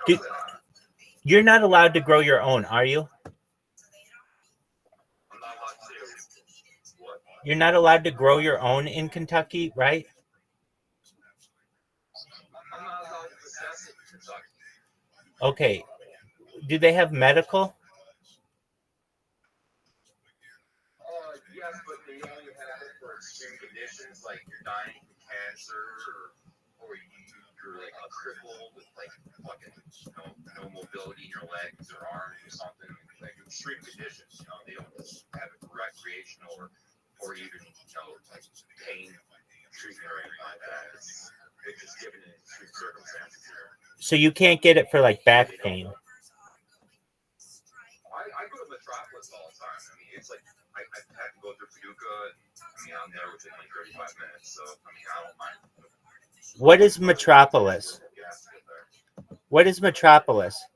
Do, you're not allowed to grow your own, are you? You're not allowed to grow your own in Kentucky, right? Okay. Do they have medical? Yes, but they only have it for extreme conditions like you're dying from cancer or you're like a cripple with like fucking no mobility in your legs or arms or something like extreme conditions. They don't have it for recreational or even like pain treatment or anything like that. They're just given it in extreme circumstances. So you can't get it for like back pain. I go to Metropolis all the time. I mean, it's like I have to go through Paducah. I'm there within like 35 minutes, so I don't mind. What is Metropolis? What is Metropolis?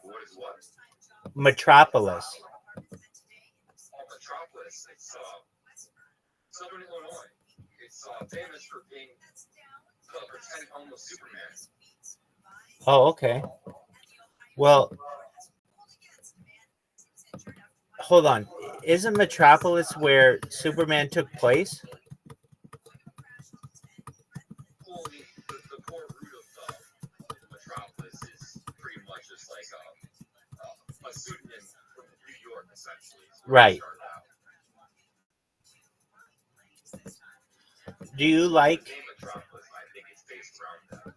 What is what? Metropolis. Metropolis. It's Southern Illinois. It's famous for being the pretend home of Superman. Oh, okay. Well, hold on. Isn't Metropolis where Superman took place? Well, the core root of Metropolis is pretty much just like a pseudonym from New York, essentially. Right. Do you like? Metropolis, I think it's based around that.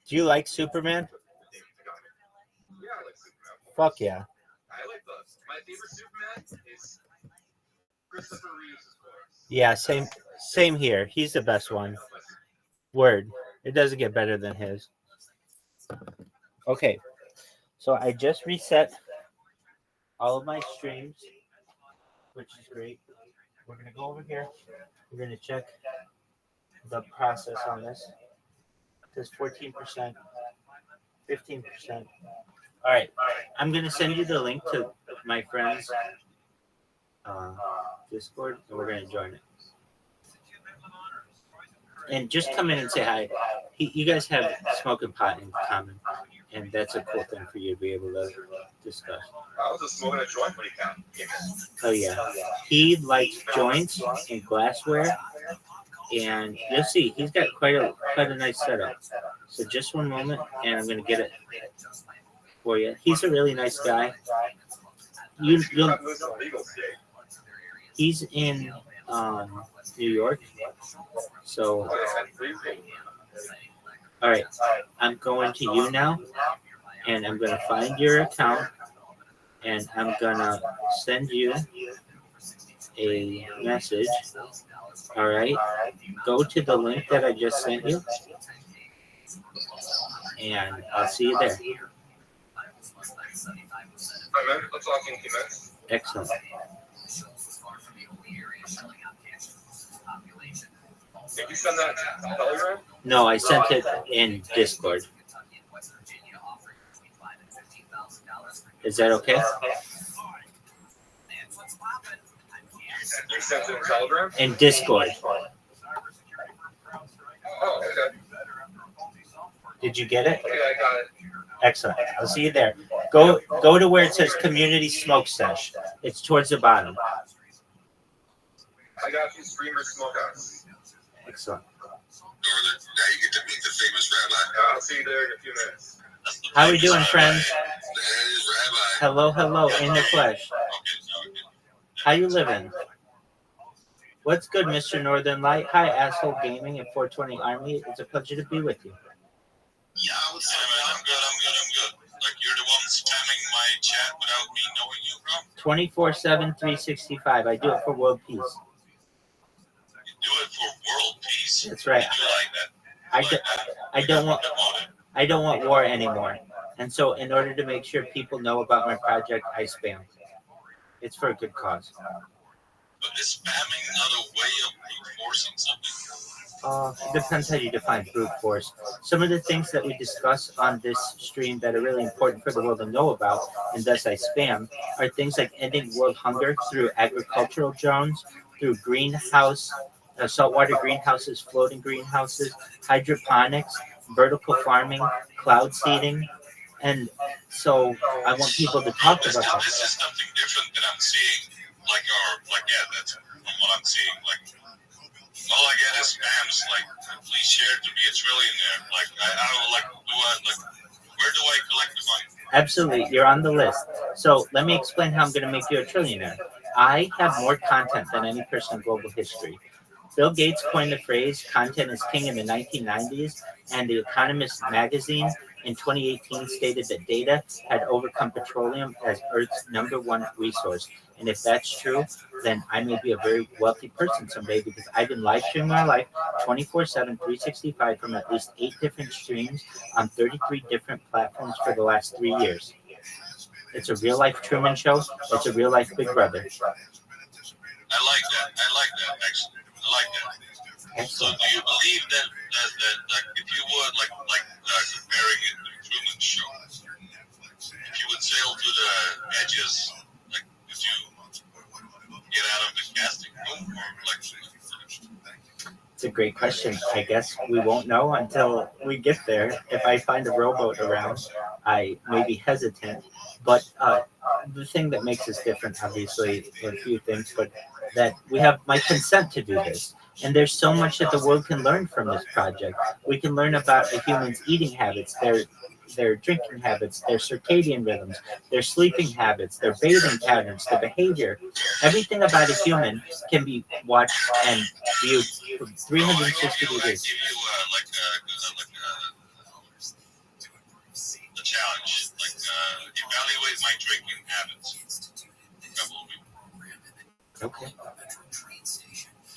Do you like Superman? Yeah, I like Superman. Fuck yeah. I like my favorite Superman is Christopher Reeves, of course. Yeah, same here. He's the best one. Word. It doesn't get better than his. Okay. So I just reset all of my streams, which is great. We're going to go over here. We're going to check the process on this. It says 14%, 15%. All right. I'm going to send you the link to my friend's Discord, and we're going to join it. And just come in and say hi. You guys have smoking pot in common, and that's a cool thing for you to be able to discuss. I was just smoking a joint when he came in. Oh yeah, he likes joints and glassware, and you'll see he's got quite a nice setup. So just one moment, and I'm gonna get it for you. He's a really nice guy. He's in New York. So, all right, I'm going to you now, and I'm going to find your account, and I'm going to send you a message. All right, go to the link that I just sent you, and I'll see you there. Excellent. Did you send that to Telegram? No, I sent it in Discord. Is that okay? You sent it in Telegram? In Discord. Oh, okay. Did you get it? Okay, I got it. Excellent. I'll see you there. Go to where it says Community Smoke Sesh. It's towards the bottom. I got you, Streamer Smokehouse. Excellent. Now you get to meet the famous Rabbi. I'll see you there in a few minutes. How are we doing, friends? That is Rabbi. Hello, in the flesh. How you living? What's good, Mr. Northern Light? Hi, Asshole Gaming and 420 Army. It's a pleasure to be with you. Yeah, what's up, man? I'm good. Like, you're the one spamming my chat without me knowing you, bro? 24/7, 365. I do it for world peace. Do it for world peace. That's right. I do like that. I don't want war anymore. And so in order to make sure people know about my project, I spam. It's for a good cause. But is spamming not a way of enforcing something? It depends how you define brute force. Some of the things that we discuss on this stream that are really important for the world to know about, and thus I spam, are things like ending world hunger through agricultural drones, through greenhouse, saltwater greenhouses, floating greenhouses, hydroponics, vertical farming, cloud seeding, and so I want people to talk about that. This is something different that I'm seeing. That's from what I'm seeing. Like, all I get is spams. Like, please share to be a trillionaire. Like, I don't like. Where do I collect the money? Absolutely, you're on the list. So let me explain how I'm going to make you a trillionaire. I have more content than any person in global history. Bill Gates coined the phrase "content is king" in the 1990s, and The Economist magazine in 2018 stated that data had overcome petroleum as Earth's #1 resource. And if that's true, then I may be a very wealthy person someday because I've been live streaming my life 24/7, 365 from at least 8 different streams on 33 different platforms for the last 3 years. It's a real life Truman Show. It's a real life Big Brother. I like that. Actually, I like that. Excellent. So, do you believe that if you would comparing it to the Truman Show, if you would sail to the edges, like, would you get out of the casting room, or like? It's a great question. I guess we won't know until we get there. If I find a rowboat around, I may be hesitant. But the thing that makes us different, obviously, are a few things, but that we have my consent to do this. And there's so much that the world can learn from this project. We can learn about a human's eating habits, their drinking habits, their circadian rhythms, their sleeping habits, their bathing patterns, their behavior. Everything about a human can be watched and viewed from 360 degrees. I give you a challenge, evaluate my drinking habits. Okay.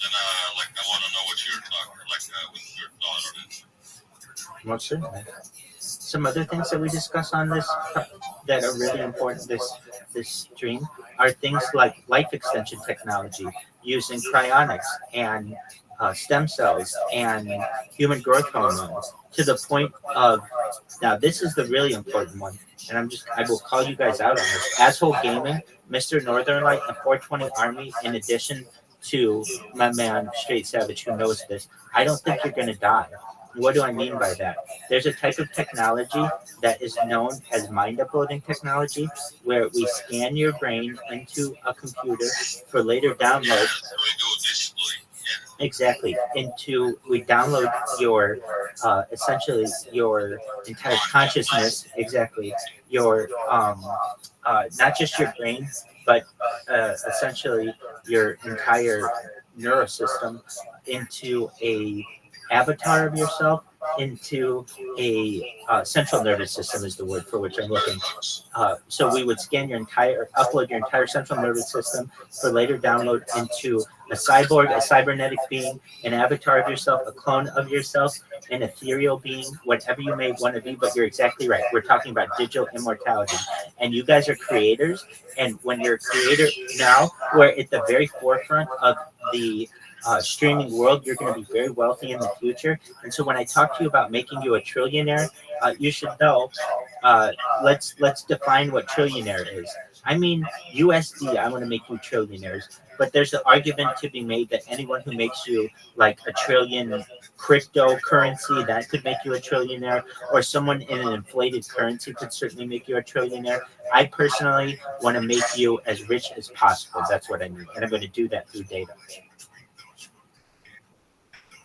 Then, I want to know what you're talking, what your thought on it. Most certainly. Some other things that we discuss on this that are really important this stream are things like life extension technology, using cryonics and stem cells and human growth hormones to the point of, now this is the really important one, and I will call you guys out on this. Asshole Gaming, Mr. Northern Light, and 420 Army, in addition to my man Straight Savage, who knows this, I don't think you're going to die. What do I mean by that? There's a type of technology that is known as mind uploading technology, where we scan your brain into a computer for later download. Exactly. We download your essentially your entire consciousness. Exactly. Your not just your brain, but essentially your entire neurosystem into a avatar of yourself, into a central nervous system is the word for which I'm looking. So we would upload your entire central nervous system for later download into a cyborg, a cybernetic being, an avatar of yourself, a clone of yourself, an ethereal being, whatever you may want to be. But you're exactly right. We're talking about digital immortality. And you guys are creators. And when you're a creator now, we're at the very forefront of the streaming world. You're going to be very wealthy in the future. And so when I talk to you about making you a trillionaire, you should know, let's define what trillionaire is. I mean USD, I want to make you trillionaires. But there's an argument to be made that anyone who makes you like a trillion cryptocurrency, that could make you a trillionaire, or someone in an inflated currency could certainly make you a trillionaire. I personally want to make you as rich as possible. That's what I mean. And I'm going to do that through data.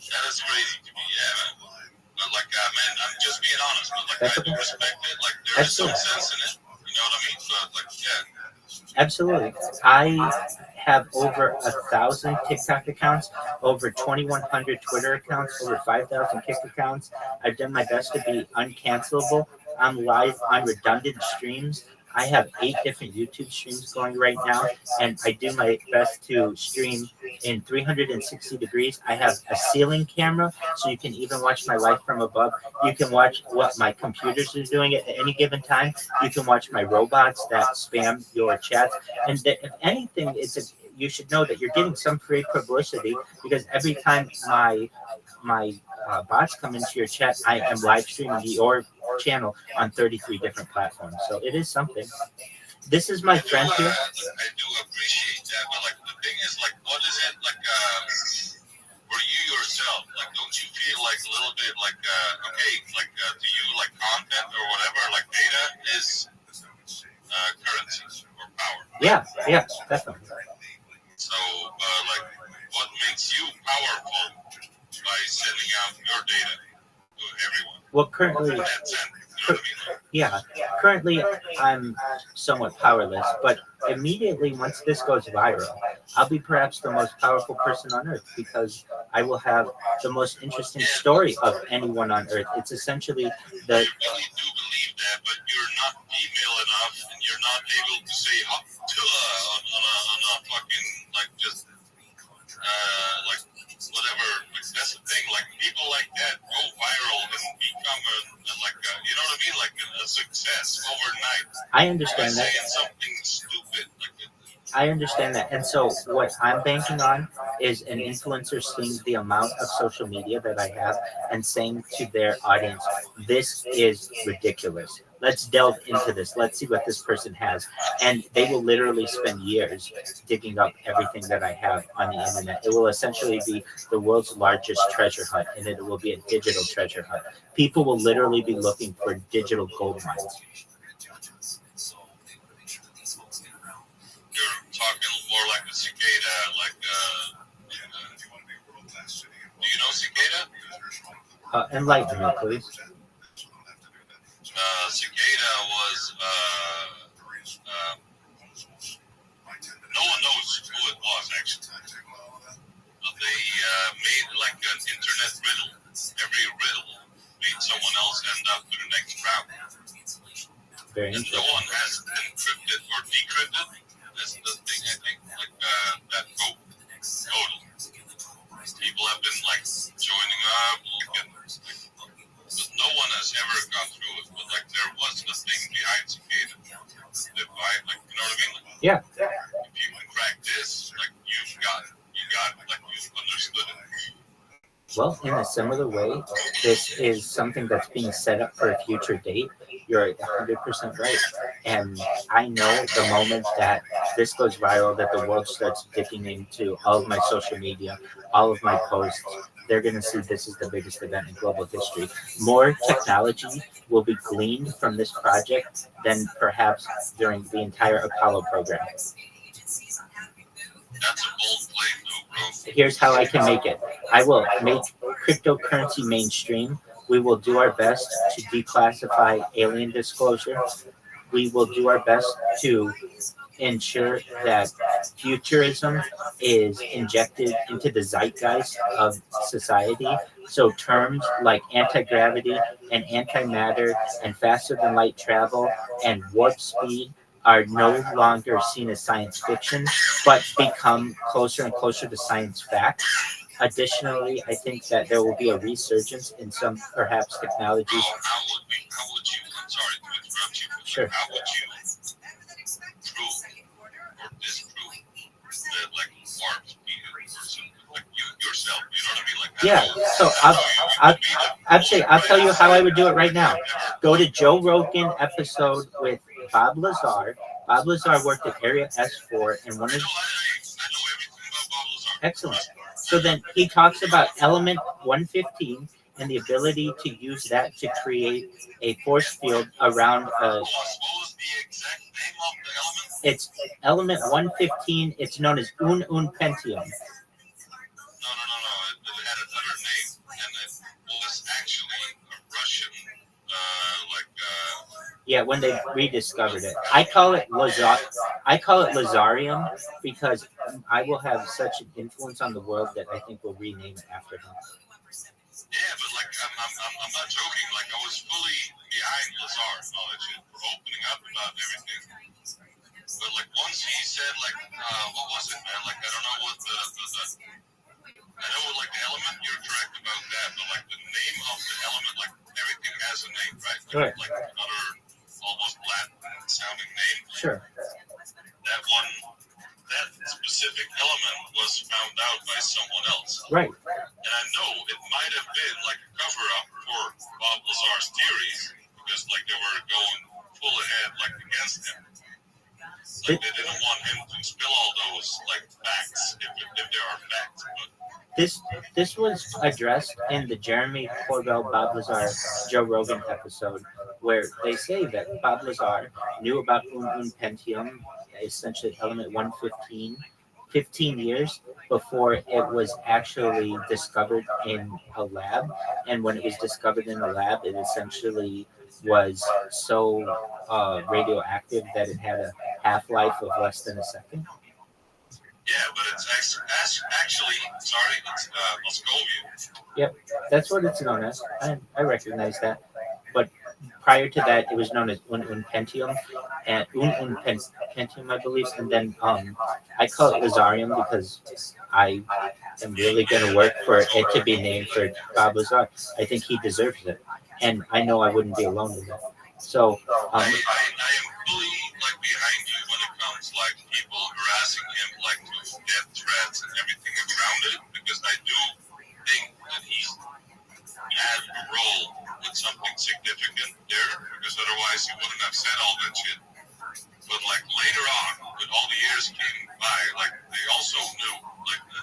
That is crazy to me, yeah, man. But man, I'm just being honest, but I do respect it. There's some sense in it. You know what I mean? So, yeah. Absolutely. I have over 1,000 TikTok accounts, over 2,100 Twitter accounts, over 5,000 Kick accounts. I've done my best to be uncancelable. I'm live on redundant streams. I have 8 different YouTube streams going right now, and I do my best to stream in 360 degrees. I have a ceiling camera, so you can even watch my life from above. You can watch what my computers are doing at any given time. You can watch my robots that spam your chats. And if anything, you should know that you're getting some free publicity, because every time my bots come into your chat, I am live streaming your channel on 33 different platforms. So it is something. This is my friend here. I do appreciate that, but the thing is, what is it for you yourself? Don't you feel a little bit it like to you like content or whatever, like data is currency or power. Yeah, definitely. So like, what makes you powerful by sending out your data to everyone? Well, currently, That's it. You know what I mean? Like, yeah, currently I'm somewhat powerless, but immediately once this goes viral, I'll be perhaps the most powerful person on earth because I will have the most interesting story of anyone on earth. It's essentially I the really do believe that, but you're not female enough, and you're not able to say up to on a fucking like just like whatever. Like, that's the thing. Like people like that go viral and become you know what I mean, like a success overnight I by understand that. saying something stupid. I understand that. And so what I'm banking on is an influencer seeing the amount of social media that I have and saying to their audience, this is ridiculous. Let's delve into this. Let's see what this person has. And they will literally spend years digging up everything that I have on the internet. It will essentially be the world's largest treasure hunt, and it will be a digital treasure hunt. People will literally be looking for digital gold mines. You're talking more like a cicada, like do you know cicada? Enlighten me, please. Cicada was no one knows who it was actually. But they made like an internet riddle. Every riddle made someone else end up to the next round. Very And no interesting. one has encrypted or decrypted. That's the thing I think, like that code. People have been like joining up, but no one has ever gone through it. But like there was the thing behind cicada. The vibe, like you know what I mean? Like, Yeah. if you can crack this, like you got like you understood it. Well, in a similar way, this is something that's being set up for a future date. You're 100% right. And I know the moment that this goes viral, that the world starts digging into all of my social media, all of my posts, they're going to see this is the biggest event in global history. More technology will be gleaned from this project than perhaps during the entire Apollo program. That's a bold claim, though, bro. Here's how I can make it. I will make cryptocurrency mainstream. We will do our best to declassify alien disclosure. We will do our best to ensure that futurism is injected into the zeitgeist of society. So terms like anti-gravity and antimatter and faster than light travel and warp speed are no longer seen as science fiction, but become closer and closer to science fact. Additionally, I think that there will be a resurgence in some perhaps technologies. How would you, I'm sorry to interrupt you, but Sure. how would you prove or disprove that, like, warp speed or something, like you yourself, you know what I mean? Like, Yeah, so I'll tell you how I would do it right now. Go to Joe Rogan episode with Bob Lazar. Bob Lazar worked at Area S4 and one of I know everything about Bob Lazar. excellent. So then he talks about element 115 and the ability to use that to create a force field around What was the exact name of the element? it's element 115. It's known as un No. pentium. It had another name, and it was actually a Russian, Yeah, when they rediscovered it, I call it Lazarium because I will have such an influence on the world that I think we'll rename it after him. yeah, but like I'm not joking. Like I was fully behind Lazar's knowledge for opening up about everything. But like once he said like what was it, man? Like I don't know what the I know like the element. You're correct about that, but like the name of the element, like everything has a name, right? Right. Like another almost Latin sounding name. Sure. That specific element was found out by someone else. Right. And I know it might have been like a cover up for Bob Lazar's theories because like they were going full ahead like against him. Like they didn't want him to spill all those like facts if there are facts. But this was addressed in the Jeremy Corbell Bob Lazar Joe Rogan episode, where they say that Bob Lazar knew about Un Pentium, essentially element 115, 15 years before it was actually discovered in a lab. And when it was discovered in a lab, it essentially was so radioactive that it had a half-life of less than a second. Yeah, but it's actually, sorry, it's Moscovia. Yep, that's what it's known as. I recognize that. But prior to that, it was known as Un Pentium, and Pentium, I believe. And then I call it Lazarium because I am really going to work for it to be named for Bob Lazar. I think he deserves it, and I know I wouldn't be alone in that. So I am fully like behind you when it comes like people harassing him like to death threats and everything around it, because I do think that he had a role with something significant there, because otherwise he wouldn't have said all that shit. But like later on, when all the years came by, like they also knew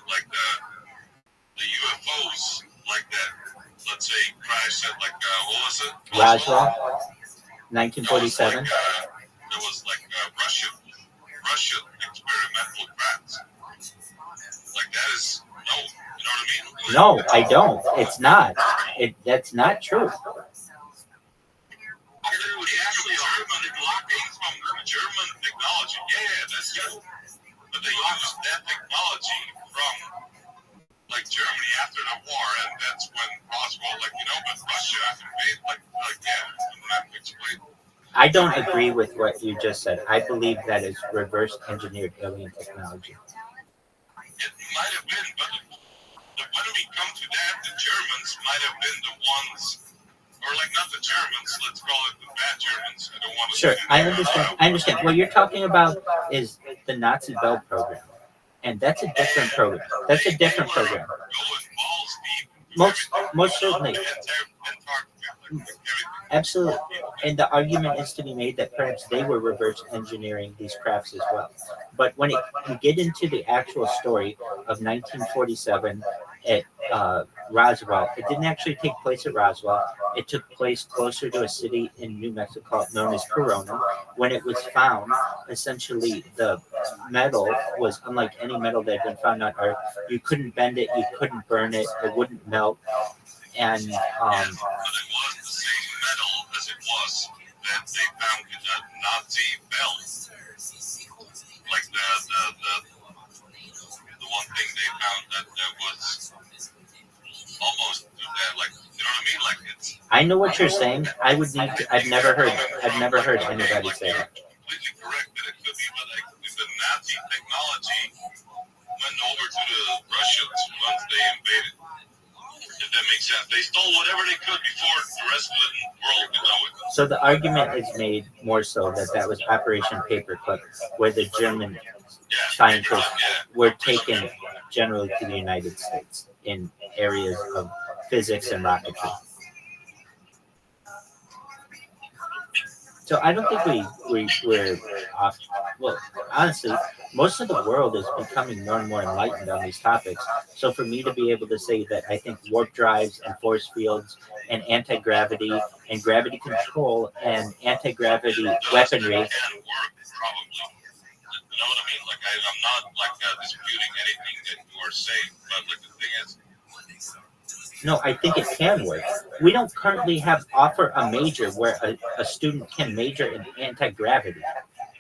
like the UFOs like that, let's say crash at like what was it? Roswell, 1947. There was like Russian experimental crafts. Like that is no, you know what I mean? No, I don't. It's not. That's not true. Actually, German technology. Yeah, that's good. But they used that technology from like Germany after the war, and that's when Roswell, like but Russia invaded, like yeah, I'm gonna have to explain. I don't agree with what you just said. I believe that is reverse engineered alien technology. It might have been, but when we come to that, the Germans might have been the ones, or like not the Germans, let's call it the bad Germans. I don't want to. Sure, I understand. I understand. What you're talking about is the Nazi Bell program, and that's a different program. That's a different program. Most certainly. Absolutely. And the argument is to be made that perhaps they were reverse engineering these crafts as well. But when you get into the actual story of 1947 at Roswell, it didn't actually take place at Roswell. It took place closer to a city in New Mexico known as Corona. When it was found, essentially the metal was unlike any metal that had been found on Earth. You couldn't bend it, you couldn't burn it, it wouldn't melt. And but it was the same metal as it was that they found in the Nazi belt. Like the one thing they found that was almost like you know what I mean? Like it's. I know what you're saying. I would need to. I've never heard anybody say that. Completely correct that it could be, but like the Nazi technology went over to the Russians once they invaded. If that makes sense, they stole whatever they could before the rest of the world could know it. So the argument is made more so that was Operation Paperclip, where the German scientists were taken generally to the United States in areas of physics and rocketry. So I don't think we're off. Well, honestly, most of the world is becoming more and more enlightened on these topics. So for me to be able to say that I think warp drives and force fields and anti-gravity and gravity control and anti-gravity weaponry. You know what I mean? Like I'm not like disputing anything that you are saying, but like the thing is. No, I think it can work. We don't currently offer a major where a student can major in anti-gravity.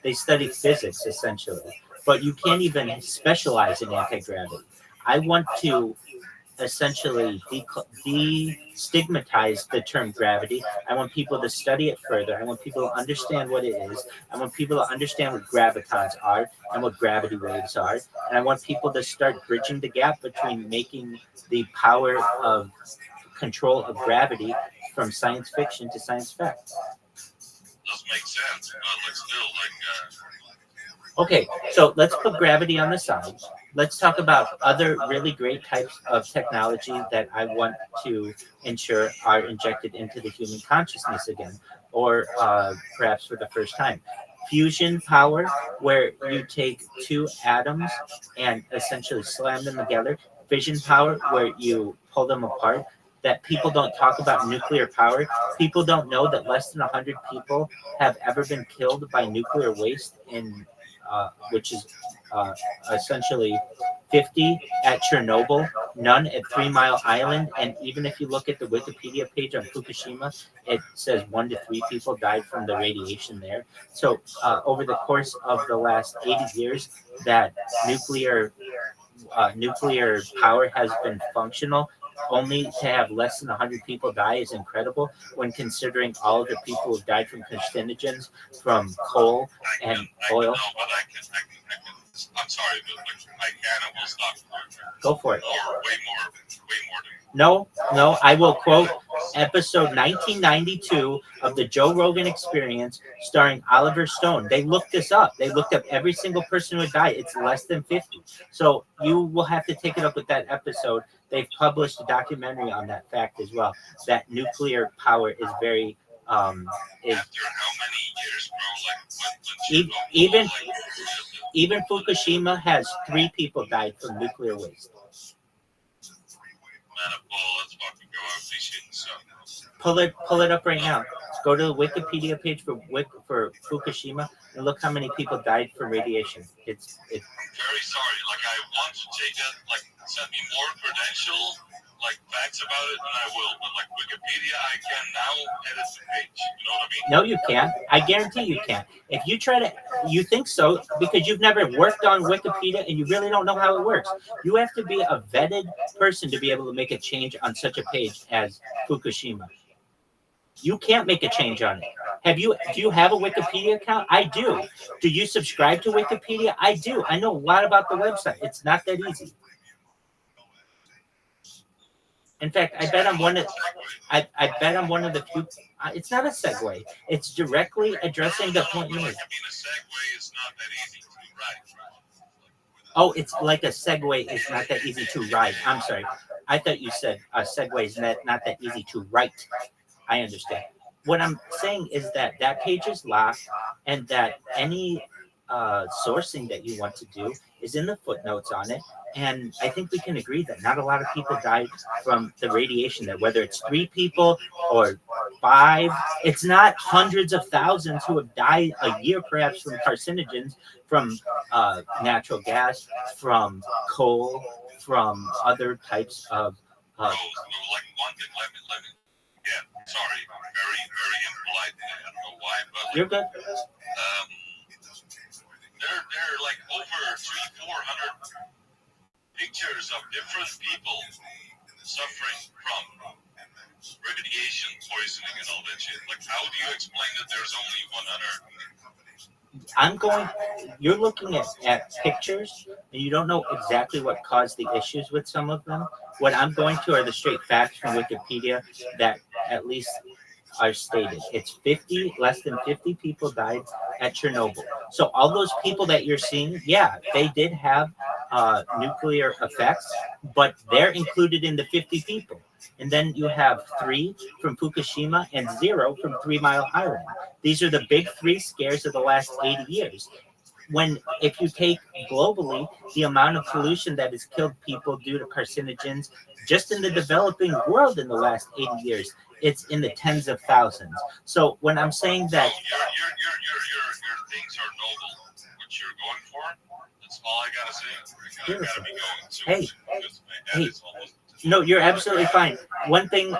They study physics essentially, but you can't even specialize in anti-gravity. I want to essentially destigmatize the term gravity. I want people to study it further. I want people to understand what it is. I want people to understand what gravitons are and what gravity waves are. And I want people to start bridging the gap between making the power of control of gravity from science fiction to science fact. Doesn't make sense, but like still Okay, so let's put gravity on the side. Let's talk about other really great types of technology that I want to ensure are injected into the human consciousness again, or perhaps for the first time. Fusion power, where you take two atoms and essentially slam them together, fission power, where you pull them apart, that people don't talk about nuclear power. People don't know that less than 100 people have ever been killed by nuclear waste, which is essentially 50 at Chernobyl, none at 3 Mile Island, and even if you look at the Wikipedia page on Fukushima, it says 1 to 3 people died from the radiation there. So over the course of the last 80 years, that nuclear power has been functional. Only to have less than 100 people die is incredible when considering all of the people who've died from carcinogens, from coal and oil. No, but I can. I'm sorry, but I can and will stop. Go for it. Or way more than. No, I will quote episode 1992 of the Joe Rogan Experience starring Oliver Stone. They looked this up. They looked up every single person who died. It's less than 50. So you will have to take it up with that episode. They've published a documentary on that fact as well, that nuclear power is very After how many years, bro? Like even Fukushima has 3 people died from nuclear waste. Let's fucking go. I appreciate the stuff. Pull it up right now. Go to the Wikipedia page for Fukushima and look how many people died from radiation. It's Very sorry. Like I want to take it. Like send me more credential, like facts about it, and I will. But like Wikipedia, I can now edit the page. You know what I mean? No, you can't. I guarantee you can't. If you try to, you think so because you've never worked on Wikipedia and you really don't know how it works. You have to be a vetted person to be able to make a change on such a page as Fukushima. You can't make a change on it. Do you have a Wikipedia account? I do. Do you subscribe to Wikipedia? I do. I know a lot about the website. It's not that easy. In fact, I bet I'm one of the few. It's not a segue. It's directly addressing the point you made. I mean, a segue is not that easy to write. Oh, it's like a Segway is not that easy to ride. I'm sorry. I thought you said a Segway is not that easy to write. I understand. What I'm saying is that page is locked and that any sourcing that you want to do is in the footnotes on it. And I think we can agree that not a lot of people died from the radiation there, whether it's 3 people or 5. It's not hundreds of thousands who have died a year, perhaps from carcinogens, from natural gas, from coal, from other types of. Like one thing, let me. Yeah, sorry, very, very impolite. I don't know why, but You're good. They're like over 300-400 pictures of different people suffering from radiation poisoning and all that shit. Like, how do you explain that there's only 100? You're looking at pictures and you don't know exactly what caused the issues with some of them. What I'm going to are the straight facts from Wikipedia that at least are stated. It's less than 50 people died at Chernobyl. So all those people that you're seeing, yeah, they did have nuclear effects, but they're included in the 50 people. And then you have 3 from Fukushima and 0 from 3 Mile Island. These are the big 3 scares of the last 80 years. If you take globally the amount of pollution that has killed people due to carcinogens just in the developing world in the last 80 years, it's in the tens of thousands. So when I'm saying that your things are noble, what you're going for, that's all I gotta say. I gotta be going to. Hey, no, you're absolutely fine.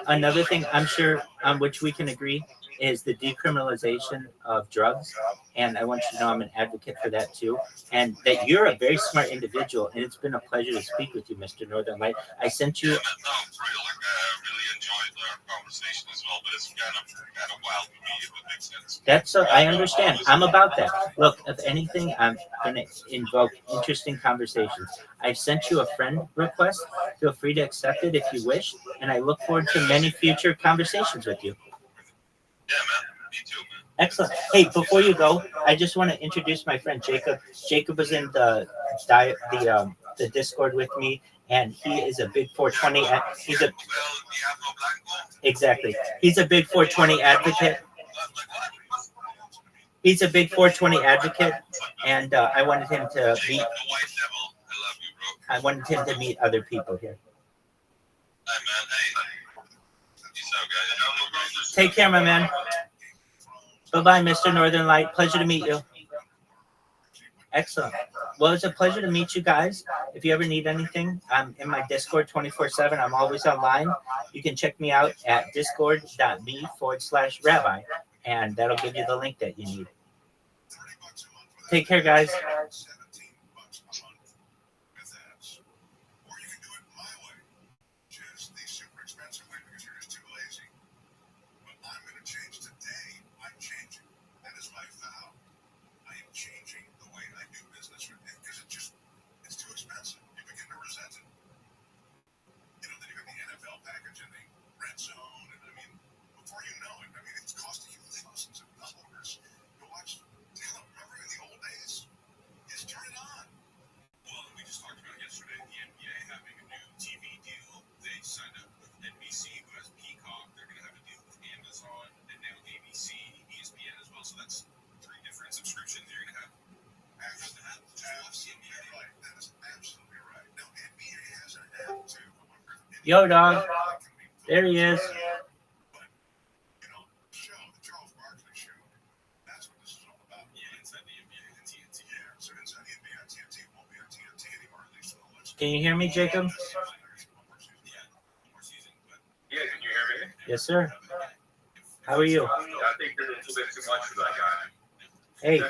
Another thing I'm sure on which we can agree is the decriminalization of drugs. And I want you to know I'm an advocate for that too. And that you're a very smart individual. And it's been a pleasure to speak with you, Mr. Northern Light. I sent you. Yeah, man, no, for real. Like, I really enjoyed our conversation as well, but it's kind of wild to me, if it makes sense. I understand. I'm about that. Look, if anything, I'm going to invoke interesting conversations. I've sent you a friend request. Feel free to accept it if you wish. And I look forward to many future conversations with you. Yeah, man. Me too, man. Excellent. Hey, before you go, I just want to introduce my friend Jacob. Jacob was in the Discord with me, and he is a big 420. Exactly. He's a big 420 advocate. He's a big 420 advocate, and I wanted him to be. The White Devil, I love you, bro. I wanted him to meet other people here. Hey, man. Hey. Peace out, guys. Take care, my man. Bye-bye, Mr. Northern Light. Pleasure to meet you. Excellent. Well, it's a pleasure to meet you guys. If you ever need anything, I'm in my Discord 24/7. I'm always online. You can check me out at discord.me/rabbi, and that'll give you the link that you need. Take care, guys. Yo, dog. There he is. Can you hear me, Jacob? Yeah, can you hear me? Yes, sir. How are you? I think you're a little bit too much for that guy. Hey,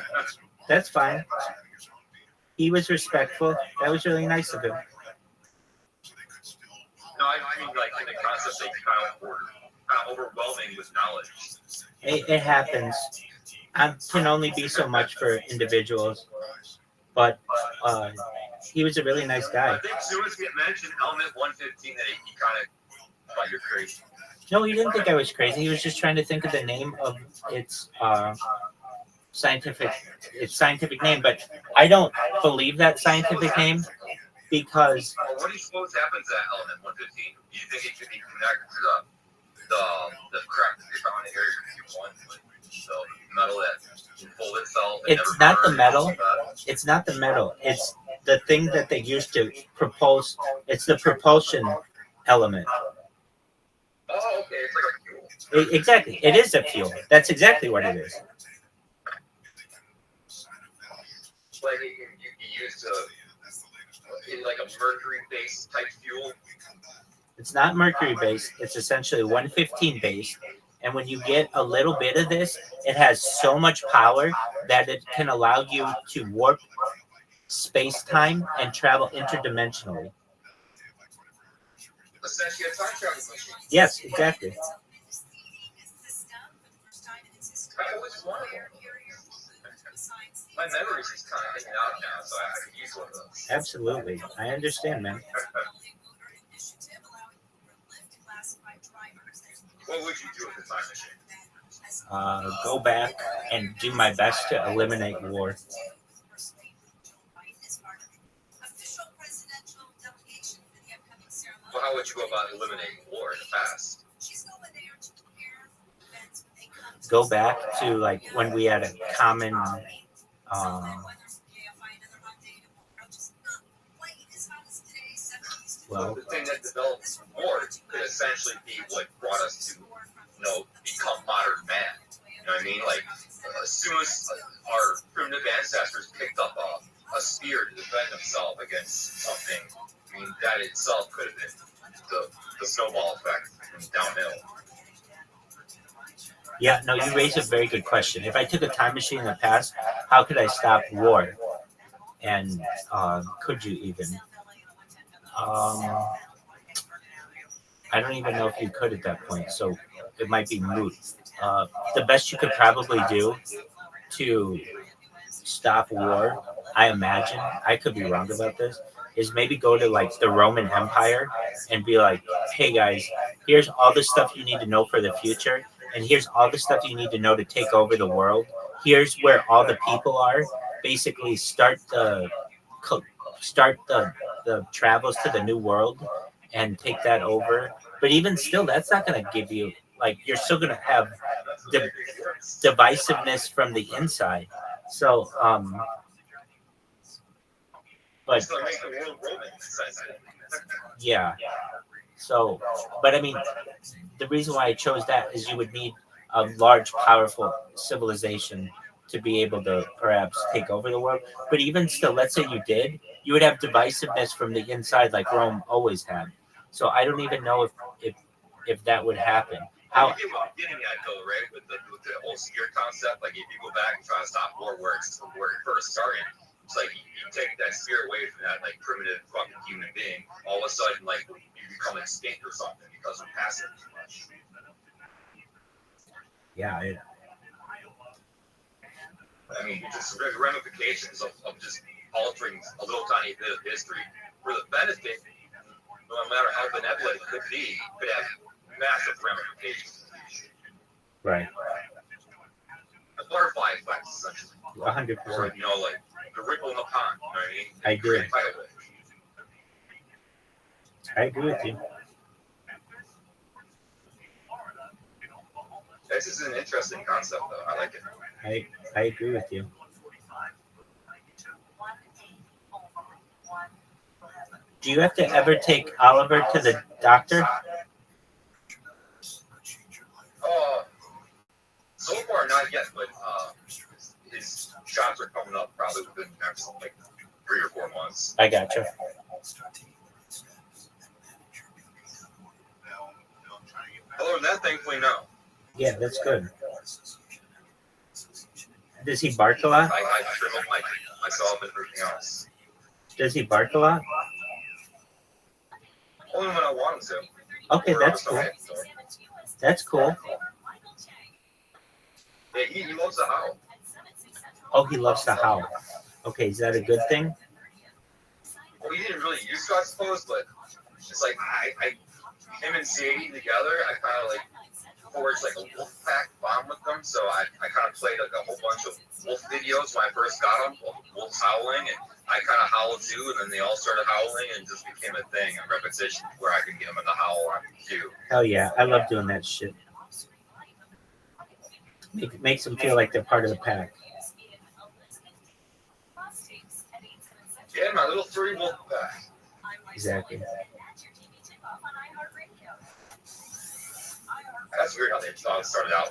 that's fine. He was respectful. That was really nice of him. No, I mean, like, in the concept that you're kind of overwhelming with knowledge. It happens. I can only be so much for individuals, but he was a really nice guy. I think as soon as you mentioned element 115, that he kind of thought you're crazy. No, he didn't think I was crazy. He was just trying to think of the name of its scientific name, but I don't believe that scientific name because Well, what do you suppose happens at element 115? Do you think it could be connected to the crap that they found in Area 51? The metal that can fold itself? it's not the metal. It's not the metal. It's the thing that they used to propose. It's the propulsion element. Oh, okay. It's like a fuel. Exactly. It is a fuel. That's exactly what it is. Like you can use in like a mercury-based type fuel. It's not mercury based. It's essentially 115 based. And when you get a little bit of this, it has so much power that it can allow you to warp space-time and travel interdimensionally. Essentially, a time travel machine. Yes, exactly. I always wondered. My memories is kind of hanging out now, so I could use one of those. Absolutely. I understand, man. What would you do with the time machine? Go back and do my best to eliminate war. Well, how would you go about eliminating war in the past? Go back to like when we had a common well, The thing that developed war could essentially be what brought us to, become modern man. You know what I mean? Like, as soon as our primitive ancestors picked up a spear to defend themselves against something, I mean, that itself could have been the snowball effect from downhill. yeah, no, you raised a very good question. If I took a time machine in the past, how could I stop war? And could you even? I don't even know if you could at that point, so it might be moot. The best you could probably do to stop war, I imagine, I could be wrong about this, is maybe go to like the Roman Empire and be like, hey guys, here's all the stuff you need to know for the future, and here's all the stuff you need to know to take over the world. Here's where all the people are. Basically, start the travels to the new world and take that over. But even still, that's not going to give you, like, you're still going to have divisiveness from the inside. So But It's gonna make the world Roman. yeah, so, but I mean, the reason why I chose that is you would need a large, powerful civilization to be able to perhaps take over the world. But even still, let's say you did, you would have divisiveness from the inside, like Rome always had. So I don't even know if that would happen. How How? you get what I'm getting at though, right? With the whole spear concept, like if you go back and try to stop war where it first started, it's like you take that spear away from that like primitive fucking human being, all of a sudden like you become extinct or something because we're passive too much. Yeah, I mean, just ramifications of just altering a little tiny bit of history for the benefit, no matter how benevolent it could be, could have massive ramifications. right. A butterfly effect, essentially. 100%. Or, like the ripple in the pond, you know what I mean? I do. Create a tidal wave. I agree with you. This is an interesting concept, though. I like it. I agree with you. Do you have to ever take Oliver to the doctor? So far, not yet, but his shots are coming up probably within the next like 3 or 4 months. I gotcha. Other than that, thankfully, no. Yeah, that's good. Does he bark a lot? I trim up myself and everything else. Does he bark a lot? Only when I want him to. Okay, that's cool. That's cool. Yeah, he loves to howl. Oh, he loves to howl. Okay, is that a good thing? Well, he didn't really used to, I suppose, but it's like him and Sadie together, I kind of like forged like a wolf pack bond with them. So I kind of played like a whole bunch of wolf videos when I first got them, wolves howling, and I kind of howled too, and then they all started howling and just became a thing, a repetition where I can get them in the howl on cue. Hell yeah, I love doing that shit. Makes them feel like they're part of the pack. Yeah, my little furry wolf pack. Exactly. That's weird how they thought it started out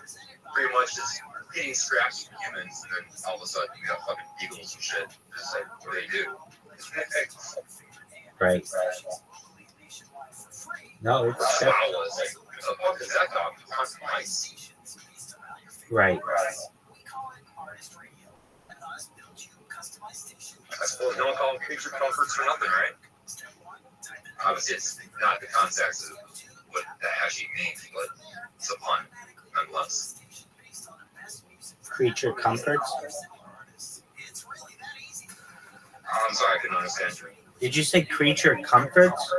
pretty much just getting scraps from humans, and then all of a sudden you got fucking beagles and shit. Just like what they do. Right. No, it's That's what I was like, who the fuck is that dog? It's hunting mice. right. I suppose no one call them creature comforts for nothing, right? Obviously, it's not the context of what that actually means, but it's a pun, nonetheless. Creature comforts. I'm sorry, I couldn't understand you. Did you say creature comforts?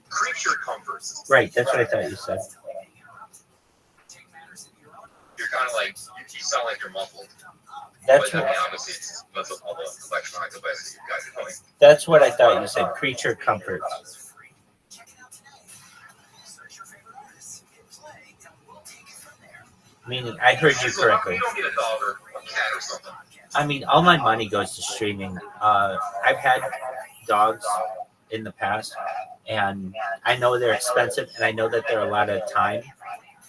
Creature comforts. Right, that's what I thought you said. You're kind of like, you sound like you're muffled. That's But I what, mean, obviously, that's all the electronic devices you guys are doing. that's what I thought you said. Creature comforts. Meaning, I heard you So how come correctly. you don't get a dog or a cat or something? I mean, all my money goes to streaming. I've had dogs in the past, and I know they're expensive, and I know that they're a lot of time,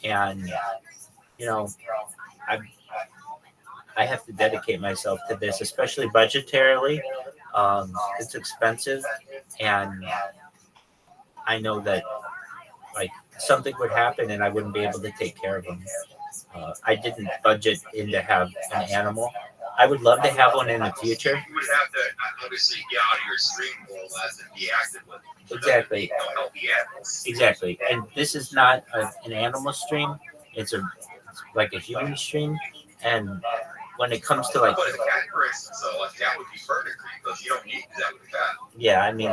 and you know, I have to dedicate myself to this, especially budgetarily. It's expensive, and I know that like something would happen, and I wouldn't be able to take care of them. I didn't budget in to have an animal. I would love to have one in the future. You would have to obviously get out of your stream more or less and be active with it. Exactly. Healthy animals. Exactly. And this is not an animal stream. It's like a human stream. And when it comes to like, But a cat, for instance, though, a cat would be perfect because you don't need that with a cat. yeah, I mean,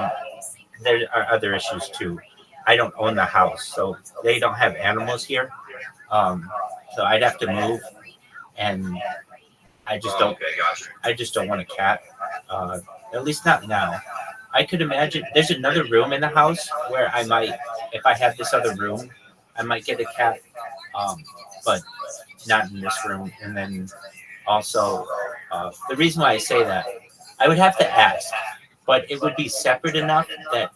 there are other issues too. I don't own the house, so they don't have animals here. So I'd have to move, and I just don't. Okay, gotcha. I just don't want a cat. At least not now. I could imagine there's another room in the house where I might, if I have this other room, I might get a cat. But not in this room. And then also, the reason why I say that, I would have to ask. but it would be separate enough that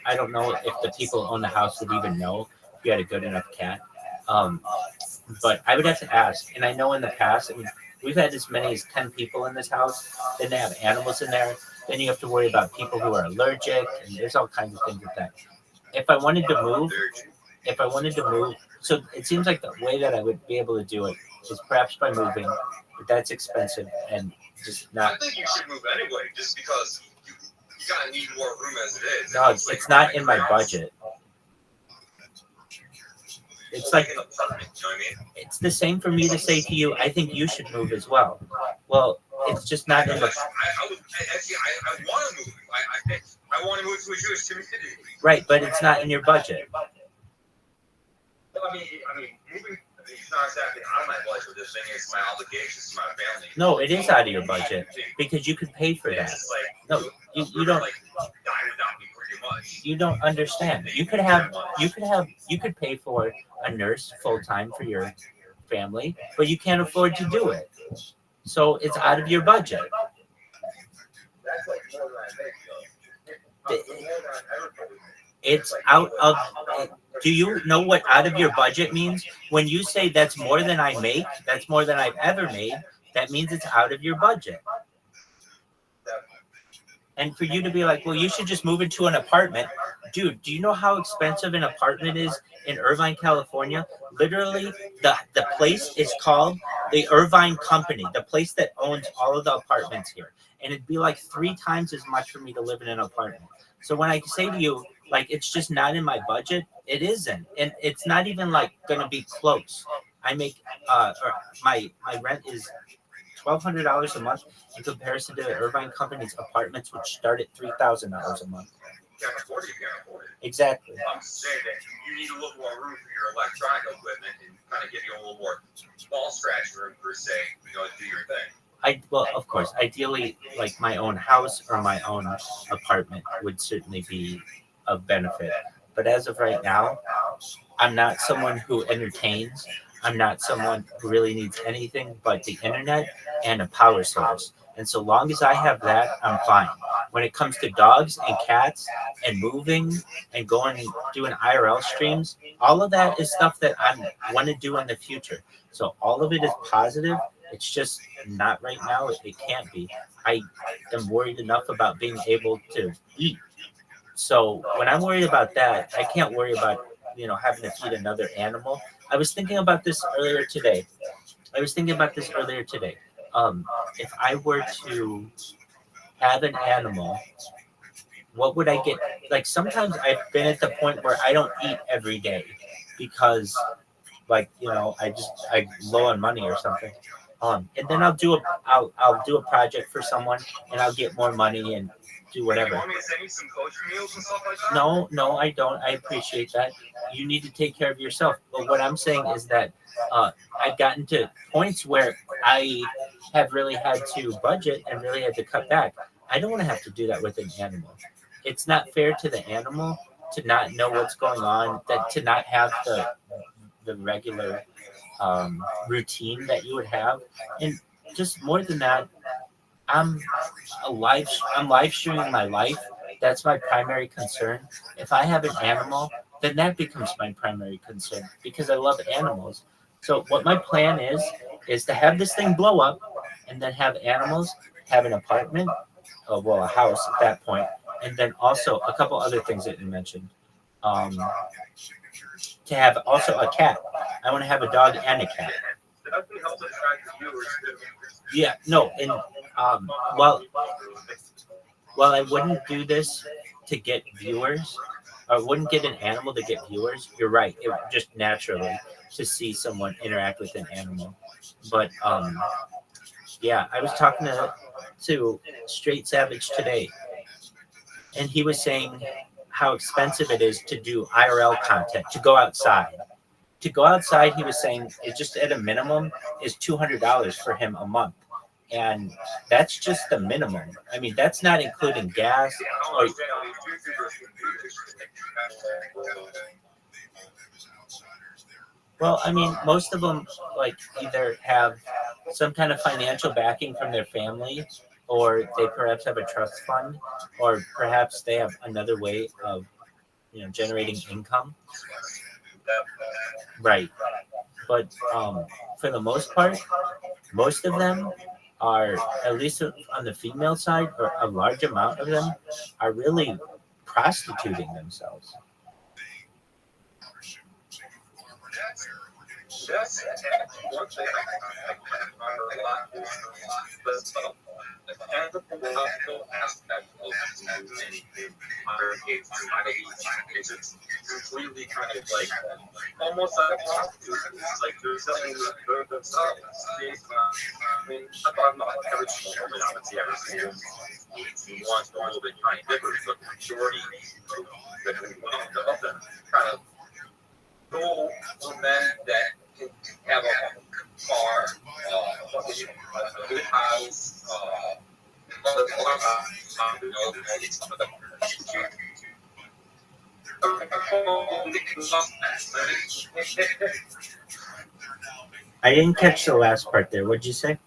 I don't know if the people who own the house would even know if you had a good enough cat. Um, but I would have to ask. And I know in the past, I mean, we've had as many as 10 people in this house. Then they have animals in there. Then you have to worry about people who are allergic, and there's all kinds of things with that. If I wanted to move, so it seems like the way that I would be able to do it is perhaps by moving, but that's expensive and just I not. think you should move anyway, just because you kind of need more room as it is. No, it's not in my budget. It's like an apartment, you know what I mean? it's the same for me to say to you, I think you should move as well. Well, it's just not in the I want to move. I want to move to a Jewish community. right, but it's not in your budget. I mean, moving. It's not exactly out of my budget. This thing is my obligations to my family. No, it is out of your budget because you could pay for that. It's like, No, you don't. like die without me pretty much. You don't understand. You could pay for a nurse full time for your family, but you can't afford to do it. So it's out of your budget. That's like more than I make, though. More than I ever paid. It's out of. Do you know what out of your budget means? When you say that's more than I make, that's more than I've ever made, that means it's out of your budget. And for you to be like, well, you should just move into an apartment. Dude, do you know how expensive an apartment is in Irvine, California? Literally, the place is called the Irvine Company, the place that owns all of the apartments here. And it'd be like 3 times as much for me to live in an apartment. So when I say to you, like, it's just not in my budget, it isn't. And it's not even like going to be close. I make, or my rent is $1,200 a month in comparison to the Irvine Company's apartments, which start at $3,000 a month. You can't afford it, you can't afford it. Exactly. I'm just saying that you need a little more room for your electronic equipment and kind of give you a little more ball scratch room per se, to do your thing. Well, of course, ideally, like my own house or my own apartment would certainly be of benefit. But as of right now, I'm not someone who entertains. I'm not someone who really needs anything but the internet and a power source. And so long as I have that, I'm fine. When it comes to dogs and cats and moving and going and doing IRL streams, all of that is stuff that I want to do in the future. So all of it is positive. It's just not right now. It can't be. I am worried enough about being able to eat. So when I'm worried about that, I can't worry about, having to feed another animal. I was thinking about this earlier today. If I were to have an animal, what would I get? Like sometimes I've been at the point where I don't eat every day because, I'm low on money or something. And then I'll do a project for someone, and I'll get more money and do whatever. You want me to send you some kosher meals and stuff like that? No, I don't. I appreciate that. You need to take care of yourself. But what I'm saying is that I've gotten to points where I have really had to budget and really had to cut back. I don't want to have to do that with an animal. It's not fair to the animal to not know what's going on, to not have the regular routine that you would have. And just more than that, I'm live streaming my life. That's my primary concern. If I have an animal, then that becomes my primary concern because I love animals. So what my plan is to have this thing blow up and then have animals, have an apartment, a house at that point, and then also a couple other things that you mentioned. To have also a cat. I want to have a dog and a cat. Yeah, no, and while I wouldn't do this to get viewers, I wouldn't get an animal to get viewers. You're right. It just naturally to see someone interact with an animal. But yeah, I was talking to Straight Savage today, and he was saying how expensive it is to do IRL content, to go outside. To go outside, he was saying, it just at a minimum is $200 for him a month. And that's just the minimum. I mean, that's not including gas. Well, I mean, most of them either have some kind of financial backing from their family, or they perhaps have a trust fund, or perhaps they have another way of generating income. Right. But for the most part, most of them are, at least on the female side, or a large amount of them are really prostituting themselves. That's one thing I find a lot more, but and the political aspect of many modern day society is it's completely kind of like almost like a prostitute. It's like they're selling themselves. I mean, I'm not every single woman, obviously, every single wants a little bit tiny different, but the majority of them kind of go for men that can have a car, a good house, I didn't catch the last part there. What'd you say?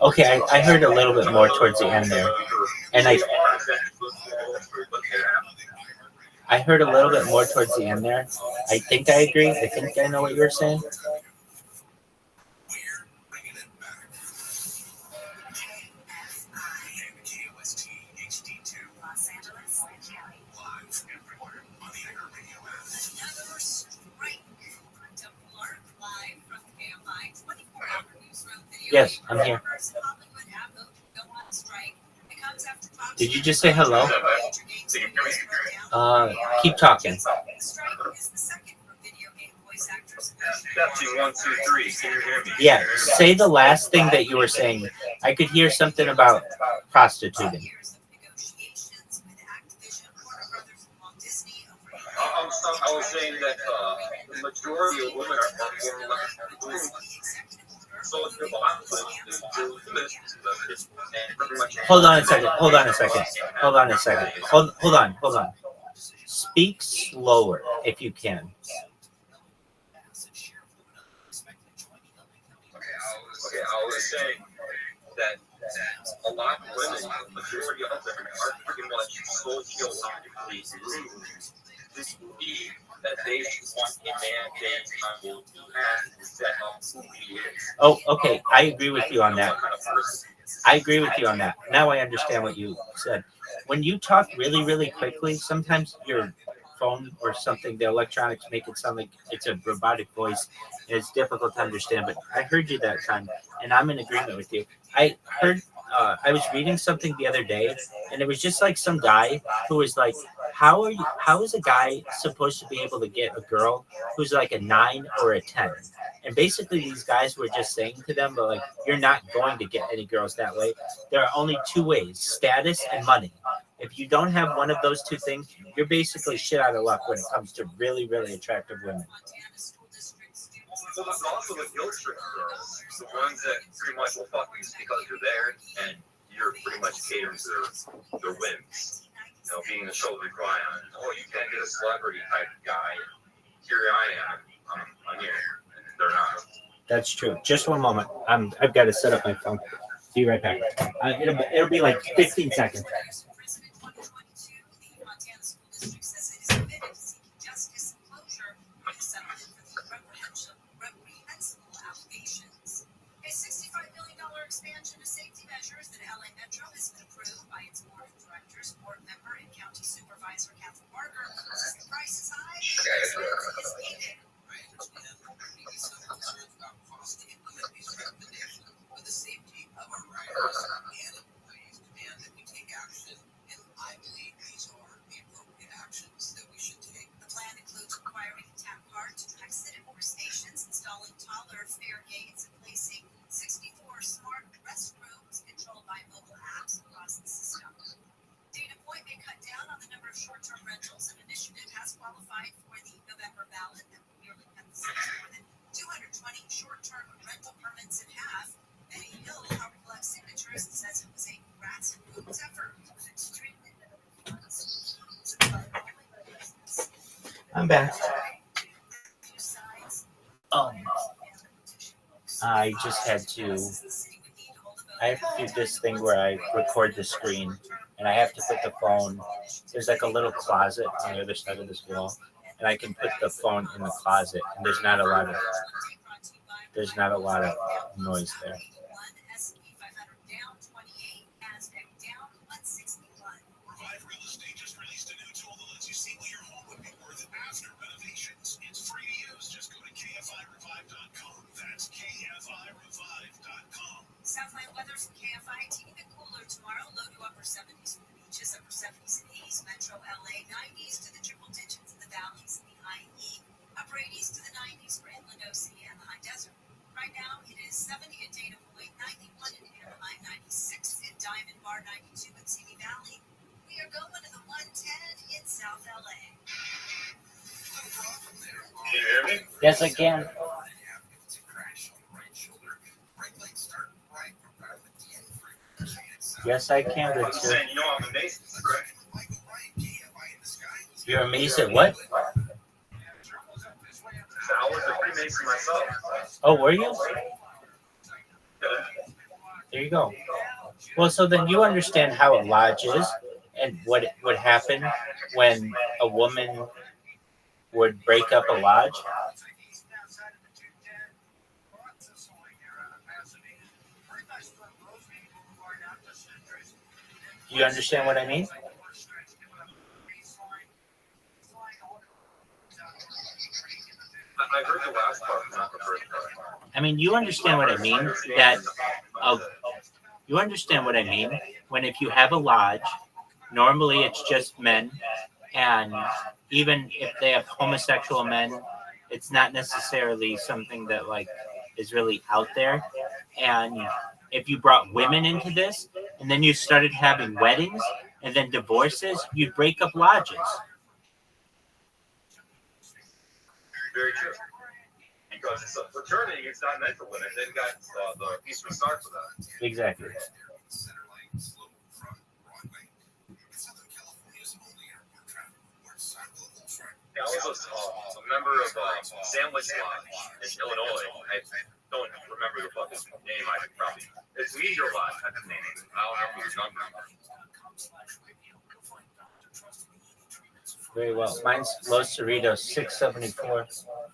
Okay, I heard a little bit more towards the end there, and I heard a little bit more towards the end there. I think I agree. I think I know what you were saying. Yes, I'm here. Did you just say hello? Keep talking. Testing 1, 2, 3. Can you hear me? Yeah, say the last thing that you were saying. I could hear something about prostituting. I was saying that the majority of women are more or less Hold on a second. Hold on a second. Hold on a second. Hold on. Hold on. Speak slower if you can. Okay, I was saying that a lot of women, the majority of them, are pretty much sociologically groomed to believe that they want a man they will and set up who he is. Oh, okay. I agree with you on that. I agree with you on that. Now I understand what you said. When you talk really, really quickly, sometimes your phone or something, the electronics make it sound like it's a robotic voice, and it's difficult to understand. But I heard you that time, and I'm in agreement with you. I heard. I was reading something the other day, and it was just like some guy who was like, "How are you? How is a guy supposed to be able to get a girl who's like a 9 or a 10?" And basically, these guys were just saying to them, "But like, you're not going to get any girls that way. There are only two ways: status and money. If you don't have one of those two things, you're basically shit out of luck when it comes to really, really attractive women." So there's also the guilt trip girls, the ones that pretty much will fuck you because you're there and you're pretty much catering to their whims. You know, being the shoulder to cry on. Oh, you can't get a celebrity type guy. Here I am. I'm here. And they're not. That's true. Just one moment. I've got to set up my phone. Be right back. It'll be like 15 seconds. Expansion of safety measures that LA Metro has been approved by its board of directors, board member, and county supervisor Catherine Barker. Says the price is high. Is needed. I understand there may be some concerns about cost to implement these recommendations, but the safety of our riders and employees demand that we take action, and I believe these are the appropriate actions that we should take. The plan includes requiring a tap card to exit at more stations, installing taller fare gates, and placing 64 smart restrooms controlled by mobile apps across the system. short-term rentals, an initiative has qualified for the November ballot that will nearly cut the city's more than 220 short-term rental permits in half. Eddie Hill helped collect signatures and says it was a rats and boots effort. I'm back. I just had to. I have to do this thing where I record the screen, and I have to put the phone. There's like a little closet on the other side of this wall, and I can put the phone in the closet, and there's not a lot of noise there. Revive Real Estate just released a new tool that lets you see what your home would be worth after renovations. It's free to use. Just go to kfirevive.com. That's kfirevive.com. Southland weather's in KFI, teeny bit cooler tomorrow. Low to upper 70s for the beaches, upper 70s and 80s. Metro LA, 90s to the triple digits in the valleys and the IE. Upper 80s to the 90s for Inland OC and the high desert. Right now, it is 70 at Dana Point, 91 in Anaheim, 96 in Diamond Bar, 92 in Simi Valley. We are going to the 110 in South LA. Can you hear me? Yes, I can. Yes, I can, I'm Richard. saying, you know, I'm amazed, correct? You're amazed at what? I was a Freemason myself. Oh, were you? Yeah. There you go. Well, so then you understand how a lodge is and what would happen when a woman would break up a lodge. Do you understand what I mean? I heard the last part, not the first part. I mean, you understand what I mean? You understand what I mean? When if you have a lodge, normally it's just men, and even if they have homosexual men, it's not necessarily something that like is really out there. And if you brought women into this, and then you started having weddings and then divorces, you'd break up lodges. Very true. Because it's a fraternity, it's not meant for women. They've got the Eastern Star for that. Exactly. Yeah, I was a member of Sandwich Lodge in Illinois. I don't remember the fucking name. I could probably. It's Meteor Lodge. That's the name. I don't remember the number. Very well. Mine's Los Cerritos, 674.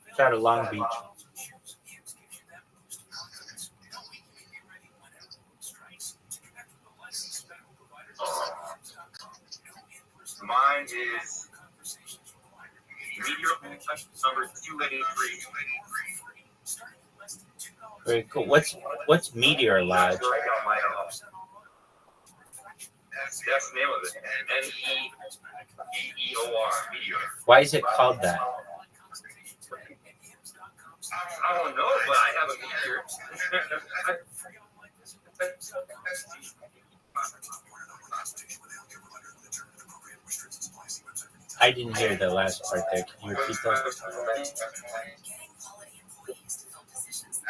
It's out of Long Beach. Mine is Meteor Lodge number 283. Very cool. What's Meteor Lodge? Right on my that's the name of it. MEEEOR. Meteor. Why is it called that? I don't know, but I have a meteor. I didn't hear the last part there. Can you repeat that? I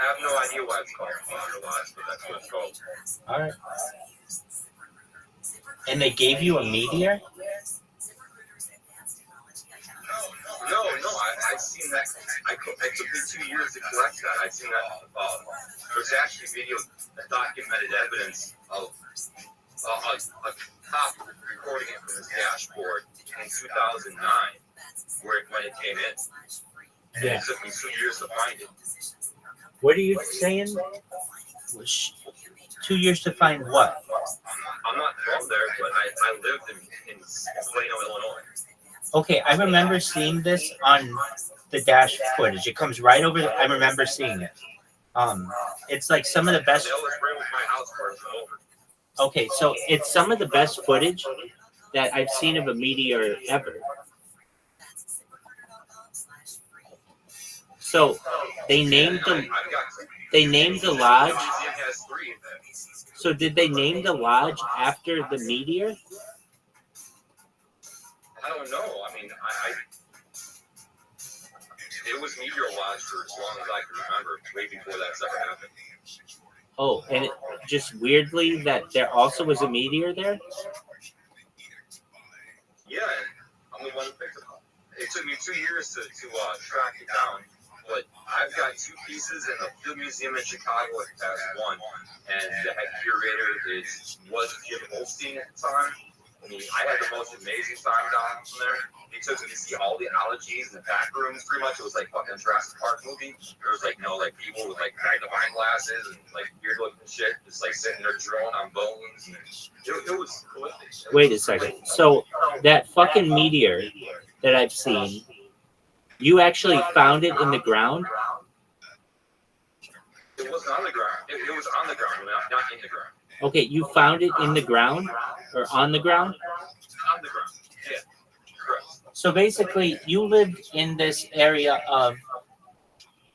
have no idea why it's called Meteor Lodge, but that's what it's called. All right. And they gave you a meteor? No, I've seen that. It took me 2 years to collect that. I've seen that. There's actually documented evidence of a cop recording it from his dashboard in 2009, when it came in. And Yeah. it took me 2 years to find it. What are you saying? 2 years to find what? I'm not from there, but I lived in Plano, Illinois. Okay, I remember seeing this on the dash footage. It comes right over. I remember seeing it. It's like some of the best. That was right with my house where it's over. Okay, so it's some of the best footage that I've seen of a meteor ever. So they named the lodge. Museum has 3 of them. So did they name the lodge after the meteor? I don't know. I mean, it was meteor watch for as long as I can remember, way before that stuff happened. Oh, and it, just weirdly that there also was a meteor there. Yeah, and I'm the one who picked it up. It took me 2 years to track it down, but I've got 2 pieces in the Field Museum in Chicago as one, and the head curator was Jim Holstein at the time. I mean, I had the most amazing time down there. He took me to see all the ologies in the back rooms, pretty much. It was like fucking Jurassic Park movie. There was like, people with like magnifying glasses and like weird looking shit, just like sitting there drilling on bones. And it was cool. Wait a second. So that fucking meteor that I've seen, you actually found it in the ground? It wasn't on the ground. It was on the ground, not in the ground. Okay, you found it in the ground or on the ground? On the ground. Yeah. Correct. So basically, you lived in this area of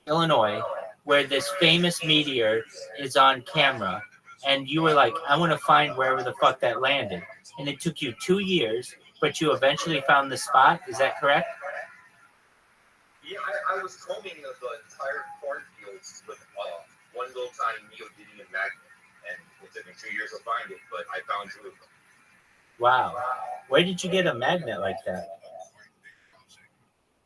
Illinois where this famous meteor is on camera, and you were like, I want to find wherever the fuck that landed. And it took you 2 years, but you eventually found the spot. Is that correct? Yeah, I was combing the entire cornfields with one little tiny neodymium magnet. And it took me 2 years to find it, but I found 2 of them. Wow. Where did you get a magnet like that?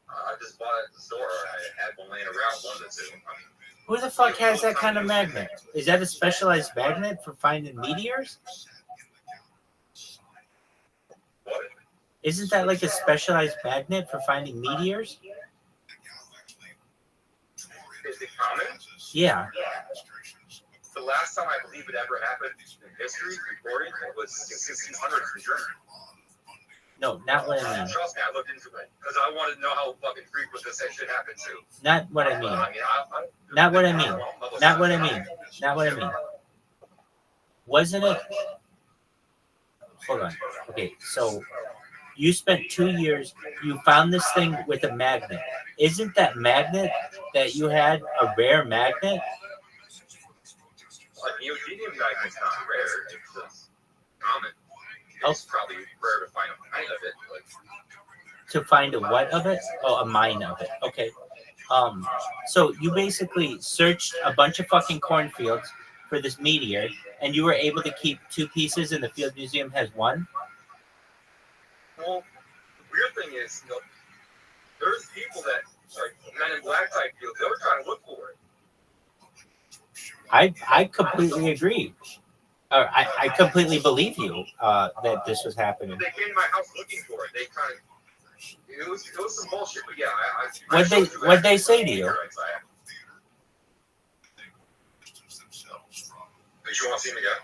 I just bought it at the store. I had one laying around, one of the 2. Who the fuck has that kind of magnet? Is that a specialized magnet for finding meteors? What? Isn't that like a specialized magnet for finding meteors? Is it common? Yeah. The last time I believe it ever happened in history recorded was the 1600s in Germany. No, not what I mean. Trust me, I looked into it because I wanted to know how fucking frequent this shit happened too. Not what I mean. Not what I mean. Not what I mean. Not what I mean. Wasn't it? Hold on. Okay, so you spent 2 years, you found this thing with a magnet. Isn't that magnet that you had a rare magnet? A neodymium magnet's not rare, it's just common. It's probably rare to find a mine of it. To find a what of it? Oh, a mine of it. Okay. So you basically searched a bunch of fucking cornfields for this meteor, and you were able to keep 2 pieces, and the Field Museum has 1? Well, the weird thing is, there's people that, like Men in Black type deals, they were trying to look for it. I completely agree. I completely believe you that this was happening. They came to my house looking for it. They kind of, it was some bullshit, but yeah, What'd they say to you? You want to see them again?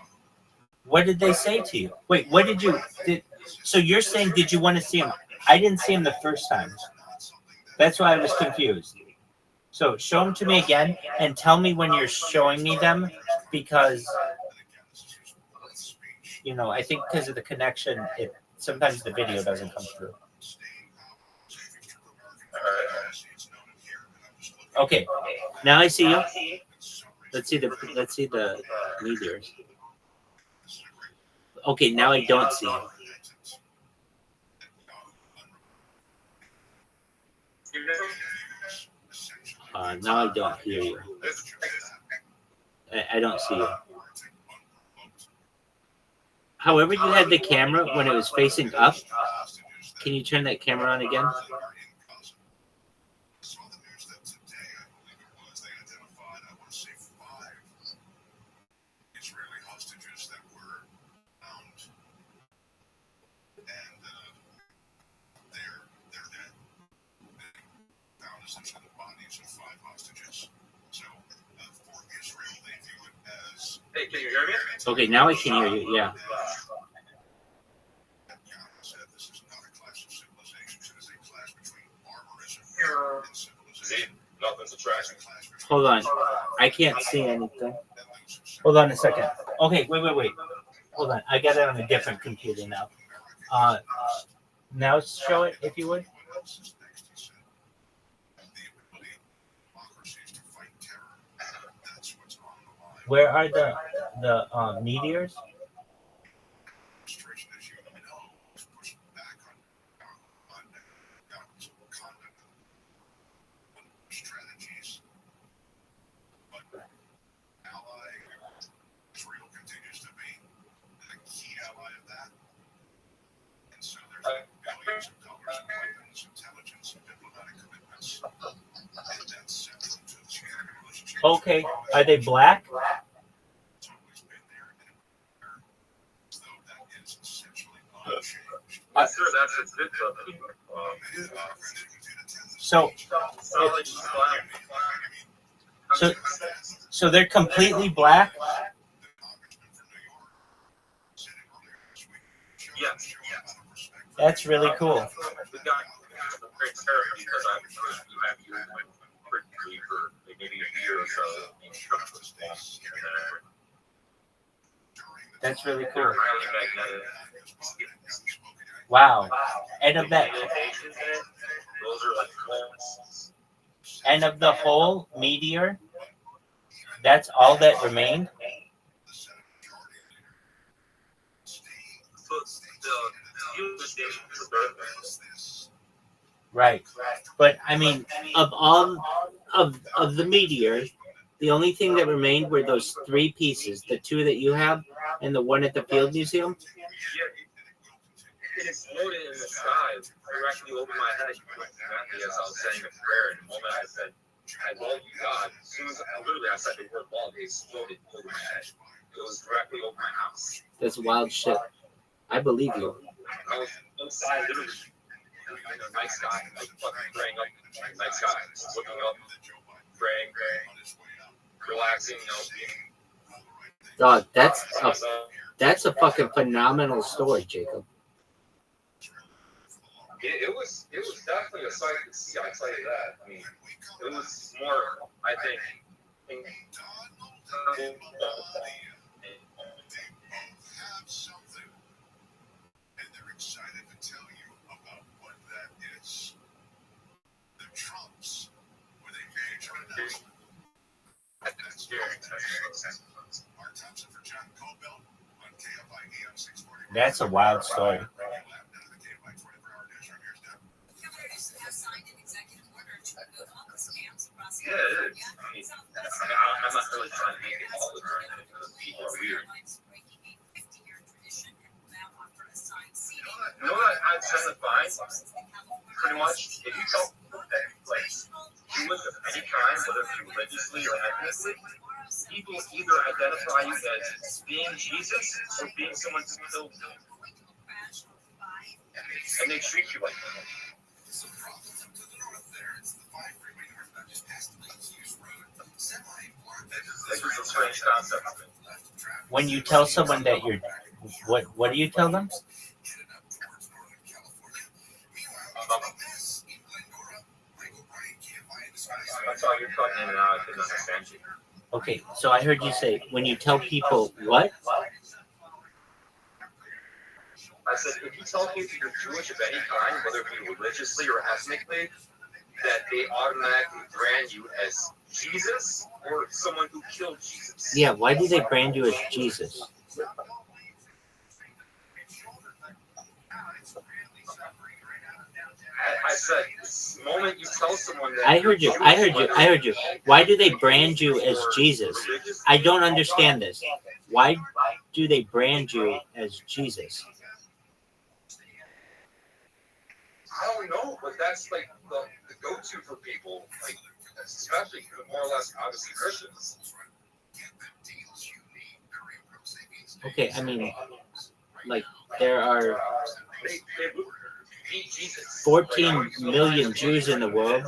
What did they say to you? Wait, what did you so you're saying did you want to see him? I didn't see him the first time. That's why I was confused. So show them to me again and tell me when you're showing me them, because I think because of the connection, sometimes the video doesn't come through. Okay, now I see you. Let's see the meteors. Okay, now I don't see you. Now I don't hear you. I don't see you. However, you had the camera when it was facing up. Can you turn that camera on again? Hey, can you hear me? Okay, now I can hear you. Yeah. See, nothing's attracting. Hold on. I can't see anything. Hold on a second. Okay, wait. Hold on. I got it on a different computer now. Now show it if you would. Where are the meteors? Okay. Are they black? It's always been there, and as though that is essentially unchanged. I'm sure that's a good So solid black. So- so they're completely black? Yes. That's really cool. We got great therapy because I'm sure you have used it frequently for maybe a year or so. That's really cool. They're highly magnetic. Wow. And of that Locations in it, those are like cones. and of the whole meteor, that's all that remained? So the usually the birth. Right. But I mean, of all of the meteor, the only thing that remained were those three pieces, the two that you have and the one at the Field Museum. Yeah, it exploded in the sky directly over my head. Exactly as I was saying a prayer, and the moment I said, "I love you, God," as soon as I said the word "love," it exploded over my head. It was directly over my house. That's wild shit. I believe you. I was outside, literally, in a night sky, like fucking praying up, night sky, just looking up, praying, relaxing, Dog, that's a fucking phenomenal story, Jacob. It was definitely a sight to see. I tell you that. I mean, it was more, I think, Have something, and they're excited to tell you about what that is. The Trumps, with a major announcement. That's Mark Thompson for John Cobell on KFI AM 640. That's a wild story. Governor Newsom has signed an executive order to remove homeless camps across yeah, it is. I mean, I'm not really trying to make it all the time because people are weird. breaking a 50-year tradition and will now offer assigned seating. You know what I'd say the fine? Pretty much, if you tell people that, like, humans of any kind, whether it be religiously or ethnically, people either identify you as being Jesus or being someone who killed them. And they treat you like that. Like, it's a strange concept. When you tell someone that you're what do you tell them? That's all you're talking in and out. I couldn't understand you. Okay, so I heard you say when you tell people what? I said, if you tell people you're Jewish of any kind, whether it be religiously or ethnically, that they automatically brand you as Jesus or someone who killed Jesus. Yeah, why do they brand you as Jesus? I said, the moment you tell someone that I heard you. I heard you. Why do they brand you as Jesus? I don't understand this. Why do they brand you as Jesus? I don't know, but that's like the go-to for people, like especially for more or less obviously Christians. Okay, I mean, like there are They beat Jesus. 14 million Jews in the world.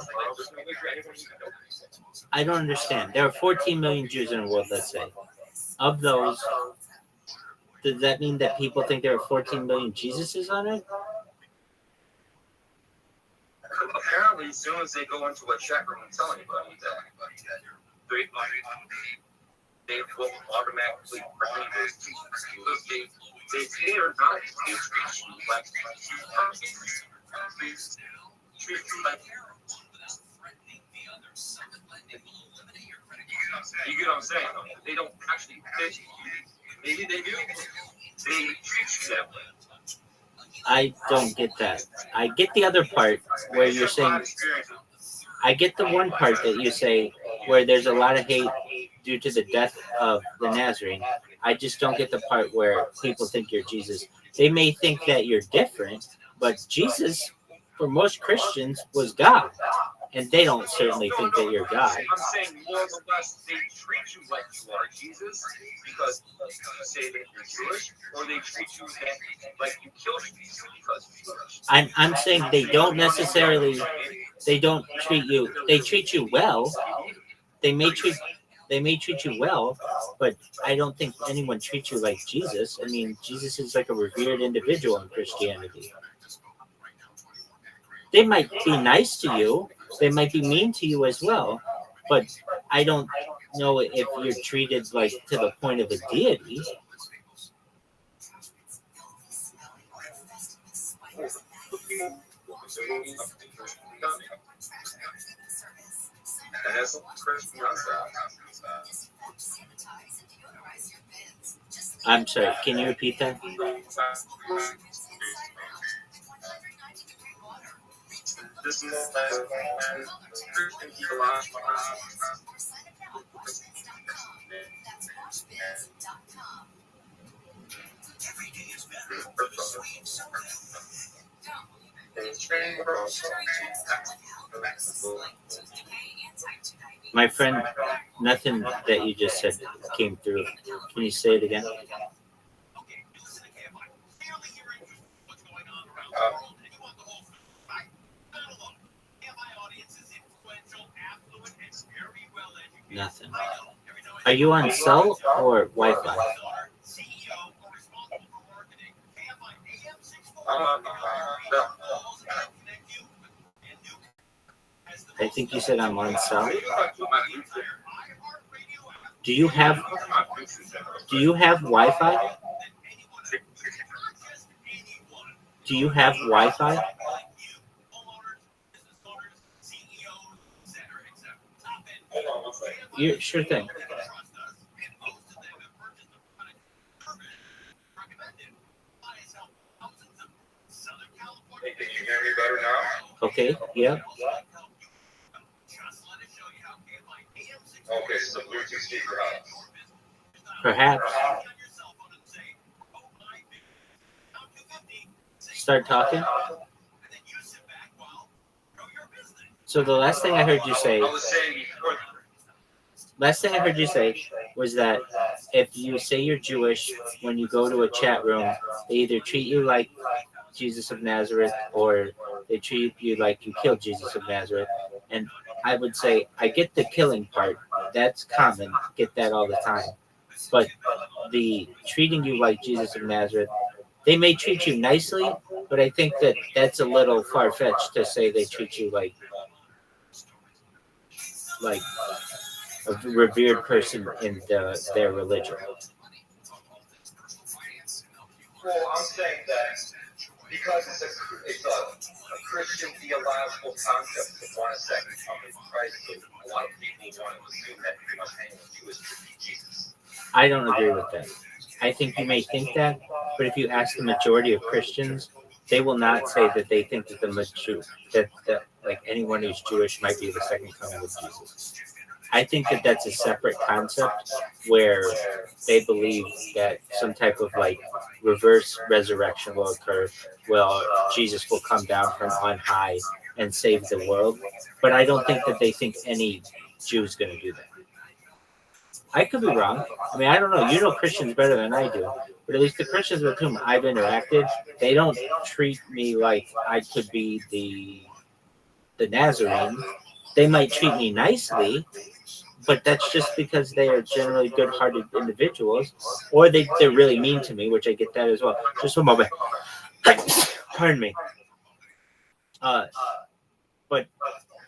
I don't understand. There are 14 million Jews in the world, let's say. Of those, does that mean that people think there are 14 million Jesuses on it? Apparently, as soon as they go into a chat room and tell anybody that they will automatically bring those people. They say or not, they treat you like treat you like. You get what I'm saying? They don't actually fit you. Maybe they do. They treat you that way. I don't get that. I get the other part where you're saying, I get the one part that you say where there's a lot of hate due to the death of the Nazarene. I just don't get the part where people think you're Jesus. They may think that you're different, but Jesus, for most Christians, was God. and they don't certainly think that you're God. I'm saying more or less they treat you like you are Jesus because you say that you're Jewish, or they treat you like you killed Jesus because you're Jewish. I'm saying they don't necessarily. They don't treat you. They treat you well. They may treat you well, but I don't think anyone treats you like Jesus. I mean, Jesus is like a revered individual in Christianity. They might be nice to you. They might be mean to you as well, but I don't know if you're treated like to the point of a deity. I'm sorry. Can you repeat that? This is Every day is better with a sweet soda. Sugary drinks come with health risks like tooth decay and type 2 diabetes. My friend, nothing that you just said came through. Can you say it again? Okay, you listen to KFI. Barely hearing what's going on around the world, and you want the whole thing, right? Not alone. KFI audience is influential, affluent, and very well educated. Nothing. I know. Every now and Are you on cell or Wi-Fi? CEO responsible for marketing. KFI AM 640. I think you said I'm on cell. Do you have Wi-Fi? Do you have Wi-Fi? You sure thing. Can you hear me better now? Okay. Yeah. Okay, so Bluetooth speaker out. Perhaps. Start talking. So the last thing I heard you say. I was saying before. Last thing I heard you say was that if you say you're Jewish, when you go to a chat room, they either treat you like Jesus of Nazareth or they treat you like you killed Jesus of Nazareth. And I would say, I get the killing part. That's common. Get that all the time. But the treating you like Jesus of Nazareth, they may treat you nicely, but I think that that's a little far-fetched to say they treat you like a revered person in their religion. Well, I'm saying that because it's a Christian theological concept to want a second coming of Christ, so a lot of people want to assume that pretty much anyone Jewish could be Jesus. I don't agree with that. I think you may think that, but if you ask the majority of Christians, they will not say that they think that like anyone who's Jewish might be the second coming of Jesus. I think that that's a separate concept where they believe that some type of like reverse resurrection will occur. Well, Jesus will come down from on high and save the world. But I don't think that they think any Jew's going to do that. I could be wrong. I mean, I don't know. You know Christians better than I do. But at least the Christians with whom I've interacted, they don't treat me like I could be the Nazarene. They might treat me nicely, but that's just because they are generally good-hearted individuals, or they're really mean to me, which I get that as well. Just a moment. Pardon me. But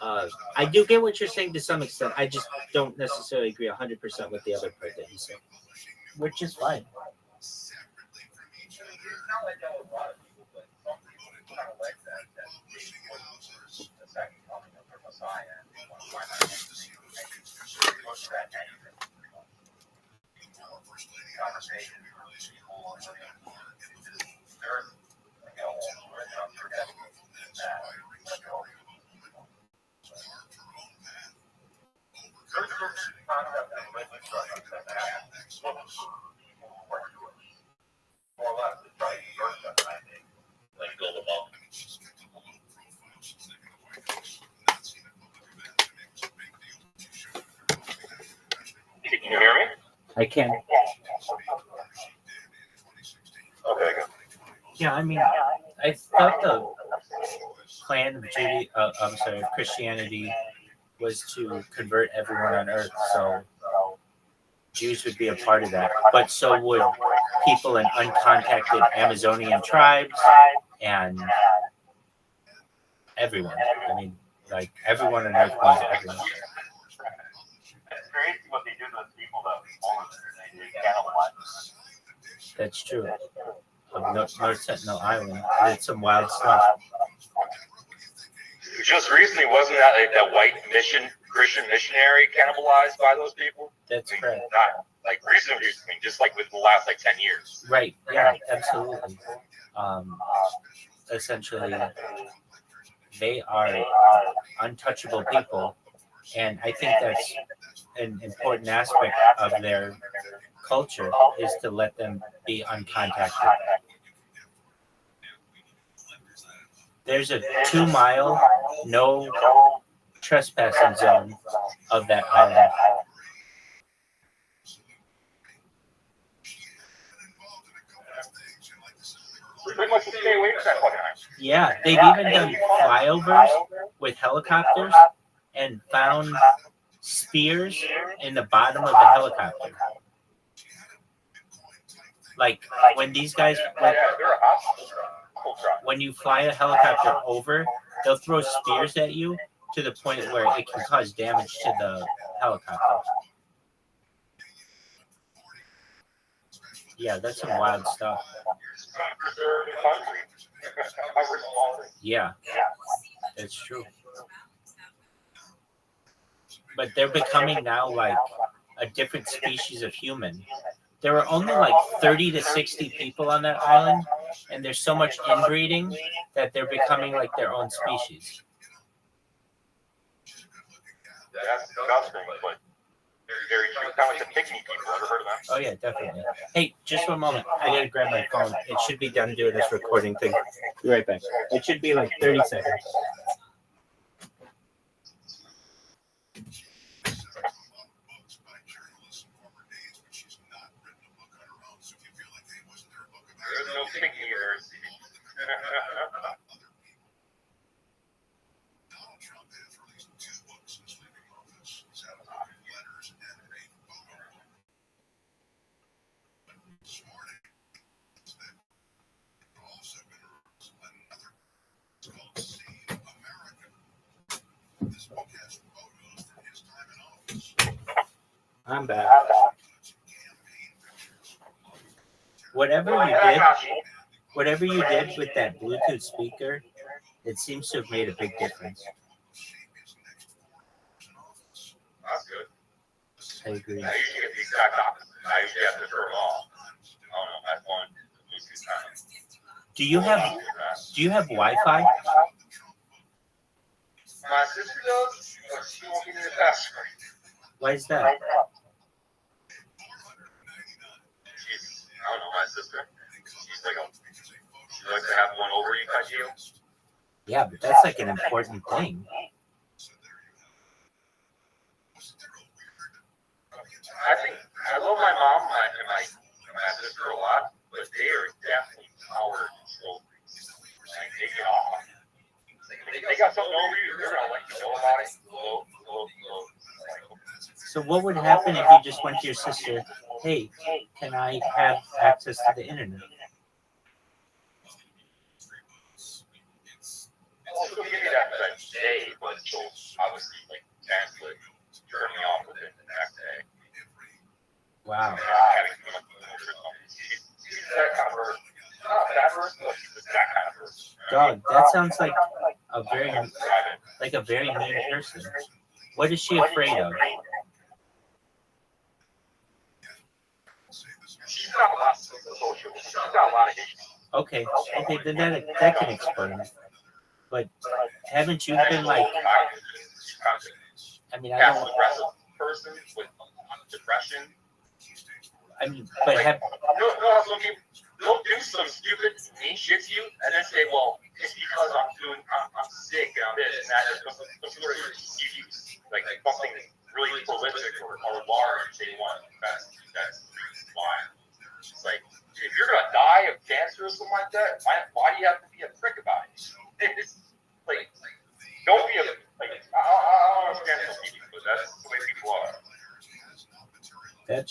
I do get what you're saying to some extent. I just don't necessarily agree 100% with the other part that you said, which is fine. I can't. Okay, good. Yeah, I mean, I thought the plan of Christianity was to convert everyone on earth, so Jews would be a part of that. But so would people in uncontacted Amazonian tribes and everyone. I mean, like everyone on earth means everyone. It's crazy what they do to those people that they cannibalize. That's true. Of North Sentinel Island, did some wild stuff. Just recently, wasn't that like that white Christian missionary cannibalized by those people? That's correct. Not like recently, I mean, just like within the last like 10 years. Right. Yeah. Absolutely. Essentially, they are untouchable people, and I think that's an important aspect of their culture is to let them be uncontacted. There's a 2-mile no trespassing zone of that island. Pretty much stay away from that fucking island. Yeah, they've even done flyovers with helicopters and found spears in the bottom of the helicopter. Like when these guys, when you fly a helicopter over, they'll throw spears at you to the point where it can cause damage to the helicopter. Yeah, that's some wild stuff. Yeah, it's true. But they're becoming now like a different species of human. There were only like 30 to 60 people on that island, and there's so much inbreeding that they're becoming like their own species. That's disgusting, but very true. Kind of like the pygmy people. Ever heard of them? Oh yeah, definitely. Hey, just one moment. I gotta grab my phone. It should be done doing this recording thing. Be right back. It should be like 30 seconds. There's no pygmy-ers. Donald Trump has released 2 books since leaving office. He's had a lot of letters and a photo. This morning, they've also been released another called Save America. This book has photos from his time in office. I'm back. Whatever you did with that Bluetooth speaker, it seems to have made a big difference. That's good. I agree. I usually get the exact opposite. I usually have to turn them off. Oh no, that's one. Do you have Wi-Fi? My sister does, but she won't give me the password. Why is that? I don't know, my sister. She's like she likes to have one over you type deal. Yeah, but that's like an important thing. I think I love my mom and my sister a lot, but they are definitely power control freaks. Like, they get off. They got something over you, they're gonna let you know about it. Low. So what would happen if you just went to your sister, hey, can I have access to the internet? Well, she'll give me that for that day, but she'll obviously like cancel it, turn me off with it the next day. Wow. She's that kind of person. Not that person, but she's that kind of person. Dog, that sounds like a very mean person. What is she afraid of? She's got a lot of social. She's got a lot of issues. Okay, then that can explain it. But haven't you been like? I mean, I Passive don't. aggressive person with depression. I mean, but have No, some people they'll do some stupid mean shit to you, and then say, "Well, it's because I'm sick and I'm this and that." There's some sort of excuse, like something really prolific or large they want. That's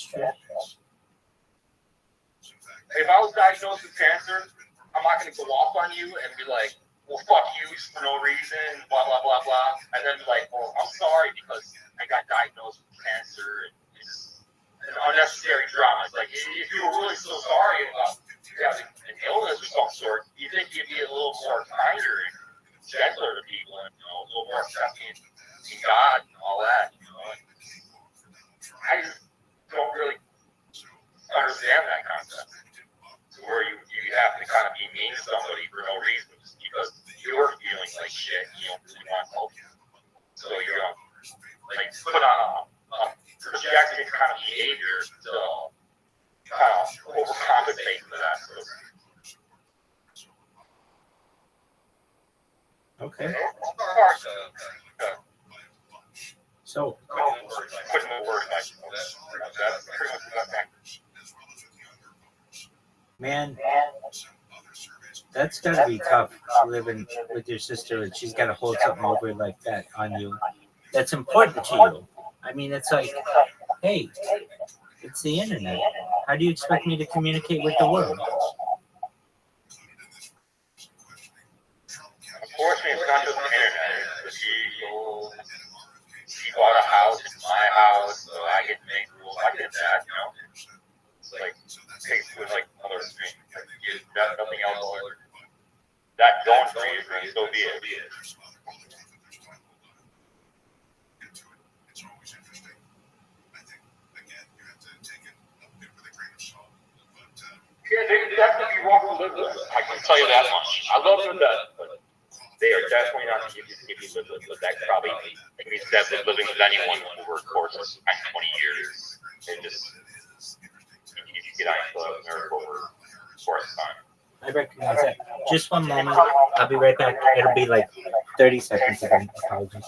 true. If I was diagnosed with cancer, I'm not going to go off on you and be like, well, fuck you for no reason, blah, blah, blah, blah. And then be like, well, I'm sorry because I got diagnosed with cancer. And it's an unnecessary drama. It's like, if you were really so sorry about having an illness of some sort, you think you'd be a little more kinder and gentler to people and, a little more accepting in God and all that, I just don't really understand that concept. Where you have to kind of be mean to somebody for no reason just because you're feeling like shit and you don't really want to help you. So you're going to like put on a projection kind of behavior to kind of overcompensate for that. Okay. So, Putting the word that's pretty much what that man, that's got to be tough living with your sister and she's got to hold something over like that on you. That's important to you. I mean, it's like, hey, it's the internet. How do you expect me to communicate with the world? Unfortunately, it's not just the internet. She bought a house, it's my house, so I get to make rules. I get that, It's like, takes with like another stream. You got nothing else over. That going for you, then so be it. It's always interesting. I think, again, you have to take it a bit with a grain of salt. But, Yeah, they definitely won't live with us. I can tell you that much. I love them to death, but they are definitely not going to give you live with. That probably means that they're living with anyone over the course of 20 years. And just, you get on the nerve over the course of time. I recognize that. Just one moment. I'll be right back. It'll be like 30 seconds again. Apologies.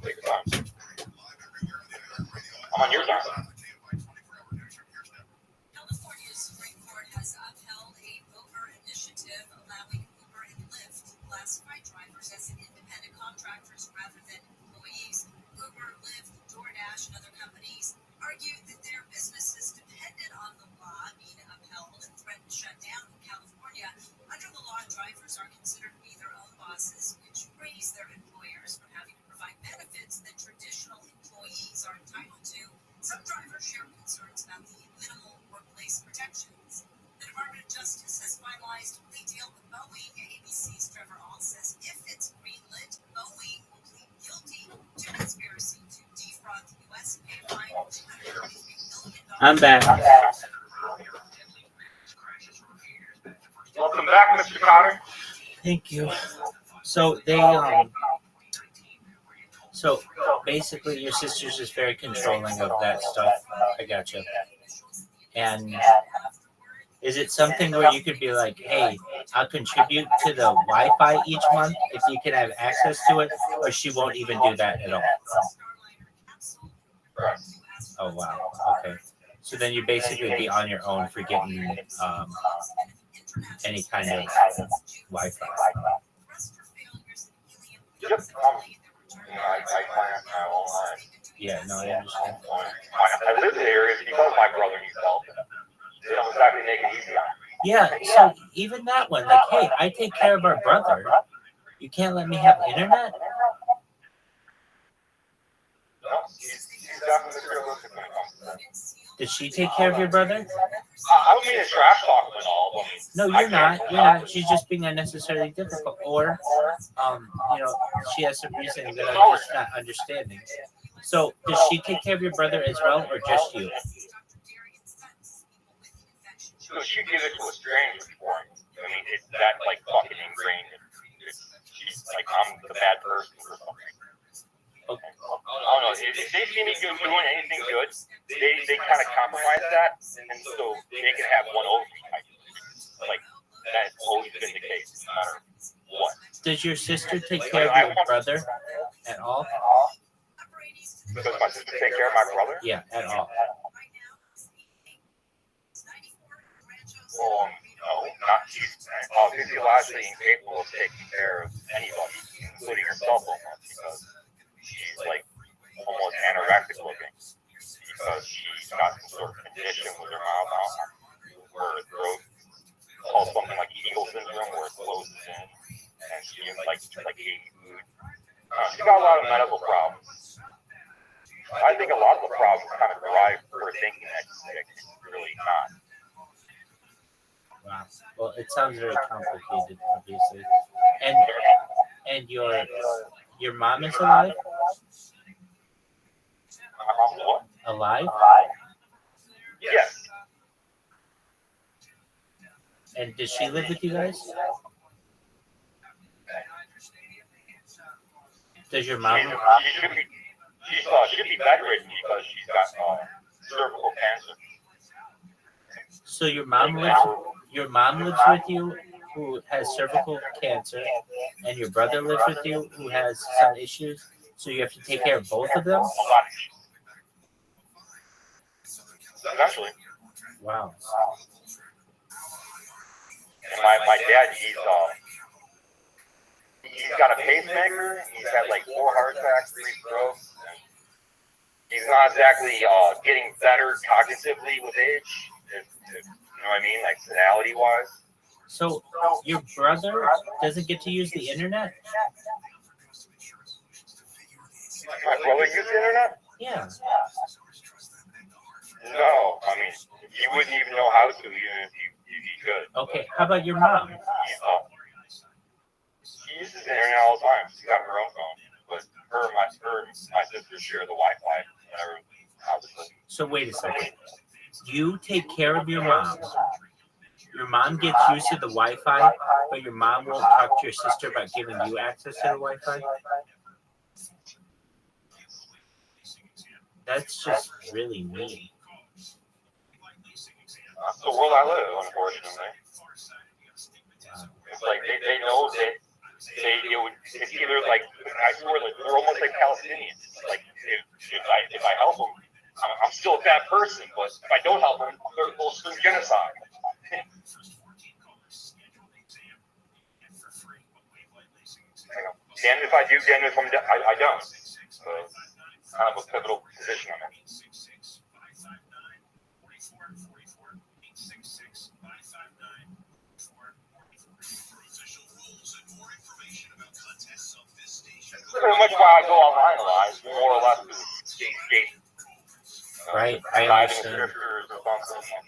Take your time. I'm on your time. California's Supreme Court has upheld a voter initiative allowing Uber and Lyft to classify drivers as independent contractors rather than employees. Uber, Lyft, DoorDash, and other companies argued that their businesses depended on the law being upheld and threatened shutdown in California. Under the law, drivers are considered to be their own bosses, which raise their employers from having to provide benefits that traditional employees are entitled to. Some drivers share concerns about the minimal workplace protections. The Department of Justice has finalized a plea deal with Boeing. ABC's Trevor Ault says if it's greenlit, Boeing will plead guilty to conspiracy to defraud the U.S. and pay a fine of $233 million. I'm back. Welcome back, Mr. Cotter. Thank you. So so basically your sister's just very controlling of that stuff. I gotcha. And is it something where you could be like, hey, I'll contribute to the Wi-Fi each month if you can have access to it, or she won't even do that at all? Oh, wow. Okay. So then you basically be on your own for getting any kind of Wi-Fi. Yep. I plan my whole life. Yeah, no, I understand. I live in the area because my brother needs help. They don't exactly make it easy. Yeah, so even that one, like, hey, I take care of our brother. You can't let me have internet? No, she's definitely realistic when it comes to that. Did she take care of your brother? I don't mean to trash talk them and all, but No, you're not. You're not. She's just being unnecessarily difficult. Or, she has some reason that I'm just not understanding. So, does she take care of your brother as well, or just you? so she gives it to a stranger for him. I mean, it's that like fucking ingrained. She's like, I'm the bad person or something. Okay. I don't know. If they see me doing anything good, they kind of compromise that, and so they can have one over me. Like, that's always been the case, no matter what. Does your sister take care of your brother at all? Does my sister take care of my brother? Yeah, at all. Well, no, not she's physiologically incapable of taking care of anybody, including herself almost, because she's like I think a lot of the problems kind of derive for thinking that it's really not. Wow. Well, it sounds very complicated, obviously. And your mom is alive? What? Alive? Yes. And does she live with you guys? Does your mom? She should be bedridden because she's got cervical cancer. So your mom lives with you, who has cervical cancer, and your brother lives with you, who has some issues. So you have to take care of both of them. Essentially. Wow. And my dad, he's got a pacemaker. He's had like 4 heart attacks, 3 strokes. He's not exactly getting better cognitively with age. If you know what I mean, like personality wise. So your brother doesn't get to use the internet? My brother use the internet? Yeah. No, I mean, he wouldn't even know how to, even if he could. Okay. How about your mom? She uses the internet all the time. She's got her own phone, but her and my sister share the Wi-Fi. Whatever. Obviously. So wait a second. You take care of your mom. Your mom gets used to the Wi-Fi, but your mom won't talk to your sister about giving you access to the Wi-Fi? That's just really mean. That's the world I live, unfortunately. It's like they know that it's either like, I swear, like they're almost like Palestinians. Like if I help them, I'm still a bad person, but if I don't help them, they'll still genocide. Damn if I do, damn if I don't. So it's kind of a pivotal position on it. Pretty much why I go online a lot is more or less to escape. Right, I understand. Scriptures or something,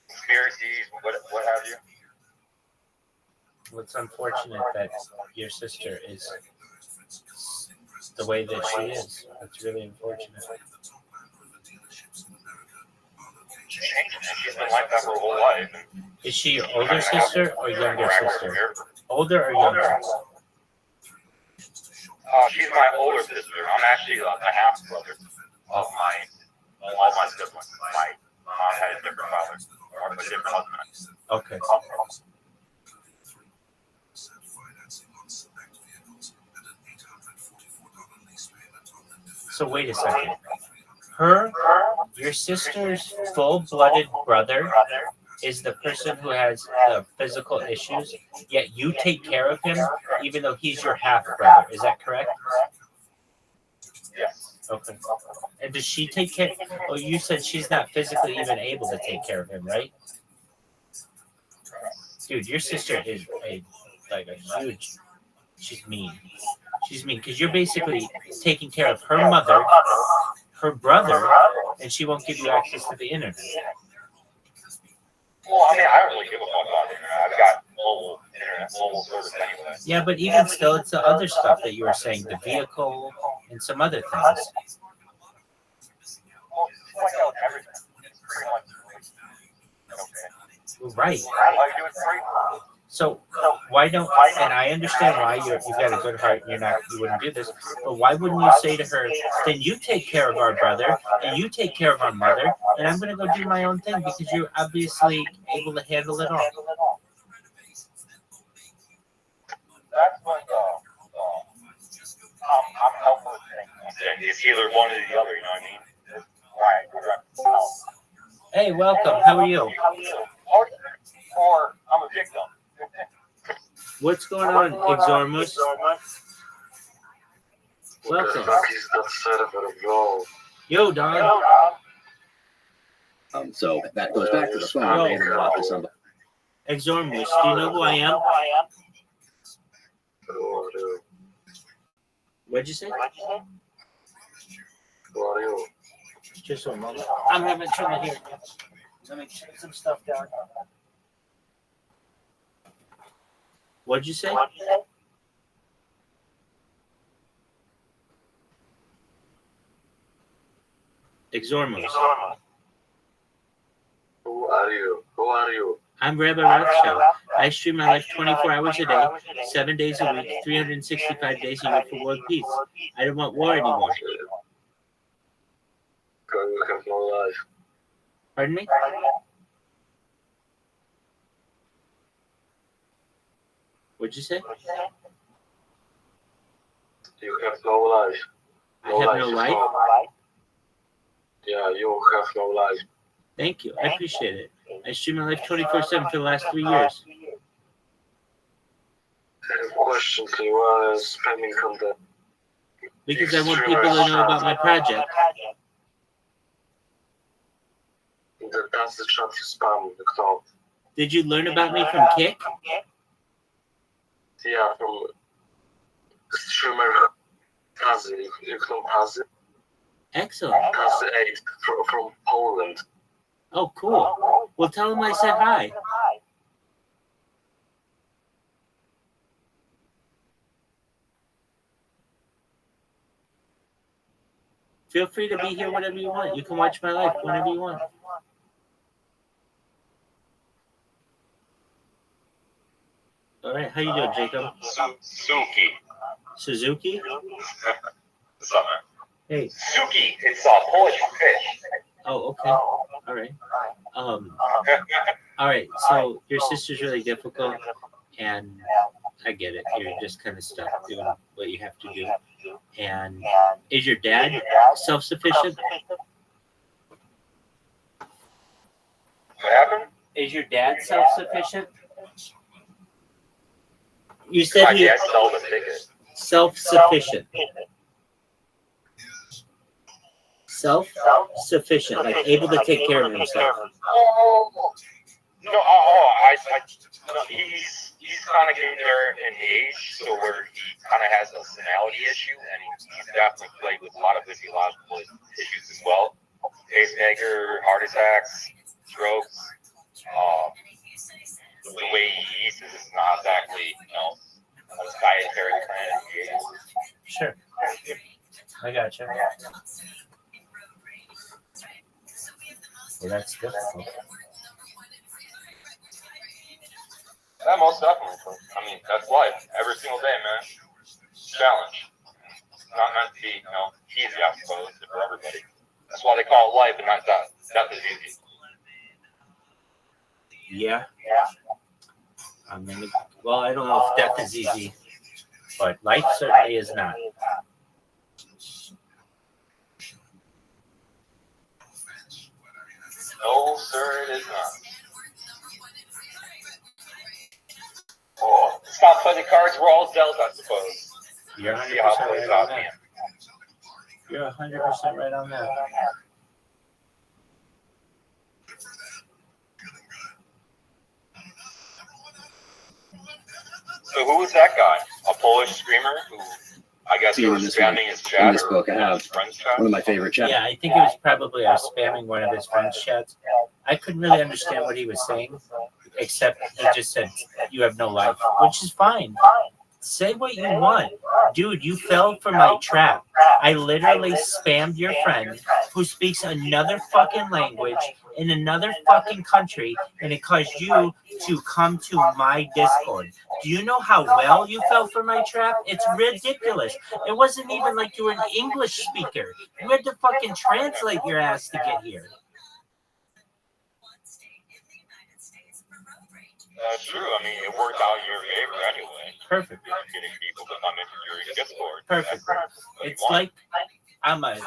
conspiracies, what have you. Well, it's unfortunate that your sister is the way that she is. It's really unfortunate. She's been like that her whole life. Is she your older sister or younger sister? Older or younger? She's my older sister. I'm actually a half brother of all my siblings. My mom had a different father or a different husband. Okay. So wait a second. Your sister's full-blooded brother is the person who has the physical issues, yet you take care of him even though he's your half-brother. Is that correct? Yes. Okay. And does she take care? Oh, you said she's not physically even able to take care of him, right? Dude, your sister is a huge. She's mean. She's mean because you're basically taking care of her mother, her brother, and she won't give you access to the internet. Well, I mean, I don't really give a fuck about the internet. I've got mobile service anyway. Yeah, but even still, it's the other stuff that you were saying, the vehicle and some other things. Well, it's like everything. It's pretty much okay. Right. I do it free. So why don't? And I understand why you've got a good heart. You wouldn't do this. But why wouldn't you say to her, then you take care of our brother and you take care of our mother, and I'm going to go do my own thing because you're obviously able to handle it all. That's like I'm helpless. It's either one or the other. You know what I mean? That's why I Hey, welcome. How are you? Or I'm a victim. What's going on, Exormus? Welcome. Yo, Don. So that goes back to the phone handing it off to somebody. Exormus, do you know who I am? What'd you say? Who are Just a moment. I'm having trouble here. Let me check some stuff down. What'd you say? Exormos. Who are you? Who are you? I'm Rabbi Rothschild. I stream my life 24 hours a day, 7 days a week, 365 days a year for world peace. I don't want war anymore. You have no life. Pardon me? What'd you say? You have no life. I have no life? Yeah, you have no life. Thank you. I appreciate it. I stream my life 24/7 for the last 3 years. I have a question to you. Why are spamming on the... Because I want people to know about my project. That's the chat you spam. Kto? Did you learn about me from Kick? Yeah, from streamer Kazy. You know Kazy? Excellent. Kazy 8 from Poland. Oh, cool. Well, tell him I said hi. Feel free to be here whenever you want. You can watch my life whenever you want. All right, how you doing, Jacob? Suki. Suzuki? What's up, man? Hey. Suki. It's Polish for fish. Oh, okay. All right. All right. So your sister's really difficult, and I get it. You're just kind of stuck doing what you have to do. And is your dad self-sufficient? What happened? Is your dad self-sufficient? You said he self-sufficient. Self-sufficient, like able to take care of himself. No, he's kind of getting there in age, so where he kind of has a personality issue, and he's definitely played with a lot of physiological issues as well. Pacemaker, heart attacks, strokes. The way he eats is not exactly, a dietary plan. Sure. I gotcha. Well, that's difficult. Yeah, most definitely. I mean, that's life. Every single day, man. Challenge. It's not meant to be, easy, I suppose, for everybody. That's why they call it life and not death. Death is easy. Yeah. I mean, well, I don't know if death is easy, but life certainly is not. No, sir, it is not. Oh, stop playing the cards we're all dealt, I suppose. You're 100% See how it right plays on out, that. man. You're 100% right on that. So who was that guy? A Polish screamer who, I guess, See, was in this spamming his chat? in this book, I have his friend's chat? one of my favorite chats. Yeah, I think it was probably spamming one of his friend's chats. I couldn't really understand what he was saying, except he just said, "You have no life," which is fine. Say what you want. Dude, you fell for my trap. I literally spammed your friend who speaks another fucking language in another fucking country, and it caused you to come to my Discord. Do you know how well you fell for my trap? It's ridiculous. It wasn't even like you were an English speaker. You had to fucking translate your ass to get here. That's true. I mean, it worked out in your favor anyway. Perfect. Getting people to come into your Discord. Perfect. It's like I'm a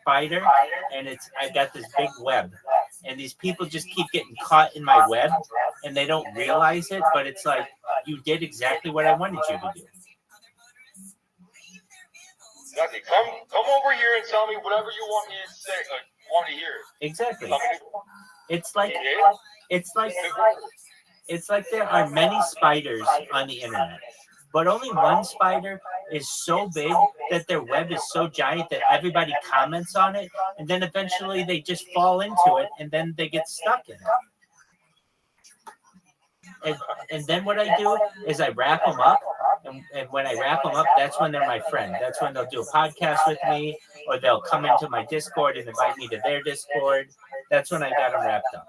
spider, and I got this big web, and these people just keep getting caught in my web, and they don't realize it. But it's like you did exactly what I wanted you to do. Exactly. Come over here and tell me whatever you want me to say. Want to hear. Exactly. Tell me. It's like there are many spiders on the internet. but only one spider is so big that their web is so giant that everybody comments on it, and then eventually they just fall into it, and then they get stuck in it. And then what I do is I wrap them up, and when I wrap them up, that's when they're my friend. That's when they'll do a podcast with me, or they'll come into my Discord and invite me to their Discord. That's when I got them wrapped up.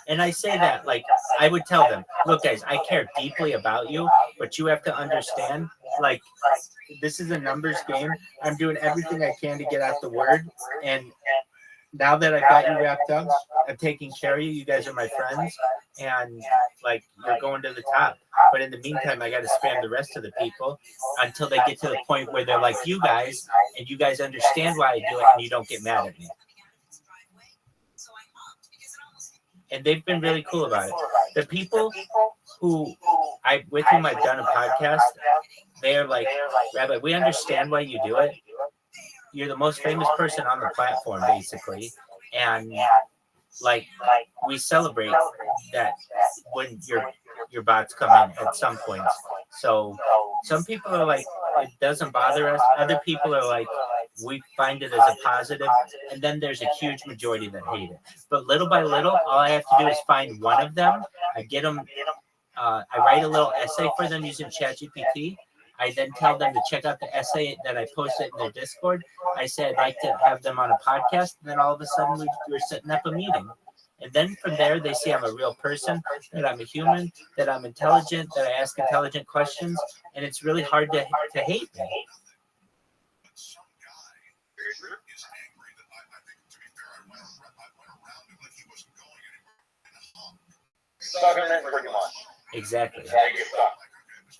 And I say that, like, I would tell them, look, guys, I care deeply about you, but you have to understand, like, this is a numbers game. I'm doing everything I can to get out the word, and now that I've got you wrapped up, I'm taking care of you. You guys are my friends, and like you're going to the top. But in the meantime, I got to spam the rest of the people until they get to the point where they're like you guys, and you guys understand why I do it, and you don't get mad at me. And they've been really cool about it. The people with whom I've done a podcast, they're like, Rabbi, we understand why you do it. You're the most famous person on the platform, basically, and like we celebrate that when your bots come in at some point. So some people are like, it doesn't bother us. Other people are like, we find it as a positive, and then there's a huge majority that hate it. But little by little, all I have to do is find one of them. I get them. I write a little essay for them using ChatGPT. I then tell them to check out the essay that I posted in their Discord. I said I'd like to have them on a podcast, and then all of a sudden we're setting up a meeting. And then from there, they see I'm a real person, that I'm a human, that I'm intelligent, that I ask intelligent questions, and it's really hard to hate me. Exactly.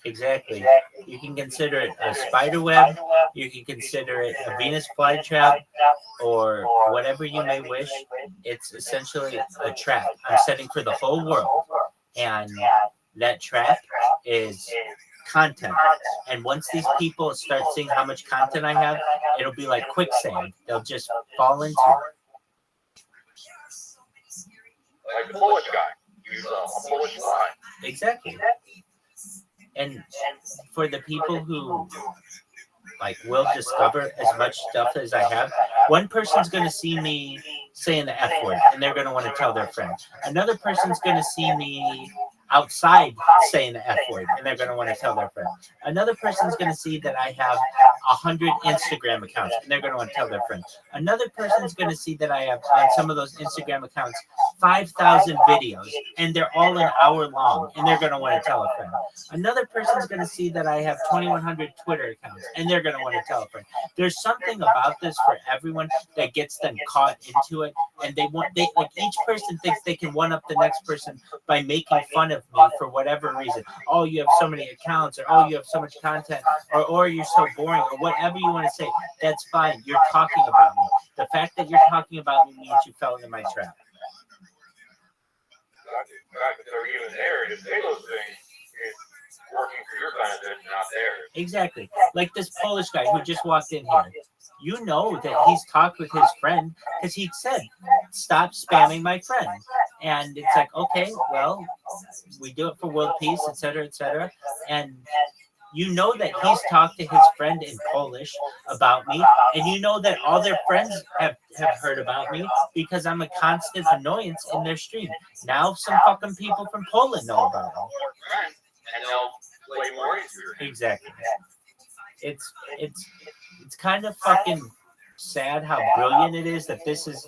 Exactly. You can consider it a spider web. You can consider it a Venus flytrap, or whatever you may wish. It's essentially a trap I'm setting for the whole world, and that trap is content. And once these people start seeing how much content I have, it'll be like quicksand. They'll just fall into it. Like the Polish guy. He's a Polish line. Exactly. And for the people who like will discover as much stuff as I have, one person's going to see me saying the F word, and they're going to want to tell their friend. Another person's going to see me outside saying the F word, and they're going to want to tell their friend. Another person's going to see that I have 100 Instagram accounts, and they're going to want to tell their friend. Another person's going to see that I have on some of those Instagram accounts 5,000 videos, and they're all an hour long, and they're going to want to tell a friend. Another person's going to see that I have 2,100 Twitter accounts, and they're going to want to tell a friend. There's something about this for everyone that gets them caught into it, and like each person thinks they can one up the next person by making fun of me for whatever reason. Oh, you have so many accounts, or oh, you have so much content, or you're so boring, or whatever you want to say. That's fine. You're talking about me. The fact that you're talking about me means you fell into my trap. The fact that they're even there to say those things is working for your benefit, not theirs. Exactly. Like this Polish guy who just walked in here. You know that he's talked with his friend because he said, stop spamming my friend. And it's like, okay, well, we do it for world peace, et cetera, and you know that he's talked to his friend in Polish about me, and you know that all their friends have heard about me because I'm a constant annoyance in their stream. Now some fucking people from Poland know about me. And they'll play more into it. Exactly. It's kind of fucking sad how brilliant it is that this is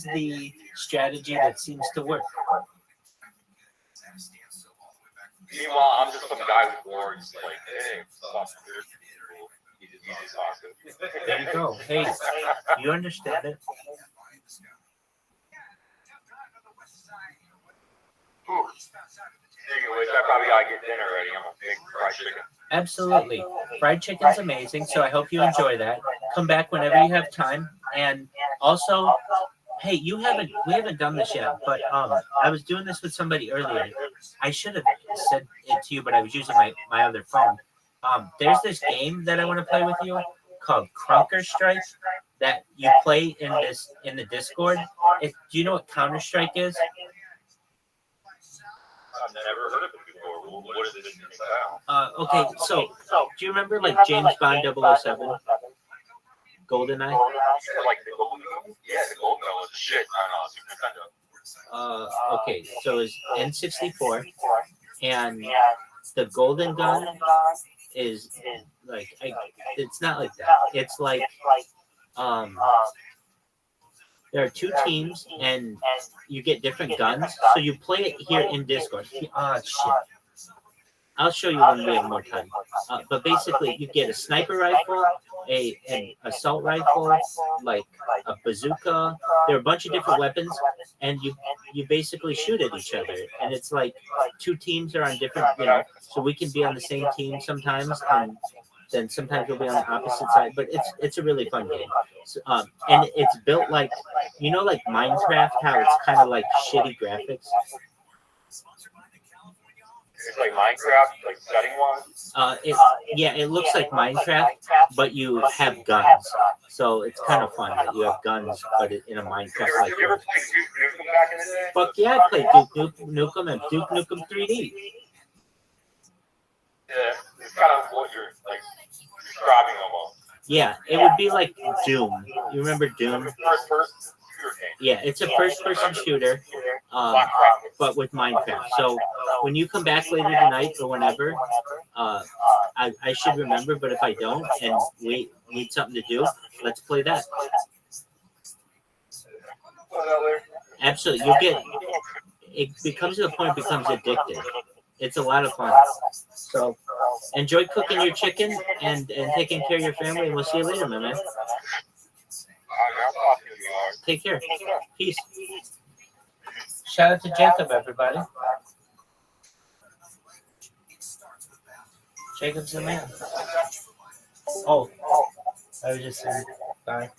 the strategy that seems to work. Meanwhile, I'm just some guy with words like, hey, fuck this. Easy talk. There you go. Hey, you understand it. Speaking of which, I probably gotta get dinner ready. I'm a big fried chicken. Absolutely. Fried chicken's amazing, so I hope you enjoy that. Come back whenever you have time. And also, hey, we haven't done this yet, but I was doing this with somebody earlier. I should have said it to you, but I was using my other phone. There's this game that I want to play with you called Counter Strike that you play in the Discord. Do you know what Counter Strike is? I've never heard of it before. What is it about? Okay, so do you remember like James Bond 007? GoldenEye? Like the Golden Gun? Yeah, the Golden Gun was shit on Super Nintendo. Okay, so it's N64, and the Golden Gun is like it's not like that. It's like there are two teams, and you get different guns. So you play it here in Discord. Ah, shit. I'll show you when we have more time. But basically, you get a sniper rifle, an assault rifle, like a bazooka. There are a bunch of different weapons, and you basically shoot at each other. And it's like two teams are on different, so we can be on the same team sometimes, and then sometimes we'll be on the opposite side. But it's a really fun game. So, and it's built like, like Minecraft, how it's kind of like shitty graphics. It's like Minecraft, like setting one. It looks like Minecraft, but you have guns. So it's kind of fun that you have guns, but in a Minecraft like. Did you ever play Duke Nukem back in the day? Fuck yeah, I played Duke Nukem and Duke Nukem 3D. Yeah, it's kind of what you're like describing almost. Yeah, it would be like Doom. You remember Doom? First person shooter game. Yeah, it's a first-person shooter, but with Minecraft. So when you come back later tonight or whenever, I should remember, but if I don't and we need something to do, let's play that. Absolutely. It becomes to the point it becomes addictive. It's a lot of fun. So enjoy cooking your chicken and taking care of your family, and we'll see you later, my man. Take care. Peace. Shout out to Jacob, everybody. Jacob's the man. Oh, I was just saying bye.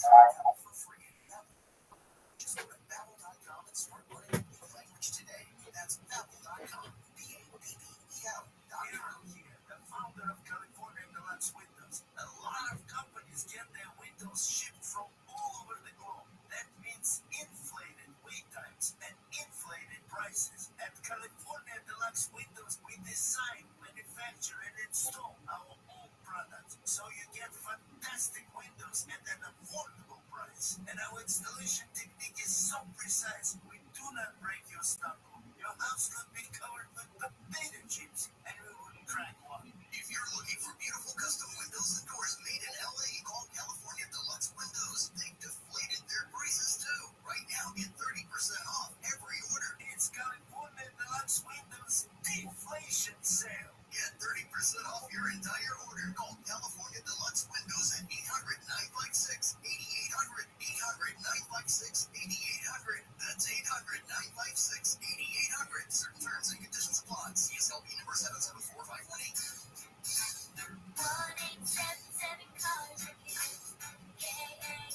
Shipped from all over the globe. That means inflated wait times and inflated prices. At California Deluxe Windows, we design, manufacture, and install our own products, so you get fantastic windows at an affordable price. And our installation technique is so precise, we do not break your stucco. Your house could be covered with potato chips, and we wouldn't crack one. If you're looking for beautiful custom windows and doors made in LA, call California Deluxe Windows. They've deflated their prices too. Right now, get 30% off every order. It's California Deluxe Windows deflation sale. Get 30% off your entire order. Call California Deluxe Windows at 800-956-8800. 800-956-8800. That's 800-956-8800. Certain terms and conditions apply. CSLB number 774518. 1877 cars for kids.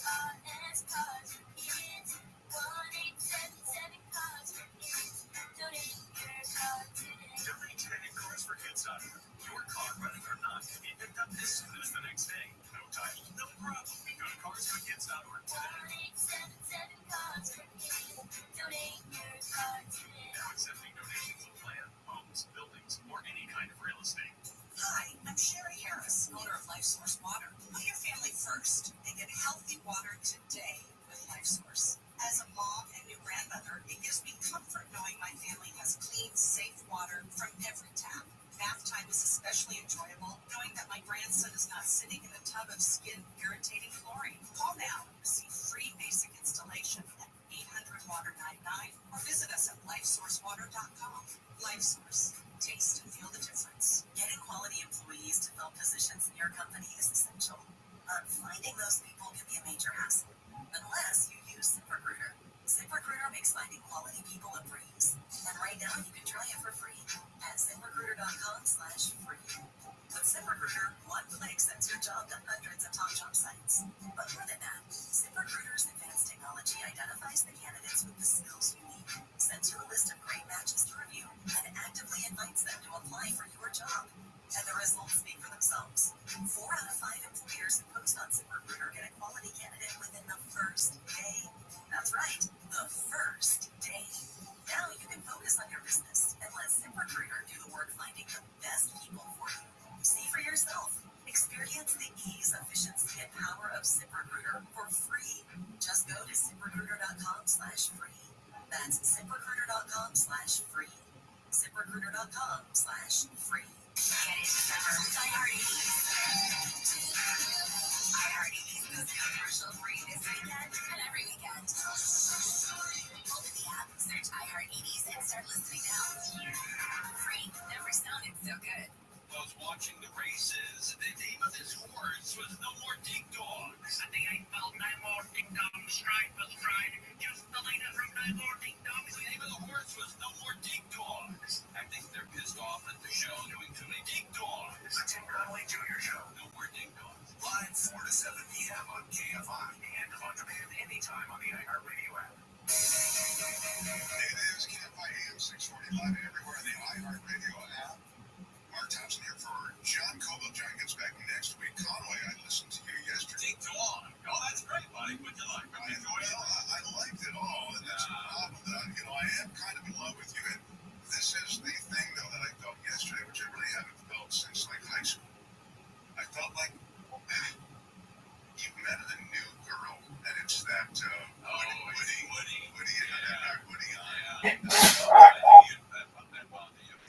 KARS cars for kids. 1877 cars for kids. Donate your car today. Donate today at carsforkids.org. Your car, running or not, can be picked up as soon as the next day. No title, no problem. Go to carsforkids.org today. 1877 cars for kids. Donate your car today. Now accepting donations of land, homes, buildings, or any kind of real estate. Hi, I'm Sherry Harris, owner of LifeSource Water. Put your family first and get healthy water today with LifeSource. As a mom and new grandmother, it gives me comfort knowing my family has clean, safe water from every tap. Bath time is especially enjoyable knowing that my grandson is not sitting in a tub of skin-irritating chlorine. Call now and receive free basic installation at 800-WATER-99 or visit us at lifesourcewater.com. LifeSource. Taste and feel the difference. Getting quality employees to fill positions in your company is essential. But finding those people can be a major hassle, unless you use ZipRecruiter. ZipRecruiter makes finding quality people a breeze. And right now, you can try it for free at ZipRecruiter.com/free. With ZipRecruiter, one click sends your job to hundreds of top job sites. But more than that, ZipRecruiter's advanced technology identifies the candidates with the skills you need, sends you a list of great matches to review, and actively invites them to apply for your job. And the results speak for themselves. 4 out of 5 employers who post on ZipRecruiter get a quality candidate within the first day. That's right, the first day. Now you can focus on your business and let ZipRecruiter That's ZipRecruiter.com/free. ZipRecruiter.com/free. Get in December with iHeartEase goes commercial-free this weekend and every weekend. Open the app, search iHeartEase, and start listening now. Free. Never sounded so good. I was watching the races. The name of his horse was No More Ding Dogs. And the 8-belt No More Ding Dong strike was tried. Just the leader from No More Ding Dogs. The name of the horse was No More Ding Dogs. I think they're pissed off at the show doing too many ding dogs. It's a Tim Conway Jr. show. No More Ding Dogs. Live 4 to 7 p.m. on KFI. And on demand anytime on the iHeartRadio app. It is KFI AM 645 everywhere in the iHeartRadio app. Mark Thompson here for John Coble. John gets back next week. Conway, I listened to you yesterday. Ding dong. Oh, that's great, buddy. What'd you like? I liked it all, and that's a problem that I am kind of in love with you. And this is the thing, though, that I felt yesterday, which I really haven't felt since like high school. I felt like you've met a new girl, and it's that Woody.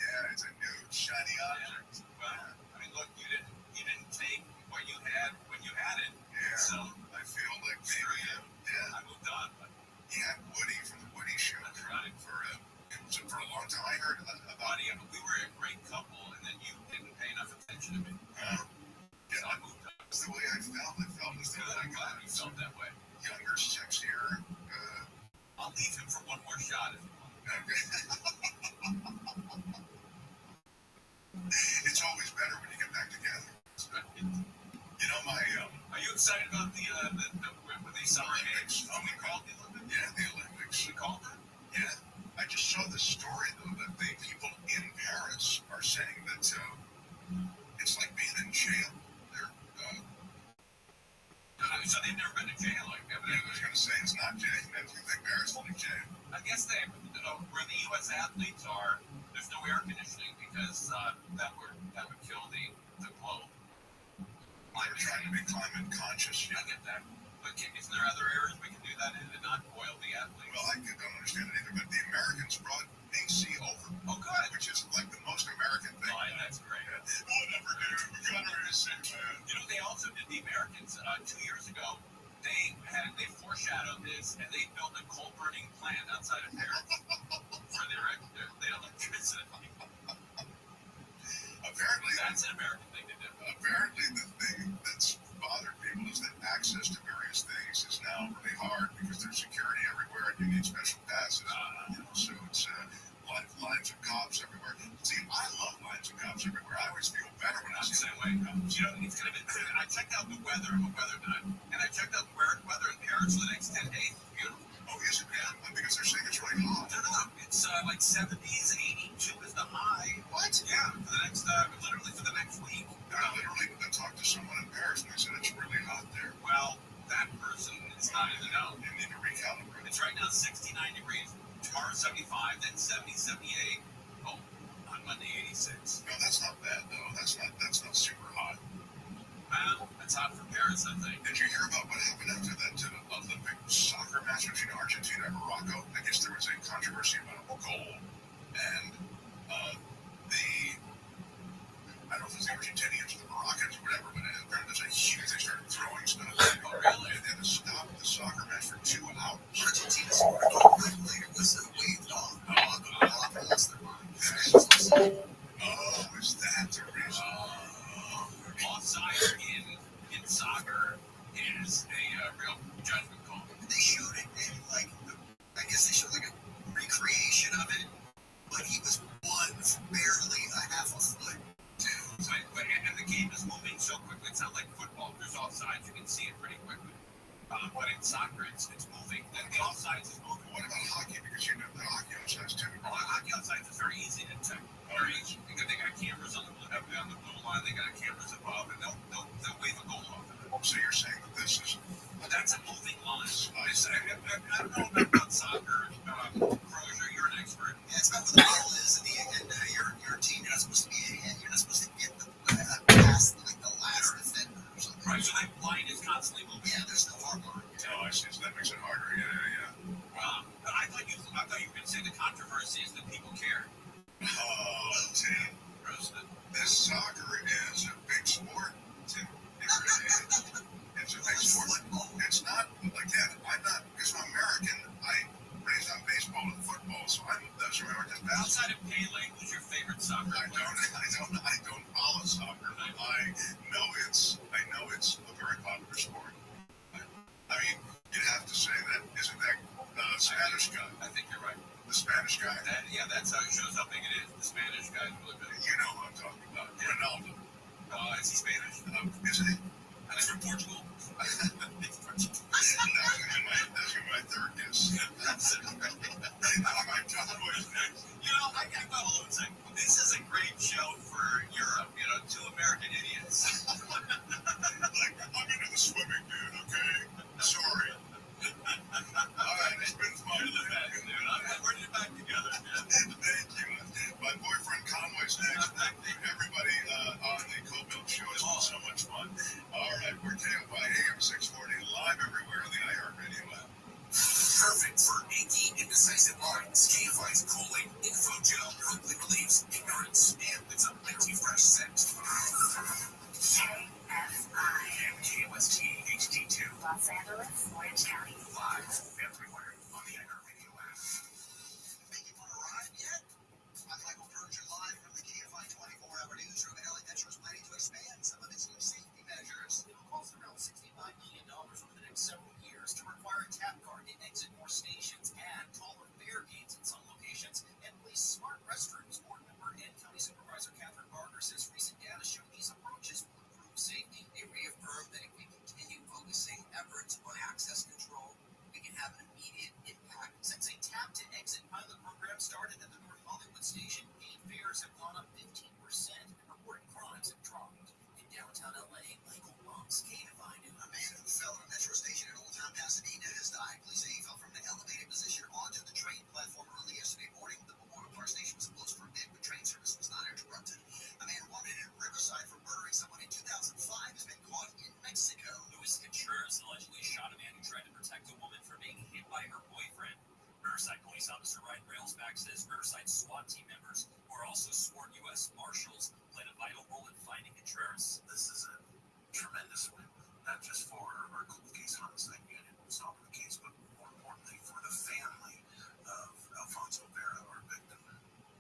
Yeah, it's a new shiny object. Well, I mean, look, you didn't take what you had when you had it. Yeah. So I feel like maybe I moved on. But you had Woody from the Woody Show. That's right. For a long time, I heard about Woody. I mean, we were a great couple, and then you didn't pay enough attention to me. So I moved on. That's the way I felt. It felt as though I got you felt that way. Younger, sexier. I'll leave him for one more shot if you want. Okay. It's always better when you get back together. You know, are you excited about the summer games? Oh, we called the Olympics? Yeah, the Olympics. We called them? Yeah. I just saw the story, though, that the people in Paris are saying that it's like being in jail. They're, so they've never been to jail, like that. I was going to say, it's not jail. I think Paris is like jail. I guess where the U.S. athletes are, there's no air conditioning because that would kill the globe. They're trying to be climate conscious. I get that. But isn't there other areas we can do that in and not boil the athletes? Well, I don't understand it either, but the Americans brought AC over. Oh, good. Which is like the most American thing. Oh, that's great. Whatever, dude. We got our AC, man. You know, they also did, the Americans 2 years ago, they foreshadowed this, and they built a coal-burning plant outside of Paris for their electricity. Apparently, that's an American thing to do. Apparently, the thing that's bothered people is that access to various things is now really hard because there's security everywhere and you need special passes. So it's lines of cops everywhere. See, I love lines of cops everywhere. I always feel better when I see the same way. You know, it's gonna be. I checked out the weather. I'm a weather nut, and I checked out the weather in Paris for the next 10 days. It's beautiful. Oh, is it? Yeah, because they're saying it's really hot. No. It's like 70s, 82 is the high. What? Yeah, for the next, literally for the next week. I literally talked to someone in Paris, and they said it's really hot there. Well, that person is not in the know. You need to recalibrate. It's right now 69 degrees. Tomorrow 75, then 70, 78. Oh, on Monday 86. No, that's not bad though. That's not super hot. Well, it's hot for Paris, I think. Did you hear about what happened after that Olympic soccer match between Argentina and Morocco? I guess there was a controversy about a goal, and I don't know if it was the Argentinians or the Moroccans or whatever, but apparently there's a huge. They started throwing stuff. Oh, really? And they stopped the soccer match for 2 hours. Argentina's goal later was waved off. Morocco lost their mind. Oh, is that the reason? Offside in soccer is a real judgment call. They showed it, and I guess they showed like a recreation of it, but he was one barely a half a foot. And the game is moving so quickly. It's not like football. There's offsides. You can see it pretty quickly. But in soccer, it's moving. The offsides is moving. What about hockey? Because you know the hockey offsides too. Oh, hockey offsides is very easy to detect. Very easy. Because they got cameras on the blue line. They got cameras above, and they'll wave a goal off of it. So you're saying that this is... That's a moving line. I don't know about soccer. Crozier, you're an expert. Yeah, it's about what the ball is, and your team. You're not supposed to be past like the last defender or something. Right. So that line is is constantly moving. Yeah, there's no harbor. Oh, I see. So that makes it harder. Yeah. But I thought you were going to say the controversy is that people care. Oh, Tim. This soccer is a big sport, Tim. It really is. It's a big sport. It's not like that. I'm not, because I'm American. I raised on baseball and football, so that's American basketball. Outside of Pele, who's your favorite soccer player? I don't follow soccer. I know it's a very popular sport. I mean, you'd have to say that, isn't that Spanish guy? I think you're right. The Spanish guy? That's how it shows how big it is. The Spanish guy is really big. You know who I'm talking about. Ronaldo. Is he Spanish? Isn't he? He's from Portugal. That's my third guess. My top voice next. I got all of it. This is a great show for Europe. Two American idiots. Like, I'm into the swimming, dude, okay? Sorry. All right, it's been fun. You're the best, dude. I'm ready to back together, man. Thank you. My boyfriend Conway's next. Everybody on the Co-Build show has been so much fun. All right, we're KFI AM 640 live everywhere on the iHeartRadio app. Perfect for achy, indecisive minds. KFI's cooling info gel quickly relieves ignorance, and it's a minty fresh scent. KFI. KOST HD2. Los Angeles, Orange County. Live everywhere on the iHeartRadio app. Think you want to ride yet? I'm Michael Berger, live from the KFI 24-hour newsroom. LA Metro is planning to expand some of its new safety measures. It'll cost around $65 million over the next several years to require a tap card to exit more stations, add taller barricades in some locations, and place smart restrooms. Board member and County Supervisor Catherine Barger says recent data show these approaches will improve safety. They reaffirm that if we continue focusing efforts on access control, we can have an immediate impact. Since a tap to exit pilot program started at the North Hollywood station, gate fares have gone up 15%, and reported crimes have dropped. In downtown LA, Michael Monks, KFI News. A man who fell at a metro station in Old Town Pasadena has died. Police say he fell from an elevated position onto the train platform early yesterday morning. The Memorial Park station was closed for a bit, but train service was not interrupted. A man wanted in Riverside for murdering someone in 2005 has been caught in Mexico. Luis Contreras allegedly shot a man who tried to protect a woman from being hit by her boyfriend. Riverside Police Officer Ryan Railsback says Riverside SWAT team members, who are also sworn U.S. Marshals, played a vital role in finding Contreras. This is a tremendous win, not just for our cold case homicide unit solving the case, but more importantly for the family of Alfonso Vera, our victim.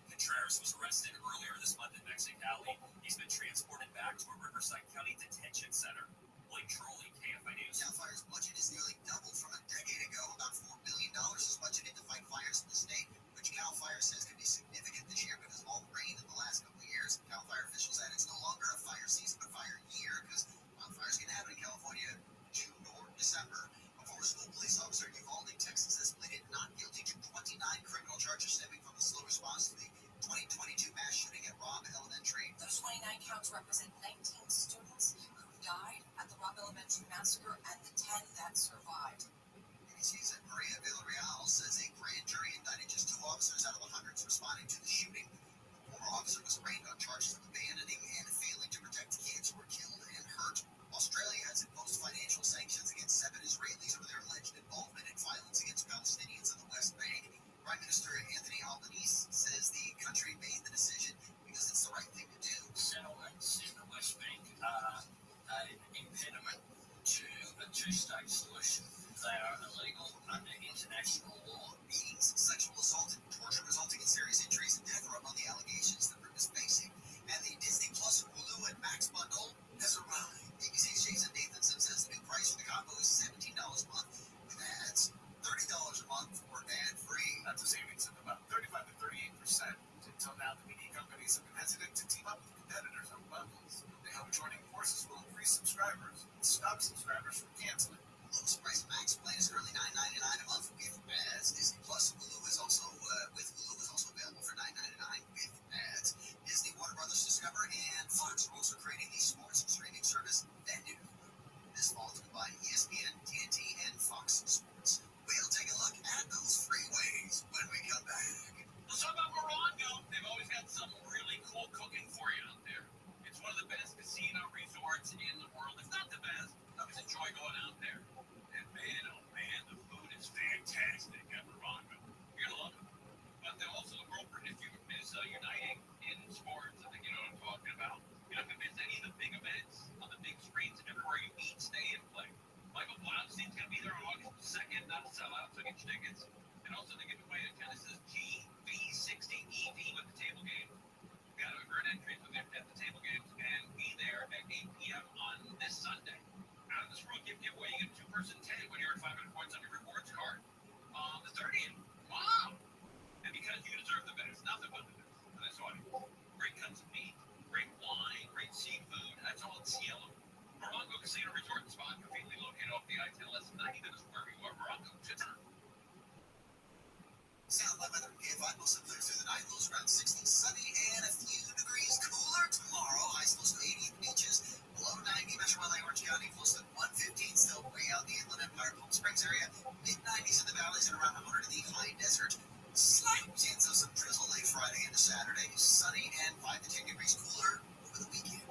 Contreras was arrested earlier this month in Mexicali. He's been transported back to a Riverside County detention center. Blake Trolley, KFI News. CAL FIRE's budget is nearly doubled from a decade ago. About $4 billion is budgeted to fight fires in the state, which CAL FIRE says could be significant this year because of all the rain in the last couple of years. CAL FIRE officials said it's no longer a fire season, but fire year because wildfires can happen in California June or December. A former school police officer in Uvalde, Texas, has pleaded not guilty to 29 criminal charges stemming from the slow response to the 2022 mass shooting at Robb Elementary. Those 29 counts represent 19 students who died at the Robb Elementary massacre and the 10 that survived. ABC's Maria Villarreal says a grand jury indicted just 2 officers out of the hundreds responding to the shooting. The former officer was arraigned on charges of abandoning and failing to protect kids who were killed and hurt. Australia has imposed financial sanctions against 7 Israelis over their alleged involvement in violence against Palestinians in the West Bank. Prime Minister Anthony Albanese says the country made the decision because it's the right thing to do. Settlements in the West Bank are an impediment to a two-state solution. They are illegal under international law. Beatings, sexual assault, and torture resulting in serious injuries and death are among the allegations that were facing. And the Disney Plus Hulu and Max bundle has arrived. ABC's Jason Nathanson says the new price for the combo is $17 a month with ads, $30 a month for ad-free. That's a savings of about 35 to 38%. Until now, the media companies have been hesitant to team up with competitors on bundles. They hope joining forces will increase subscribers and stop subscribers from canceling. The lowest price Max plan is currently $9.99 a month with ads. Disney Plus Hulu is also available for $9.99 with ads. Disney, Warner Brothers Discover, and Fox are also creating the sports streaming service Venue. This fall to combine ESPN, TNT, and Fox Sports. We'll take a look at those freeways when we come back. Let's talk about Morongo. They've always got some really cool cooking for you out there. It's one of the best casino resorts in the world, if not the best. I always enjoy going package tickets. And also they give away a Genesis GV60 EV with the table game. You got to earn entry at the table games and be there at 8 p.m. on this Sunday. Out of this world giveaway, you get a two-person tank when you're at 500 points on your rewards card on the 30th. Wow! And because you deserve the best, nothing but the best. And that's why great cuts of meat, great wine, great seafood. That's all at Cielo. Morongo Casino Resort and Spa, conveniently located off the I-10, less than 90 minutes from wherever you are. Morongo, Chitta. South weather. KFI mostly clear through the night. Lows around 60, sunny, and a few degrees cooler tomorrow. Highs close to 80 at the beaches. Below 90, Metro LA, Orange County, close to 115. Still way out the Inland Empire, Palm Springs area. Mid-90s in the valleys and around 100 in the high desert. Slight chance of some drizzle late Friday into Saturday. Sunny and 5 to 10 degrees cooler over the weekend.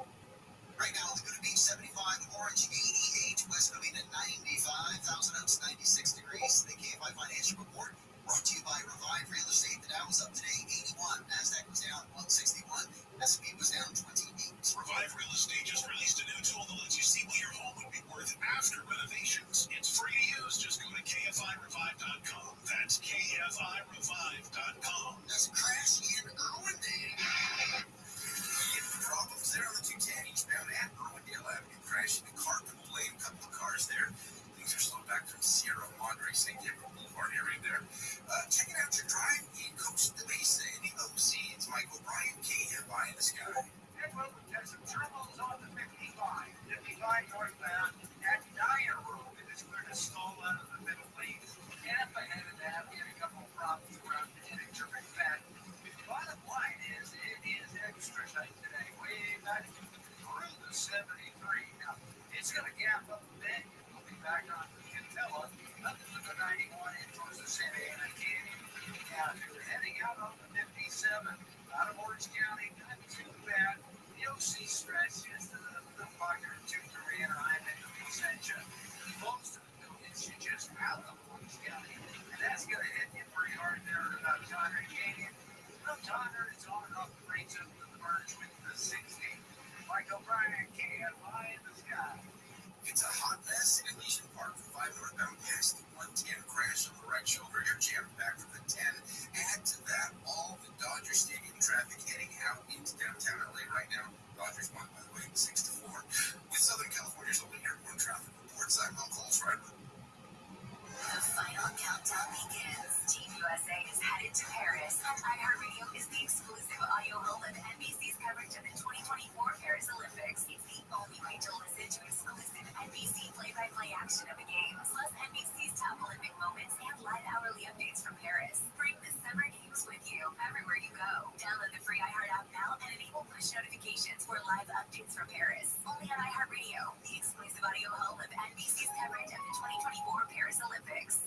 Right now, Laguna Beach 75, Orange 88, West Covina 95, Thousand Oaks 96 degrees. The KFI Financial Report brought to you by Revive Real Estate. The Dow was up today 81, Nasdaq was down 161, S&P was down 28. Revive Real Estate just released a new tool that lets you see what your home would be worth after renovations. It's free to use. Just go to kfirevive.com. That's kfirevive.com. There's a crash in Irwindale. Problems there on the 210 eastbound at Irwindale Avenue. Crash in the carpet lane, a couple of cars there. Things are slowed back from Sierra Madre, St. Gabriel Boulevard area there. Checking out your drive in Costa Mesa in the OC. It's Mike O'Brien, KFI in the sky. And well, we've got some turbos on the 55. 55 northbound at Dyer Road. It is clear to stall out of the middle lane. And ahead of that, we had a couple of problems around the terrific back. Bottom line is, it is extra tight today. Way back through the 73. Now, it's going to gap up a bit. We'll be back on Cantella, up to the 91 in towards the Santa Ana Canyon. Now, if you're heading out on the 57, out of Orange County, not too bad. The OC stretch is the Bucker, 2-3 and a high into Essentia. Most of the buildings you just out of Orange County. And that's going to hit you pretty hard there at about Tonner Canyon. Tonner is on and off the range of the merge with the 60. Mike O'Brien, KFI in the sky. It's a hot mess in Elysian Park from 5 northbound past the 110. Crash on the right shoulder. You're jammed back from the 10. Add to that all the Dodger Stadium traffic heading out into downtown LA right now. Dodgers won, by the way, 6-4. With Southern California's only airborne traffic reports, I'm on Coles Ryder. The final countdown begins. Team USA is headed to Paris, and iHeartRadio is the exclusive audio home of NBC's coverage of the 2024 Paris Olympics. It's the only way to listen to exclusive NBC play-by-play action of the games, plus NBC's top Olympic moments and live hourly updates from Paris. Bring the summer games with you everywhere you go. Download the free iHeart app now and enable push notifications for live updates from Paris. Only on iHeartRadio, the exclusive audio home of NBC's coverage of the 2024 Paris Olympics.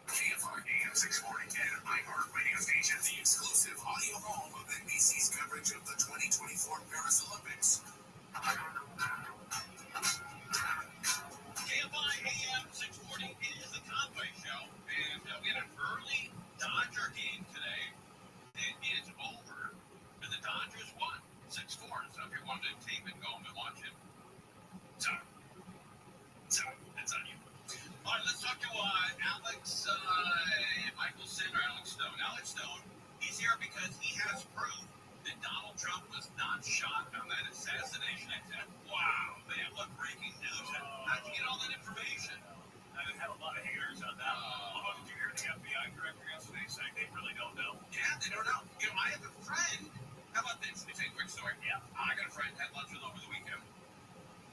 KFI AM 640 and iHeartRadio station, the exclusive audio home of NBC's coverage of the 2024 Paris Olympics. KFI AM 640 is the Conway Show, and we had an early Dodger game today. It is over, and the Dodgers won 6-4. So if you wanted to tape it, go home and watch it. So that's on you. All right, let's talk to Alex Michelson or Alex Stone. Alex Stone, he's here because he has proof that Donald Trump was not shot on that assassination attempt. Wow, man, what breaking news. How'd you get all that information? I had a lot of haters on that. How did you hear the FBI director yesterday say they really don't know? Yeah, they don't know. You know, I have a friend. How about this? Let me tell you a quick story. Yeah. I got a friend, had lunch with over the weekend.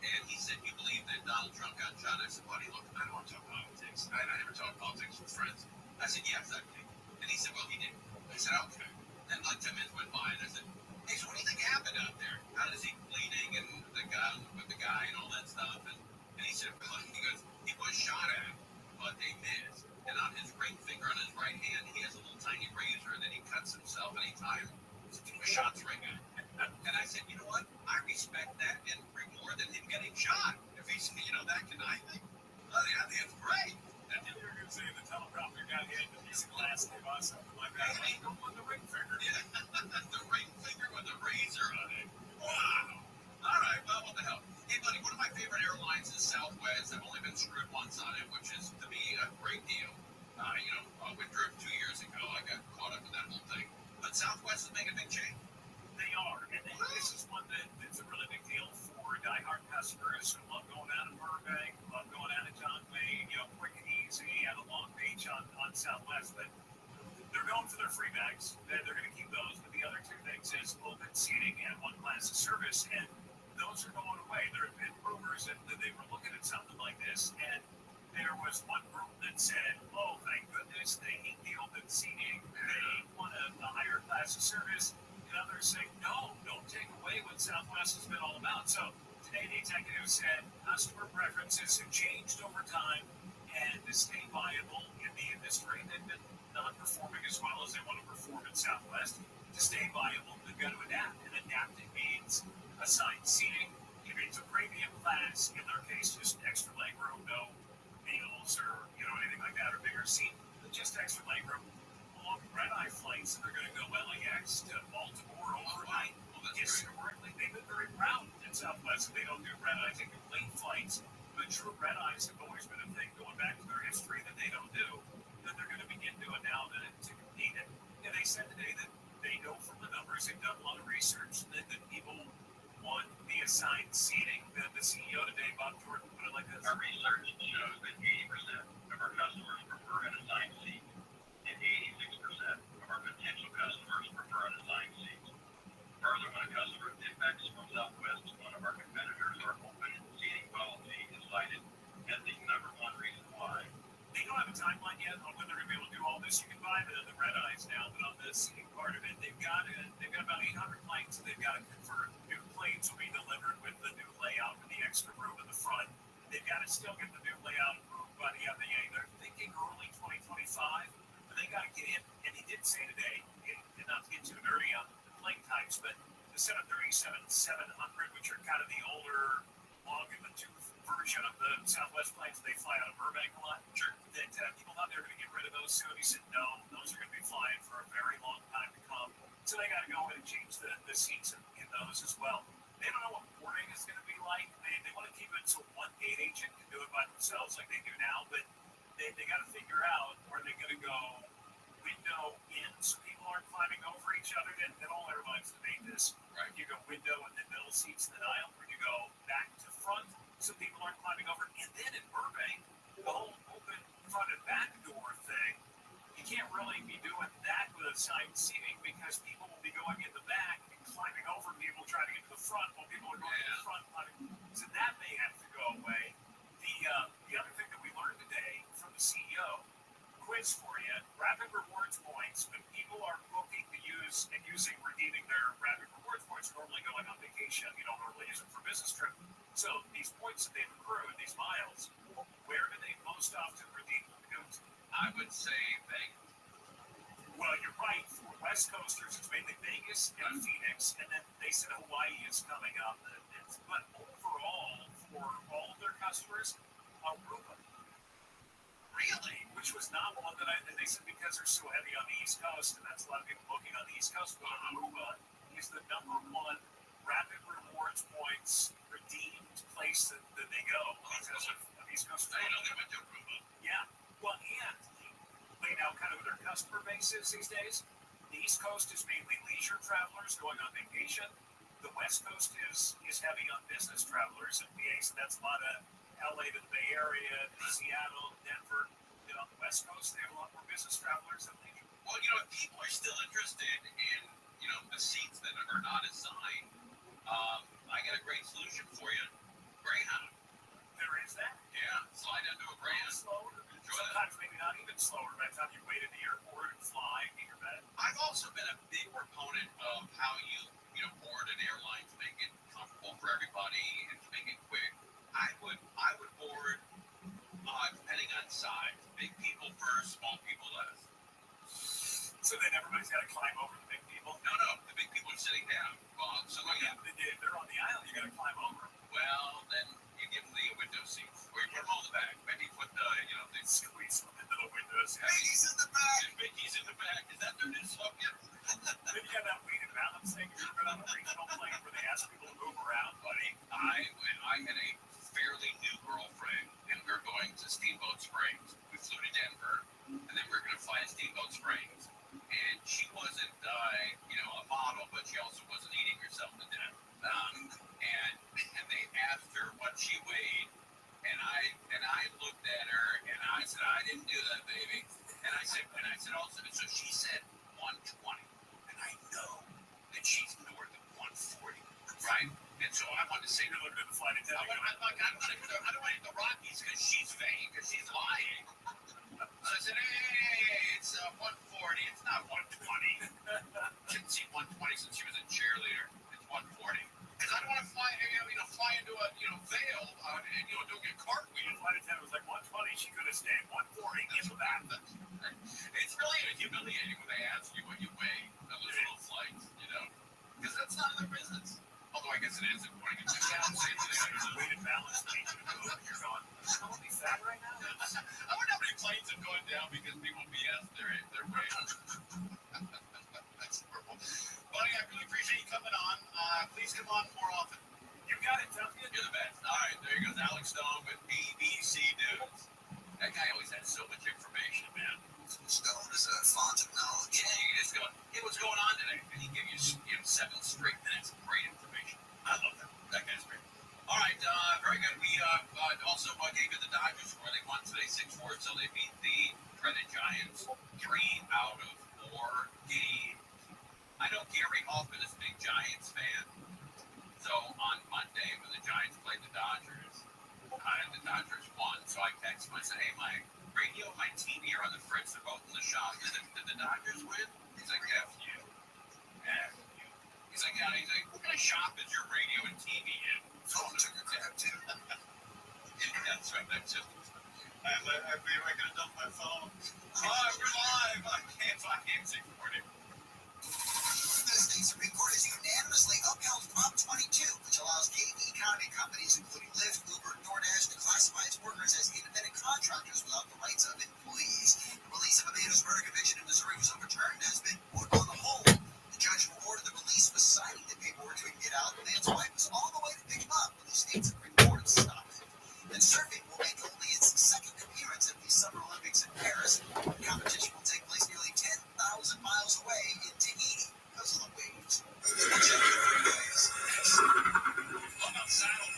And he said, you believe that Donald Trump got shot? I said, buddy, look, I don't want to talk politics. I never talk politics with friends. I said, yes, I believe. And he said, well, he did. I said, okay. Then like 10 minutes went by, and I said, hey, so what do you think happened out there? How is he bleeding and the guy with the guy and all that stuff? And he said, well, he goes, he was shot at, but they missed. And on his ring finger on his right hand, he has a little tiny razor that he cuts himself anytime shots ring out. And I said, you know what? I respect that and more than him getting shot. If he's, that conniving. Oh, yeah, that's great. And you were going to say the teleprompter got hit and he's a glass name or something like that. I ain't with the ring finger. Yeah, the ring finger with the razor on it. Wow. All right, well, what the hell? Hey, buddy, one of my favorite airlines is Southwest. I've only been screwed once on it, which is to be a Southwest, but they're going for their free bags. They're going to keep those. But the other two things is open seating and one class of service, and those are going away. There have been rumors that they were looking at something like this, and there was one group that said, "Oh, thank goodness, they hate the open seating. They want a higher class of service." And others saying, "No, don't take away what Southwest has been all about." So today, the executive said customer preferences have changed over time, and to stay viable in the industry, they've been not performing as well as they want to perform in Southwest. To stay viable, they've got to adapt, and adapting means assigned seating. It means a premium class. In their case, just extra leg room, no meals or anything like that, or bigger seat, but just extra leg room. Long red-eye flights, and they're going to go LAX to Baltimore overnight. Historically, they've been very proud in Southwest that they don't do red-eyes. They do late flights, but true red-eyes have always been a thing going back to their history that they don't do, that they're going to begin doing now to compete. And they said today that they know from the numbers, they've done a lot of research, that people want the assigned seating. The CEO today, Bob Jordan, put it like this. Our research shows that 80% of our customers prefer an assigned seat, and 86% of our potential customers prefer an assigned seat. Further, when a customer defects from Southwest to one of our competitors, our open seating policy is cited as the number one reason why. They don't have a timeline yet on when they're going to be able to do all this. You can buy the red eyes now, but on the seating part of it, they've got about 800 planes that they've got to convert. New planes will be delivered with the new layout and the extra room in the front. They've got to still get the new layout approved by the FAA. They're thinking early 2025, but they got to get in. And he did say today, and not to get too nerdy on the plane types, but the 737-700, which are kind of the older, long in the tooth version of the Southwest planes, they fly out of Burbank a lot. Sure. That people thought they were going to get rid of those soon. He said, no, those are going to be flying for a very long time to come. So they got to go in and change the seats in those as well. They don't know what boarding is going to be like. They want to keep it so one gate agent can do it by themselves like they do now, but they got to figure out where they're going to go window in so people aren't climbing over each other. Then all airlines debate this. Right? You go window and then middle seats in the aisle, or you go back to front so people aren't climbing over. And then in Burbank, the whole open front and back door thing, you can't really be doing that with assigned seating because people will be going in the back and climbing over people trying to get to the front while people are going to the front. So that may have to go away. The other thing that we learned today from the CEO, quiz for you, Rapid Rewards points, when people are booking to use and redeeming their Rapid Rewards points, normally going on vacation, you don't normally use them for business trip. So these points that they've accrued, these miles, where do they most often redeem them to go to? I would say Vegas. Well, you're right. For West Coasters, it's mainly Vegas and Phoenix, and then they said Hawaii is coming up. But overall, for all of their customers, Aruba. Really? Which was not one that they said because they're so heavy on the East Coast, and that's a lot of people booking on the East Coast, but Aruba is the number one Rapid Rewards points redeemed place that they go because of East Coast. I know they went to Aruba. Yeah. Well, and laid out kind of what their customer base is these days. The East Coast is mainly leisure travelers going on vacation. The West Coast is heavy on business travelers, and so that's a lot of LA to the Bay Area, Seattle, Denver. On the West Coast, they have a lot more business travelers than leisure. Well, if people are still interested in, the seats that are not assigned, I got a great solution for you. Greyhound. There is that. Yeah, slide into a Greyhound. Slower. Sometimes maybe not even slower by the time you wait at the airport and fly and get your bed. I've also been a big proponent of how you board an airline to make it comfortable for everybody and to make it quick. I would board, depending on size, big people first, small people less. So then everybody's got to climb over the big people? No, the big people are sitting down. Well, so if they're on the aisle, you got to climb over. Well, then you give them the window seats, or you put them on the back. Maybe put they squeeze them into the windows. Mickey's in the back. Mickey's in the back. Is that their new slogan? Then you got that weighted balance thing. You've been on a regional plane where they ask people to move around, buddy. I had a fairly new girlfriend, and we were going to Steamboat Springs. We flew to Denver, and then we were going to fly to Steamboat Springs. And she wasn't, a model, but she also wasn't eating herself to death. And they asked her what she weighed, and I looked at her and I said, I didn't do that, baby. And I said, also, so she said 120, and I know that she's north of 140, right? And so I wanted to say, no, I'm going to fly to town. I don't want to hit the Rockies because she's vain, because she's lying. So I said, hey, it's 140. It's not 120. Shouldn't see 120 since she was a cheerleader. It's 140. Because I don't want to fly into a, veil and, don't get cartwheel. Flight attendant was like 120. She could have stayed 140. Give her that. It's really humiliating when they ask you what you weigh on those little flights, because that's none of their business. Although I guess it is important. It's weight and balance. You're going, I'm only fat right now. I wonder how many planes are going down because people BS their weight. That's horrible. Buddy, I really appreciate you coming on. Please come on more often. You got it, sounds good. You're the best. All right, there goes Alex Stone with ABC News. That guy always has so much information, man. Stone is a font of knowledge. Yeah, you can just go, hey, what's going on today? And he give you 7 straight minutes of great information. I love that. That guy's great. All right, very good. We also gave you the Dodgers score. They won today 6-4, so they beat the dreaded Giants 3 out of 4 games. I know Gary Hoffman is a big Giants fan. So on Monday, when the Giants played the Dodgers, the Dodgers won. So I texted him. I said, hey, my radio and my TV are on the fritz. They're both in the shop. Did the Dodgers win? He's like, F you. F you. He's like, yeah. He's like, what kind of shop is your radio and TV in? Phone took a crap, too. Yeah, that's right. That's just. I could have dumped my phone. Oh, we're live. I can't say morning. The state Supreme Court has unanimously upheld Prop 22, which allows gig economy companies, including Lyft, Uber, and DoorDash, to classify its workers as independent contractors without the rights of employees. The release of Amanda's murder conviction in Missouri was overturned and has been put on the hold. The judge who ordered the release was signing the paperwork to get out. The man's wife was on the way to pick him up when the state Supreme Court stopped it. And surfing will make only its second appearance at the Summer Olympics in Paris. The competition will take place nearly 10,000 miles away in Tahiti. Because of the waves. What about saddle?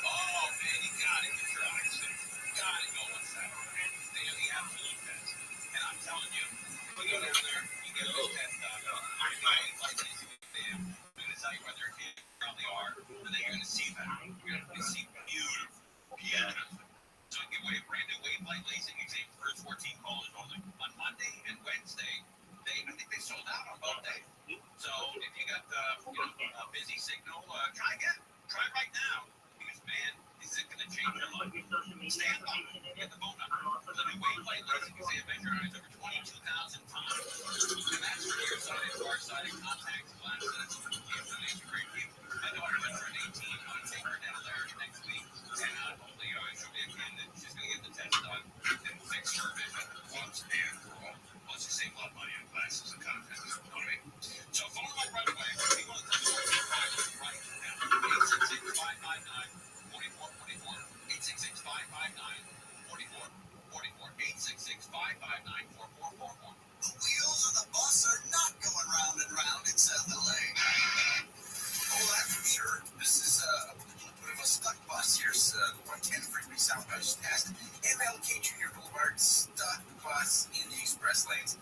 Oh, man, you got to get your eyes in. You got to go on saddle. They are the absolute best. And I'm telling you, when you go down there, you get those test done. I'm going to tell you whether kids probably are, but then you're going to see that. You're going to see beautiful. So give away a brand new Wave Light Lasing exam for first 14 callers only. On Monday and Wednesday, I think they sold out on both days. So if you got a busy signal, try again. Try right now. Because, man, is it going to change your life? Stand by. Get the phone number. The new Wave Light Lasing exam measure is over 22,000 times. And that's for nearsighted, far-sighted contacts, glasses, and great people. My daughter just turned 18. I'm going to take her down there next week. And hopefully she'll be a candidate. She's going to get the test done and fix her vision once and for all. Plus, you save a lot of money on glasses and contacts. You know what I mean? So phone them right away. We want to tell you right now. 866-559-4444. 866-559-4444. 866-559-4444. The wheels of the bus are not going round and round in South LA. Oh, that's for sure. This is a bit of a stuck bus. Here's the 110 freeway southbound just past MLK Junior Boulevard. Stuck bus in the express lanes.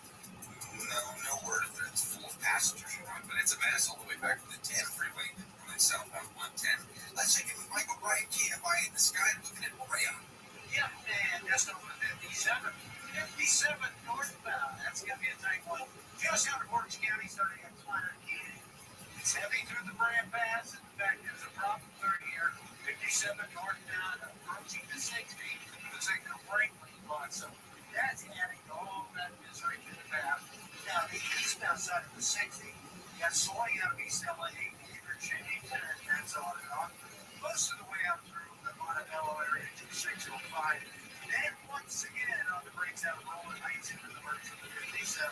No word if it's full of passengers or not, but it's a mess all the way back to the 10 freeway and then southbound 110. Let's check in with Michael Bryant, KFI in the sky, looking at Rayon. Yep, and just over 57 northbound. That's going to be a tight one. Just out of Orange County, starting at Kleiner Canyon. It's heavy through the Brand Pass. In fact, there's a problem 30 here. 57 northbound, approaching the 60. Looks like the brake lane block. So that's adding to all that misery to the path. Now, the eastbound side of the 60, you got slowing out of East LA, interchange, and that's on and on. Most of the way out through the Montebello area to 605. Then once again on the brakes out of Rolling Heights into the merge of the 57.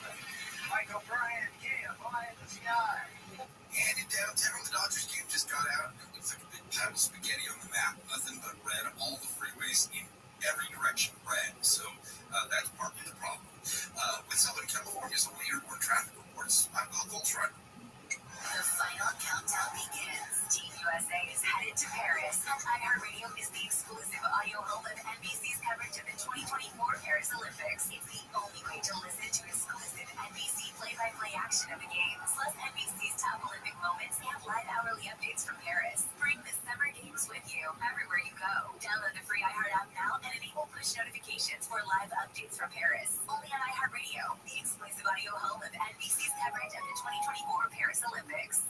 Michael Bryant, KFI in the sky. And in downtown, the Dodgers game just got out. It looks like a big pile of spaghetti on the map. Nothing but red. All the freeways in every direction red. So that's partly the problem. With Southern California's only airborne traffic reports, I'm Will Goldschreiber. The final countdown begins. Team USA is headed to Paris. iHeartRadio is the exclusive exclusive audio home of NBC's coverage of the 2024 Paris Olympics. It's the only way to listen to exclusive NBC play-by-play action of the games, plus NBC's top Olympic moments and live hourly updates from Paris. Bring the summer games with you everywhere you go. Download the free iHeart app now and enable push notifications for live updates from Paris. Only on iHeartRadio, the exclusive audio home of NBC's coverage of the 2024 Paris Olympics.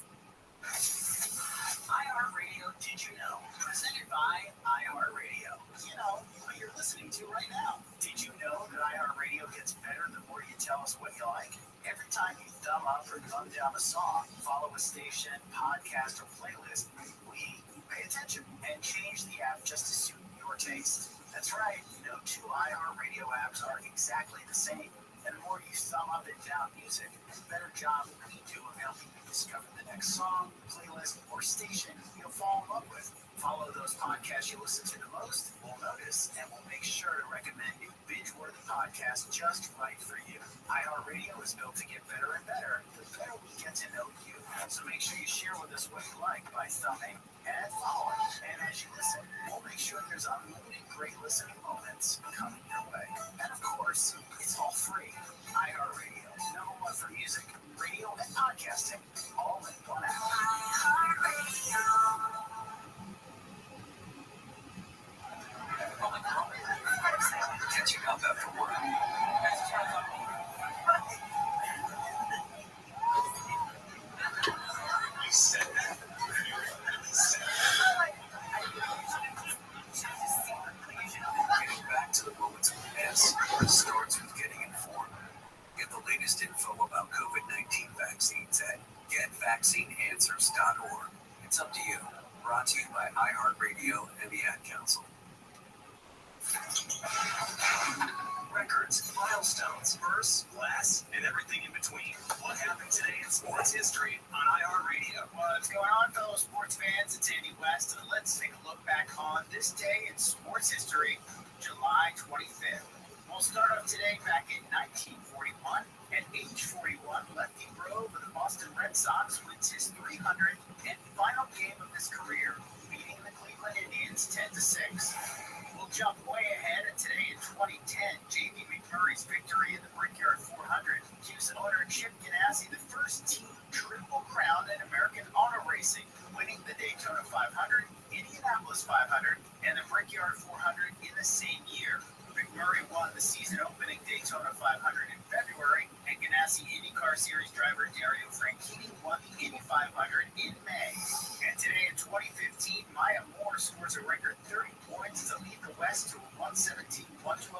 iHeartRadio Did You Know? Presented by iHeartRadio. You know, what you're listening to right now. Did you know that iHeartRadio gets better the more you tell us what you like? Every time you thumb up or thumb down a song, follow a station, podcast, or playlist, we pay attention and change the app just to suit your taste. That's right, no two iHeartRadio apps are exactly the same. And the more you thumb up and down music, the better job we do of helping you discover the next song, playlist, or station you'll fall in love with. Follow those podcasts you listen to the most, we'll notice, and we'll make sure to recommend new binge-worthy podcasts just right for you. iHeartRadio is built to get better and better the better we get to know you. So make sure you share with us what you like by thumbing and following. And as you listen, we'll make sure there's unlimited great listening moments coming your way. And of course, it's all free. iHeartRadio, #1 for music, radio, and podcasting, all in one app. Catching up after work. You said that. You really said that. Getting back to the moments of mess starts with getting informed. Get the latest info about COVID-19 vaccines at getvaccineanswers.org. It's up to you. Brought to you by iHeartRadio and the Ad Council. Records, milestones, firsts, last, and everything in between. What happened today in sports history on iHeartRadio? What's going on, fellow sports fans? It's Andy West, and let's take a look back on this day in sports history, July 25th. We'll start off today back in 1941. At age 41, Lefty Grove of the Boston Red Sox wins his 300th and final game of his career, beating the Cleveland Indians 10-6. We'll jump way ahead, and today in 2010, J.B. McMurray's victory in the Brickyard 400 gives owner Chip Ganassi the first team triple crown in American auto racing, winning the Daytona 500, Indianapolis 500, and the Brickyard 400 in the same year. McMurray won the season-opening Daytona 500 in February, and Ganassi IndyCar Series driver Dario Franchitti won the Indy 500 in May. And today in 2015, Maya Moore scores a record 30 points to lead the West to a 117-112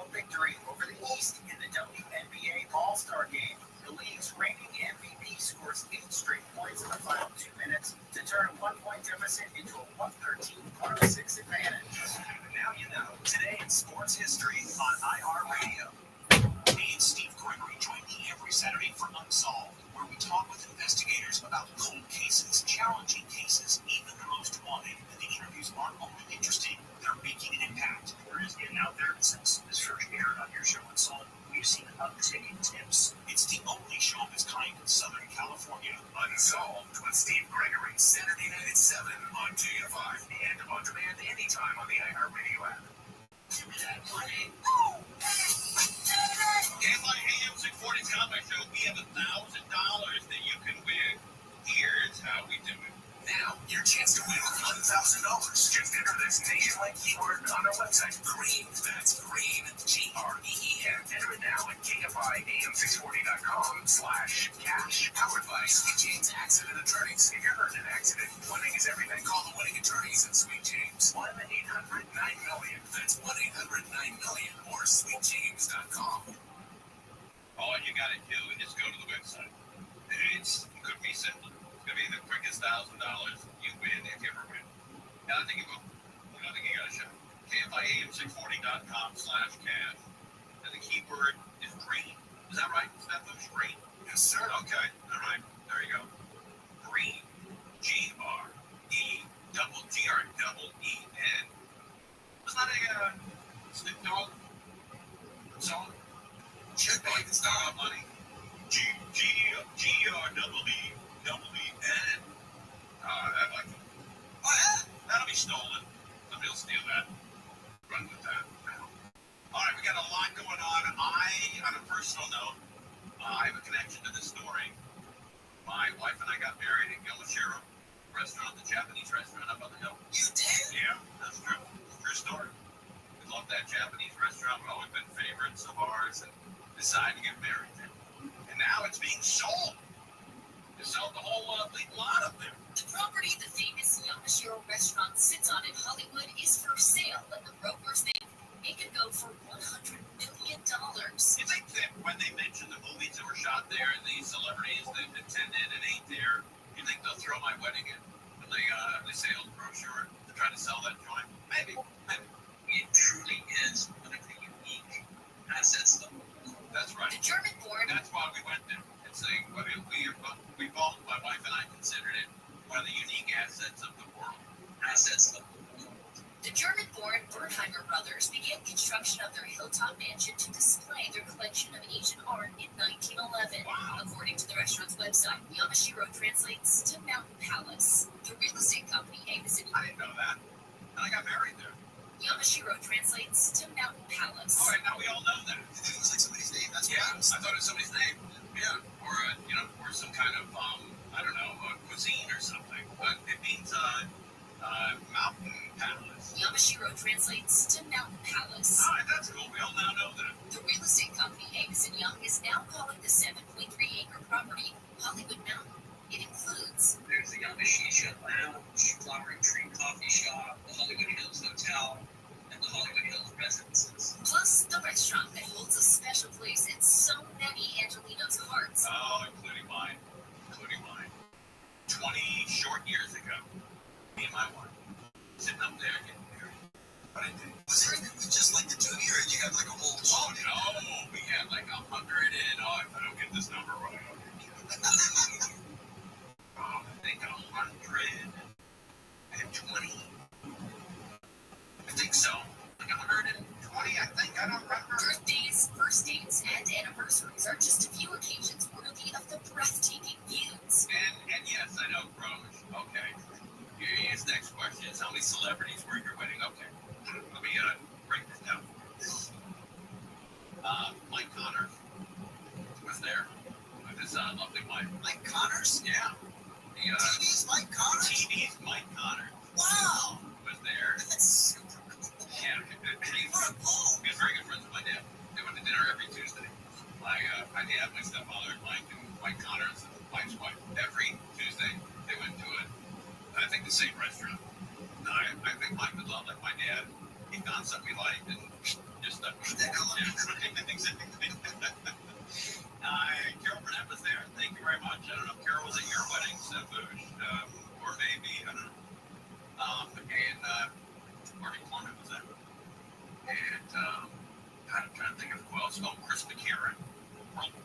victory over the East in the WNBA All-Star Game. The league's reigning MVP scores 8 straight points in the final 2 minutes to turn a 1-point deficit into a 113-106 advantage. Now you know, today in sports history on iHeartRadio. Me and Steve Gregory join me every Saturday for Unsolved, where we talk with investigators about cold cases, challenging cases, even the most wanted. And the interviews aren't only interesting, they're making an impact. There is getting out there since this first aired on your show Unsolved. We've seen an uptick in tips. It's the only show of its kind in Southern California. Unsolved with Steve Gregory, Saturday night at 7 on KFI and on demand anytime on the iHeartRadio app. Give me that money. KFI AM 640 Combat Show, we have $1,000 that you can win. Here's how we do it. Now, your chance to win $1,000. Just enter this nationwide keyword on our website. Green. That's green. GREEN. Enter it now at KFIAM640.com/cash. Powered by Sweet James Accident Attorneys. If you're hurt in an accident, winning is everything. Call the winning attorneys at Sweet James. 1-800-9-MILLION. That's 1-800-9-MILLION or sweetjames.com. All you gotta do is go to the website. It could be simple. It's gonna be the quickest $1,000 you win if you ever win. Now I think you will. I think you gotta show. KFIAM640.com/cash. And the keyword is green. Is that right? Is that Luke green? Yes, sir. Okay. All right. There you go. Green. GREEN. Was that a Snoop Dogg song? Check like it's not money. GREEN. I like it. What? That'll be stolen. Somebody will steal that. that Japanese restaurant have always been favorites of ours and decided to get married there. And now it's being sold. They sold the whole lot of them. The property the famous Yamashiro restaurant sits on in Hollywood is for sale, and the brokers think it could go for $100 million. You think that when they mention the movies that were shot there and the celebrities that attended and ate there, you think they'll throw my wedding in when they sales brochure to try to sell that joint? Maybe. It truly is one of the unique assets, though. That's right. The German-born That's why we went there. It's we both, my wife and I, considered it one of the unique assets of the world. Assets of The German-born Bernheimer brothers began construction of their hilltop mansion to display their collection of Asian art in 1911. Wow. According to the restaurant's website, Yamashiro translates to Mountain Palace. The real estate company aims at I didn't know that. And I got married there. Yamashiro translates to Mountain Palace. All right, now we all know that. it was like somebody's name. That's Yeah, what I was I thought it was somebody's name. Yeah, or some kind of I don't know, cuisine or something. But it means mountain palace. Yamashiro translates to Mountain Palace. All right, that's cool. We all now know that. The real estate company Ames & Young is now calling the 7.3-acre property Hollywood Mountain. It includes There's the Yamashita Lounge, Flowering Tree Coffee Shop, the Hollywood Hills Hotel, and the Hollywood Hills Residences. plus the restaurant that holds a special place in so many Angelinos' hearts. Oh, including mine. 20 short years ago, me and my wife sitting up there getting married. But it didn't. Was it just like the junior, and you had like a whole Oh no, we had like 100 and if I don't get this number right, I'll get you. I think 120. I think so. Like 120, I think. I don't remember. Birthdays, first dates, and anniversaries are just a few occasions worthy of the breathtaking views. And yes, I know, Grosh. Okay. His next question is how many celebrities were at your wedding? Okay. Let me break this down. Mike Connor was there with his lovely wife. Mike Connors? Yeah. TV's Mike Connors? TV's Mike Connor Wow! was there. That's super cool. Yeah. What a ball! He was very good friends with my dad. They went to dinner every Tuesday. My dad, my stepfather, Mike Connors, Mike's wife. Every Tuesday they went to I think the same restaurant. No, I think Mike was a lot like my dad. He found something he liked and just stuck with it. Carol Burnett was there. Thank you very much. I don't know if Carol was at your wedding, Sabush, or maybe, I don't know. And Marty Corman was there. And I'm trying to think of who else. Oh, Chris McCarran.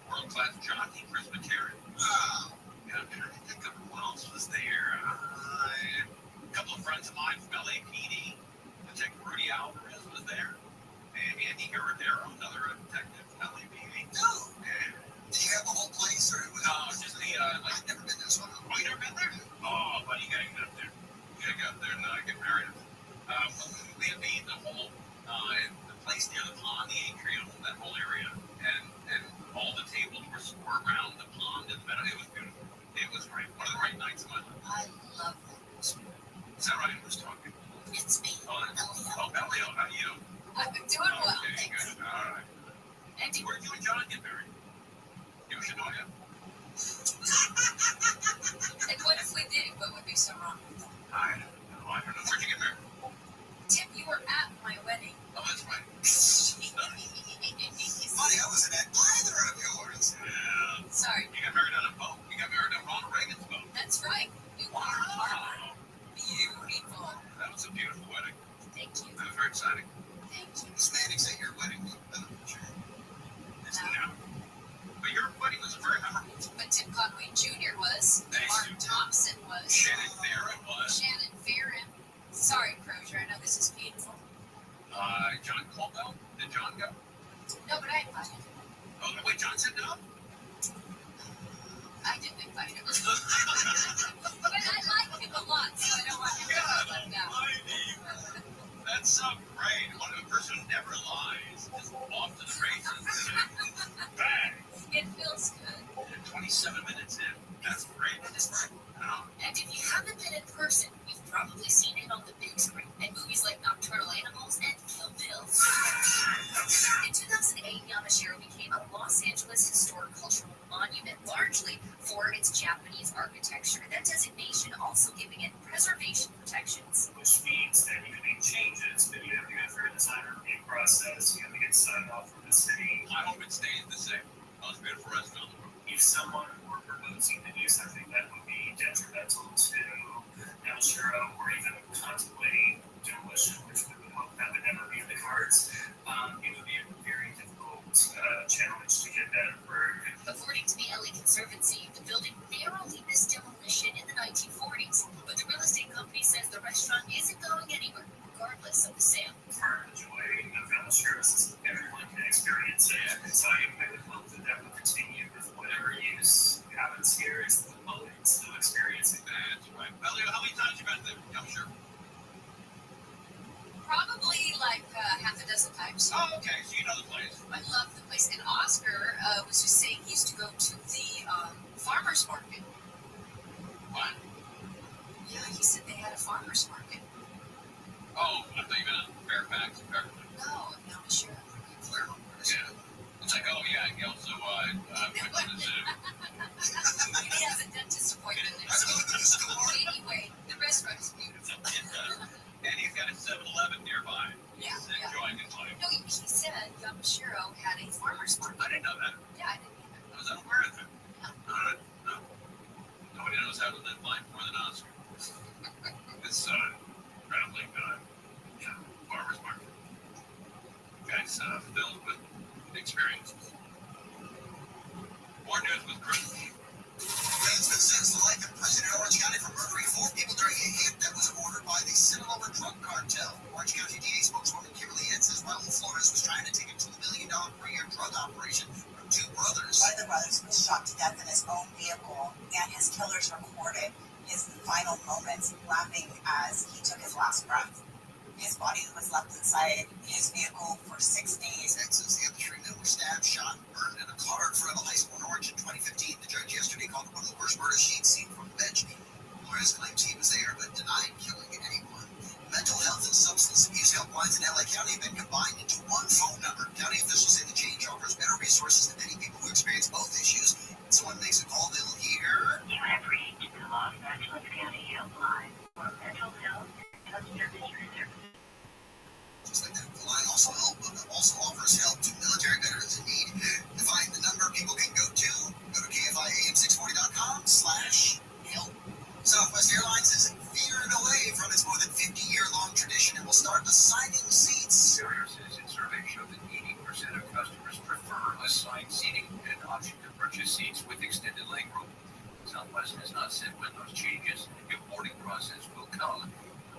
World-class jockey, Chris McCarran. Wow! Yeah, I'm trying to think of who else was there. A couple of friends of mine from LAPD. Detective Rudy Alvarez was there. And Andy Guerrero, another detective from LAPD. No! And Did you have the whole place, or it was just the, I've never been there, so I don't know. oh, you never been there? Oh, buddy, you gotta get up there. You gotta get up there and get married. We had the whole, the place near the pond, the atrium, that whole area. And all the tables were around the pond in the middle. It was beautiful. It was great. One of the right nights of my life. I love that. Is that right? Who's talking? It's me, Elio. Oh, Elio, how are you? I've been doing well, Okay, thanks. good. All right. And Where did you and John get married? You should know him. And what if we did? What would be so wrong with that? I don't know. Where'd you get married? Tim, you were at my wedding. Oh, that's right. Buddy, I wasn't at either of yours. Yeah. Sorry, You got married on a boat. You got married on Ronald Reagan's boat. that's right. We were in Harvard. Wow. Beautiful. That was a beautiful wedding. Thank you. That was very exciting. Thank you. Was Mannix at your wedding? It's now. But your wedding was very memorable. But Tim Conway Jr. was. Thank Mark you. Thompson was. Shannon Farron was. Shannon Farron. Sorry, Crozier. I know this is painful. John Colwell. Did John go? No, but I invited him. Oh, wait, John said no? I didn't invite him. But I like him a lot, so I don't want him to God feel left out. almighty. That's so great. One of a person who never lies. Just off to the races. Bang. It feels good. 27 minutes in. That's great. And if you haven't been in person, you've probably seen it on the big screen at movies like Nocturnal Animals and Kill Bill. it stays the same. Most beautiful restaurant in the world. If someone were proposing to do something that would be detrimental to El Churro or even contemplating demolition, which would never be in the cards, it would be a very difficult challenge to get that approved. According to the LA Conservancy, the building narrowly missed demolition in the 1940s, but the real estate company says the restaurant isn't going anywhere, regardless of the sale. Part of the joy of El Churro is everyone can experience it, and so I would hope that that will continue with whatever use happens here. It's the public still experiencing that. That's right. Elio, how many times you been there? I'm sure. Probably like half a dozen times. Oh, okay. So you know the place. I love the place. And Oscar was just saying he used to go to the farmer's market. What? Yeah, he said they had a farmer's market. Oh, I thought you meant Fairfax. No, I'm not sure. Claremont. Yeah. It's like, oh yeah, he also went to the zoo. Maybe he has a dentist appointment there. Anyway, the restaurant is beautiful. And he's got a 7-Eleven nearby. Yeah, He's yeah. enjoying his life. No, he said Yamashiro had a farmer's market. I didn't know that. Yeah, I didn't either. I was unaware of that. No. Nobody knows how to live life more than Oscar. This rambling farmer's market. Guy's filled with experiences. More news with Chris. It's been sentenced to life in prison in Orange County for murdering 4 people during a hit that was ordered by the Sinaloa drug cartel. Orange County DA spokeswoman Kimberly Ed says Raul Flores was trying to take a $2 million per year drug operation from 2 brothers. One of the brothers was shot to death in his own vehicle, and his killers recorded his final moments laughing as he took his last breath. His body was left inside his vehicle for 6 days. Ed says the other 3 men were stabbed, shot, and burned in a car in front of a high school in Orange in 2015. The judge yesterday called it one of the worst murders she'd seen from the bench. Flores claims he was there but denied killing anyone. Mental health and substance abuse helplines in LA County have been combined into one phone number. County officials say the change offers better resources to many people who experience both issues. When someone makes a call, they'll hear, You have reached the Los Angeles County Helpline for mental health and substance abuse services. just like that. The line also offers help to military veterans in need. To find the number people can go to KFIAM640.com/help. Southwest Airlines is veering away from its more than 50-year-long tradition and will start assigning seats. Carrier says its survey showed that 80% of customers prefer assigned seating, an option to purchase seats with extended legroom. Southwest has not said when those changes and the boarding process will come.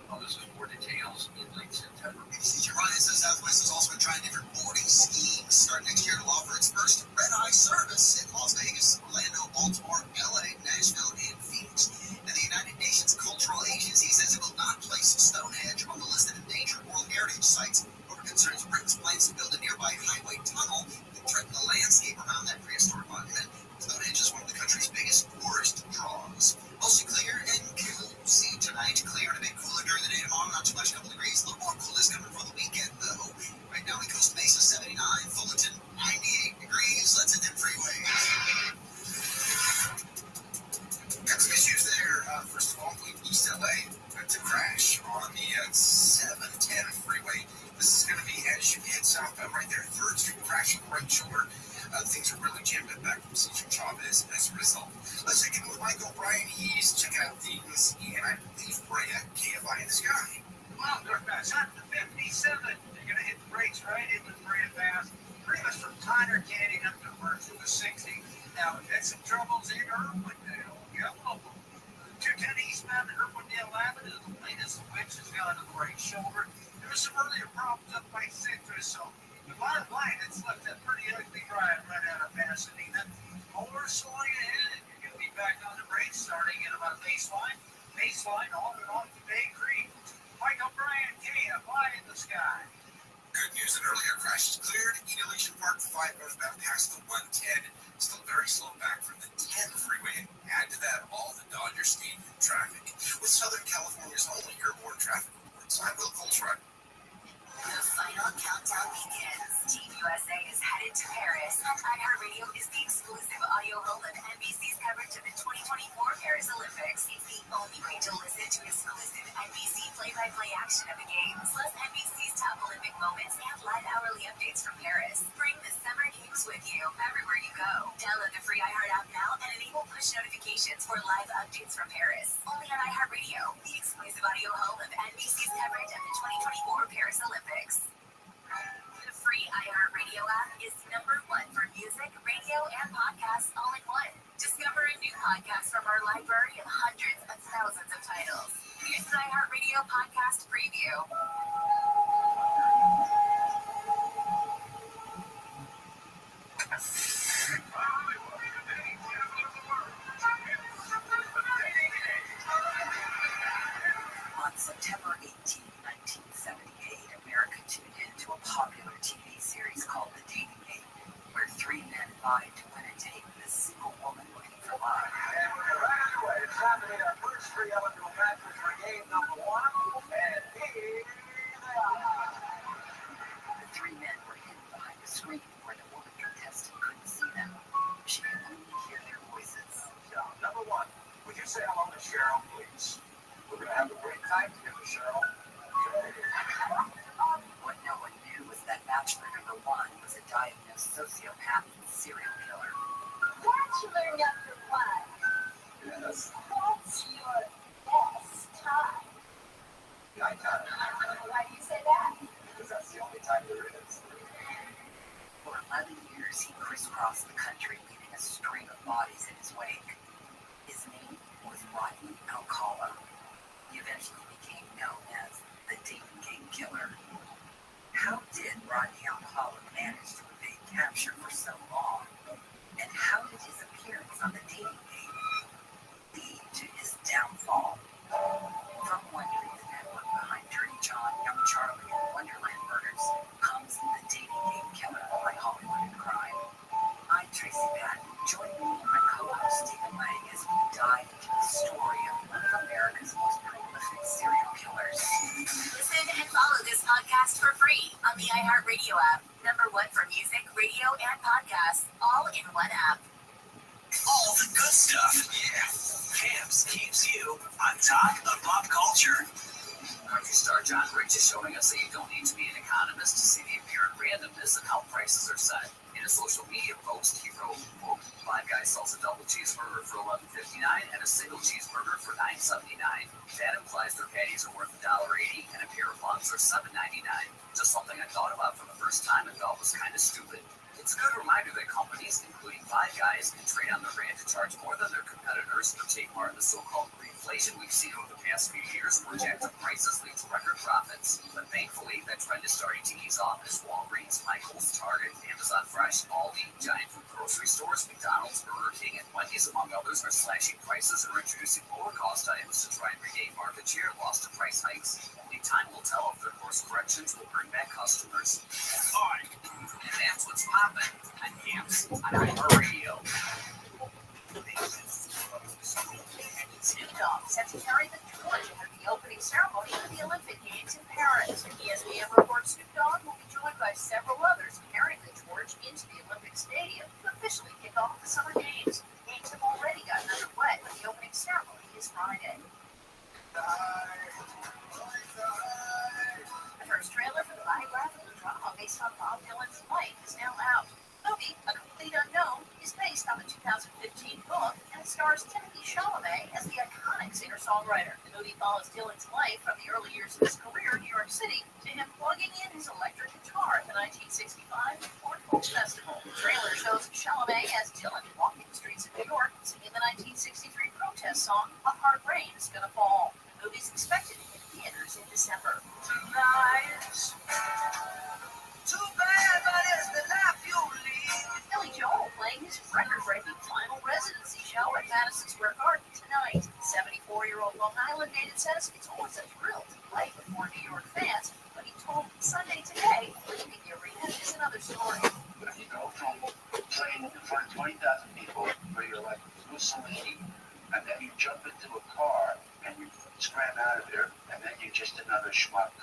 Publishes more details in late September. CJ Ryan says Southwest has also been trying different boarding schemes. Start next year to offer its first red-eye service in Las Vegas, Orlando, Baltimore, LA, Nashville, and Phoenix. And the United Nations Cultural Agency says it will not place Stonehenge on the list of endangered World Heritage Sites over concerns Britain's plans to build a nearby highway tunnel that threaten the landscape around that prehistoric monument. Stonehenge is one of the country's biggest tourist draws. Mostly clear and cool. See tonight, clear and a bit cooler during the day tomorrow. Not too much, couple degrees. A little more cool is coming for the weekend, though. Right now, we Costa Mesa 79, Fullerton 98 degrees. Let's hit them freeways. Got some issues there. First of all, East LA to crash on the 710 freeway. This is going to be as you head southbound right there, 3rd Street, crashing right shoulder. Things are really jammed up back from Cesar Chavez as a result. Let's check in with Michael Bryan. He's checking out things, and I believe Brea, KFI in the sky. Well, they're fast. Up to 57. You're going to hit the brakes right into the brand fast. Pretty much from Tyner Canyon up to Virgil to 60. Now, we've had some troubles in Irwindale. Yellow. 210 eastbound to Irwindale Avenue. The latest switch has gone to the right shoulder. There was some earlier problems up by Citrus, so the bottom line, it's left a pretty ugly drive right out of Pasadena. More slowing ahead, and you're going to be back on the brakes starting at about baseline. Baseline all along to Bay Creek. Michael Bryan, KFI in the sky. Good news, an earlier crash is cleared. Elation Park 5 northbound past the 110. Still very slow back from the 10 freeway. Add to that all the Dodger Stadium traffic. With Southern California's only airborne traffic reports, I'm Will Coltrane. The final countdown begins. TV USA is headed to Paris, and iHeartRadio is the exclusive audio home of NBC's coverage of the 2024 Paris Olympics. It's the only way to listen to exclusive NBC play-by-play action of the games, plus NBC's top Olympic moments and live hourly updates from Paris. Bring the Summer Games with you everywhere you go. Download the free iHeart app now and enable push notifications for live updates from Paris. Only on iHeartRadio, the exclusive audio home of NBC's coverage of the 2024 Paris Olympics. The free iHeartRadio app is #1 for music, radio, and podcasts all in one. Discover a new podcast from our library of hundreds of thousands of titles. Here's an iHeartRadio podcast preview. On September 18, 1978, America tuned into a popular TV series called The Dating Game, where three men vied to win a date with a single woman looking for love. And we're right underway. It's time to meet our first three eligible matches for game number 1. And here they are. The three men were hidden behind a screen where the woman contestant couldn't see them. She could only hear their voices. So, number 1, would you say hello to Cheryl, please? We're going to have a great time together, Cheryl. What no one knew was that bachelor number 1 was a diagnosed sociopath and serial killer. Bachelor number 1. Yes. What's your best time? Nighttime. Why do you say that? Because that's the only time there is. For 11 years, he crisscrossed the country, leaving a string of bodies in his wake. His name was Rodney Alcala. He eventually became known as the Dating Game Killer. How did Rodney Alcala manage to evade capture for so long? And how did his appearance on the dating game lead to his downfall? From wondering the network behind Dirty John, Young Charlie, and Wonderland Murders comes The Dating Game Killer by Hollywood and Crime. I'm Tracy Patton. Join me and my co-host Stephen Lang as we dive into the story of one of America's most prolific serial killers. Listen and follow this podcast for free on the iHeartRadio app. #1 for music, radio, and podcasts, all in one app. All the good stuff. Yeah. Camps keeps you on top of pop culture. Country star John Rich is showing us that you don't need to be an economist to see the apparent randomness of how prices are set. In a social media post, he wrote, quote, "Five Guys sells a double cheeseburger for $11.59 and a single cheeseburger for $9.79. That implies their patties are worth $1.80 and a pair of buns are $7.99. Just something I thought about for the first time and felt was kind of stupid. It's a good reminder that companies, including Five Guys, can trade on their brand to charge more than their competitors or take part in the so-called reflation we've seen over the past few years, where jacked up prices lead to record profits. But thankfully, that trend is starting to ease off as Walgreens, Michaels, Target, Amazon Fresh, Aldi, giant food grocery stores, McDonald's, Burger King, and Wendy's, among others, are slashing prices or introducing lower-cost items to try and regain market share lost to price hikes. Only time will tell if their course corrections will bring back customers. Hi, and that's what's popping on Camps on iHeartRadio. Snoop Dogg set to carry the torch at the opening ceremony of the Olympic Games in Paris. ESPN reports Snoop Dogg will be joined by several others carrying the torch into the Olympic Stadium to officially kick off the Summer Games. The games have already gotten underway, but the opening ceremony is Friday. The first trailer for the biographical drama based on Bob Dylan's life is now out. The movie, A Complete Unknown, is based on the 2015 book and stars Timothy Chalamet as the iconic singer-songwriter. The movie follows Dylan's life from the early years of his career in New York City to him plugging in his electric guitar at the 1965 Fort Folk Festival. The trailer shows Chalamet as Dylan walking the streets of New York singing the 1963 protest song, A Hard Rain Is Gonna Fall. The movie's expected to hit theaters in December. Tonight's too bad, but it's the life you lead. Billy Joel playing his record-breaking final residency show at Madison Square Garden tonight. 74-year-old Long Island native says it's always a thrill to play with more New York fans, but he told Sunday Today leaving the arena is another story. But you go from playing in front of 20,000 people where you're like Mussolini, and then you jump into a car and you scram out of there, and then you're just another schmuck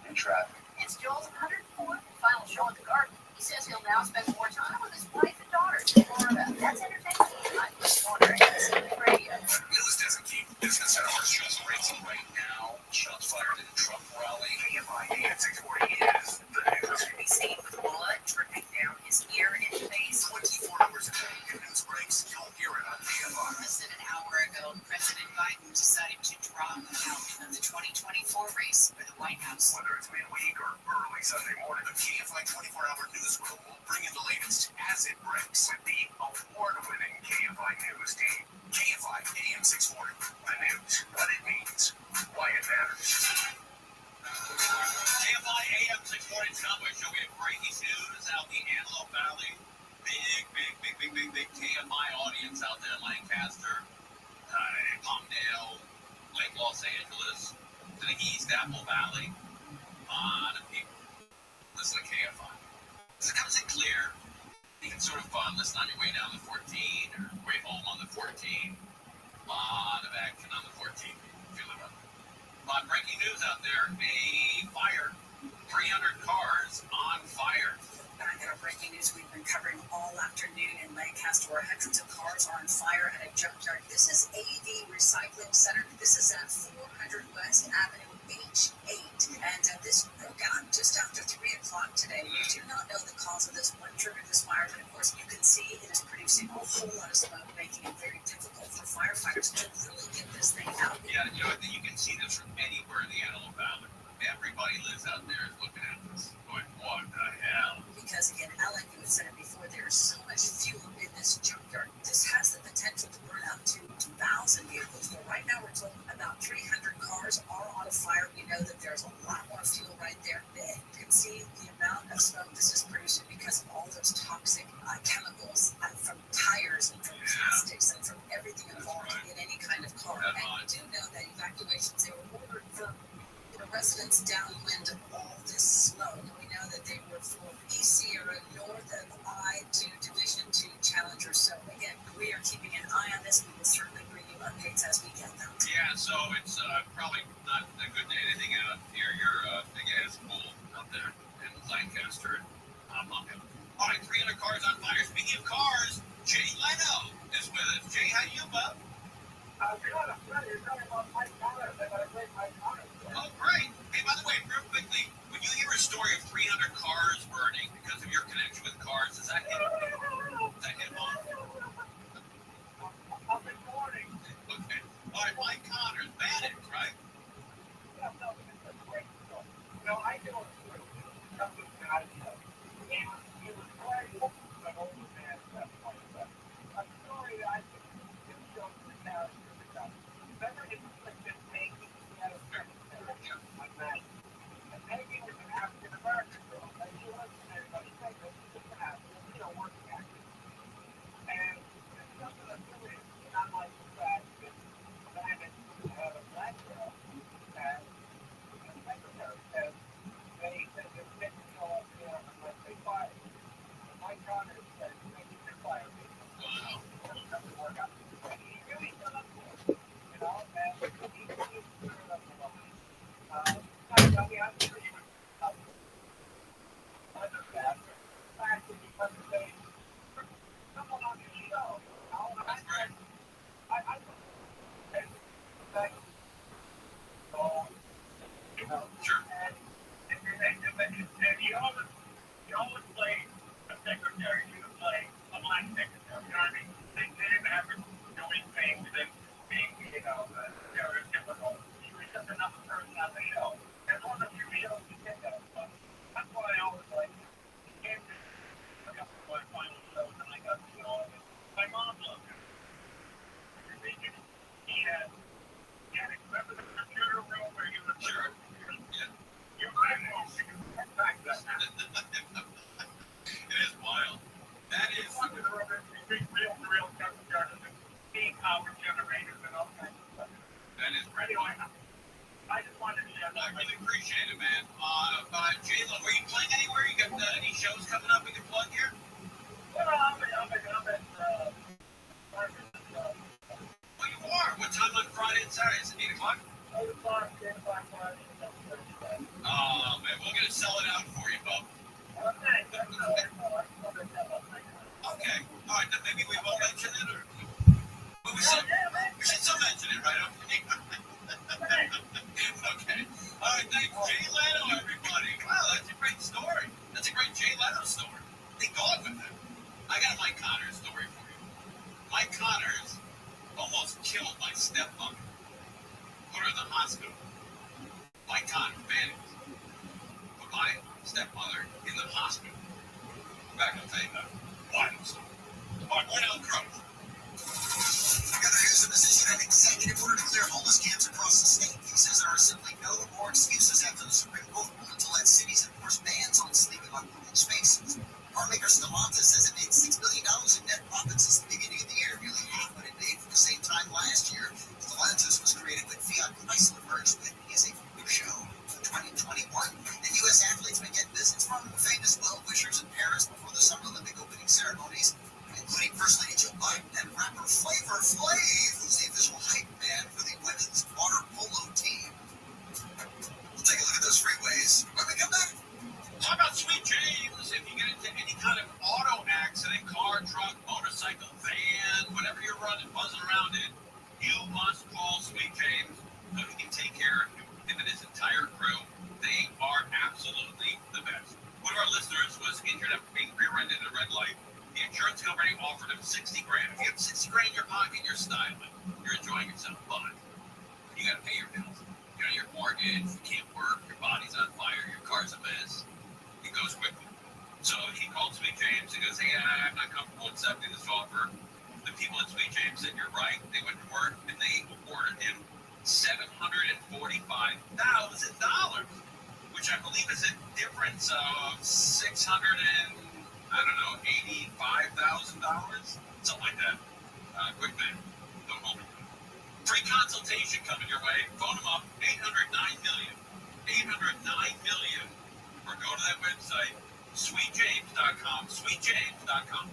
in traffic. It's Joel's 104th and final show at the Garden. He He says he'll now spend more time with his wife and daughters in Florida. That's entertainment. I'm just wondering. Radio. News doesn't keep business hours just racing right now. Shots fired in a truck rally. KFI AM 640 is the news. Can be seen with blood dripping down his ear and face. 24 hours a day, your news breaks. You'll hear it on KFI. Less than an hour ago, President Biden decided to drop out of the 2024 race for the White House. Whether it's midweek or early Sunday morning, the KFI 24-hour news crew will bring you the latest as it breaks with the award-winning KFI news team. KFI AM 640. The news, what it means, why it matters. KFI AM 640 Cowboy Show. We have breaking news out the Antelope Valley. Big KFI audience out there in Lancaster, Palmdale, Lake Los Angeles, to the East Apple Valley. A lot of people listen to KFI. So that was it clear. You can sort of listen on your way down the 14 or way home on the 14. A lot of action on the 14. Feel it up. A lot of breaking news out there. A fire. 300 cars on fire. Back in our breaking news, we've been covering all afternoon in Lancaster, where hundreds of cars are on fire at a junkyard. This is AV Recycling Center. This is at 400 West Avenue H8. And this broke out just after 3 o'clock today. We do not know the cause of this, what triggered this fire, but of course you can see it is producing a whole lot of smoke, making it very difficult for firefighters to really get this thing out. Yeah, you can see this from anywhere in the Antelope Valley. Everybody lives out there is looking at this, going, what the hell? Because again, Ellen, you had said it before, there's so much fuel in this junkyard. This has the potential to burn up to 2,000 vehicles. But right now we're told about 300 cars are on fire. We know that there's a lot more fuel right there. You can see the amount of smoke this is producing because of all those toxic chemicals from tires and from plastics and from everything involved in any kind of car. And we do know that evacuations, they were ordered for residents downwind of all this smoke. We know that they were from East Sierra, north of I-2 Division 2 Challenger. So again, we are keeping an eye on this. We will certainly bring you updates as we get them. Yeah, so it's probably not a good day to hang out near your big ass pool out there in Lancaster. All right, 300 cars on fire. Speaking of cars, Jay Leno is with us. Jay, how you, bub? Oh, great. Hey, by the way, real quickly, when you hear a story of 300 cars burning because of your connection with cars, does that hit home? Okay. All right, Mike Connors, Maddox, right? another story. They go on with it. I got a Mike Connors story for you. Mike Connors almost killed my stepmother. Put her in the hospital. Mike Connors, man, put my stepmother in the hospital. Back, I'll tell you that. Why? Why not Crows? I got news from this issue. An executive order to clear homeless camps across the state. He says there are simply no more excuses after the Supreme Court ruled to let cities enforce bans on sleeping on public spaces. Carmaker Stellantis says it made $6 billion in net profits since the beginning of the year, nearly half what it made for the same time last year. Stellantis was created when Fiat Chrysler merged with Music Show in 2021. And U.S. athletes began visits from famous well-wishers in Paris before the Summer Olympic opening ceremonies, including First Lady Jill Biden and rapper Flavor Flav, who's the official hype man for the women's water polo team. We'll take a look at those freeways when we come back. Talk about Sweet James. If you get into any kind of auto accident, car, truck, motorcycle, van, whatever you're running, buzzing around in, you must call Sweet James. So he can take care of you. Him and his entire crew, they are absolutely the best. One of our listeners was injured after being rear-ended at a red light. The insurance company offered him $60,000. If you have $60,000 in your pocket, you're styling. You're enjoying yourself. But you got to pay your bills. You know, your mortgage, you can't work, your body's on fire, your car's a mess. It goes quickly. So he called Sweet James. He goes, hey, I'm not comfortable accepting this offer. The people at Sweet James said, you're right. They went to work and they awarded him $745,000, which I believe is a difference of $685,000, something like that. Quick thing. Don't hold it. Free consultation coming your way. Phone them up, 800-9-MILLION. 800-9-MILLION. Or go to that website, sweetjames.com. Sweetjames.com.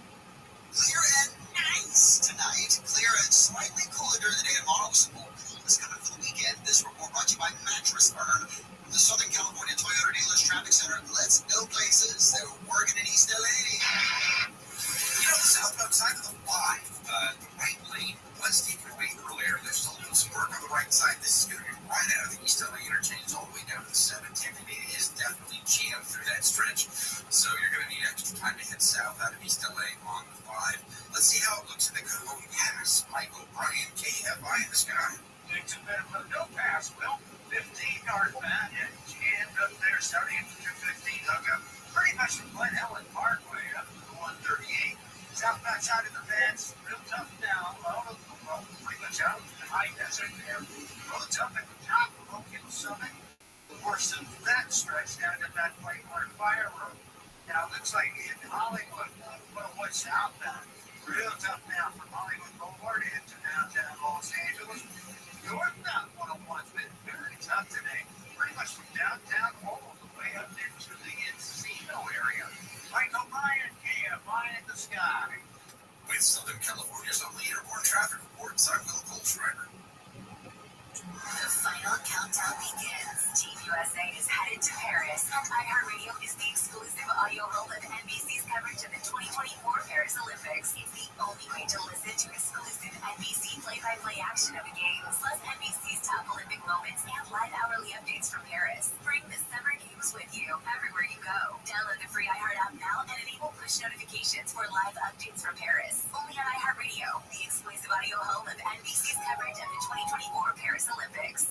Clear and nice tonight. Clear and slightly cooler during the day tomorrow. Some more coolness coming for the weekend. This report brought to you by Mattress Firm. From the Southern California Toyota Dealers Traffic Center. Let's go places. They're working in East LA. You know, the southbound side of the 5, the right lane was taken away earlier. There's still doing some work on the right side. This is going to be right out of the East LA interchange all the way down to the 710. And it is definitely jammed through that stretch. So you're going to need extra time to head south out of East LA on the 5. Let's see how it looks in the Cajon Pass. Michael Bryan, KFI in the sky. Takes a bit of a no pass. Well, 15 northbound and jammed up there starting at 215 hookup. Pretty much from Glen Helen Parkway up to the 138. Southbound side of the fence, real tough now. Well, pretty much out of the high desert there. Roads up at the top of Oakland Summit. The worst of that stretch down to that Whitewater Fire Road. Now it looks like in Hollywood, what's southbound? Real tough now from Hollywood Boulevard into downtown Los Angeles. Northbound 101's been very tough today. Pretty much from downtown all the way up into the Encino area. Michael Bryan, KFI in the sky. With Southern California's only airborne traffic reports, I'm Will Goldschreiber. The final countdown begins. Team USA is headed to Paris, and iHeartRadio is the exclusive audio home of NBC's coverage of the 2024 Paris Olympics. It's the only way to listen to exclusive NBC play-by-play action of the games, plus NBC's top Olympic moments and live hourly updates from Paris. Bring the Summer Games with you everywhere you go. Download the free iHeart app now and enable push notifications for live updates from Paris. Only on iHeartRadio, the exclusive audio home of NBC's coverage of the 2024 Paris Olympics.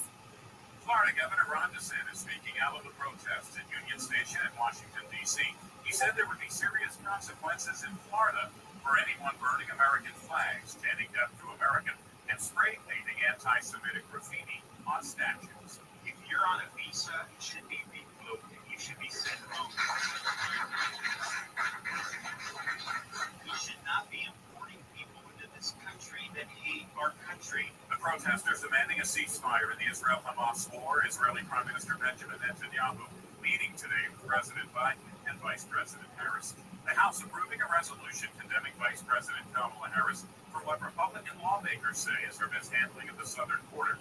Florida Governor Ron DeSantis speaking out of the protests at Union Station in Washington, D.C. He said there would be serious consequences in Florida for anyone burning American flags, chanting death to American, and spray painting anti-Semitic graffiti on statues. If you're on a visa, it should be revoked. You should be sent home. We should not be importing people into this country that hate our country. The protesters demanding a ceasefire in the Israel-Hamas war. Israeli Prime Minister Benjamin Netanyahu meeting today with President Biden and Vice President Harris. The House approving a resolution condemning Vice President Kamala Harris for what Republican lawmakers say is her mishandling of the southern border.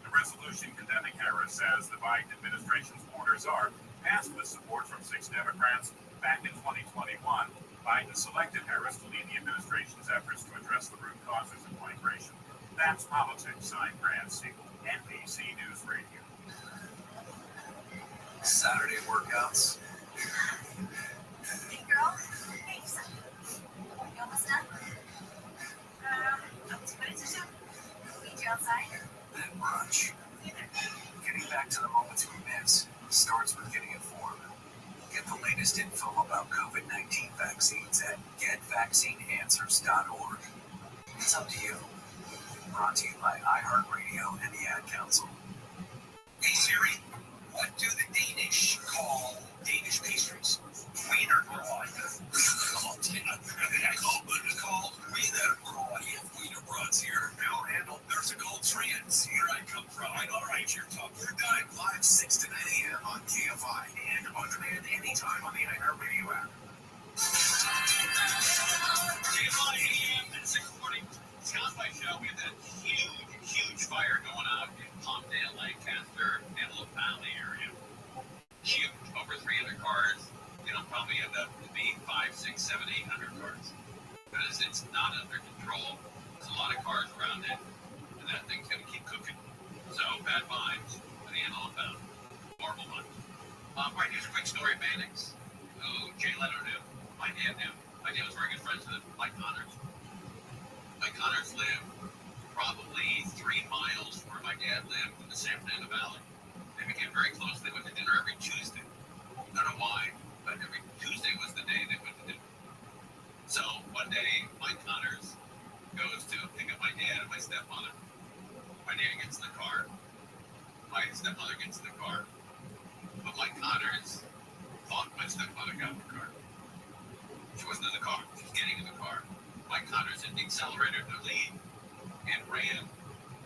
The resolution condemning Harris says the Biden administration's orders are passed with support from 6 Democrats back in 2021. Biden selected Harris to lead the administration's efforts to address the root causes of migration. That's politics. I'm Grant Siegel, NBC News Radio. Saturday workouts. Hey girl, vaccineanswers.org. It's up to you. Brought to you by iHeartRadio and the Ad Council. Hey Siri, what do the Danish call Danish pastries? Wienerbrød. Come on, Tina. It's called Wienerbrød. Wienerbrød's here. Now handle. There's a gold trends. Here I come from. All right, your top. We're done. Live 6 to 9 a.m. on KFI and on demand anytime on the iHeartRadio app. KFI AM at 6:40. Scott's my show. We had that huge fire going out in Palmdale, Lancaster, Antelope Valley area. Huge, over 300 cars. It'll probably end up being 5, 6, 7, 800 cars. Because it's not under control. There's a lot of cars around it, and that thing's going to keep cooking. So, bad vibes for the Antelope Valley. Horrible vibes. All right, here's a quick story of Mannix, who Jay Leno knew. My dad knew. My dad was very good friends with Mike Connors. Mike Connors lived probably 3 miles from where my dad lived in the San Fernando Valley. They became very close. They went to dinner every Tuesday. I don't know why, but every Tuesday was the day they went to dinner. So one day, Mike Connors goes to pick up my dad and my stepmother. My dad gets in the car. My stepmother gets in the car. But Mike Connors thought my stepmother got in the car. She wasn't in the car. She was getting in the car. Mike Connors hit the accelerator to lead and ran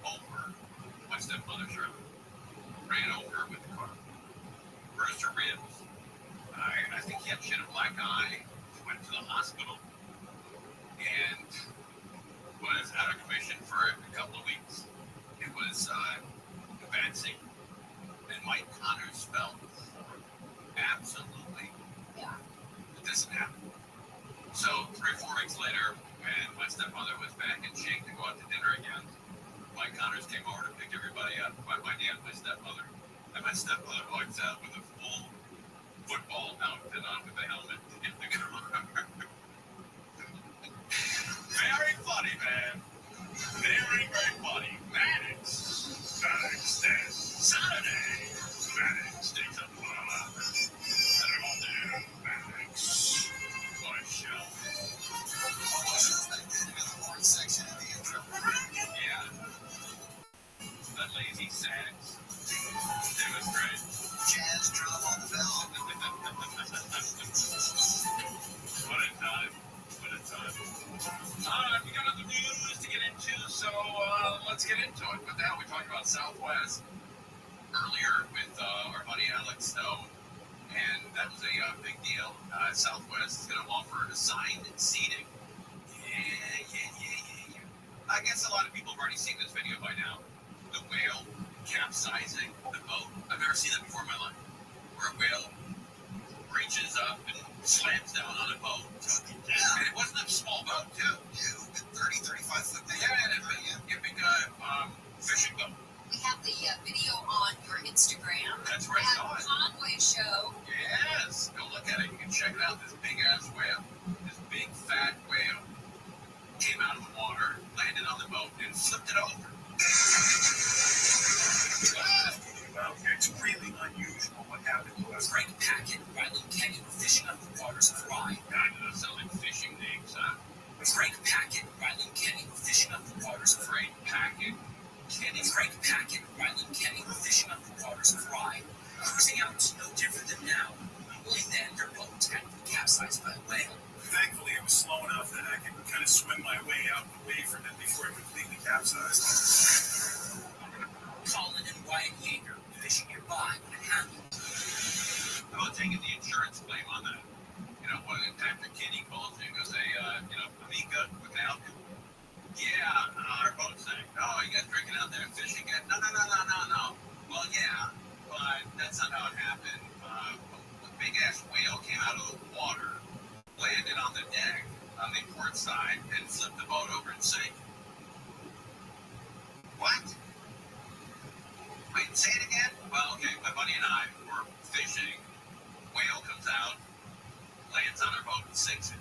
over my stepmother's road. Ran over her with the car. Burst her ribs. I think he had shit a black eye. Went to the hospital and was out of commission for a couple of weeks. It was advancing. And Mike Connors felt absolutely horrible that this had happened. So 3 or 4 weeks later, when my stepmother was back in shape to go out to dinner again, Mike Connors came over to pick everybody up, my dad and my stepmother. And my stepmother walks out with a full football outfit on with a helmet in the car. Very funny, man. Very, very funny. Mannix says Saturday. Mannix takes a mama. Mannix. What a show. Section of the intro. Yeah. That lazy sax. It was great. Jazz drum on the bell. What a time. What a time. We got other news to get into, so let's get into it. With that, we talked about Southwest earlier with our buddy Alex Stone, and that was a big deal. Southwest is going to offer assigned seating. Yeah. I guess a lot of people have already seen this video by now. The whale capsizing the boat. I've never seen that before in my life. Where a whale reaches up and slams down on a boat. And it wasn't a small boat, too. Yeah, 30, 35 foot. Yeah, big fishing boat. We have the video on your Instagram. That's right. At Conway Show. Yes. Go look at it. You can check it out. This big-ass whale. This big, fat whale came out of the water, landed on the boat, and flipped it over. Okay, it's really unusual what happened to us. Frank Packett and Riley Kenny were fishing up the waters of Rye. God, those sound like fishing names, huh? Frank Packett and Riley Kenny were fishing up the waters of Frank Packett. Frank Packett and Riley Kenny were fishing up the waters of Rye. Cruising out was no different than now. Only then their boat had been capsized by a whale. Thankfully, it was slow enough that I could kind of swim my way out away from it before it completely capsized. Colin and Wyatt Yeager fishing nearby when it happened. I was taking the insurance claim on that. You know, when after Kenny calls me and goes, hey, Amika, we can help you. Yeah, our boat sank. Oh, you guys drinking out there and fishing yet? No. Well, yeah, but that's not how it happened. A big-ass whale came out of the water, landed on the deck on the port side, and flipped the boat over and sank. What? Wait, say it again? Well, okay, my buddy and I were fishing. Whale comes out, lands on our boat, and sinks it.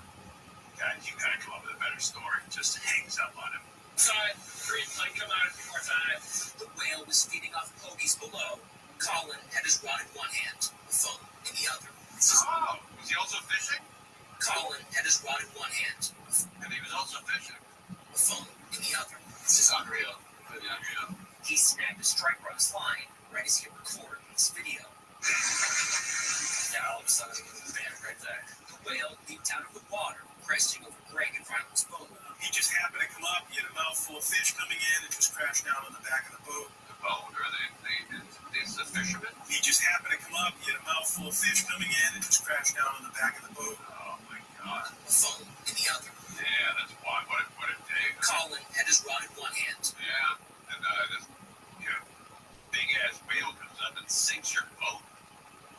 God, you gotta come up with a better story. Just hangs up on him. Side, green light, come out a few more times. The whale was feeding off pogies below. Colin had his rod in one hand, the phone in the other. Oh, was he also fishing? Colin had his his rod in one hand, And he was also fishing. a phone in the other. This is unreal. Yeah. He snagged a striper on his line right as he recorded this video. Now all of a sudden, bam, right there. The whale leaped out of the water, cresting over Greg and Riley's boat. He just happened to come up, he had a mouthful of fish coming in, and just crashed down on the back of the boat. The boat, or the fisherman? He just happened to come up, he had a mouthful of fish coming in, and just crashed down on the back of the boat. Oh my God. A phone in the other. Yeah, that's why. What a day. Colin had his rod in one hand. Yeah, and this big ass whale comes up and sinks your boat.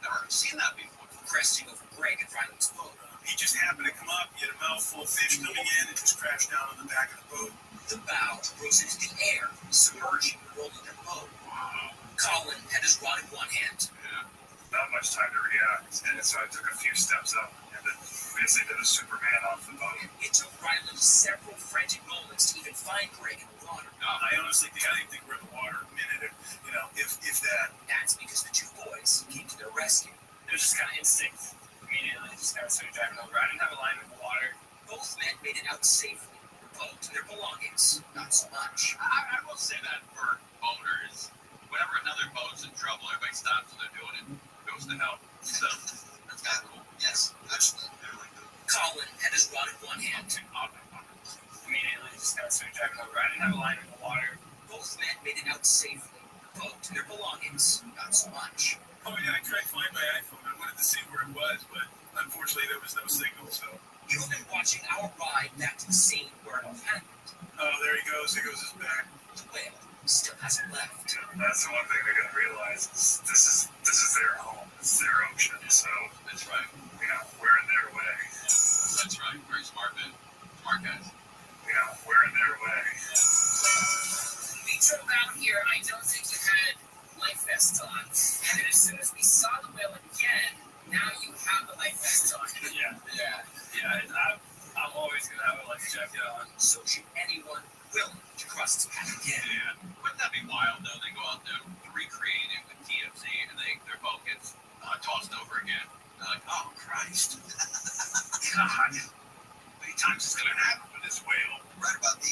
Never seen that before. Cresting over Greg and Riley's boat. He just happened to come up, he had a mouthful of fish coming in, and just crashed down on the back of the boat. The bow rose into the air, submerging the rolling their boat. Wow. Colin had his rod in one hand. Yeah. Not much time to react, and so I took a few steps up, and then basically did a Superman off the boat. It took Riley several frantic moments to even find Greg in the water. I honestly think we're in the water a minute, if that. That's because the two boys came to their rescue. It was just kind of instinct. Immediately, just kind of started driving over. I didn't have a line in the water. Both men made it out safely. Their boat and their belongings, not so much. I will say that for boaters, whenever another boat's in trouble, everybody stops what they're doing and goes to help. So that's kind of cool. Yes, absolutely. Colin had his rod in one hand. Immediately, just kind of started driving over. I didn't have a line in the water. Both men made it out safely. Their boat and their belongings, not so much. Oh yeah, I tried to find my iPhone. I wanted to see where it was, but unfortunately there was no signal, so. You've been watching our ride back to the scene where it all happened. Oh, there he goes. There goes his back. The whale still hasn't left. That's the one thing they're gonna realize is this is their home. This is their ocean. So That's right. We're in their way. That's right. Very smart, man. Smart guys. We're in their way. We drove out here, I don't think you had life vests on. And then as soon as we saw the whale again, now you have the life vest on. Yeah. I'm always gonna have a life jacket on. So should anyone willing to cross its path again? Yeah. Wouldn't that be wild, though? They go out there to recreate it with TFC, and their boat gets tossed over again. They're like, oh, Christ. God. How many times is going to happen with this whale? Right about the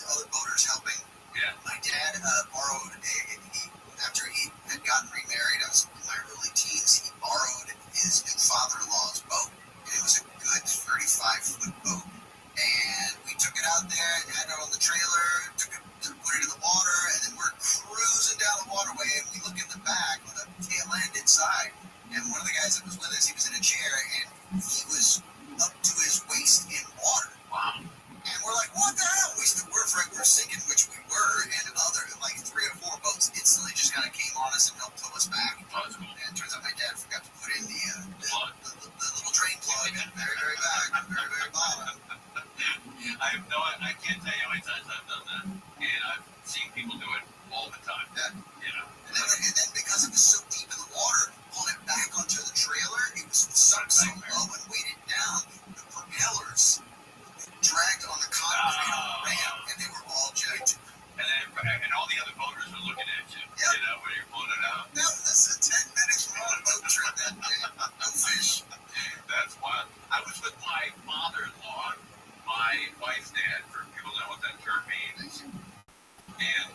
other boaters helping. Yeah. My dad borrowed after he had gotten remarried, I was in my early teens, he borrowed his new father-in-law's boat. And it was a good 35-foot boat. And we took it out there and had it on the trailer, put it in the water, and then we're cruising down the waterway, and we look in the back on the tail end inside, and one of the guys that was with us, he was in a chair, and he was up to his waist in water. Wow. And we're like, what the hell? We're sinking, which we were, and other, like 3 or 4 boats instantly just kind of came on us and helped pull us back. Oh, that's cool. And it turns out my dad forgot to put in the little drain plug at the very, very back, very, very bottom. I can't tell you how many times I've done that. And I've seen people do it all the time. Yeah. And then because it was so deep in the water, pulling it back onto the trailer, it was sunk so low and weighted down, the propellers dragged on the concrete on the ramp, and they were all jacked. And all the other boaters are looking at you, when you're pulling it out. No, this is 10 minutes from on a boat trip that day. No fish. That's wild. I was with my father-in-law, my wife's dad, for people know what that term means. And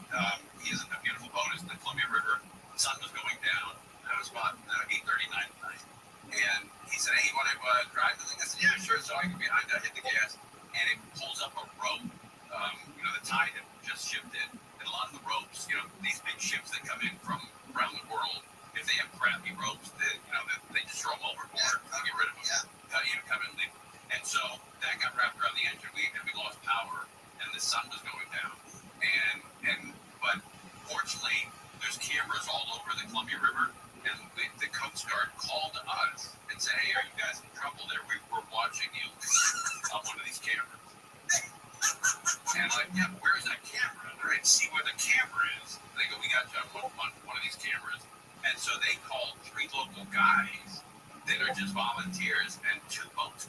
he's in a beautiful boat. It's in the Columbia River. The sun was going down. It was about 8:39 at night. And he said, hey, you want to drive the thing? I said, yeah, sure. So I can behind that, hit the gas. And it pulls up a rope. The tide had just shifted. And a lot of the ropes, these big ships that come in from around the world, if they have crappy ropes, they just throw them overboard to get rid of them. Come and leave. And so that got wrapped around the engine. We lost power, and the sun was going down. But fortunately, there's cameras all over the Columbia River, and the Coast Guard called us and said, hey, are you guys in trouble there? We're watching you on one of these cameras. And I'm like, yeah, but where is that camera? They're like, see where the camera is. And they go, we got you on one of these cameras. And so they called 3 local guys that are just volunteers, and 2 boats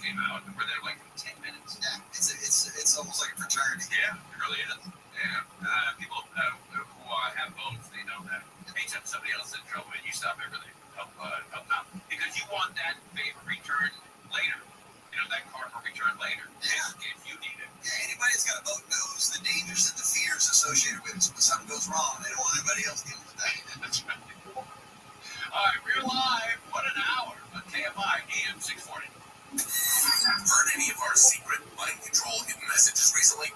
return later if you need it. Yeah, anybody that's got a boat knows the dangers and the fears associated with it. So when something goes wrong, they don't want anybody else dealing with that. That's right. All right, we're live. What an hour on KFI AM 640. Heard any of our secret mind control hidden messages recently?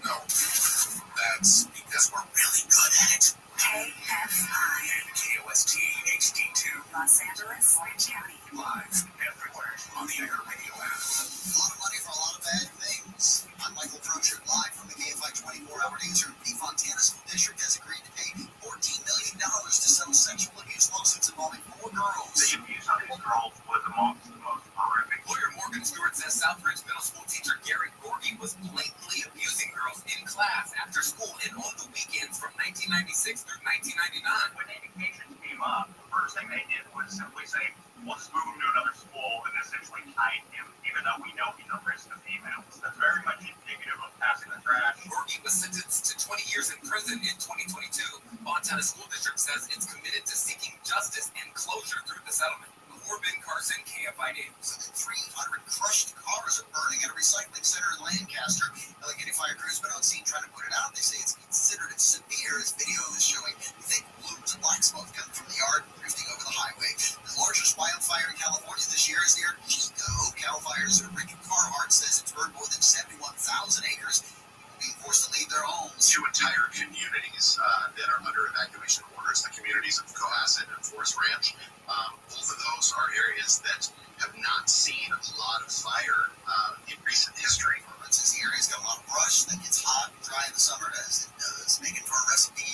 No. That's because we're really good at it. KFI. And KOST HD2. Los Angeles, Orange County. Live everywhere on the iHeartRadio app. A lot of money for a lot of bad things. I'm Michael Procher, live from the KFI 24-hour newsroom. The Fontana School District has agreed to pay $14 million to settle sexual abuse lawsuits involving 4 girls. The abuse on these girls was amongst the most horrific. Lawyer Morgan Stewart says Southbridge Middle School teacher Gary Gorgie was blatantly abusing girls in class, after school, and on the weekends from 1996 through 1999. When indications came up, the first thing they did was simply say, let's move him to another school and essentially hide him, even though we know he's a risk to females. That's very much indicative of passing the trash. Gorgie was sentenced to 20 years in prison in 2022. Montana School District says it's committed to seeking justice and closure through the settlement. Corbin Carson, KFI News. 300 crushed cars are burning at a recycling center in Lancaster. Allegheny Fire Crew's been on scene trying to put it out. They say it's considered severe, as video is showing thick plumes of black smoke coming from the yard, drifting over the highway. The largest wildfire in California this year is near Chico. Cal Fire's Ricky Carhart says it's burned more than 71,000 acres, being forced to leave their homes. 2 entire communities that are under evacuation orders, the communities of Cohasset and Forest Ranch. Both of those are areas that have not seen a lot of fire in recent history. Since the area's got a lot of brush that gets hot and dry in the summer, as it does, making for a recipe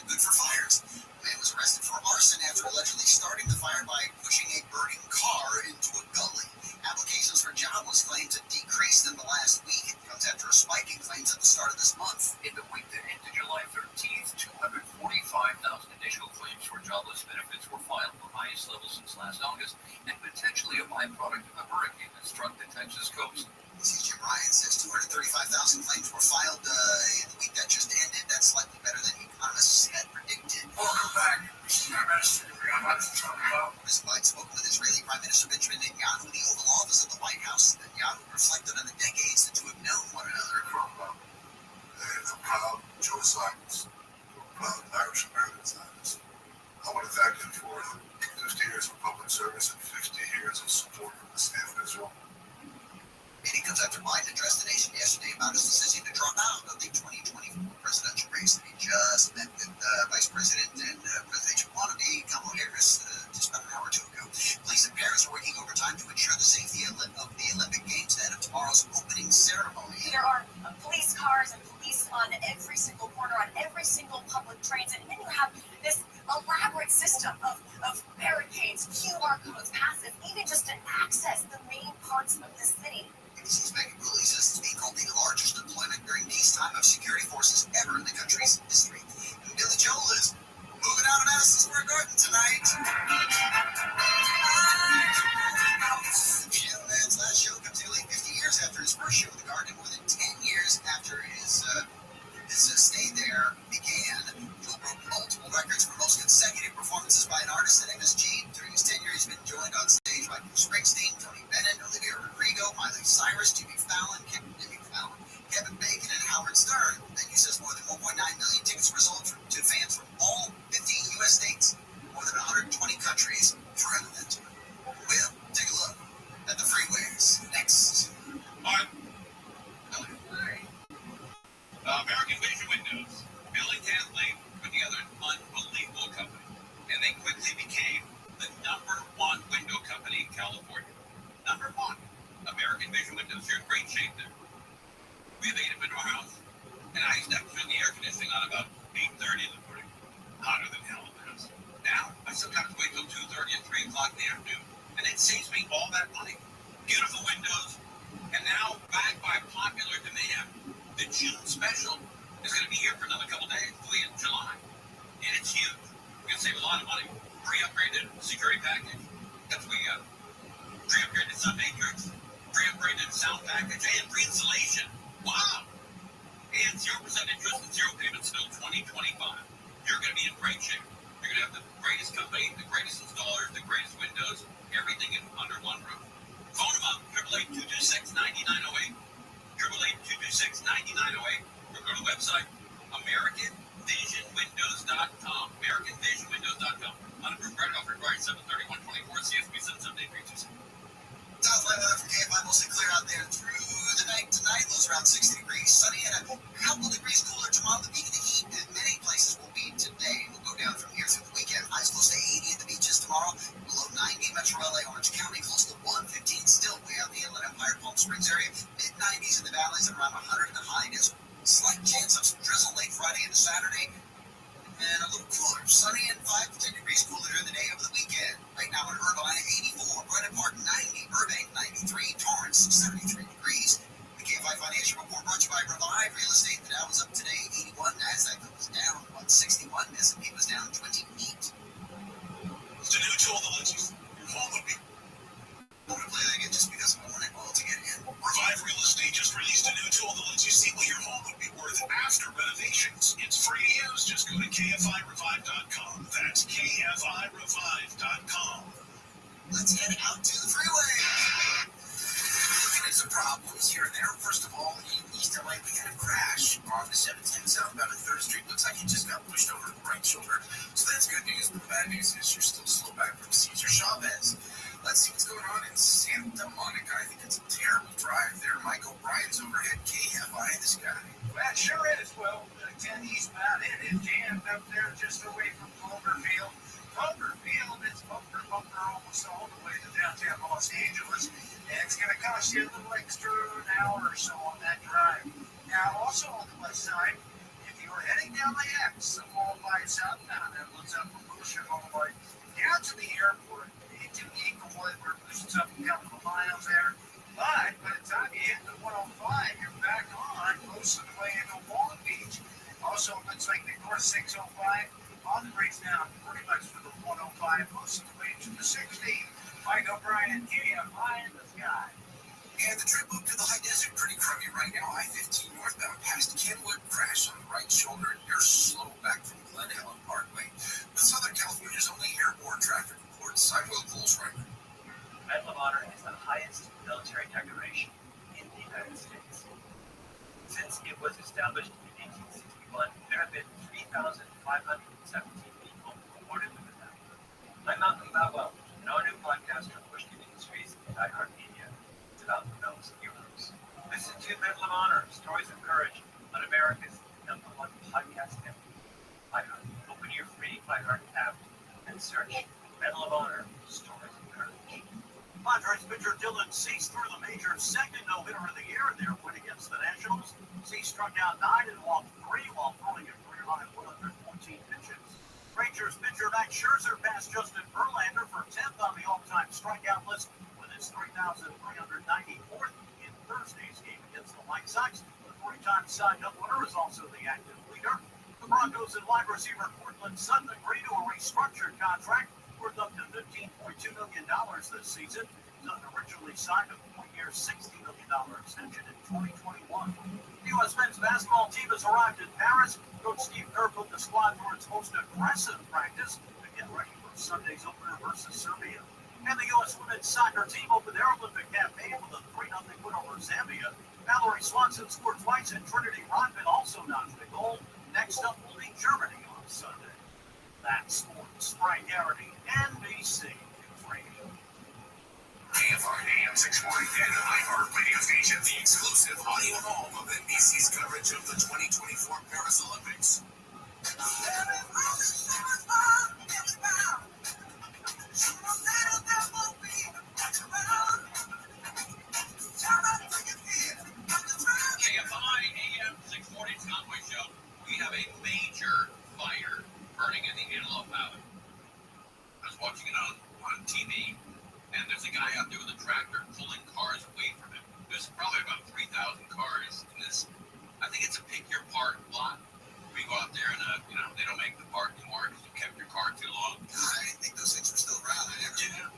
good for fires. A man was arrested for arson after allegedly starting the fire by pushing a burning car into a gully. Applications for jobless claims have decreased in the last week. It comes after a spike in claims at the start of this month. In the week that ended July 13th, 245,000 additional claims for jobless benefits were filed, the highest level since last August, and potentially a byproduct of a hurricane that struck the Texas coast. See, Jim Ryan says 235,000 claims were filed in the week that just ended. That's slightly better than economists had predicted. Welcome back. President Biden spoke with Israeli Prime Minister Benjamin Netanyahu in the Oval Office of the White House. Netanyahu reflected on the decades the two have known one another. From proud Jewish Zionists, proud Irish American Zionists. I want to thank him for 50 years of public service and 50 years of support from the state of Israel. Meeting comes after Biden addressed the nation yesterday about his decision to drop out of the 2024 presidential race. He just met with Vice President and presidential wannabe Kamala Harris just about an hour or two ago. Police in Paris are working overtime to ensure the safety of the Olympic Games ahead of tomorrow's opening ceremony. There are police cars and police on every single corner, on every single public transit, and then you have this elaborate system of barricades, QR codes, passes, even just to access the main parts of the city. ABC's Megan Cooley says it's being called the largest deployment during peacetime of security forces ever in the country's history. And Billy Joel is moving out of Madison Square Garden tonight. Jim Man's last show comes nearly 50 years after his first show in the Garden, more than 10 years after his stay there began. Joel broke multiple records for most consecutive performances by an artist at MSG. During his tenure, he's been joined on stage by Bruce Springsteen, Tony Bennett, Olivia Rodrigo, Miley Cyrus, Jimmy Fallon, Kevin Bacon, and Howard Stern. The venue says more than 1.9 million tickets were sold to fans from all 50 U.S. states, more than 120 countries for an event. We'll take a look at the freeways next. American Vision Windows. Bill and Kathleen put together an unbelievable company, and they quickly became the #1 window company in California. #1. American Vision Windows. You're in great shape there. We have 8 up into our house, and I used to have to turn the air conditioning on about 8:30 in the morning. Hotter than hell in the house. Now, I sometimes wait till 2:30 and 3 o'clock in the afternoon, and it saves me all that money. Beautiful windows, and now, backed by popular demand, the June special is going to be here for another couple days, in July. And it's huge. You're going to save a lot of money. Pre-upgraded security package. That's what we got. Pre-upgraded sun matrix. Pre-upgraded sound package. And pre-installation. Wow. And 0% interest and 0 payments until 2025. You're going to be in great shape. You're going to have the greatest company, the greatest installers, the greatest windows, everything in under one roof. Phone them up, 888-226-9908. Springs area. Mid-90s in the valleys and around 100 in the high desert. Slight chance of some drizzle late Friday into Saturday. And a little cooler, sunny and 5 to 10 degrees cooler during the day over the weekend. Right now in Irvine, 84, Brennan Park, 90, Burbank, 93, Torrance, 73 degrees. The K5 Financial Report brought to you by Rabbi Real Estate. The Dow was up today, 81. NASDAQ was down 161. S&P was down 28. The new tool that lets you your home would be. I'm going to play that again just because I want it all to get in. Revive Real Estate just released a new tool that lets you see what your home would be worth after renovations. It's free to use. Just go to kfirevive.com. That's kfirevive.com. Let's head out to the freeway. Looking at some problems here and there. First of all, in East LA, we had a crash on the 710 southbound at 3rd Street. Looks like it just got pushed over the right shoulder. So that's good news. But the bad news is you're still slow back from Cesar Chavez. Let's see what's going on in Santa Monica. I think it's a terrible drive there. Mike O'Brien's overhead. KFI, this guy. That sure is. Well, 10 eastbound, it is jammed up there just away from Cloverfield. Cloverfield is bumper almost all the way to downtown Los Angeles. And it's going to cost you a little extra an hour or so on that drive. Now, also on the west side, if you were heading down the X, the Boulevard southbound, that looks up from Bullshit Boulevard down to the airport. Into Eaglewood, where it pushes up a couple of miles there. But by the time you hit the 105, you're back on most of the way into Long Beach. Also, it looks like the North 605 on the bridge now, pretty much for the 105, most of the way to the 60. Mike O'Brien, KFI in the sky. And the trip up to the high desert, pretty crummy right now. I-15 northbound past Kenwood, crash on the right shoulder. You're slow back from Glen Helen Parkway. But Southern California's only airborne traffic report. Sidewell Pulse right now. Medal of Honor is the highest military decoration in the United States. Since it was established in 1861, there have been 3,517 people awarded with the medal. I'm Malcolm Gladwell, and our new podcast from Pushkin Industries and iHeartMedia is about those heroes. Listen to Medal of Honor, Stories of Courage on America's #1 podcast network. iHeart. Open your free iHeart app and search Medal of Honor, Stories of Courage. Padres pitcher Dylan Cease threw the major second no-hitter of the year in their win against the Nationals. Cease struck out 9 and walked 3 while throwing a career-high 114 pitches. Rangers pitcher Max Scherzer passed Justin Verlander for 10th on the all-time strikeout list with his 3,394th in Thursday's game against the White Sox. The 40-time Cy Young winner is also the active leader. The Broncos and wide receiver Cortland Sutton agreed to a restructured contract worth up to $15.2 million this season. Sutton originally signed a 4-year, $60 million extension in 2021. The U.S. men's basketball team has arrived in Paris. Coach Steve Kerr put the squad through its most aggressive practice to get ready for Sunday's opener versus Serbia. And the U.S. women's soccer team opened their Olympic campaign with a 3-0 win over Zambia. Valerie Swanson scored twice, and Trinity Rodman also notched a goal. Next up will be Germany on Sunday. That's sports. Frank Garrity, NBC News Radio. KFI AM 640 and iHeart radio station, the exclusive audio home of NBC's coverage of the 2024 Paris Olympics. KFI AM 640 Conway Show. We have a major fire burning in the Antelope Valley. I was watching it on TV, and there's a guy out there with a tractor pulling cars away from him. There's probably about 3,000 cars in this. I think it's a pick your part lot. We go out there and they don't make the part anymore because you kept your car too long. I didn't think those things were still around. I never. Yeah.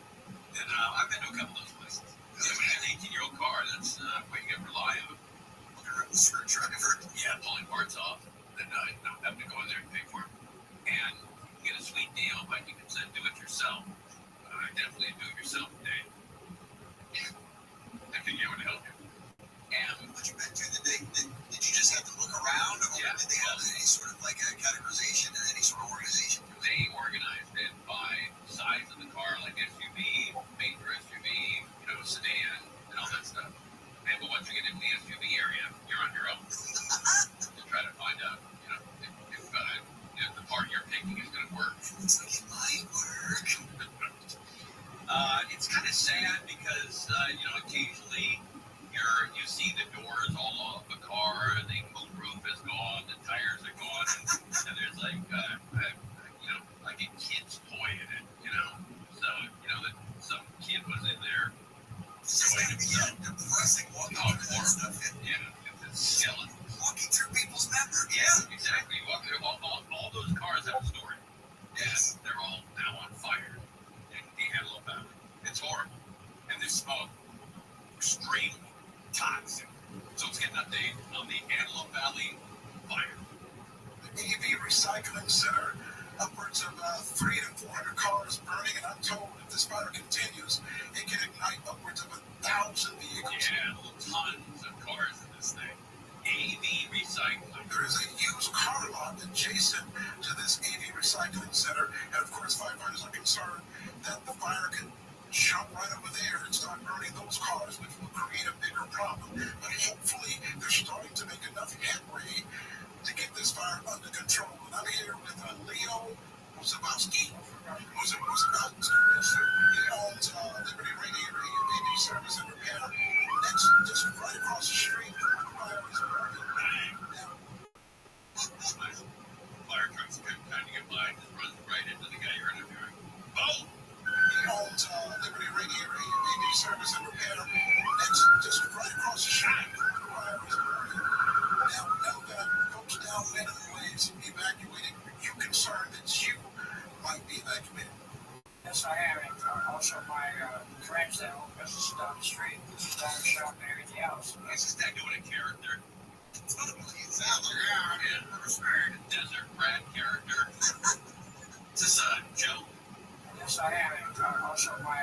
update on the Antelope Valley fire. The EV Recycling Center, upwards of 300 to 400 cars burning, and I'm told if this fire continues, it can ignite upwards of 1,000 vehicles. Yeah, tons of cars in this thing. AV Recycling. There is a used car lot adjacent to this AV Recycling Center, and of course firefighters are concerned that the fire can jump right over there and start burning those cars, which will create a bigger problem. But hopefully they're starting to make enough headway to get this fire under control. And I'm here with Leo Wozowski. He owns Liberty Radiator AV Service and Repair. That's just right across the street from the fire is burning. Fire trucks couldn't kind of get by, just runs right into the guy you're interviewing. Boom! He owns Liberty Radiator AV Service and Repair. That's just right across the street from the fire is burning. Now that folks down many ways evacuated, you concerned that you might be evacuated? Yes, I am. And also, my friends that own businesses down the street, down the shop and everything else. This is that doing a character. It's out there. Yeah, Desert Brad character. Is this Joe? Yes, I am. And also, my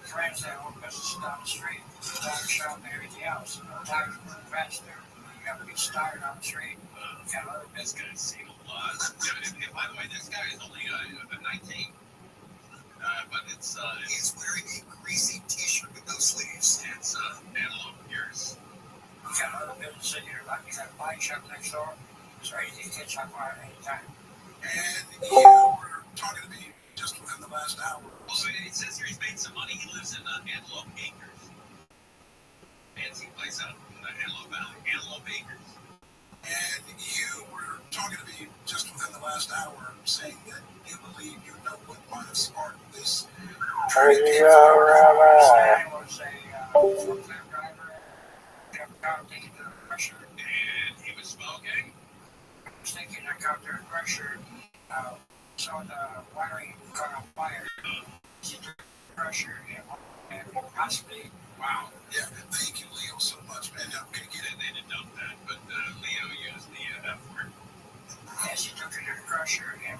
friends that own businesses down the street, down the shop and everything else. Tired of the friends there. You have to get started on the street. This guy's seen a lot. And by the way, this guy is only 19. But it's He's wearing a greasy t-shirt with no sleeves. It's Antelope Years. You got other business in here, like you got a bike shop next door. It's ready to get shop on at any time. And you were talking to me just within the last hour. Also, it says here he's made some money. He lives in Antelope Acres. Fancy place out in the Antelope Valley. Antelope Acres. And you were talking to me just within the last hour, saying that you believe you know what might have sparked this. I was a forklift driver. Got taken to the crusher. And he was smoking. I was thinking I got to the crusher. Saw the wiring caught on fire. She took the crusher and possibly. Wow. Yeah, thank you, Leo, so much, man. I'm going to get it. They didn't dump that, but Leo used the F word. Yeah, she took it to the crusher and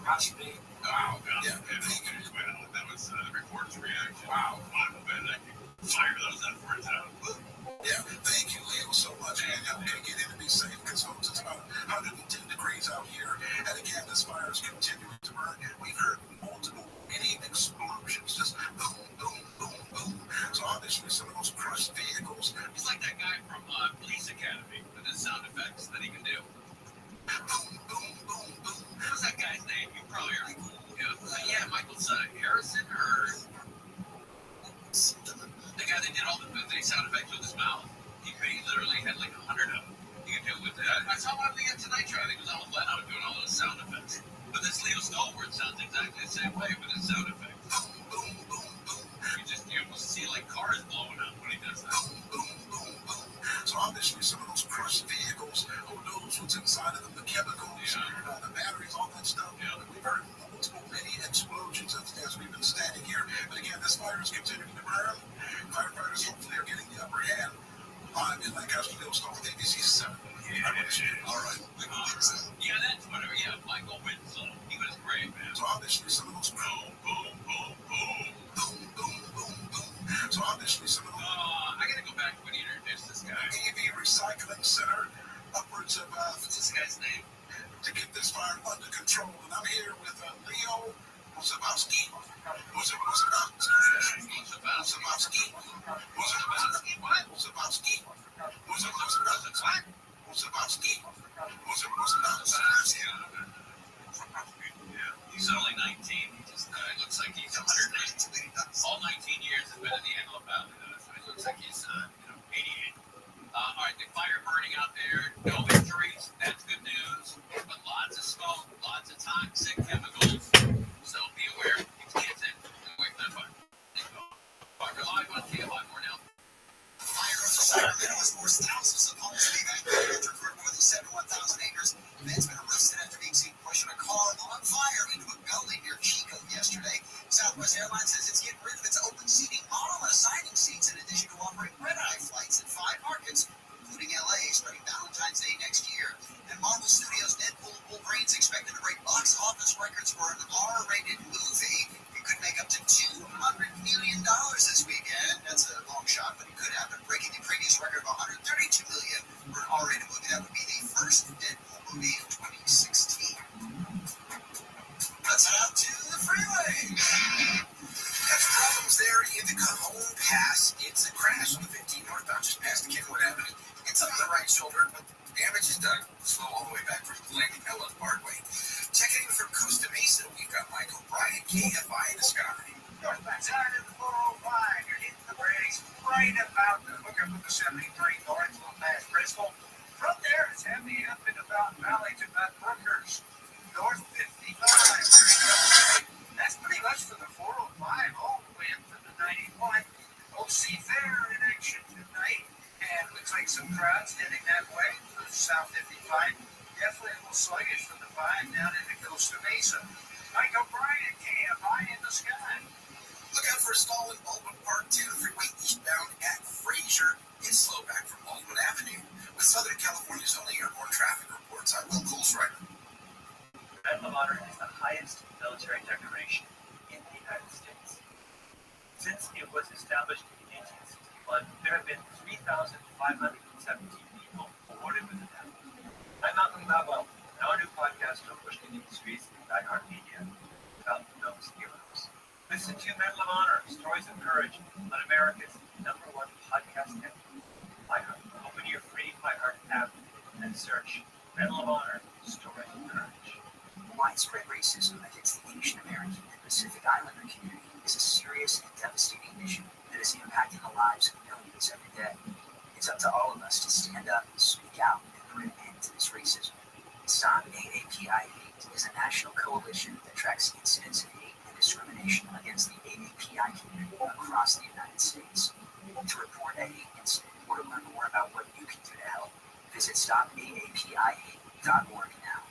possibly. Wow. Yeah, Thank you. Well, that was the reporter's reaction. Wow. I'm bet I can fire those F words out. Yeah, thank you, Leo, so much, man. I'm going to get in and be safe because, folks, it's about 110 degrees out here. And again, this fire is continuing to burn. We've heard multiple mini explosions, just boom, boom, boom, boom. So obviously, some of those crushed vehicles. He's like that guy from Police Academy with his sound effects that he can do. Boom, boom, boom, boom. What's that guy's name? You probably heard. Yeah, Michael's Harrison or the guy that did all the sound effects with his mouth. He literally had like 100 of them. You can do it with that. I saw one of the Tonight Show. I think it was Alan Glenn doing all those sound effects. But this Leo Stolberg sounds exactly the same way with his sound effects. Boom, boom, boom, boom. You almost see like cars blowing up when he does that. Boom, boom, boom, boom. So obviously, some of those crushed vehicles, who knows what's inside of them, the chemicals, the batteries, all that stuff. Yeah. We've heard multiple mini explosions as we've been standing here. But again, this fire is continuing to burn. Firefighters hopefully are getting the upper hand. Live in Lancaster, Millstone with ABC 7. All right. Yeah, that's whatever. Yeah, Michael Winslow. He was great, man. So obviously, some of those boom, boom, boom, boom, boom, boom, boom, boom. So obviously, some of those. I gotta go back when he introduced this guy. AV Recycling Center, upwards of. What's this guy's name? To get this fire under control. And I'm here with Leo Wozowski. He's only 19. He just looks like he's 119. All 19 years has been in the Antelope Valley. So he looks like he's 88. All right, the fire burning out there. No injuries. That's good news. But lots of smoke, lots of toxic chemicals. So be aware. These kids in. Away from that fire. We're live on KLI. More now. Fire of Sacramento has forced thousands of homes to be evacuated after burning more than 71,000 acres. A man's been arrested after being seen pushing a car on fire into a building near Chico yesterday. Southwest Airlines says it's getting rid of its open seating model and assigning seats in addition to offering red-eye flights in 5 markets, including LA, spreading Valentine's Day next year. And Marvel Studios' Deadpool and Wolverine's expected to break box office records for an R-rated movie. It could make up to $200 million this weekend. That's a long shot, but it could happen, breaking the previous record of $132 million for an R-rated movie. That would be the first Deadpool movie in 2016. Let's head out to the freeway. Got problems there in the Cajon Pass. It's a crash on the 15 northbound just past Kenwood Avenue. It's on the right shoulder, but damage is done. Slow all the way back from Glen Ellen Parkway. Checking in from Costa Mesa, we've got Michael Bryant, KFI in the sky. Northbound side of the 405, you're hitting the brakes right about the hookup with the 73 north past Bristol. From there, it's heavy up into Fountain Valley to about Brookers. North 55. That's pretty much for the 405 all the way up to the 91. OC Fair in action tonight. And looks like some crowds heading that way for South 55. Definitely a little sluggish for the 5 down into Costa Mesa. Michael Bryant, KFI in the sky. Look out for a stall in Baldwin Park 2 freeway eastbound at Fraser. It's slow back from Baldwin Avenue. With Southern California's only airborne traffic reports, I'm Will Coolsrider. Medal of Honor is the highest military decoration in the United States. Since it was established in 1861, there have been 3,517 people awarded with the medal. I'm Malcolm Gladwell, and our new podcast on Pushing Industries and iHeartMedia about those heroes. Listen to Medal of Honor, Stories of Courage on America's #1 podcast network, iHeart. Open your free iHeart app and search Medal of Honor, Stories of Courage. Widespread racism against the Asian American and Pacific Islander community is a serious and devastating issue that is impacting the lives of millions every day. It's up to all of us to stand up, speak out, and put an end to this racism. Stop AAPI Hate is a national coalition that tracks incidents of hate and discrimination against the AAPI community across the United States. To report a hate incident or to learn more about what you can do to help, visit stopaapihate.org now.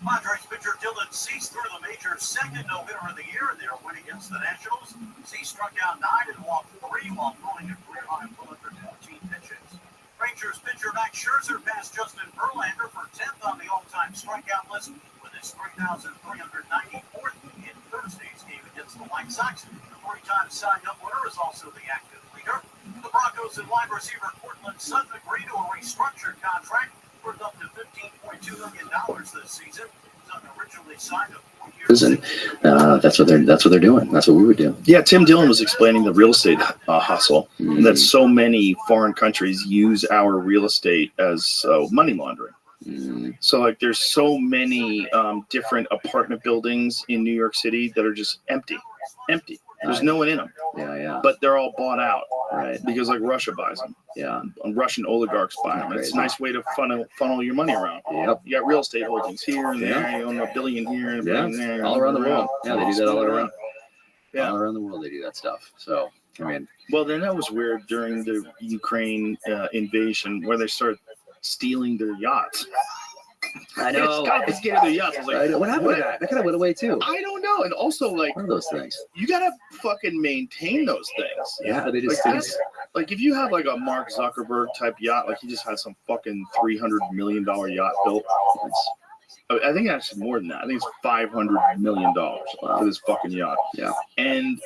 Padres pitcher Dylan Cease threw the major's second no-hitter of the year in their win against the Nationals. Cease struck out 9 and walked 3 while throwing a career-high 114 pitches. Rangers pitcher Max Scherzer passed Justin Verlander for 10th on the all-time strikeout list with his 3,394th in Thursday's game against the White Sox. The 3-time Cy Young winner is also the active leader. The Broncos and wide receiver Cortland Sutton agreed to a restructured contract worth up to $15.2 million this season. Sutton originally signed a 4-year. And that's what they're doing. That's what we would do. Yeah, Tim Dillon was explaining the real estate hustle, that so many foreign countries use our real estate as money laundering. So like there's so many different apartment buildings in New York City that are just empty. There's no one in them. Yeah. But they're all bought out, right? Because like Russia buys them. Yeah. Russian oligarchs buy them. It's a nice way to funnel your money around. Yep. You got real estate holdings here and there. You own $1 billion here and $1 billion there. All around the world. Yeah, they do that all around. Yeah. All around the world, they do that stuff. So, I mean. Well, then that was weird during the Ukraine invasion where they started stealing their yachts. I know. Confiscated their yachts. I was like, what happened to that? That kind of went away too. I don't know. And also, like, one of those things. You gotta fucking maintain those things. Yeah, they just like if you have like a Mark Zuckerberg type yacht, like he just had some fucking $300 million yacht built. I think actually more than that. I think it's $500 million for this fucking yacht. Yeah. And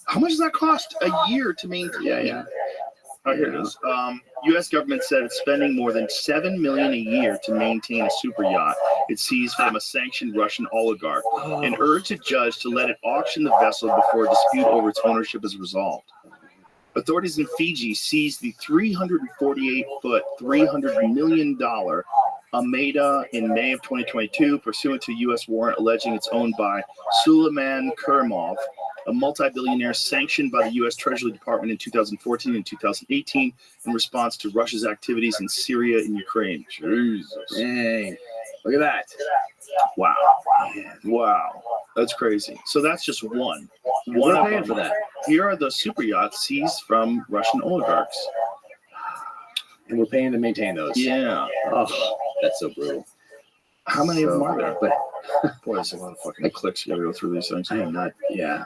how much does that cost a year to maintain? Yeah. Oh, here it is. U.S. government said it's spending more than $7 million a year to maintain a super yacht it seized from a sanctioned Russian oligarch, and urged a judge to let it auction the vessel before a dispute over its ownership is resolved. Authorities in Fiji seized the 348-foot, $300 million Almeida in May of 2022, pursuant to a U.S. warrant alleging it's owned by Suleiman Kerimov, a multi-billionaire sanctioned by the U.S. Treasury Department in 2014 and 2018 in response to Russia's activities in Syria and Ukraine. Jesus. Dang. Look at that. Wow. Wow. That's crazy. So that's just one. We're paying for that. Here are the super yachts seized from Russian oligarchs. And we're paying to maintain those. Yeah. Oh, that's so brutal. How many of them are there? But boy, there's a lot of fucking clicks. You gotta go through these things. Yeah.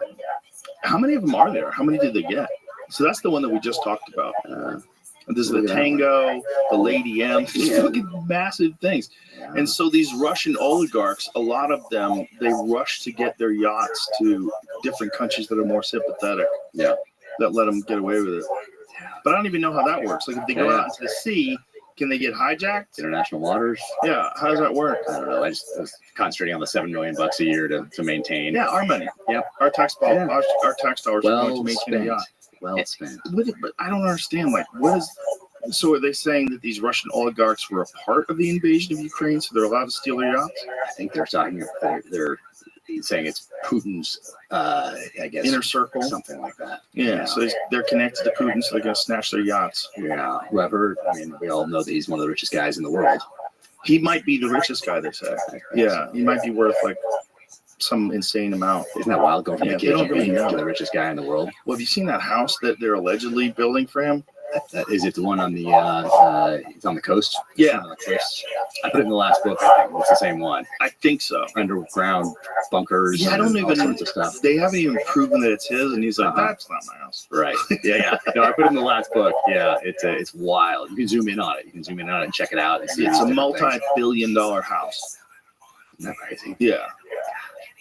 How many of them are there? How many did they get? So that's the one that we just talked about. This is the Tango, the Lady M, fucking massive things. And so these Russian oligarchs, a lot of them, they rush to get their yachts to different countries that are more sympathetic. Yeah. That let them get away with it. But I don't even know how that works. Like if they go out into the sea, can they get hijacked? International waters. Yeah. How does that work? I don't know. I was concentrating on the $7 million a year to maintain. Yeah, our money. Yep. Our tax dollars are going to maintain a yacht. Well spent. But I don't understand. Like, what is? So are they saying that these Russian oligarchs were a part of the invasion of Ukraine, so they're allowed to steal their yachts? I think they're saying it's Putin's, I guess, inner circle, something like that. Yeah. So they're connected to Putin, so they're going to snatch their yachts. Yeah. Whoever. I mean, we all know that he's one of the richest guys in the world. He might be the richest guy. They say. Yeah. He might be worth like some insane amount. Isn't that wild? Going from the kitchen to the richest guy in the world. Well, have you seen that house that they're allegedly building for him? Is it the one on the it's on the coast? Yeah. On the coast. I put it in the last book. I think it's the same one. I think so. Underground bunkers. Yeah, I don't even. Sorts of stuff. They haven't even proven that it's his, and he's like, "That's not my house." Right. Yeah. No, I put it in the last book. Yeah, it's wild. You can zoom in on it. You can zoom in on it and check it out. And see it's a multi-billion-dollar house. Isn't that crazy? Yeah.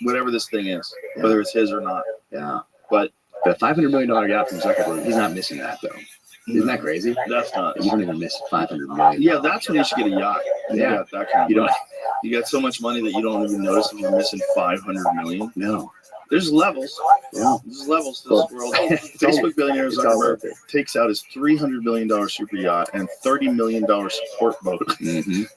Whatever this thing is, whether it's his or not. Yeah. But the $500 million yacht from Zuckerberg, he's not missing that though. Isn't that crazy? That's not. You don't even miss $500 million. Yeah, that's when you should get a yacht. You got that kind of money. You got so much money that you don't even notice if you're missing $500 million. No. There's levels. Yeah. There's levels to this world. Facebook billionaire Zuckerberg takes out his $300 million super yacht and $30 million support boat,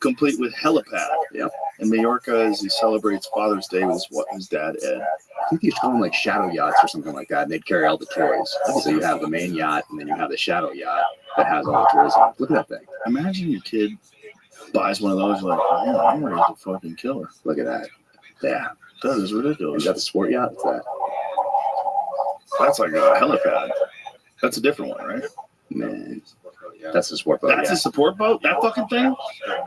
complete with helipad. Yep. In Mallorca, as he celebrates Father's Day with his dad, Ed. I think you call them like shadow yachts or something like that, and they'd carry all the toys. So you have the main yacht, and then you have the shadow yacht that has all the toys on it. Look at that thing. Imagine your kid buys one of those, like, oh, I'm ready to fucking kill her. Look at that. Yeah. That is ridiculous. Is that the sport yacht? What's that? That's like a helipad. That's a different one, right? Man. That's a sport boat. That's a support boat? That fucking thing?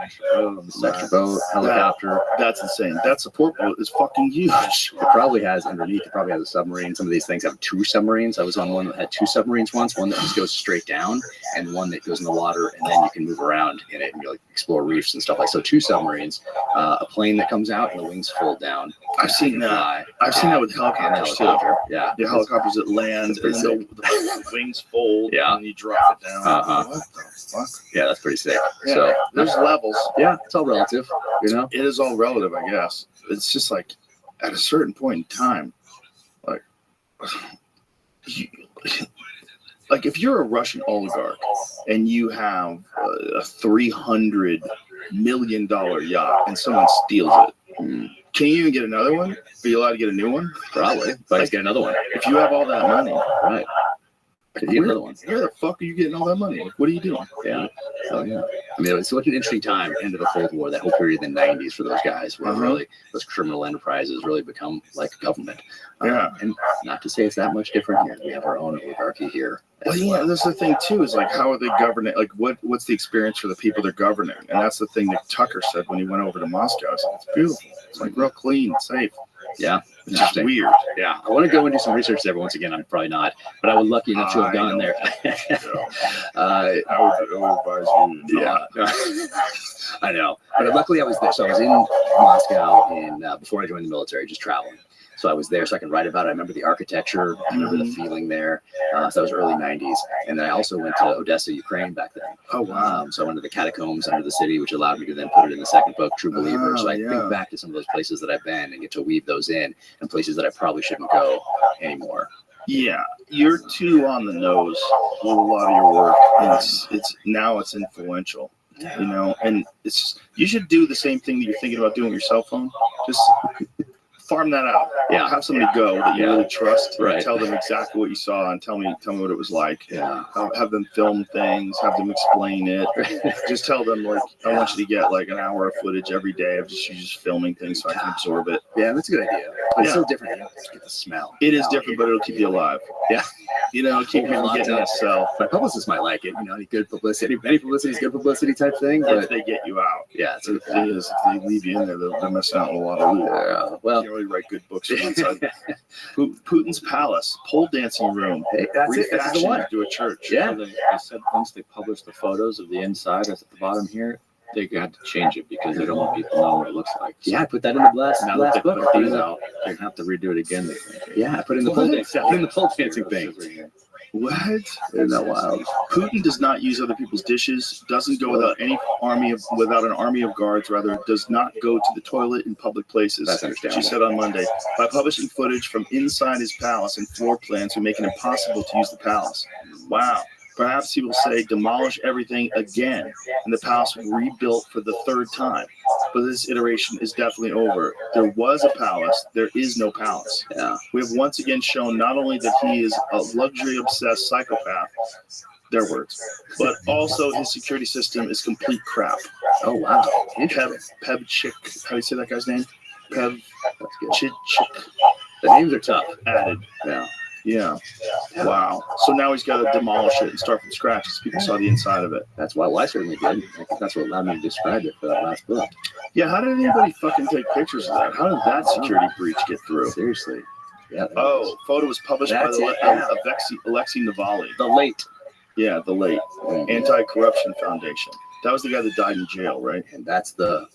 Extra boat, helicopter. That's insane. That support boat is fucking huge. It probably has underneath, it probably has a submarine. Some of these things have 2 submarines. I was on one that had 2 submarines once, one that just goes straight down and one that goes in the water, and then you can move around in it and you like explore reefs and stuff like so. 2 submarines, a plane that comes out and the wings fold down. I've seen that. I've seen that with helicopters too. Yeah. The helicopters that land and then the wings fold and you drop it down. What the fuck? Yeah, that's pretty sick. Yeah, so there's levels. Yeah, it's all relative. You know, it is all relative, I guess. It's just like at a certain point in time, like, like if you're a Russian oligarch and you have a $300 million yacht and someone steals it, can you even get another one? Are you allowed to get a new one? Probably. But like, get another one. If you have all that money, right? Get another one. Where the fuck are you getting all that money? Like, what are you doing? Yeah. So yeah. I mean, it was such an interesting time into the Cold War, that whole period in the 90s for those guys, where really those criminal enterprises really become like a government. Yeah. And not to say it's that much different here. We have our own oligarchy here. Well, yeah, that's the thing too, is like, how are they governing? Like, what's the experience for the people they're governing? And that's the thing that Tucker said when he went over to Moscow. He said, it's beautiful. It's like real clean, safe. Yeah. It's just weird. Yeah. I want to go and do some research there once again. I'm probably not, but I was lucky enough to have gone there. I would advise you. Yeah. I know. But luckily I was there. So I was in Moscow before I joined the military, just traveling. So I was there so I can write about it. I remember the architecture. I remember the feeling there. So that was early 90s. And then I also went to Odessa, Ukraine back then. Oh, wow. So I went to the catacombs under the city, which allowed me to then put it in the second book, True Believer. So I think back to some of those places that I've been and get to weave those in, and places that I probably shouldn't go anymore. Yeah, you're too on the nose with a lot of your work. And it's influential, you know, and you should do the same thing that you're thinking about doing with your cell phone. Just farm that out. Yeah. Have somebody go that you really trust. Right. Tell them exactly what you saw and tell me what it was like. Yeah. Have them film things. Have them explain it. Just tell them, like, I want you to get like an hour of footage every day of you just filming things so I can absorb it. Yeah, that's a good idea. But it's so different. You don't get the smell. It is different, but it'll keep you alive. Yeah. You know, keep you from getting in a cell. My publicist might like it. You know, any good publicity. Any publicity is good publicity type thing. But if they get you out. Yeah. If they leave you in there, they're missing out on a lot of loot. Yeah. Well, Somebody write good books from inside. Putin's palace, pole dancing room, Hey, that's it. That's the one. to a church. Yeah. So they said once they published the photos of the inside at the bottom here, they had to change it because they don't want people to know what it looks like. So Yeah, I put that in the last now that they book. put these out, they have to redo it again. They think. Yeah, I put in the pole dancing. Put in the pole dancing thing. What? Isn't that wild? Putin does not use other people's dishes, doesn't go without an army of guards, rather does not go to the toilet in public places. That's understandable. She said on Monday. By publishing footage from inside his palace and floor plans would make it impossible to use the palace. Wow. Perhaps he will say demolish everything again, and the palace will be rebuilt for the third time. But this iteration is definitely over. There was a palace. There is no palace. Yeah. We have once again shown not only that he is a luxury-obsessed psychopath, their words, but also his security system is complete crap. Oh, wow. Pevchik, how do you say that guy's name? Pevchik. The names are tough. Added. Yeah. Wow. So now he's got to demolish it and start from scratch as people saw the inside of it. That's why I certainly did. I think that's what allowed me to describe it for that last book. Yeah, how did anybody fucking take pictures of that? How did that security breach get through? Seriously. Yeah. Photo was published by Alexei Navalny. The late. Yeah, the late Anti-Corruption Foundation. That was the guy that died in jail, right? And that's a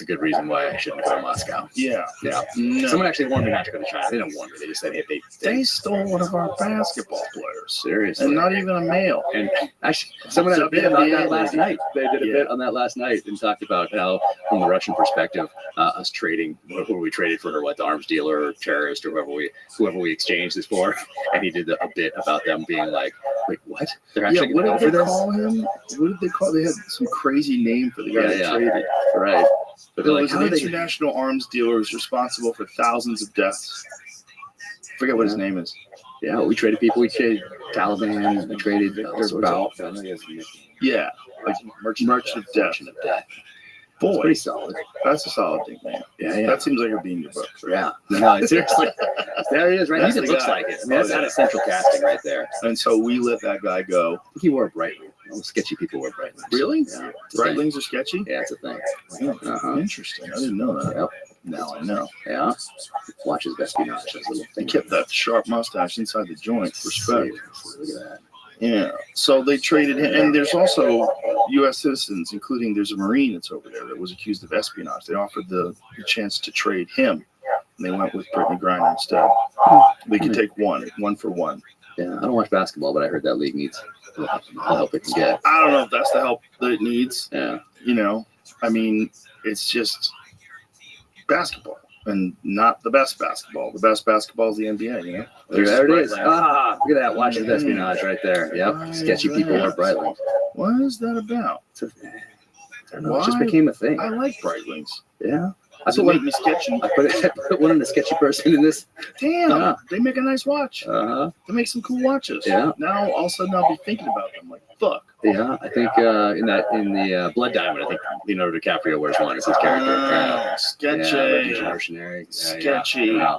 good reason why I shouldn't go to Moscow. Yeah. No. Someone actually warned me not to go to China. They didn't warn me. They just said, hey, they stole one of our basketball players. Seriously. And not even a male. And actually, someone had a bit about that last night. They did a bit on that last night and talked about how, from the Russian perspective, us trading, who we traded for, the arms dealer or terrorist or whoever we exchanged this for. And he did a bit about them being like, wait, what? They're actually what going did to they call him? What did they call? They had some crazy name for the guy that traded. Right. But There was an international arms dealer who's responsible for thousands of deaths. Forget what his name is. Yeah, we traded people. We traded Taliban. We traded Yeah, like Merchant of Death. Boy, that's pretty solid. That's a solid thing, man. Yeah. That seems like it'd be in your book. Yeah. No, seriously. There he is, right? That's It looks guy. like it. I mean, that's not a central casting right there. And so we let that guy go. I think he wore a Breitling. All sketchy people wear Breitlings. Really? Yeah. Breitlings are sketchy? Yeah, it's a thing. Interesting. I didn't know that. Yep. Now I know. Yeah. Watch his espionage. That's a little They thing. kept that sharp mustache inside the joint. Respect. Look at that. Yeah. So they traded him. And there's also U.S. citizens, including there's a Marine that's over there that was accused of espionage. They offered the chance to trade him. And they went with Brittany Griner instead. They could take one for one. Yeah, I don't watch basketball, but I heard that league needs the help it can get. I don't know if that's the help that it needs. Yeah. You know, I mean, it's just basketball and not the best basketball. The best basketball is the NBA, you know? There it is. Look at that. Watch his espionage right there. Yep. Why Sketchy is people that? wear Breitlings. What is that about? I don't know. It just became a thing. I like Breitlings. Yeah. Does it make me sketchy? I put one in the sketchy person in this. Damn, they make a nice watch. They make some cool watches. Yeah. Now all of a sudden I'll be thinking about them like, fuck. Yeah, I think in the Blood Diamond, I think Leonardo DiCaprio wears one as his character. Sketchy. Yeah, mercenary. Sketchy. Yeah.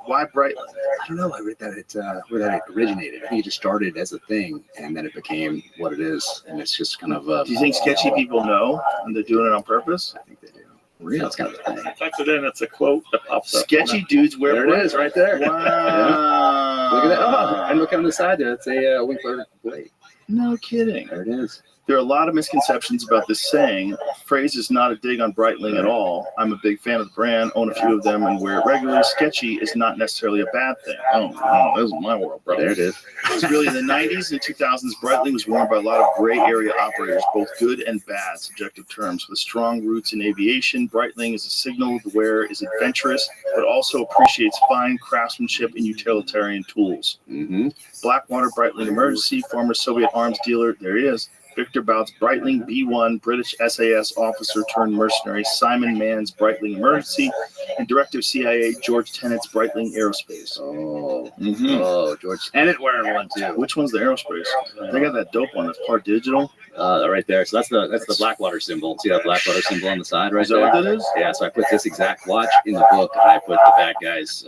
Why Breitling? I don't know. I read that where that originated. I think it just started as a thing, and then it became what it is, and it's just kind of. Do you think sketchy people know and they're doing it on purpose? I think they do. Really? That's kind of a thing. Type it in. It's a quote that pops up. Sketchy dudes wear. There it is, right there. Wow. Yeah. Look at that. Oh, and look on the side there. It's a Winkler blade. No kidding. There it is. There are a lot of misconceptions about this saying. Phrase is not a dig on Breitling at all. I'm a big fan of the brand, own a few of them, and wear it regularly. Sketchy is not necessarily a bad thing. Oh, this is my world, bro. There it is. It's really in the 90s and 2000s, Breitling was worn by a lot of gray area operators, both good and bad, subjective terms. With strong roots in aviation, Breitling is a signal the wearer is adventurous, but also appreciates fine craftsmanship and utilitarian tools. Mm-hmm. Blackwater Breitling Emergency, former Soviet arms dealer. There he is. Victor Bout's Breitling B1, British SAS officer turned mercenary, Simon Mann's Breitling Emergency, and Director of CIA George Tenet's Breitling Aerospace. Oh, Mm-hmm. George Tenet wearing one too. Which one's the aerospace? They got that dope one that's part digital. Right there. So that's the Blackwater symbol. See that Blackwater symbol on the side right Is that there? what that is? Yeah. So I put this exact watch in the book, and I put the bad guy's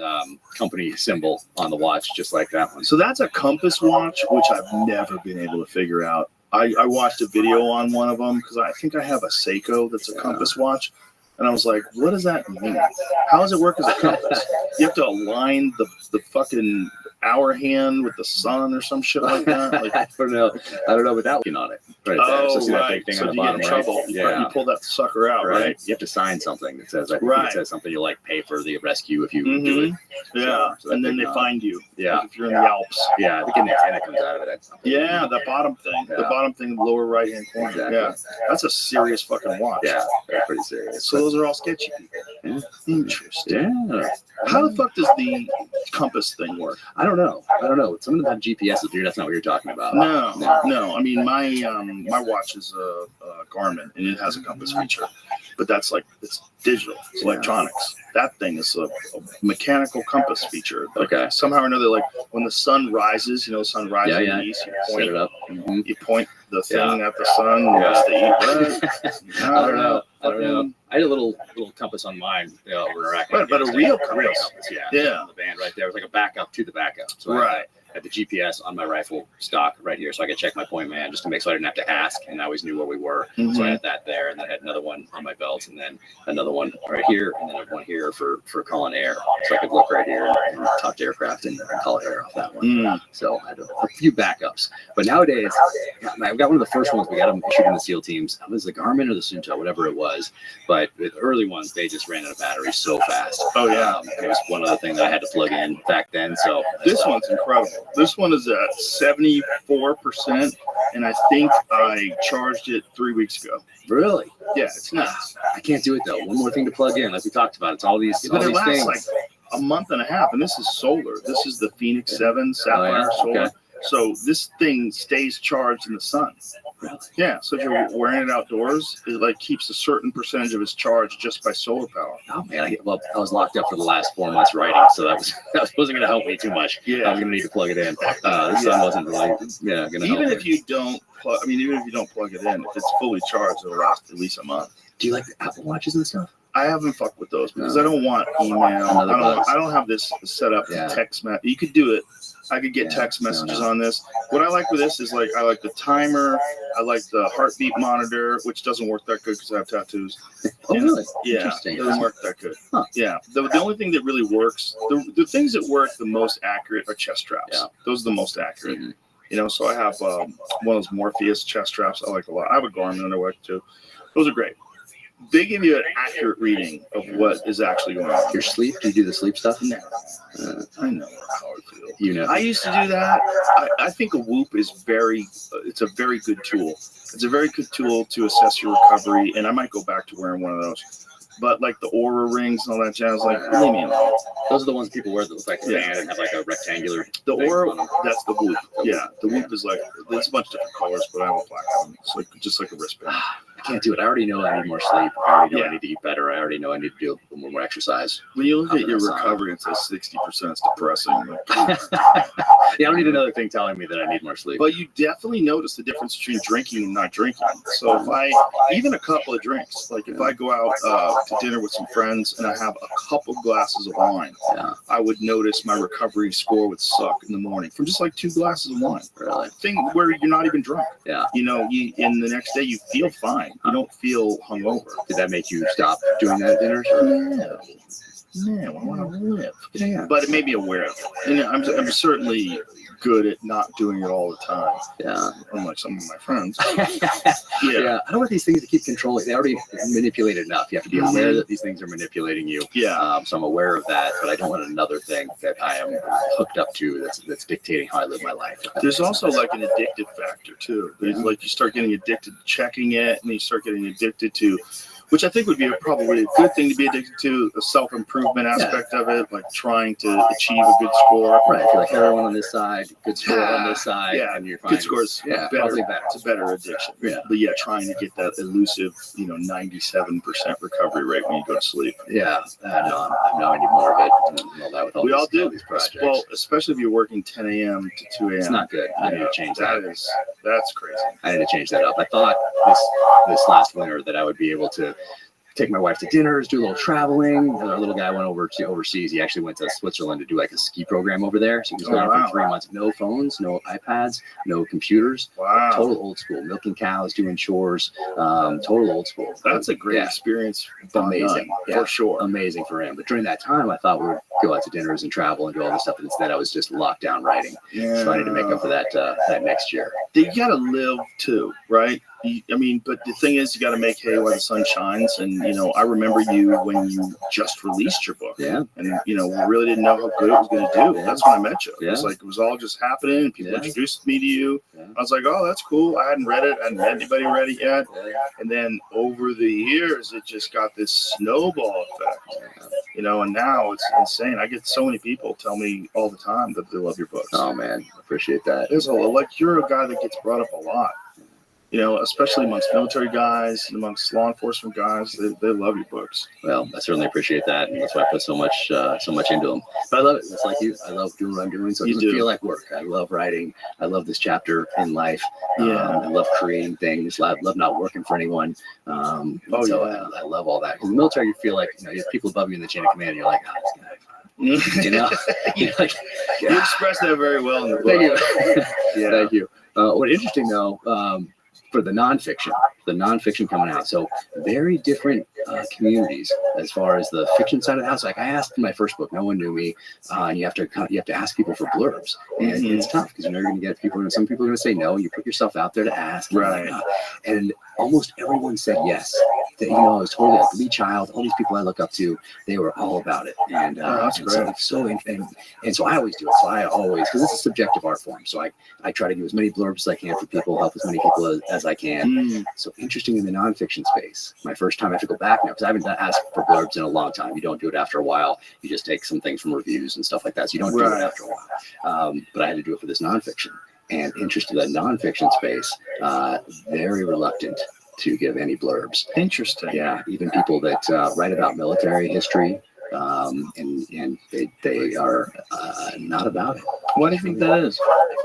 company symbol on the watch, just like that one. So that's a compass watch, which I've never been able to figure out. I watched a video on one of them because I think I have a Seiko that's a compass watch. And I was like, what does that mean? How does it work as a compass? You have to align the fucking hour hand with the sun or some shit like that. Like, I don't know without looking on it. Right there. So see that big thing so on the you bottom get in right? trouble. Yeah. Right? You pull that sucker out, right? You have to sign something that says, I think Right. it says something you like pay for the rescue if you do it. Yeah. So And then they find you. Yeah. Like if you're in the Alps. Yeah, I think an antenna comes out of it. Yeah, the bottom thing. Yeah. The bottom thing in the lower right hand corner. Exactly. Yeah. That's a serious fucking watch. Yeah, that's pretty serious. So those are all sketchy people. Yeah. Interesting. Yeah. How the fuck does the compass thing work? I don't know. Some of them have GPSs, dude. That's not what you're talking about. No. I mean, my watch is a Garmin, and it has a compass feature, but that's like it's digital, it's electronics. That thing is a mechanical compass feature. Like, somehow or another, like when the sun rises, the sun rises in the east, you point it up. You point the thing at the sun. West to east. I don't know. I had a little compass on mine over in Iraq. But a real compass. Yeah. On the band right there. It was like a backup to the backup. So I had the GPS on my rifle stock right here, so I could check my point man just to make so I didn't have to ask, and I always knew where we were. So I had that there, and then I had another one on my belt, and then another one right here, and then I had one here for calling air, so I could look right here and talk to aircraft and call air off that one. So I had a few backups, but nowadays I've got one of the first ones we got them issued in the SEAL teams. It was the Garmin or the Sunto, whatever it was, but the early ones they just ran out of batteries so fast. It was one other thing that I had to plug in back then. So this one's incredible. This one is at 74%, and I think I charged it 3 weeks ago. Really? Yeah, it's nuts. I can't do it though. One more thing to plug in, like we talked about. It's all these, but all it these lasts things. like a month and a half, and this is solar. This is the Phoenix 7 Sapphire solar. Okay. So this thing stays charged in the sun. Yeah, so if you're wearing it outdoors, it like keeps a certain percentage of its charge just by solar power. Oh man, I was locked up for the last 4 months writing, so that wasn't going to help me too much. Yeah, I was going to need to plug it in. The sun wasn't really going to help. Even if you don't plug it in, if it's fully charged, it'll last at least a month. Do you like the Apple Watches and stuff? I haven't fucked with those because I don't want email. I don't have this set up to text message. You could do it. I could get text messages on this. What I like with this is I like the timer. I like the heartbeat monitor, which doesn't work that good because I have tattoos. Oh, really? Yeah, it doesn't work that good. Huh. Yeah, the only thing that really works, the things that work the most accurate are chest straps. Yeah. Those are the most accurate. So I have one of those Morpheus chest straps I like a lot. I have a Garmin underwear too. Those are great. They give you an accurate reading of what is actually going on. Your sleep? Do you do the sleep stuff? No. I know how I feel. I used to do that. I think a Whoop is it's a very good tool. It's a very good tool to assess your recovery, and I might go back to wearing one of those. But like the Aura rings and all that jazz, leave me alone. Those are the ones people wear that look like a band and have like a rectangular. The Aura, that's the Whoop. Yeah, the Whoop is there's a bunch of different colors, but I have a black one. It's just like a wristband. I can't do it. I already know I need more sleep. I already know I need to eat better. I already know I need to do a little more exercise. When you look at your recovery, it says 60%. It's depressing. I don't need another thing telling me that I need more sleep. But you definitely notice the difference between drinking and not drinking. So even a couple of drinks, like if I go out to dinner with some friends and I have a couple glasses of wine, I would notice my recovery score would suck in the morning from just like 2 glasses of wine. Really? Thing where you're not even drunk. Yeah. In the next day you feel fine. You don't feel hungover. Did that make you stop doing that at dinners? No, I want to live. Yeah. But it made me aware of it. And I'm certainly good at not doing it all the time. Yeah. Unlike some of my friends. Yeah. I don't want these things to keep controlling. They already manipulated enough. You have to be aware that these things are manipulating you. Yeah. So I'm aware of that, but I don't want another thing that I am hooked up to that's dictating how I live my life. There's also like an addictive factor too. Like you start getting addicted to checking it, and you start getting addicted to, which I think would be probably a good thing to be addicted to, the self-improvement aspect of it, like trying to achieve a good score. Right. If you're like heroin on this side, good score on this side, and you're fine. Good score is better. It's a better addiction. Yeah. But trying to get that elusive, 97% recovery rate when you go to sleep. Yeah. No, I need more of it. That with all we all do. All these projects. Well, especially if you're working 10 a.m. to 2 a.m. It's not good. I need to change that. That's crazy. I need to change that up. I thought this last winter that I would be able to take my wife to dinners, do a little traveling. Our little guy went over to overseas. He actually went to Switzerland to do like a ski program over there. So he was gone for 3 months. No phones, no iPads, no computers. Wow. Total old school. Milking cows, doing chores. Total old school. That's a great experience. Amazing. For sure. Amazing for him. But during that time, I thought we would go out to dinners and travel and do all this stuff. And instead, I was just locked down writing. Yeah. So I need to make up for that next year. You got to live too, right? I mean, but the thing is, you got to make hay while the sun shines. And, you know, I remember you when you just released your book. Yeah. And, you know, we really didn't know how good it was going to do. That's when I met you. It Yeah. was like, it was all just happening. And people introduced me to you. Yeah. I was like, oh, that's cool. I hadn't read it. I hadn't met anybody read it yet. And then over the years, it just got this snowball effect, you know, and now it's insane. I get so many people tell me all the time that they love your books. Oh, man. I appreciate that. There's you're a guy that gets brought up a lot. You know, especially amongst military guys and amongst law enforcement guys, they love your books. Well, I certainly appreciate that, and that's why I put so much into them. But I love it. It's like you. I love doing what I'm doing, so it doesn't feel like work. I love writing. I love this chapter in life. I love creating things. I love not working for anyone. I love all that. Because in the military, you feel like, you know, you have people above you in the chain of command, and you're like, oh, this guy. You know, you're like, you express that very well in the book. Thank you. Thank you. What's interesting though, for the nonfiction coming out, so very different communities as far as the fiction side of the house. Like I asked in my first book, no one knew me, and you have to ask people for blurbs, and it's tough because you're going to get people. Some people are going to say no. You put yourself out there to ask, right? And almost everyone said yes. That, you know, I was totally like Lee Child, all these people I look up to, they were all about it, and that's great. And so I always do it. So I always, because it's a subjective art form, so I try to do as many blurbs as I can for people, help as many people as I can. So interesting in the nonfiction space. My first time I have to go back now because I haven't asked for blurbs in a long time. You don't do it after a while. You just take some things from reviews and stuff like that. So you don't do it after a while. But I had to do it for this nonfiction. And interested in the nonfiction space, very reluctant to give any blurbs. Interesting. Yeah, even people that write about military history, and they are not about it. Why do you think that is?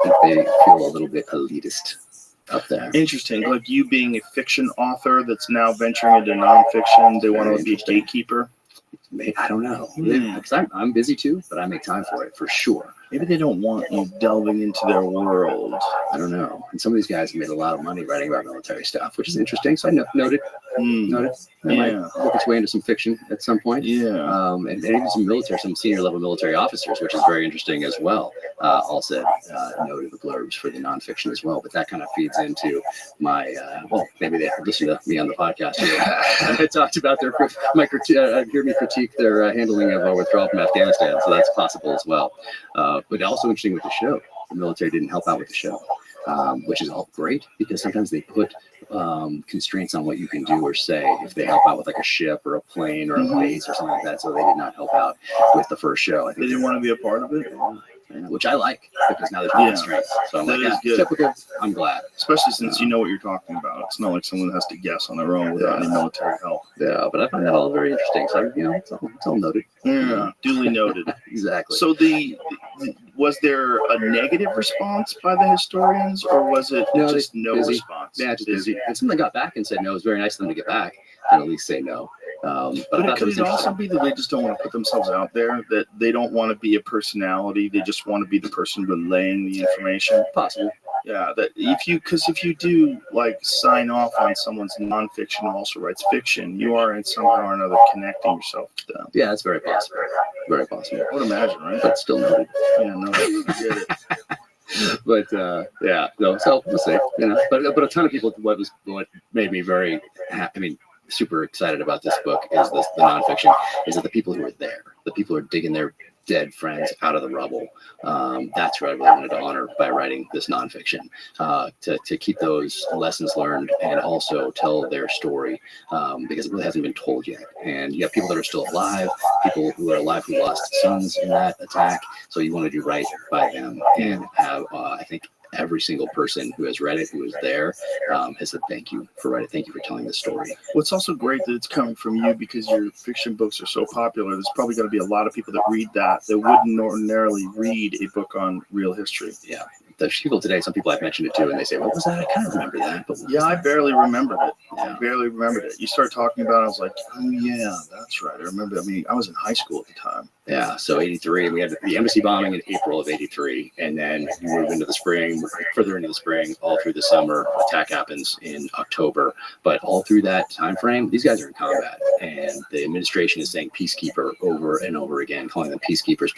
I think they feel a little bit elitist up there. Interesting. Like you being a fiction author that's now venturing into nonfiction, they want to be a gatekeeper. I don't know. Because I'm busy too, but I make time for it for sure. Maybe they don't want you delving into their world. I don't know. And some of these guys have made a lot of money writing about military stuff, which is interesting. So I noted. It might look its way into some fiction at some point. Yeah. And even some senior level military officers, which is very interesting as well. All said, noted the blurbs for the nonfiction as well. But that kind of feeds into my, maybe they listen to me on the podcast here. I talked about hear me critique their handling of our withdrawal from Afghanistan. So that's possible as well. But also interesting with the show. The military didn't help out with the show, which is all great because sometimes they put constraints on what you can do or say if they help out with like a ship or a plane or a base or something like that. So they did not help out with the first show. I think they didn't want to be a part of it. Which I like because now there's no constraints. So I'm like, typical. I'm glad. Especially since you know what you're talking about. It's not like someone has to guess on their own without any military help. Yeah, but I find that all very interesting. So, you know, it's all noted. Yeah, duly noted. Exactly. So was there a negative response by the historians or was it just no response? Yeah, just busy. And someone got back and said no. It was very nice of them to get back and at least say no. But could it also be that they just don't want to put themselves out there, that they don't want to be a personality, they just want to be the person relaying the information? Possible. Yeah, that if you do like sign off on someone's nonfiction who also writes fiction, you are in somehow or another connecting yourself to them. Yeah, that's very possible. Very possible. I would imagine, right? But still noted. Yeah, no, I get it. But so we'll see. You know, but a ton of people. What made me very super excited about this book is the nonfiction is that the people who are there, the people who are digging their dead friends out of the rubble. That's what I really wanted to honor by writing this nonfiction, to keep those lessons learned and also tell their story, because it really hasn't been told yet. And you have people that are still alive, people who are alive who lost sons in that attack. So you want to do right by them and have, I think, every single person who has read it, who was there, has said thank you for writing. Thank you for telling the story. Well, it's also great that it's coming from you because your fiction books are so popular. There's probably going to be a lot of people that read that wouldn't ordinarily read a book on real history. Yeah, the people today, some people I've mentioned it to, and they say, "What was that?" I kind of remember that, but Yeah, I barely remembered it. Yeah. I barely remembered it. You start talking about it, I was like, oh yeah, that's right. I remember. I mean, I was in high school at the time. Yeah, so 83, and we had the embassy bombing in April of 83, and then we move into the spring, further into the spring, all through the summer. Attack happens in October, but all through that time frame, these guys are in combat, and the administration is saying peacekeeper over and over again, calling them peacekeepers.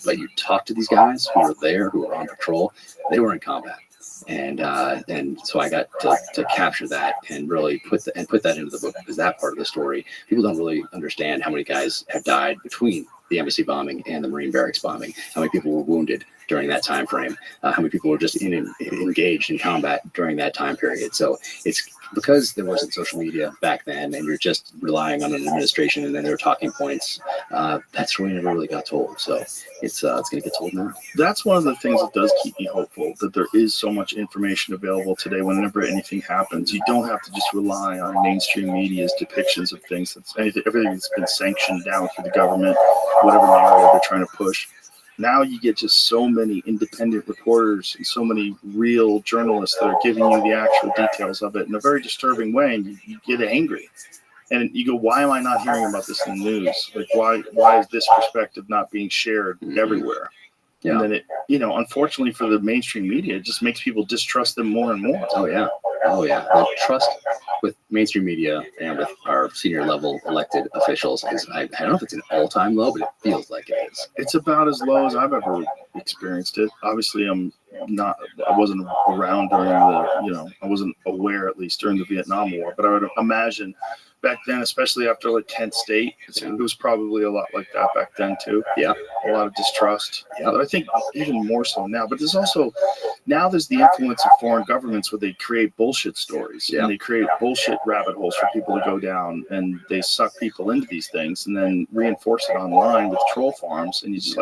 But you talk to these guys who were there, who were on patrol, they were in combat. And so I got to capture that and really put that into the book, because that part of the story, people don't really understand how many guys have died between the embassy bombing and the Marine barracks bombing, how many people were wounded during that time frame, how many people were just engaged in combat during that time period. So it's because there wasn't social media back then, and you're just relying on an administration and then their talking points. That story never really got told. So it's going to get told now. That's one of the things that does keep me hopeful, that there is so much information available today. Whenever anything happens, you don't have to just rely on mainstream media's depictions of things. Everything that's been sanctioned down through the government, whatever narrative they're trying to push. Now you get just so many independent reporters and so many real journalists that are giving you the actual details of it in a very disturbing way, and you get angry. And you go, why am I not hearing about this in the news? Like, why is this perspective not being shared everywhere? Yeah. And then unfortunately for the mainstream media, it just makes people distrust them more and more. Oh yeah. The trust with mainstream media and with our senior level elected officials is, I don't know if it's an all-time low, but it feels like it is. It's about as low as I've ever experienced it. Obviously, I wasn't around during I wasn't aware, at least during the Vietnam War, but I would imagine back then, especially after like Kent State, it was probably a lot like that back then too. Yeah. A lot of distrust. Yeah. But I think even more so now. But there's also, now there's the influence of foreign governments where they create bullshit stories. Yeah. And they create bullshit rabbit holes for people to go down, and they suck people into these things and then reinforce it online with troll farms. And you just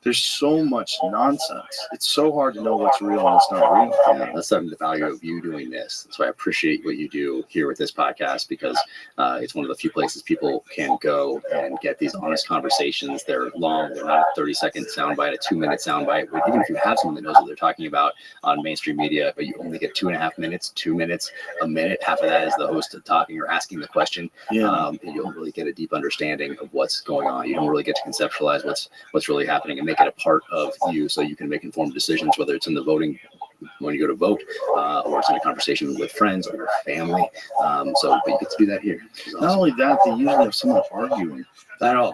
there's so much nonsense. It's so hard to know what's real and what's not real. Yeah, that's the value of you doing this. That's why I appreciate what you do here with this podcast, because it's one of the few places people can go and get these honest conversations. They're long. They're not a 30-second soundbite, a 2-minute soundbite. Even if you have someone that knows what they're talking about on mainstream media, but you only get 2.5 minutes, 2 minutes, a minute. Half of that is the host talking or asking the question. Yeah. And you don't really get a deep understanding of what's going on. You don't really get to conceptualize what's really happening and make it a part of you, so you can make informed decisions, whether it's in the voting when you go to vote, or it's in a conversation with friends or your family. But you get to do that here. Awesome. Not only that, they usually have someone arguing. I know.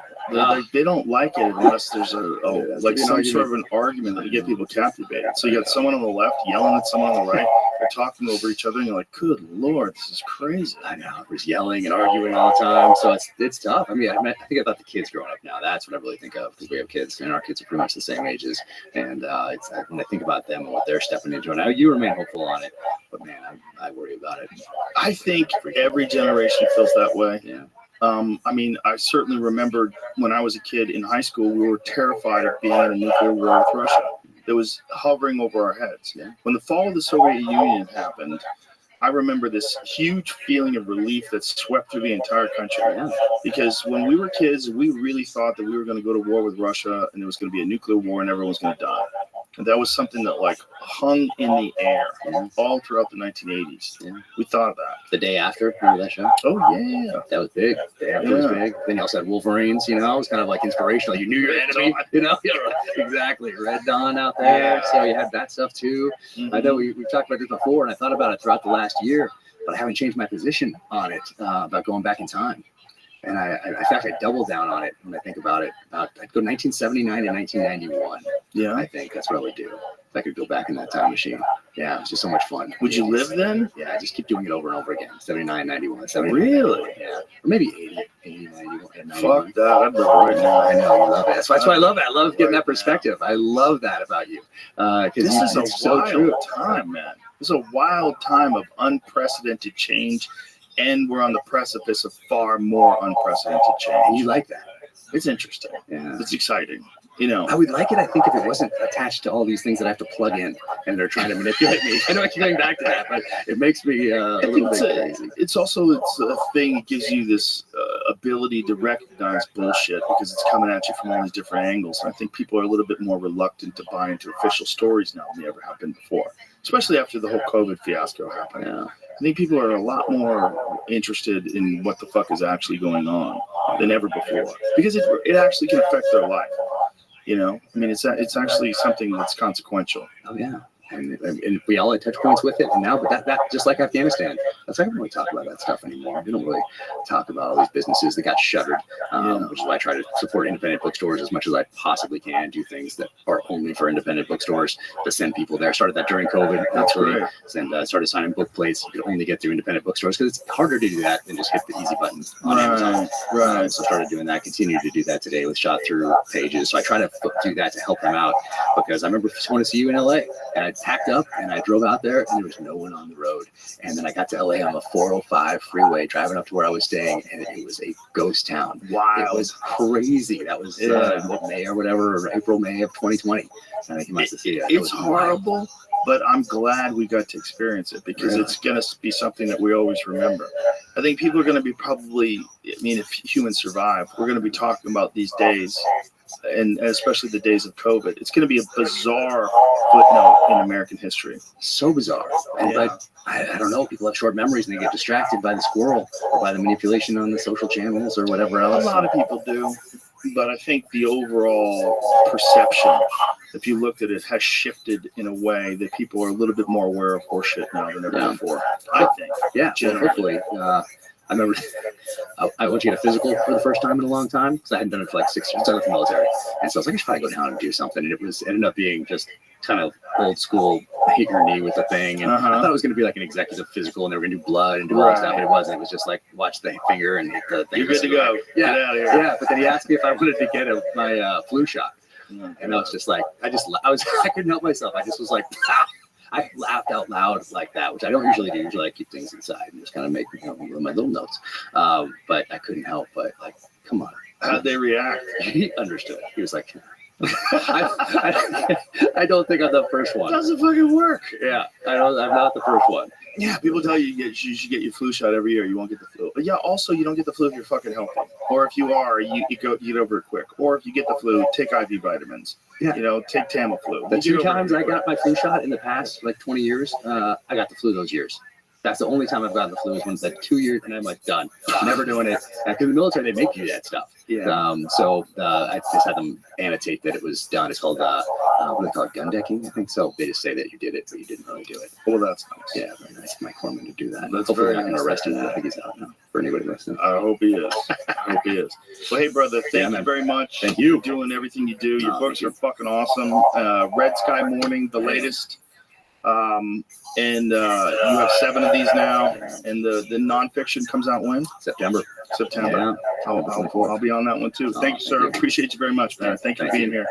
They don't like it unless there's some sort of an argument that get people captivated. So you got someone on the left yelling at someone on the right. They're talking over each other, and you're like, "Good Lord, this is crazy." I know. There's yelling and arguing all the time, so it's tough. I mean, I think about the kids growing up now. That's what I really think of, because we have kids, and our kids are pretty much the same ages. And when I think about them and what they're stepping into, and now you remain hopeful on it, but man, I worry about it. I think every generation feels that way. Yeah. I certainly remember when I was a kid in high school, we were terrified of being in a nuclear war with Russia. It was hovering over our heads. Yeah. When the fall of the Soviet Union happened, I remember this huge feeling of relief that swept through the entire country. Yeah. Because when we were kids, we really thought that we were going to go to war with Russia, and there was going to be a nuclear war and everyone was going to die. And that was something that hung in the air all throughout the 1980s. Yeah. We thought of that. The day after, remember that show? Oh, yeah. That was big. The day after was big. Then you also had Wolverines, it was kind of like inspirational. You knew your enemy, Yeah, exactly. Red Dawn out there. Yeah. So you had that stuff too. Mm-hmm. I know we've talked about this before, and I thought about it throughout the last year, but I haven't changed my position on it about going back in time. And in fact, I double down on it when I think about it. I'd go 1979 to 1991. Yeah. I think that's what I would do if I could go back in that time machine. Yeah, it was just so much fun. Would you live then? Yeah, I just keep doing it over and over again. 79, 91, 79. Really? Yeah. Or maybe 80, 91. Fuck that. I'd live right now. I know, you love it. That's why I love it. I love getting that perspective. I love that about you. This is a wild time, man. This is a wild time of unprecedented change. And we're on the precipice of far more unprecedented change. You like that? It's interesting. Yeah. It's exciting. I would like it, I think, if it wasn't attached to all these things that I have to plug in and they're trying to manipulate me. I know I keep going back to that, but it makes me a little bit crazy. It's also a thing that gives you this ability to recognize bullshit because it's coming at you from all these different angles. And I think people are a little bit more reluctant to buy into official stories now than they ever have been before, especially after the whole COVID fiasco happened. Yeah. I think people are a lot more interested in what the fuck is actually going on than ever before because it actually can affect their life. You know, I mean, it's actually something that's consequential. Oh yeah. And we all had touch points with it, and now, but that just like Afghanistan, that's why I don't really talk about that stuff anymore. We don't really talk about all these businesses that got shuttered, which is why I try to support independent bookstores as much as I possibly can. Do things that are only for independent bookstores to send people there. Started that during COVID. That's really, right. And started signing book plates. You could only get through independent bookstores because it's harder to do that than just hit the easy button on Amazon. Right. So started doing that. Continue to do that today with shot through pages. So I try to do that to help them out because I remember going to see you in LA, and I packed up and I drove out there and there was no one on the road. And then I got to LA on the 405 freeway driving up to where I was staying, and it was a ghost town. Wow. It was crazy. That was May or whatever, or April, May of 2020. I think you must have seen it. It's horrible, but I'm glad we got to experience it because it's going to be something that we always remember. I think people are going to be if humans survive, we're going to be talking about these days, and especially the days of COVID. It's going to be a bizarre footnote in American history. So bizarre. But I don't know. People have short memories and they get distracted by the squirrel or by the manipulation on the social channels or whatever else. A lot of people do. But I think the overall perception, if you looked at it, has shifted in a way that people are a little bit more aware of horseshit now than ever before, I think. Yeah, hopefully. I remember I went to get a physical for the first time in a long time because I hadn't done it for like 6 years. I was in the military. And so I was like, I should probably go down and do something. And it ended up being just kind of old school, hit your knee with the thing. And I thought it was going to be like an executive physical and they were going to do blood and do all that stuff. And it wasn't. It was just like, watch the finger and hit the thing. You're good to go. Yeah. Get out of here. Yeah. But then he asked me if I wanted to get my flu shot. And I was just like, I couldn't help myself. I just was like, I laughed out loud like that, which I don't usually do. Usually I keep things inside and just kind of make my little notes. But I couldn't help but like, come on. How'd they react? He understood. He was like, I don't think I'm the first one. It doesn't fucking work. Yeah, I'm not the first one. Yeah, people tell you you should get your flu shot every year. You won't get the flu. But yeah, also you don't get the flu if you're fucking healthy. Or if you are, you get over it quick. Or if you get the flu, take IV vitamins. Yeah. Take Tamiflu. The 2 times I got my flu shot in the past, like 20 years, I got the flu those years. That's the only time I've gotten the flu is when it's like 2 years and I'm like done. Never doing it. Because in the military, they make you that stuff. Yeah. So I just had them annotate that it was done. It's called, what do they call it? Gun decking, I think so. They just say that you did it, but you didn't really do it. Well, that's nice. Yeah, very nice. Mike Corman to do that. That's hopefully very not going to nice. arrest him. I think he's out now for anybody listening. I hope he is. Well, hey, brother, thank you very much. Thank you. For doing everything you do. Your books are fucking awesome. Red Sky Morning, the latest. And you have 7 of these now, and the nonfiction comes out when? September. Yeah. I'll be on that one too. Thank you, sir. Appreciate you very much, man. Thank you for being here.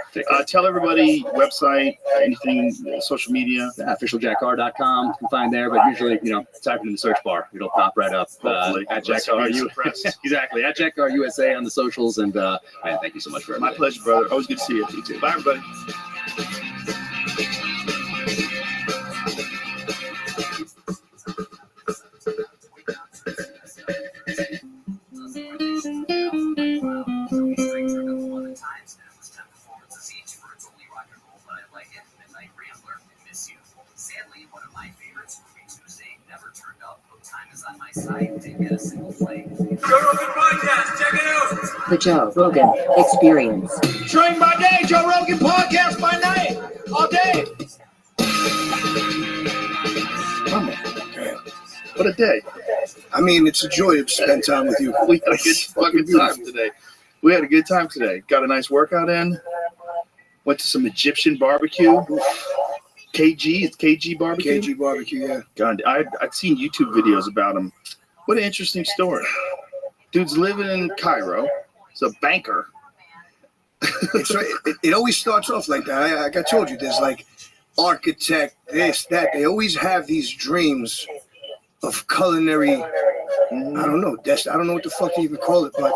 Tell everybody website, anything, social media. Officialjackr.com. You can find there, but usually, type it in the search bar. It'll pop right up. At Jack R. Exactly. At Jack R. USA on the socials. And man, thank you so much for everything. My pleasure, brother. Always good to see you. You too. Bye, everybody. Sadly, one of my favorites, Ruby Tuesday, never turned up. Time is on my side. Didn't get a single play. Joe Rogan Podcast, check it out. The Joe Rogan Experience. Train by day, Joe Rogan Podcast by night, all day. What a day. I mean, it's a joy to spend time with you. We had a good fucking time today. We had a good time today. Got a nice workout in. Went to some Egyptian barbecue. It's KG barbecue. KG barbecue, yeah. God, I'd seen YouTube videos about him. What an interesting story. Dude's living in Cairo. He's a banker. It always starts off like that. Like I told you, there's like architect, this, that. They always have these dreams of culinary. I don't know. I don't know what the fuck you even call it, but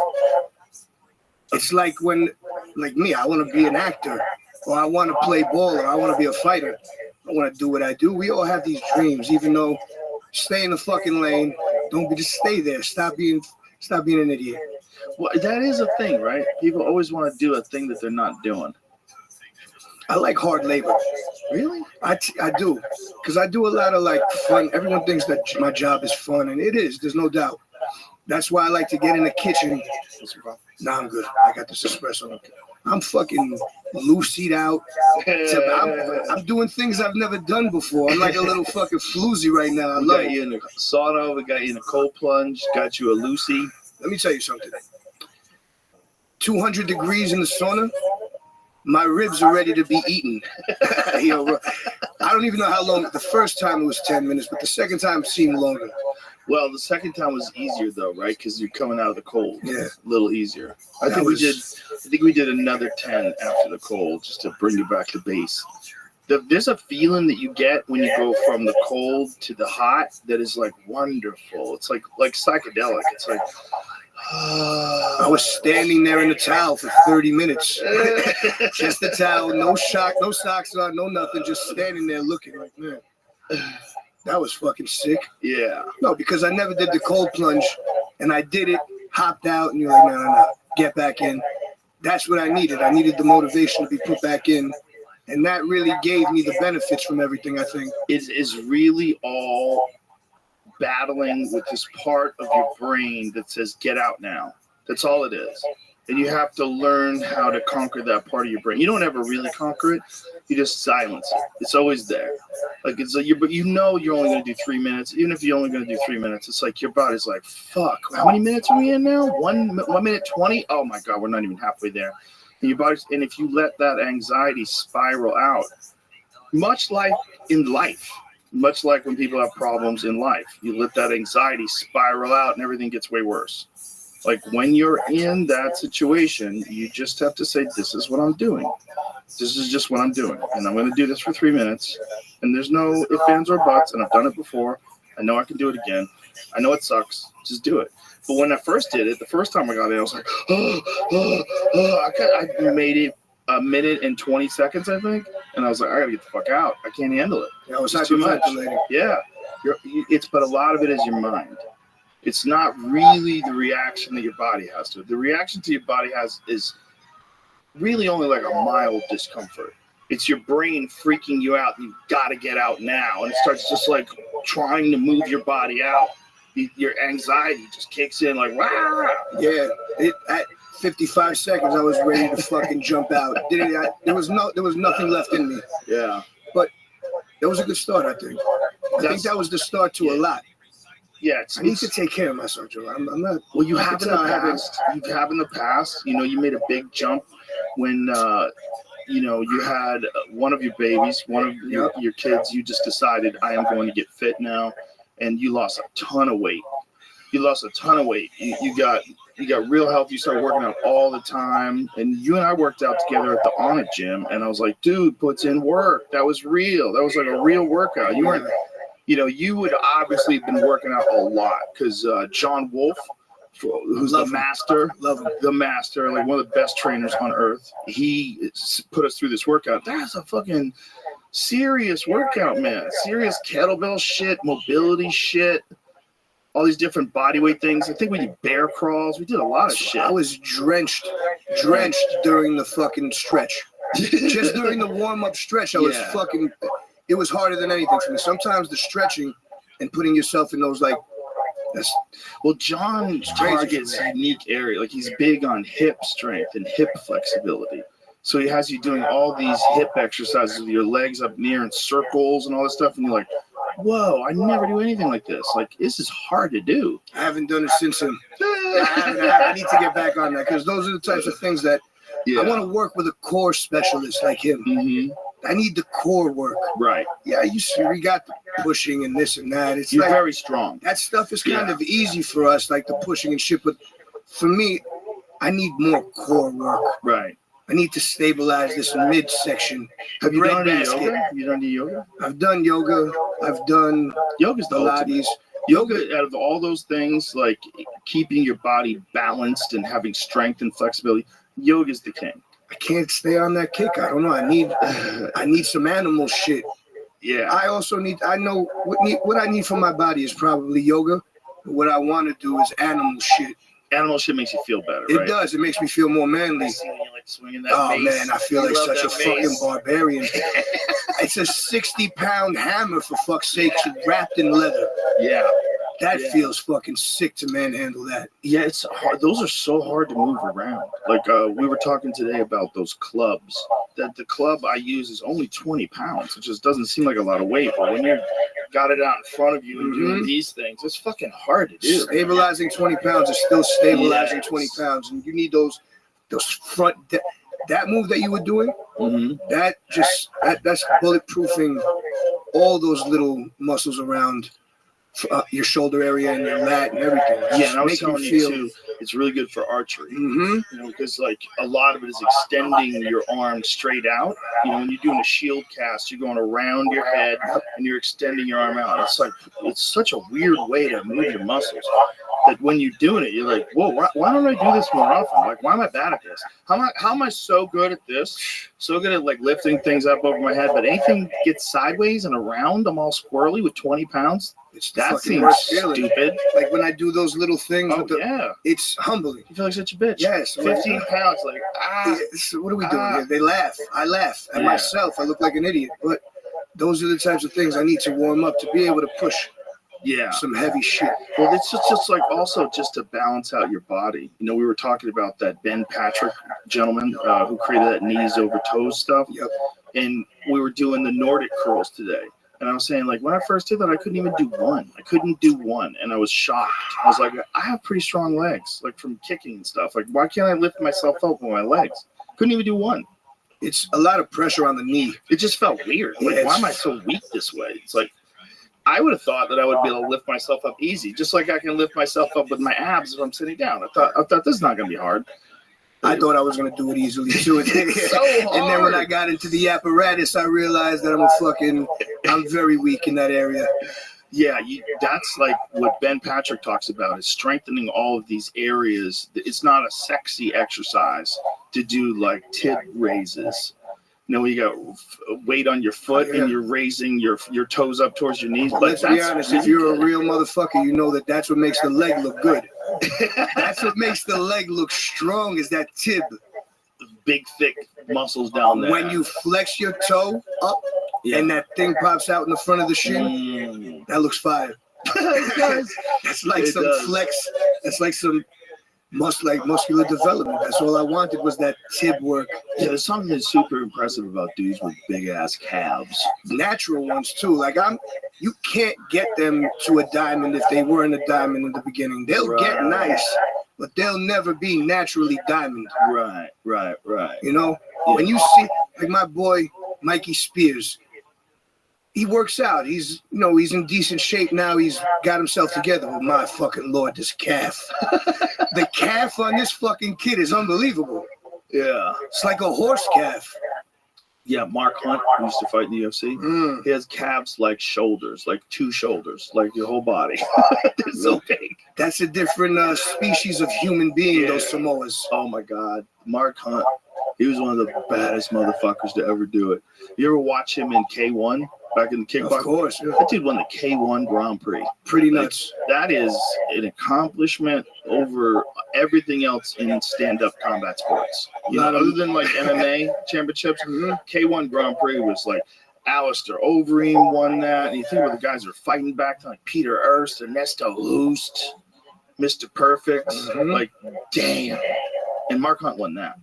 it's like when, like me, I want to be an actor, or I want to play ball, or I want to be a fighter. I want to do what I do. We all have these dreams, even though stay in the fucking lane. Don't just stay there. Stop being an idiot. Well, that is a thing, right? People always want to do a thing that they're not doing. I like hard labor. Really? I do, because I do a lot of like fun. Everyone thinks that my job is fun, and it is. There's no doubt. That's why I like to get in the kitchen. Nah, I'm good. I got this espresso. I'm fucking loosied out. I'm doing things I've never done before. I'm like a little fucking floozy right now. I We love got it. you in a sauna. We got you in a cold plunge. Got you a Lucy. Let me tell you something. 200 degrees in the sauna. My ribs are ready to be eaten. Yo, bro, I don't even know how long. The first time it was 10 minutes, but the second time seemed longer. Well, the second time was easier though, right? Because you're coming out of the cold. Yeah, a little easier. I think we did another 10 after the cold just to bring you back to base. There's a feeling that you get when you go from the cold to the hot that is like wonderful. It's like psychedelic. It's like I was standing there in the towel for 30 minutes. Just the towel, no shock, no socks on, no nothing, just standing there looking like, man, that was fucking sick. Yeah. No, because I never did the cold plunge, and I did it, hopped out, and you're like, no, get back in. That's what I needed. I needed the motivation to be put back in, and that really gave me the benefits from everything, I think. It is really all battling with this part of your brain that says get out now. That's all it is. And you have to learn how to conquer that part of your brain. You don't ever really conquer it. You just silence it. It's always there. Like it's like but you know you're only going to do 3 minutes. Even if you're only going to do 3 minutes, it's like your body's like, fuck, how many minutes are we in now? 1 minute 20? Oh my God, we're not even halfway there. And your body's, and if you let that anxiety spiral out, much like in life, much like when people have problems in life, you let that anxiety spiral out and everything gets way worse. Like when you're in that situation, you just have to say, this is what I'm doing. This is just what I'm doing. And I'm going to do this for 3 minutes. And there's no ifs, ands, or buts. And I've done it before. I know I can do it again. I know it sucks. Just do it. But when I first did it, the first time I got in, I was like, I made it a minute and 20 seconds, I think. And I was like, I got to get the fuck out. I can't handle it. Yeah, it was too much. Yeah. But a lot of it is your mind. It's not really the reaction that your body has to it. The reaction to your body has is really only like a mild discomfort. It's your brain freaking you out. You've got to get out now. And it starts just like trying to move your body out. Your anxiety just kicks in like, rah! Yeah. At 55 seconds, I was ready to fucking jump out. There was nothing left in me. Yeah. But it was a good start, I think. I think that was the start to a lot. Yeah, I need to take care of myself, Joe. I'm not. Well, you have in the past. You have in the past. You know, you made a big jump when you had one of your babies, one of your kids. You just decided I am going to get fit now, and you lost a ton of weight. You got real healthy. You started working out all the time, and you and I worked out together at the On It gym. And I was like, dude, puts in work. That was real. That was like a real workout. You weren't. You would obviously have been working out a lot because John Wolf, who's the master, like one of the best trainers on earth, he put us through this workout. That's a fucking serious workout, man. Serious kettlebell shit, mobility shit, all these different body weight things. I think we did bear crawls. We did a lot of shit. I was drenched during the fucking stretch. Just during the warm-up stretch, I was fucking... It was harder than anything for me. Sometimes the stretching and putting yourself in those John targets a unique area. Like he's big on hip strength and hip flexibility. So he has you doing all these hip exercises with your legs up near in circles and all this stuff. And you're like, whoa, I never do anything like this. Like this is hard to do. I haven't done it since him. I need to get back on that because those are the types of things that I want to work with a core specialist like him. Mm-hmm. I need the core work. Right. Yeah, we got the pushing and this and that. You're very strong. That stuff is kind of easy for us, like the pushing and shit. But for me, I need more core work. Right. I need to stabilize this midsection. Have you done any yoga? Have you done any yoga? I've done yoga. I've done yoga's the Pilates. Yoga, out of all those things, like keeping your body balanced and having strength and flexibility, yoga is the king. I can't stay on that kick. I don't know. I need some animal shit. Yeah. I know what I need for my body is probably yoga. What I want to do is animal shit. Animal shit makes you feel better, It right? does. It makes me feel more manly. Swinging that Oh mace. man, I feel You like love such a that fucking mace. barbarian. It's a 60-pound hammer, for fuck's sake, wrapped in leather. Yeah. That Yeah. feels fucking sick to manhandle that. Yeah, it's hard. Those are so hard to move around. Like we were talking today about those clubs. That the club I use is only 20 pounds. It just doesn't seem like a lot of weight. But when you got it out in front of you and doing these things, it's fucking hard to do. Stabilizing 20 pounds is still stabilizing 20 pounds, and you need those front. That move that you were doing, that's bulletproofing all those little muscles around your shoulder area and your lat and everything. Yeah, and I was Making telling you feel too, it's really good for archery. You know, because like a lot of it is extending your arm straight out. You know, when you're doing a shield cast, you're going around your head and you're extending your arm out. It's such a weird way to move your muscles that when you're doing it, you're like, whoa, why don't I do this more often? Like, why am I bad at this? How am I so good at this? So good at like lifting things up over my head, but anything gets sideways and around, I'm all squirrely with 20 pounds. That seems stupid. Like when I do those little things. It's humbling. You feel like such a bitch. Yes. 15 pounds, like, what are we doing here? They laugh. I laugh at myself. I look like an idiot. But those are the types of things I need to warm up to be able to push some heavy shit. Well, it's just like also just to balance out your body. You know, we were talking about that Ben Patrick gentleman who created that knees over toes stuff. Yep. And we were doing the Nordic curls today. And I was saying, like, when I first did that, I couldn't even do one. I couldn't do one. And I was shocked. I was like, I have pretty strong legs, like from kicking and stuff. Like, why can't I lift myself up with my legs? Couldn't even do one. It's a lot of pressure on the knee. It just felt weird. Like, why am I so weak this way? It's like, I would have thought that I would be able to lift myself up easy, just like I can lift myself up with my abs if I'm sitting down. I thought this is not going to be hard. I thought I was going to do it easily, too. So hard. And then when I got into the apparatus, I realized that I'm very weak in that area. Yeah, that's like what Ben Patrick talks about, is strengthening all of these areas. It's not a sexy exercise to do like tib raises. You know, you got weight on your foot and you're raising your toes up towards your knees. But let's be honest, if you're a real motherfucker, you know that's what makes the leg look good. That's what makes the leg look strong, is that tib. Big, thick muscles down there. When you flex your toe up and that thing pops out in the front of the shin, that looks fire. That's like some flex. That's like some muscular development. That's all I wanted, was that tib work. Yeah, there's something that's super impressive about dudes with big ass calves. Natural ones too. Like you can't get them to a diamond if they weren't a diamond in the beginning. They'll get nice, but they'll never be naturally diamond. Right. You know, when you see like my boy Mikey Spears, he works out. He's in decent shape now. He's got himself together. But my fucking Lord, this calf. The calf on this fucking kid is unbelievable. Yeah. It's like a horse calf. Yeah, Mark Hunt, who used to fight in the UFC. He has calves like shoulders, like two shoulders, like your whole body. They're so big. That's a different species of human being, those Samoas. Oh my God. Mark Hunt. He was one of the baddest motherfuckers to ever do it. You ever watch him in K1 back in the kickboxing? Of course. Yeah. That dude won the K1 Grand Prix. Pretty nuts. That is an accomplishment over everything else in stand-up combat sports. You know, other than like MMA championships, K1 Grand Prix was like Alistair Overeem won that. And you think where the guys are fighting back to like Peter Erst, Ernesto Hoost, Mr. Perfect. Like, damn. And Mark Hunt won that.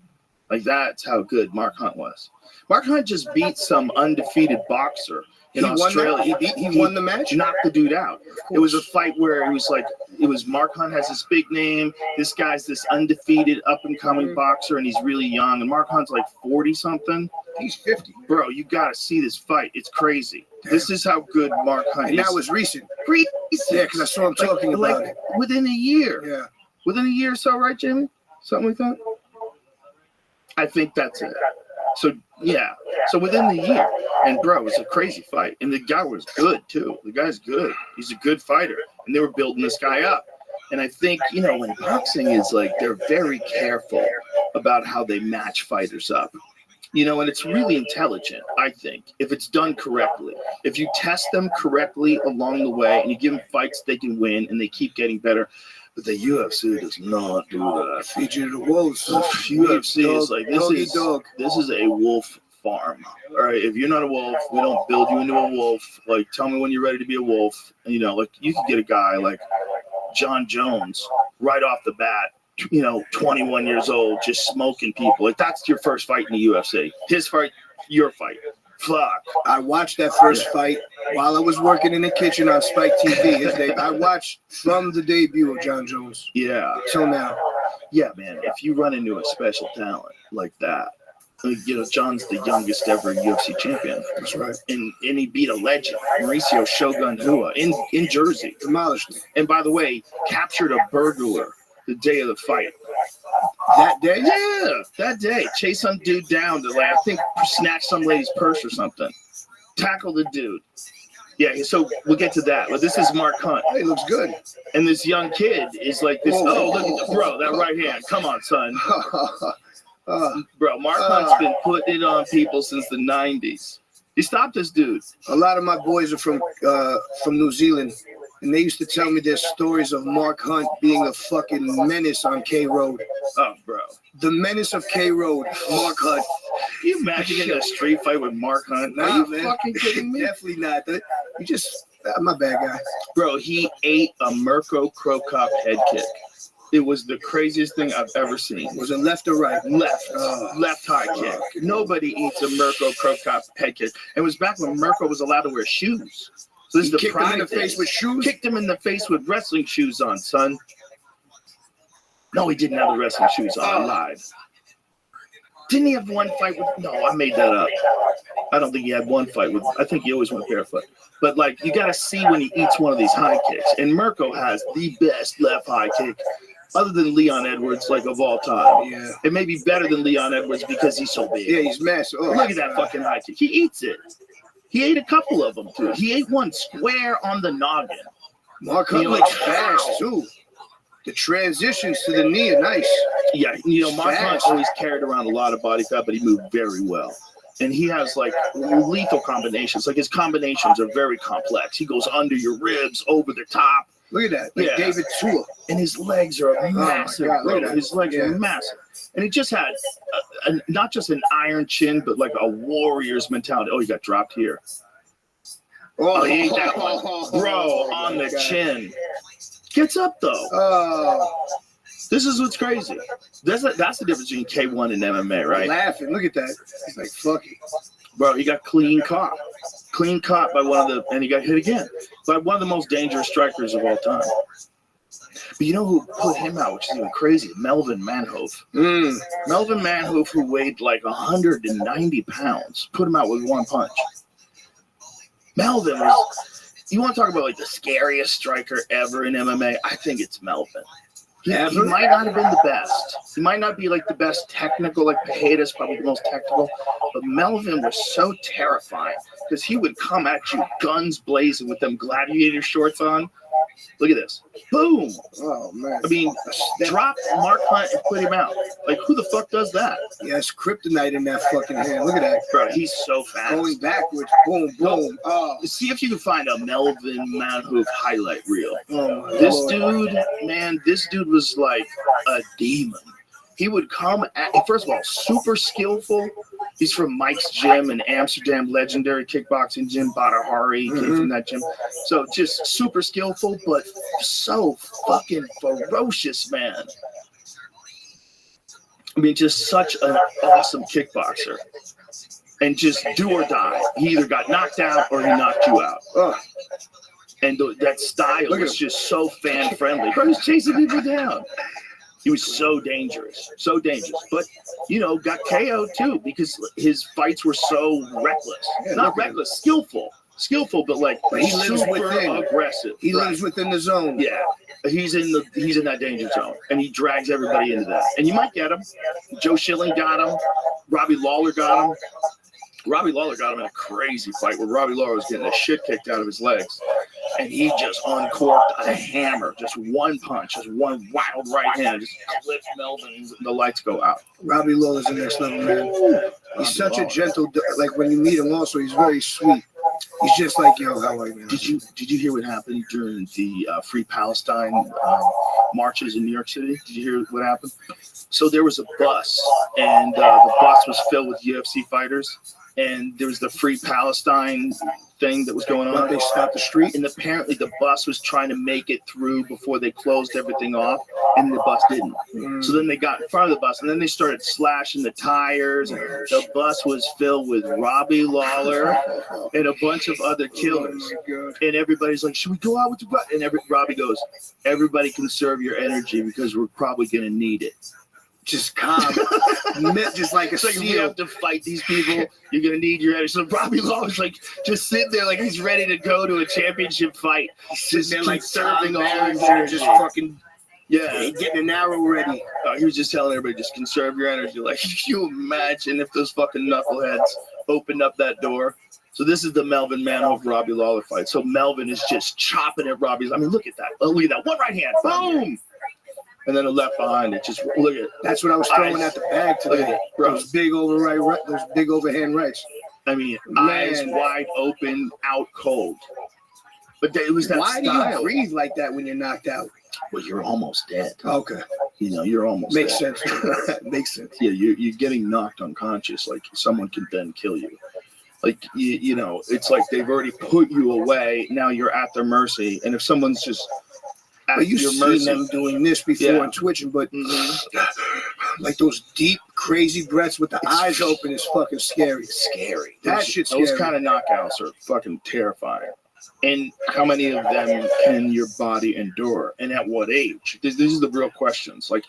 Like, that's how good Mark Hunt was. Mark Hunt just beat some undefeated boxer in Australia. He won the match? Knocked the dude out. It was a fight where it was Mark Hunt has this big name. This guy's this undefeated up-and-coming boxer, and he's really young. And Mark Hunt's like 40-something. He's 50. Bro, you got to see this fight. It's crazy. This is how good Mark Hunt is. And that was recent. Yeah, because I saw him talking about it. Within a year. Yeah. Within a year or so, right, Jimmy? Something like that? I think that's it. So, yeah. So within the year. And, bro, it's a crazy fight. And the guy was good, too. The guy's good. He's a good fighter. And they were building this guy up. And I think, when boxing is like, they're very careful about how they match fighters up. And it's really intelligent, I think, if it's done correctly. If you test them correctly along the way and you give them fights they can win and they keep getting better. But the UFC does not do that. Feature the wolves. UFC is like dog. This is a wolf farm. All right, if you're not a wolf, we don't build you into a wolf. Like, tell me when you're ready to be a wolf. You know, like you could get a guy like John Jones right off the bat. 21 years old, just smoking people. Like, that's your first fight in the UFC. His fight, your fight. Fuck. I watched that first fight while I was working in the kitchen on Spike TV. I watched from the debut of John Jones. Yeah. Till now. Yeah, man. If you run into a special talent like that, John's the youngest ever UFC champion. That's right. And he beat a legend, Mauricio Shogun Rua, in Jersey. Demolished me. And by the way, captured a burglar the day of the fight. That day? Yeah, that day. Chase some dude down to, I think, snatch some lady's purse or something. Tackle the dude. Yeah, so we'll get to that. But this is Mark Hunt. He looks good. And this young kid is like this. Look at bro, that right hand. Come on, son. Bro, Mark Hunt's been putting it on people since the 90s. He stopped this dude. A lot of my boys are from New Zealand. And they used to tell me their stories of Mark Hunt being a fucking menace on K Road. Oh, bro. The menace of K Road, Mark Hunt. Can you imagine getting a street fight with Mark Hunt? Nah, Are you man. fucking kidding me? Definitely not. You just, I'm a bad guy. Bro, he ate a Mirko Crow Cop head kick. It was the craziest thing I've ever seen. Was it left or right? Left. Left high kick. Nobody eats a Mirko Crow Cop head kick. It was back when Mirko was allowed to wear shoes. So this is the kicked him in the face with shoes? Kicked him in the face with wrestling shoes on, son. No, he didn't have the wrestling shoes on. I lied. Didn't he have one fight with... No, I made that up. I don't think he had one fight with... I think he always went barefoot. But, you got to see when he eats one of these high kicks. And Mirko has the best left high kick, other than Leon Edwards, of all time. Yeah. It may be better than Leon Edwards because he's so big. Yeah, he's massive. Oh, look at that fucking high kick. He eats it. He ate a couple of them, too. He ate one square on the noggin. Mark Hunt looks fast, too. The transitions to the knee are nice. Yeah, Mark Hunt always carried around a lot of body fat, but he moved very well. And he has, lethal combinations. His combinations are very complex. He goes under your ribs, over the top. Look at that. David Tua. And his legs are massive. God, his legs are massive. And he just had not just an iron chin, but a warrior's mentality. Oh, he got dropped here. Oh, he ate that one. Bro, on the chin. Gets up, though. This is what's crazy. That's the difference between K1 and MMA, right? Laughing. Look at that. He's like, fuck it. Bro, he got clean caught. Clean caught by and he got hit again by one of the most dangerous strikers of all time. But you know who put him out, which is even crazy? Melvin Manhoef. Melvin Manhoef, who weighed 190 pounds, put him out with one punch. Melvin was, you want to talk about the scariest striker ever in MMA? I think it's Melvin. He might not have been the best. He might not be the best technical, Pereira's probably the most technical, but Melvin was so terrifying because he would come at you guns blazing with them gladiator shorts on. Look at this. Boom. Oh, man. I mean, drop Mark Hunt and put him out. Who the fuck does that? Yeah, it's kryptonite in that fucking hand. Look at that. Bro, he's so fast. Going backwards. Boom, boom. Oh. See if you can find a Melvin Manhoef highlight reel. Oh, this dude was like a demon. He would come at, first of all, super skillful. He's from Mike's gym in Amsterdam, legendary kickboxing gym, Badahari, came from that gym. So just super skillful, but so fucking ferocious, man. I mean, just such an awesome kickboxer. And just do or die. He either got knocked out or he knocked you out. And that style was just so fan-friendly. Bro, he's chasing people down. He was so dangerous. But, got KO'd too because his fights were so reckless. Not reckless, skillful, but he lives within. Aggressive. He lives within the zone. Yeah, he's in that danger zone, and he drags everybody into that. And you might get him. Joe Schilling got him. Robbie Lawler got him. Robbie Lawler got him in a crazy fight where Robbie Lawler was getting the shit kicked out of his legs. And he just uncorked a hammer, just one punch, just one wild right hand, just clips Melvin, and the lights go out. Robbie Lawler's the next level, man. He's such a gentle, when you meet him also, he's very sweet. He's just like, yo, how are you, man? Did you hear what happened during the Free Palestine marches in New York City? Did you hear what happened? So there was a bus, and the bus was filled with UFC fighters, and there was the Free Palestine thing that was going on. They stopped the street, and apparently the bus was trying to make it through before they closed everything off, and the bus didn't. So then they got in front of the bus, and then they started slashing the tires. The bus was filled with Robbie Lawler and a bunch of other killers. And everybody's like, should we go out with the bus? And Robbie goes, everybody conserve your energy because we're probably going to need it. Just calm, just like a seal. You have to fight these people. You're gonna need your energy. So Robbie Lawler's like just sitting there, like he's ready to go to a championship fight. Just there, like serving all his energy. Just fucking getting an arrow ready. He was just telling everybody, just conserve your energy. Like, can you imagine if those fucking knuckleheads opened up that door? So this is the Melvin Manhoef Robbie Lawler fight. So Melvin is just chopping at Robbie's. I mean, look at that. Oh, look at that. One right hand. Boom. And then a left behind it. Just look at it. That's what I was throwing at the bag today. Those big those big overhand rights. I mean, eyes wide open, out cold. But it was that Why style. do you breathe like that when you're knocked out? Well, you're almost dead. Okay. You know, you're almost Makes dead. sense. Makes sense. Yeah, you're getting knocked unconscious. Like someone can then kill you. Like, you know, it's like they've already put you away. Now you're at their mercy. And if someone's just But you've seen them doing this before on Twitch, but like those deep, crazy breaths with the eyes open is fucking scary. Scary. That shit's scary. Those kind of knockouts are fucking terrifying. And how many of them can your body endure? And at what age? These are the real questions. Like,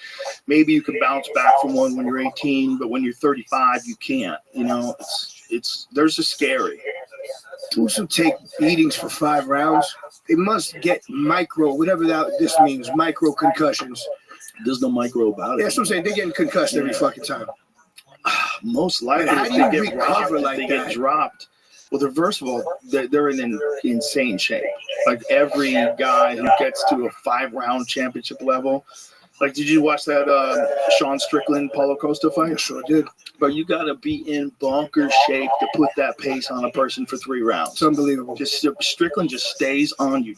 maybe you can bounce back from one when you're 18, but when you're 35, you can't. You know, there's a scary. Those who take beatings for 5 rounds, they must get whatever this means, micro concussions. There's no micro about it. Yeah, that's what I'm saying. They're getting concussed every fucking time. Most likely, how do you they recover like they that? get dropped. Well, first of all, they're in an insane shape. Like every guy who gets to a 5-round championship level. Like, did you watch that Sean Strickland Paulo Costa fight? I sure did. But you got to be in bonkers shape to put that pace on a person for 3 rounds. It's unbelievable. Strickland just stays on you,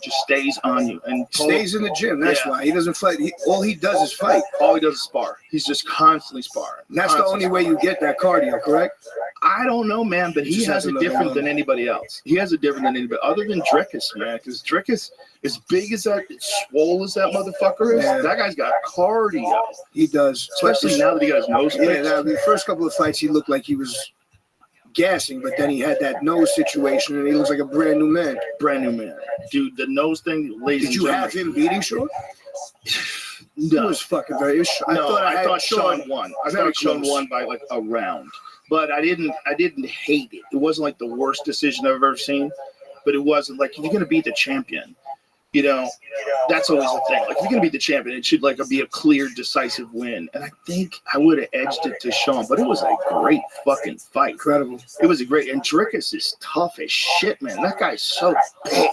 and stays in the gym. That's why he doesn't fight. All he does is fight. All he does is spar. He's just constantly sparring. And that's the only way you get that cardio, correct? I don't know, man, but he has it different than anybody else. He has it different than anybody other than Drickus, man. Because Drickus, as big as that, as swole as that motherfucker is, that guy's got cardio. He does, especially now that he got his nose fixed. Yeah, the first couple of fights, he looked like he was gassing, but then he had that nose situation, and he looks like a brand new man. Brand new man, dude. The nose thing, ladies. Did you have him beating Sean? No. It was fucking very. I thought Sean won. I thought Sean won by like a round. But I didn't hate it. It wasn't like the worst decision I've ever seen, but it wasn't like, if you're gonna beat the champion, you know, that's always the thing. Like, if you're gonna beat the champion, it should like be a clear, decisive win. And I think I would have edged it to Sean, but it was a great fucking fight. Incredible. It was a great. And Drickus is tough as shit, man. That guy's so big.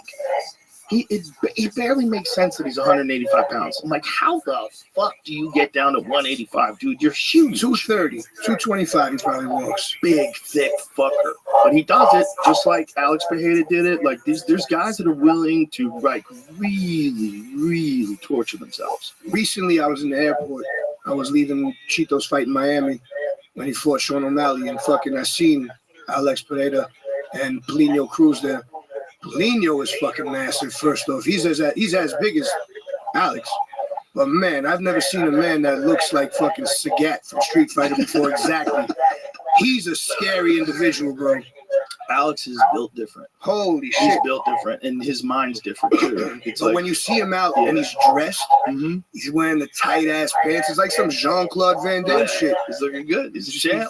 He barely makes sense that he's 185 pounds. I'm like, how the fuck do you get down to 185, dude? You're huge. 230, 225, he probably walks. Big, thick fucker. But he does it just like Alex Pereira did it. Like, there's guys that are willing to, like, really, really torture themselves. Recently, I was in the airport. I was leaving Chito's fight in Miami when he fought Sean O'Malley, and fucking I seen Alex Pereira and Polino Cruz there. Polino is fucking massive, first off. He's as big as Alex. But man, I've never seen a man that looks like fucking Sagat from Street Fighter before. Exactly. He's a scary individual, bro. Alex is built different. Holy shit. He's built different, and his mind's different too. But like, when you see him out and he's dressed, he's wearing the tight ass pants. It's like some Jean-Claude Van Damme shit. He's looking good. He's the champ.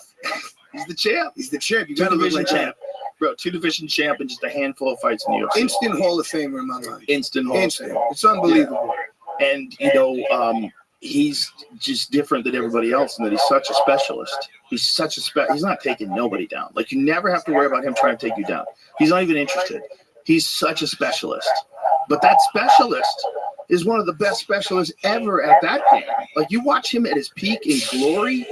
He's the champ. He's the champ. You gotta look like champ. Bro, 2-division champ and just a handful of fights in the UFC. Instant Hall of Famer in my mind. Instant Hall of Famer. It's unbelievable. Yeah. And, you know, he's just different than everybody else in that he's such a specialist. He's such a he's not taking nobody down. Like, you never have to worry about him trying to take you down. He's not even interested. He's such a specialist. But that specialist is one of the best specialists ever at that game. Like, you watch him at his peak in glory,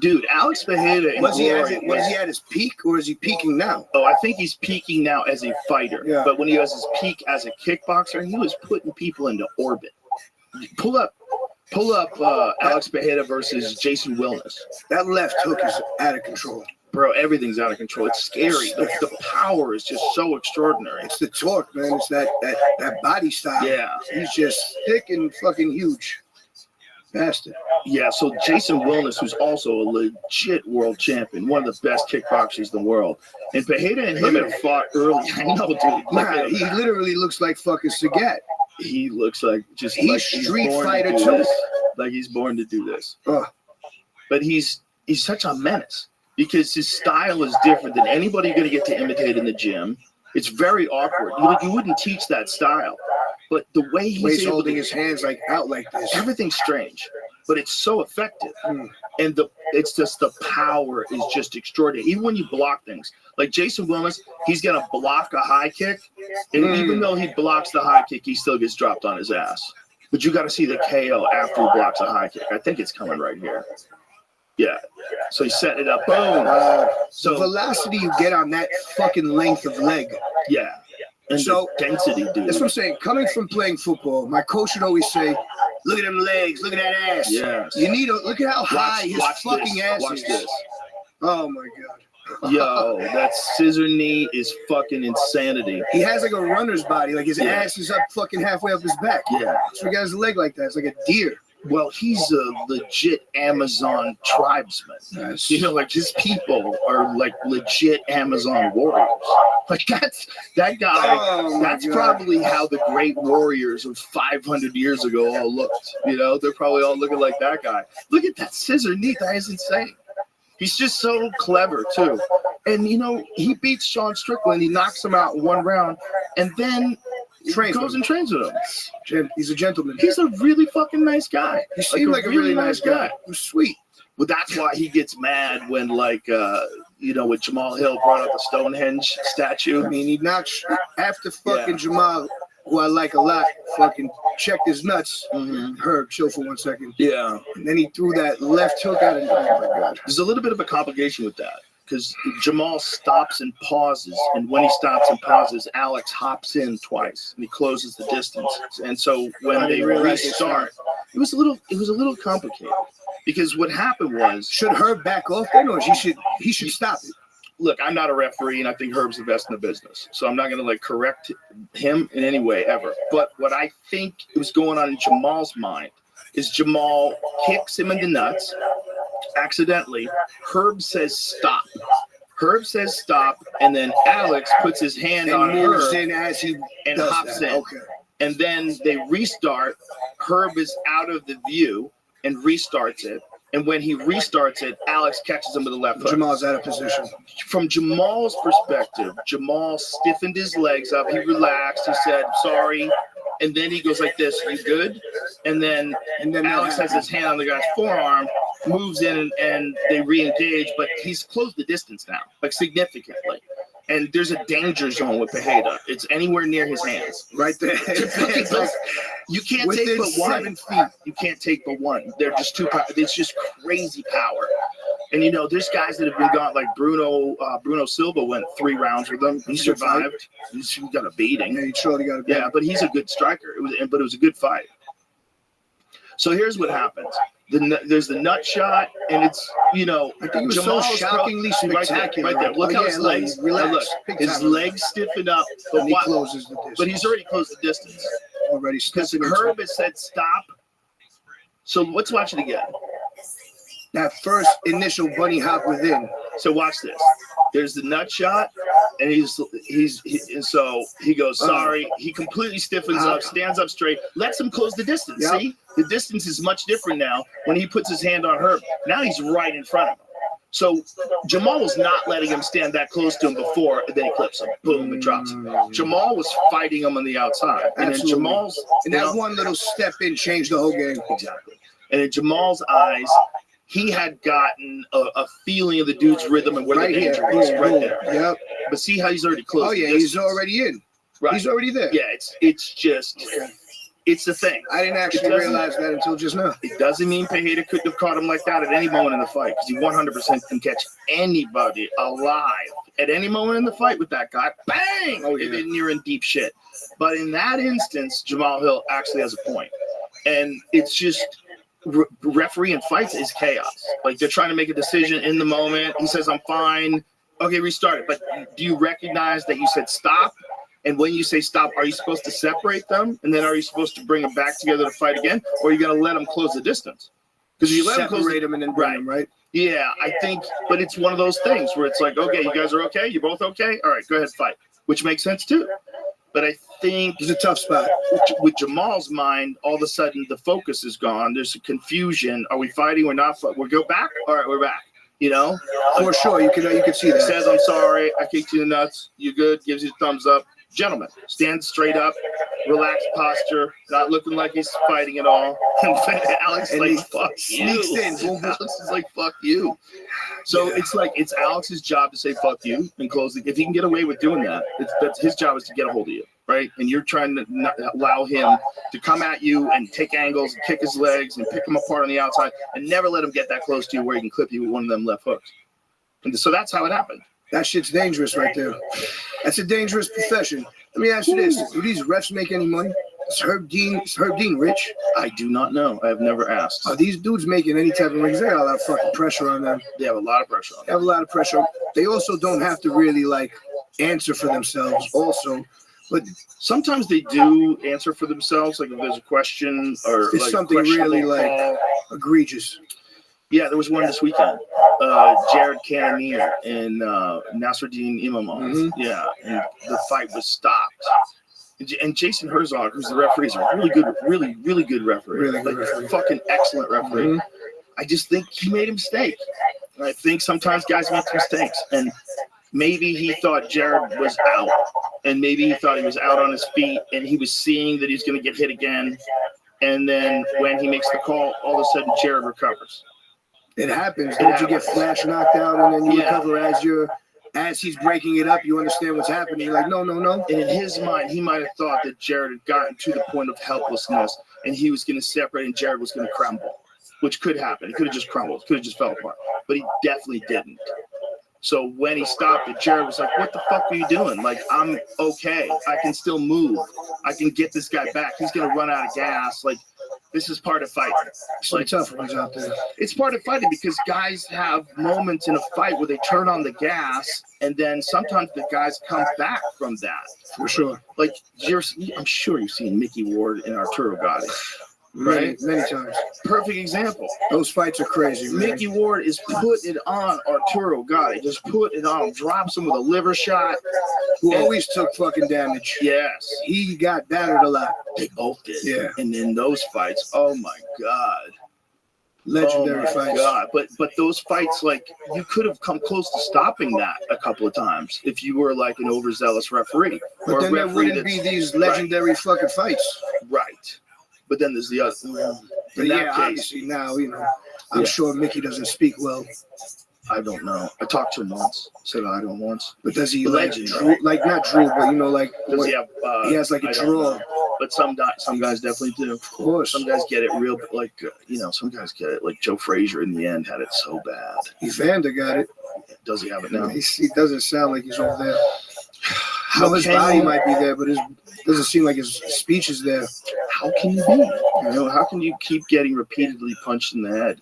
Dude, Alex Pereira in Was he glory at his peak, or is he peaking now? Oh, I think he's peaking now as a fighter. Yeah. But when he was his peak as a kickboxer, he was putting people into orbit. Pull up Alex Pereira versus Jason Wilness. That left hook is out of control. Bro, everything's out of control. It's scary. The power is just so extraordinary. It's the torque, man. It's that body style. Yeah. He's just thick and fucking huge. Bastard. Yeah, so Jason Wilness, who's also a legit world champion, one of the best kickboxers in the world. And Pereira and him had fought early. I know, dude. Nah, he literally looks like fucking Sagat. He looks like just he's like Street born Fighter to do too. this. Like he's born to do this. But he's such a menace because his style is different than anybody you're going to get to imitate in the gym. It's very awkward. You wouldn't teach that style. But the way he's holding his hands like out like this, everything's strange, but it's so effective. And it's just the power is just extraordinary. Even when you block things, like Jason Willis, he's gonna block a high kick, and even though he blocks the high kick, he still gets dropped on his ass. But you got to see the KO after he blocks a high kick. I think it's coming right here. Yeah. So he set it up. Boom. So the velocity you get on that fucking length of leg. Yeah. And so the density, dude. That's what I'm saying. Coming from playing football, my coach would always say, "Look at them legs. Look at that ass. Yes. You need to look at how high his fucking this. ass Watch is." this. Oh my god. Yo, that scissor knee is fucking insanity. He has like a runner's body. Like his ass is up fucking halfway up his back. Yeah. So he got his leg like that. It's like a deer. Well, he's a legit Amazon tribesman. Yes. You know, like his people are like legit Amazon warriors. Like that guy. That's probably how the great warriors of 500 years ago all looked. You know, they're probably all looking like that guy. Look at that scissor knee. That is insane. He's just so clever too. And you know, he beats Sean Strickland. He knocks him out in one round, and then goes and trains with him. He's a gentleman. He's a really fucking nice guy. He seemed like a really nice guy. He was sweet. Well, that's why he gets mad when, like, you know, when Jamal Hill brought up the Stonehenge statue. I mean, he knocked after fucking Jamal, who I like a lot, fucking checked his nuts. Herb, chill for 1 second. Yeah. And then he threw that left hook out, and oh my god. There's a little bit of a complication with that. Because Jamal stops and pauses, and when he stops and pauses, Alex hops in twice, and he closes the distance. And so when they restart, it was a little complicated. Because what happened was, should Herb back off then, or he should stop it? Look, I'm not a referee, and I think Herb's the best in the business, so I'm not going to like correct him in any way ever. But what I think was going on in Jamal's mind is Jamal kicks him in the nuts. Accidentally, Herb says stop. Herb says stop, and then Alex puts his hand on Herb in as he and hops in. Okay. And then they restart. Herb is out of the view and restarts it. And when he restarts it, Alex catches him with a left hook. Jamal's out of position. From Jamal's perspective, Jamal stiffened his legs up. He relaxed. He said, sorry. And then he goes like this, you good? And then Alex has his hand on the guy's forearm, moves in, and they re-engage. But he's closed the distance now, like significantly. And there's a danger zone with Pereira. It's anywhere near his hands. Right there. You can't take but 1 feet. You can't take but one. They're just too powerful. It's just crazy power. And you know, there's guys that have been gone, like Bruno Silva went 3 rounds with him. He survived. He got a beating. Yeah, he surely got a beating. Yeah, but he's a good striker. But it was a good fight. So here's what happens. There's the nut shot, and it's, you know, I think it was so shockingly spectacular. Right there. Look how his legs. Look, his legs stiffen up. But he closes the distance. But he's already closed the distance. Already because Herb has said stop. So let's watch it again. That first initial bunny hop within. So watch this. There's the nut shot, and so he goes, sorry. He completely stiffens up, stands up straight, lets him close the distance. Yep. See, the distance is much different now when he puts his hand on Herb. Now he's right in front of him. So Jamal was not letting him stand that close to him before, and then he clips him. Boom, and drops him. Jamal was fighting him on the outside. And then Jamal's... And that one little step in changed the whole game. Exactly. And in Jamal's eyes, he had gotten a feeling of the dude's rhythm and where the danger is. Right there. Yep. But see how he's already closed. Oh, yeah, he's already in. Right. He's already there. Yeah, it's just... It's the thing. I didn't actually realize that until just now. It doesn't mean Pereira couldn't have caught him like that at any moment in the fight, because he 100% can catch anybody alive at any moment in the fight with that guy. Bang! Oh, yeah. And then you're in deep shit. But in that instance, Jamal Hill actually has a point. And it's just refereeing fights is chaos. Like, they're trying to make a decision in the moment. He says, I'm fine. Okay, restart it. But do you recognize that you said stop? And when you say stop, are you supposed to separate them? And then are you supposed to bring them back together to fight again? Or are you going to let them close the distance? Because you let separate them and then bring them, right? Yeah, I think, but it's one of those things where it's like, okay, you guys are okay? You both okay? All right, go ahead, fight. Which makes sense too. But I think it's a tough spot. With Jamal's mind, all of a sudden the focus is gone. There's a confusion. Are we fighting? We're not. We'll go back. All right, we're back. You know, for sure. You can see that. Says, I'm sorry. I kicked you in the nuts. You good? Gives you a thumbs up. Gentlemen, stand straight up, relaxed posture, not looking like he's fighting at all. Alex is like, fuck you. Alex is like, fuck you. So it's like, it's Alex's job to say fuck you and close it. If he can get away with doing that, that's his job is to get a hold of you, right? And you're trying to not allow him to come at you and take angles and kick his legs and pick him apart on the outside and never let him get that close to you where he can clip you with one of them left hooks. And so that's how it happened. That shit's dangerous right there. That's a dangerous profession. Let me ask you this. Do these refs make any money? Is Herb Dean rich? I do not know. I have never asked. Are these dudes making any type of money? They got a lot of fucking pressure on them. They have a lot of pressure on them. They have a lot of pressure. They also don't have to really, like, answer for themselves also. But sometimes they do answer for themselves. Like if there's a question or it's like something really, like, egregious. Yeah, there was one this weekend. Jared Cannonier and Nasruddin Imamov. Mm-hmm. Yeah, and the fight was stopped. And Jason Herzog, who's the referee, is a really good referee. Really good referee. Fucking excellent referee. Mm-hmm. I just think he made a mistake. I think sometimes guys make mistakes. And maybe he thought Jared was out. And maybe he thought he was out on his feet. And he was seeing that he's going to get hit again. And then when he makes the call, all of a sudden Jared recovers. It happens. Don't you get flash knocked out and then you recover as he's breaking it up, you understand what's happening. You're like, no. And in his mind, he might have thought that Jared had gotten to the point of helplessness and he was going to separate and Jared was going to crumble, which could happen. He could have just crumbled. Could have just fell apart. But he definitely didn't. So when he stopped it, Jared was like, what the fuck are you doing? Like, I'm okay. I can still move. I can get this guy back. He's going to run out of gas. Like, this is part of fighting. It's like tough ones out there. It's part of fighting because guys have moments in a fight where they turn on the gas and then sometimes the guys come back from that. For sure. Like, I'm sure you've seen Mickey Ward and Arturo Gatti. Right? Many times. Perfect example. Those fights are crazy, man. Mickey Ward is putting it on Arturo Gatti. Just put it on. Drops him with a liver shot. Who always took fucking damage. Yes. He got battered a lot. They both did. Yeah. And in those fights, oh my God. Legendary fights. God. But those fights, like, you could have come close to stopping that a couple of times if you were like an overzealous referee. But then there wouldn't be these legendary fucking fights. Right. But then there's the other. But yeah, obviously now, I'm sure Mickey doesn't speak well. I don't know. I talked to him once. Said hi to him once. But does he not drool, but like does he have? He has like a draw. But some guys definitely do. Of course. Some guys get it real, like some guys get it. Like Joe Frazier in the end had it so bad. Evander got it. Does he have it now? He doesn't sound like he's over there. How his body might be there, but it doesn't seem like his speech is there. How can you be? How can you keep getting repeatedly punched in the head,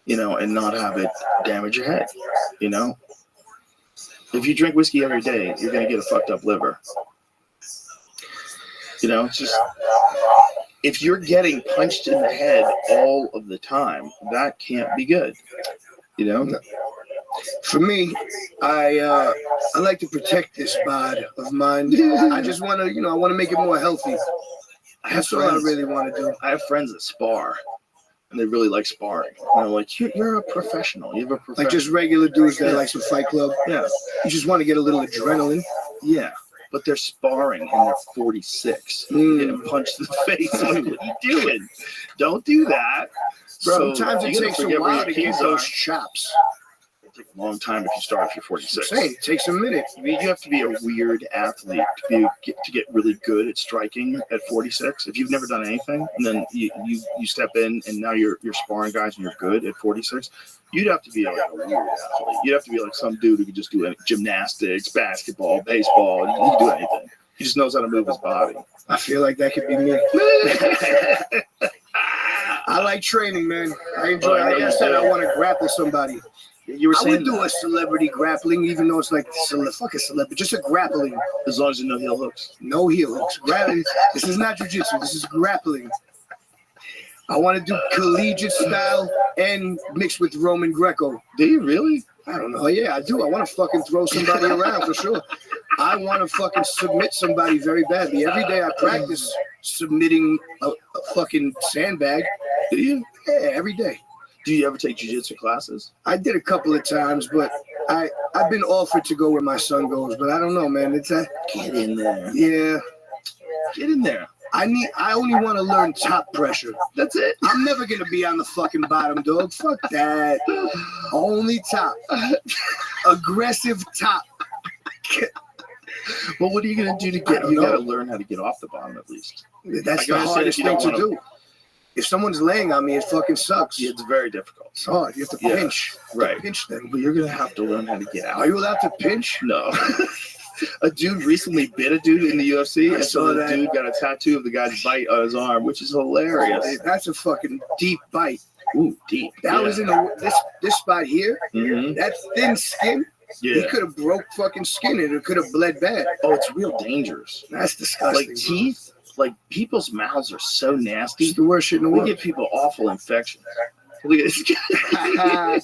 and not have it damage your head? If you drink whiskey every day, you're gonna get a fucked up liver. It's just if you're getting punched in the head all of the time, that can't be good. For me, I like to protect this bod of mine. I just want to, I want to make it more healthy. That's all I really want to do. I have friends that spar, and they really like sparring. And I'm like, you're a professional. You have a professional. Like just regular dudes that like some Fight Club. Yeah. You just want to get a little adrenaline. Yeah. But they're sparring and they're 46. Getting punched in the face. Like, what are you doing? Don't do that. Bro, sometimes it takes a while to get those chops. long time if you start if you're 46. Say it takes a minute. I mean, you have to be a weird athlete to get really good at striking at 46. If you've never done anything, and then you step in and now you're sparring guys and you're good at 46, you'd have to be like a weird athlete. You'd have to be like some dude who could just do gymnastics, basketball, baseball. He can do anything. He just knows how to move his body. I feel like that could be me. I like training, man. I enjoy. Like I said, I want to grapple somebody. You were saying I would do a celebrity grappling, even though it's like fuck a celebrity, just a grappling. As long as you no heel hooks. No heel hooks. Grappling. This is not jiu-jitsu. This is grappling. I want to do collegiate style and mixed with Roman Greco. Do you really? I don't know. Yeah, I do. I want to fucking throw somebody around for sure. I want to fucking submit somebody very badly. Every day I practice submitting a fucking sandbag. Do you? Yeah, every day. Do you ever take jiu-jitsu classes? I did a couple of times, but I've been offered to go where my son goes, but I don't know, man. It's get in there. Yeah. Get in there. I only want to learn top pressure. That's it. I'm never gonna be on the fucking bottom, dog. Fuck that. Only top. Aggressive top. Well, what are you gonna do to get? You gotta learn how to get off the bottom at least. That's the hardest thing to do. If someone's laying on me, it fucking sucks. Yeah, it's very difficult. It's hard. You have to pinch. Right. Pinch them. But you're gonna have to learn how to get out. Are you allowed to pinch? No. A dude recently bit a dude in the UFC, and so the that. dude got a tattoo of the guy's bite on his arm, which is hilarious. That's a fucking deep bite. Ooh, deep. That was in this spot here. Mm-hmm. That thin skin. Yeah. He could have broke fucking skin and it could have bled bad. Oh, it's real dangerous. That's disgusting. Like teeth, like people's mouths are so nasty. It's the worst shit in the world. We give people awful infections. Look at this guy.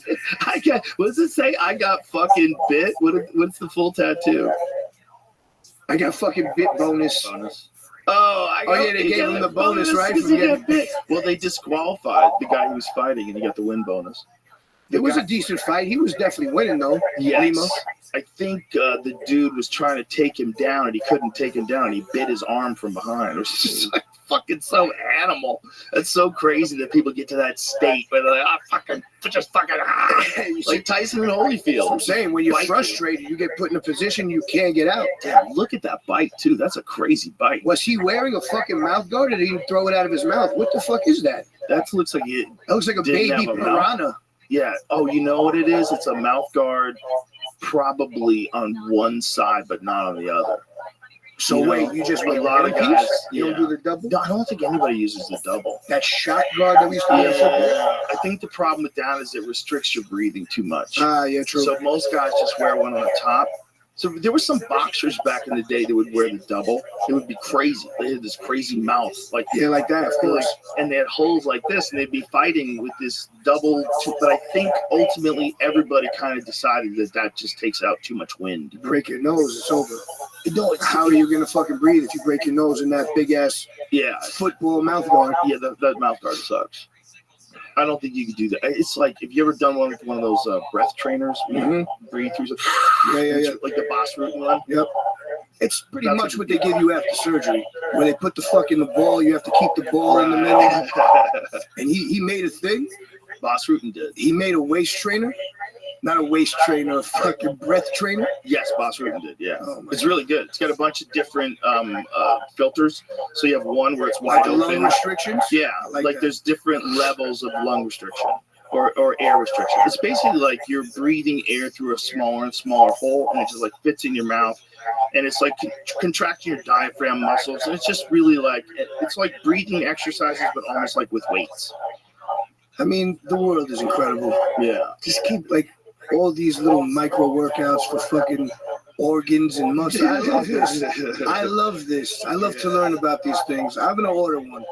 What does it say? I got fucking bit. What's the full tattoo? I got fucking bit bonus. Oh, yeah, they gave him the bonus, right? He got bit. Well, they disqualified the guy who was fighting, and he got the win bonus. It was a decent fight. He was definitely winning, though. Yes. Lima. I think the dude was trying to take him down, and he couldn't take him down. He bit his arm from behind. It was just like fucking so animal. That's so crazy that people get to that state where they're like, like Tyson and Holyfield. I'm saying, when you're frustrated, you get put in a position you can't get out. Damn, look at that bite, too. That's a crazy bite. Was he wearing a fucking mouth guard, or did he throw it out of his mouth? What the fuck is that? That looks like it. That looks like a baby piranha. Yeah. Oh, you know what it is? It's a mouth guard, probably on one side, but not on the other. So you just a lot of guys. You don't do the double? No, I don't think anybody uses the double. That shot guard that we used to use. I think the problem with that is it restricts your breathing too much. Yeah, true. So most guys just wear one on the top. So there were some boxers back in the day that would wear the double. It would be crazy. They had this crazy mouth, like like that, of course. And they had holes like this, and they'd be fighting with this double. But I think ultimately everybody kind of decided that just takes out too much wind. You break your nose, it's over. How are you gonna fucking breathe if you break your nose in that big ass football mouth guard? Yeah, that mouth guard sucks. I don't think you could do that. It's like, if you ever done one of those breath trainers, breathe through, like the Boss Root one. Yep. It's pretty much what they give you after surgery. When they put the fuck in the ball, you have to keep the ball in the middle. And he made a thing. Boss Rutan did. He made a waist trainer. Not a waist trainer, a fucking breath trainer. Yes, Boss Rutan did. Yeah, it's really good. It's got a bunch of different filters. So you have one where it's wide open. Lung restrictions. Yeah, like there's different levels of lung restriction or air restriction. It's basically like you're breathing air through a smaller and smaller hole, and it just like fits in your mouth, and it's like contracting your diaphragm muscles, and it's just really like it's like breathing exercises, but almost like with weights. I mean, the world is incredible. Yeah, just keep like all these little micro workouts for fucking organs and muscles. I love this. I love this. I love to learn about these things. I'm gonna order one.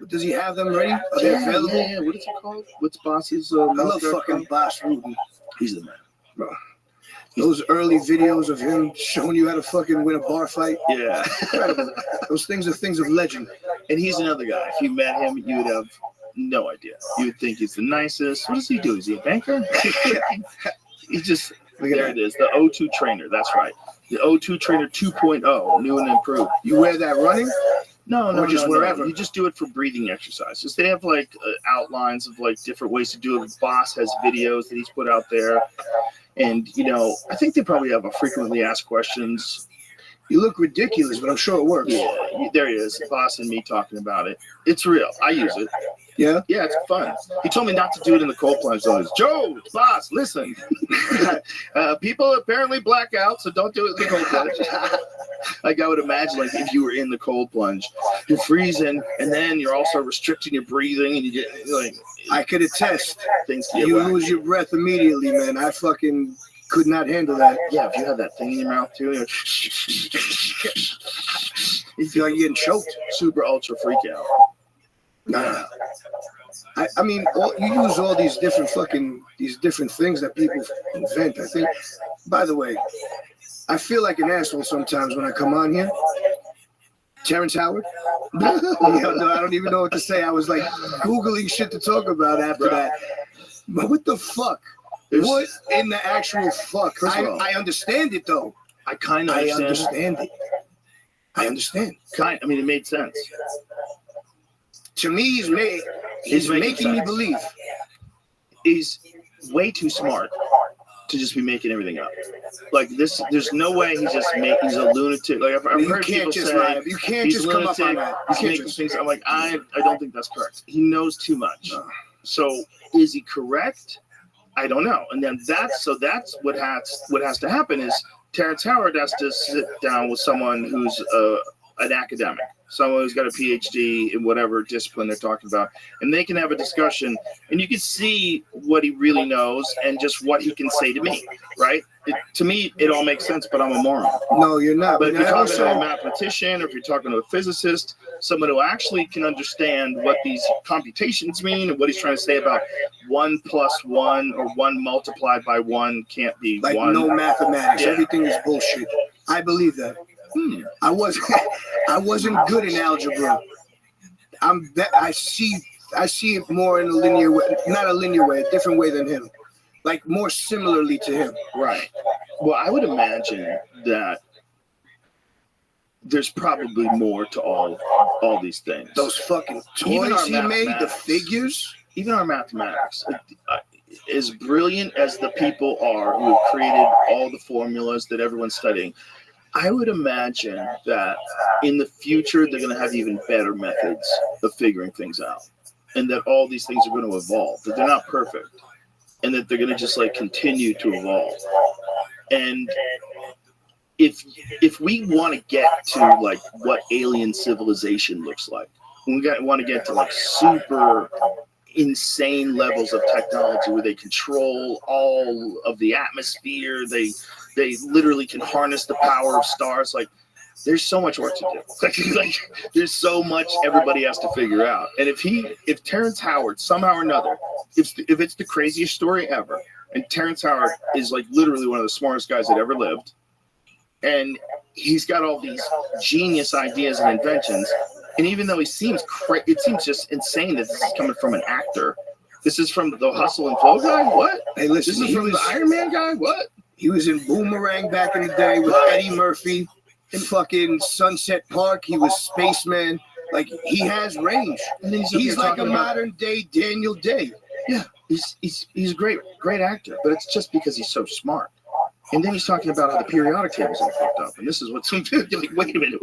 Does he have them ready? Are they available? Yeah. What is it called? What's Boss's? I love fucking Boss Rutan. He's the man, bro. Those early videos of him showing you how to fucking win a bar fight. Yeah, incredible. Those things are things of legend. And he's another guy. If you met him, you would have no idea. You would think he's the nicest. What does he do? Is he a banker? He just, there it is. The O2 trainer. That's right. The O2 trainer 2.0, new and improved. You wear that running? No, Or just wherever. You just do it for breathing exercises. They have like outlines of like different ways to do it. Boss has videos that he's put out there, and I think they probably have a frequently asked questions. You look ridiculous, but I'm sure it works. Yeah, there he is, Boss and me talking about it. It's real. I use it. Yeah? Yeah, it's fun. He told me not to do it in the cold plunge zones. Joe, Boss, listen. People apparently black out, so don't do it in the cold plunge. Like I would imagine, like if you were in the cold plunge, you're freezing, and then you're also restricting your breathing, and you get like. I could attest. Things you lose your breath immediately, man. I fucking could not handle that. Yeah, if you have that thing in your mouth too, you feel like you're getting choked. Super ultra freak out. Nah. I mean, you use all these different things that people invent. I think, by the way, I feel like an asshole sometimes when I come on here. Terrence Howard? No, I don't even know what to say. I was like Googling shit to talk about after that. But what the fuck? What in the actual fuck? I understand it though. I kind of understand it. I understand. I mean, it made sense. To me, he's making me believe. He's way too smart to just be making everything up. Like this, there's no way he's a lunatic. Like I've heard people say, you can't just come up on that. He's making things. I'm like, I don't think that's correct. He knows too much. So is he correct? I don't know. And then that's what has to happen is Terrence Howard has to sit down with someone who's an academic, someone who's got a PhD in whatever discipline they're talking about, and they can have a discussion, and you can see what he really knows and just what he can say to me, right? To me, it all makes sense, but I'm a moron. No, you're not. But if you're talking to a mathematician, or if you're talking to a physicist, someone who actually can understand what these computations mean and what he's trying to say about 1 + 1 or 1 multiplied by 1 can't be like 1. No mathematics. Yeah. Everything is bullshit. I believe that. I wasn't good in algebra. I see it more in a linear way, not a linear way, a different way than him. Like more similarly to him. Right. Well, I would imagine that there's probably more to all these things. Those fucking toys he made, the figures, even our mathematics. As brilliant as the people are who have created all the formulas that everyone's studying, I would imagine that in the future they're going to have even better methods of figuring things out, and that all these things are going to evolve. That they're not perfect, and that they're going to just like continue to evolve. And if we want to get to like what alien civilization looks like, we want to get to like super insane levels of technology where they control all of the atmosphere. They literally can harness the power of stars. Like, there's so much work to do. Like there's so much everybody has to figure out. And if Terrence Howard somehow or another, if it's the craziest story ever, and Terrence Howard is like literally one of the smartest guys that ever lived, and he's got all these genius ideas and inventions, and even though it seems just insane that this is coming from an actor. This is from the Hustle and Flow guy? What? Hey, listen, this is from the Iron Man guy? What? He was in Boomerang back in the day with Eddie Murphy. In fucking Sunset Park, he was Spaceman. Like, he has range. And he's like a modern day Daniel Day. Yeah, he's a great actor, but it's just because he's so smart. And then he's talking about how the periodic tables are fucked up. And this is what some people are like, wait a minute.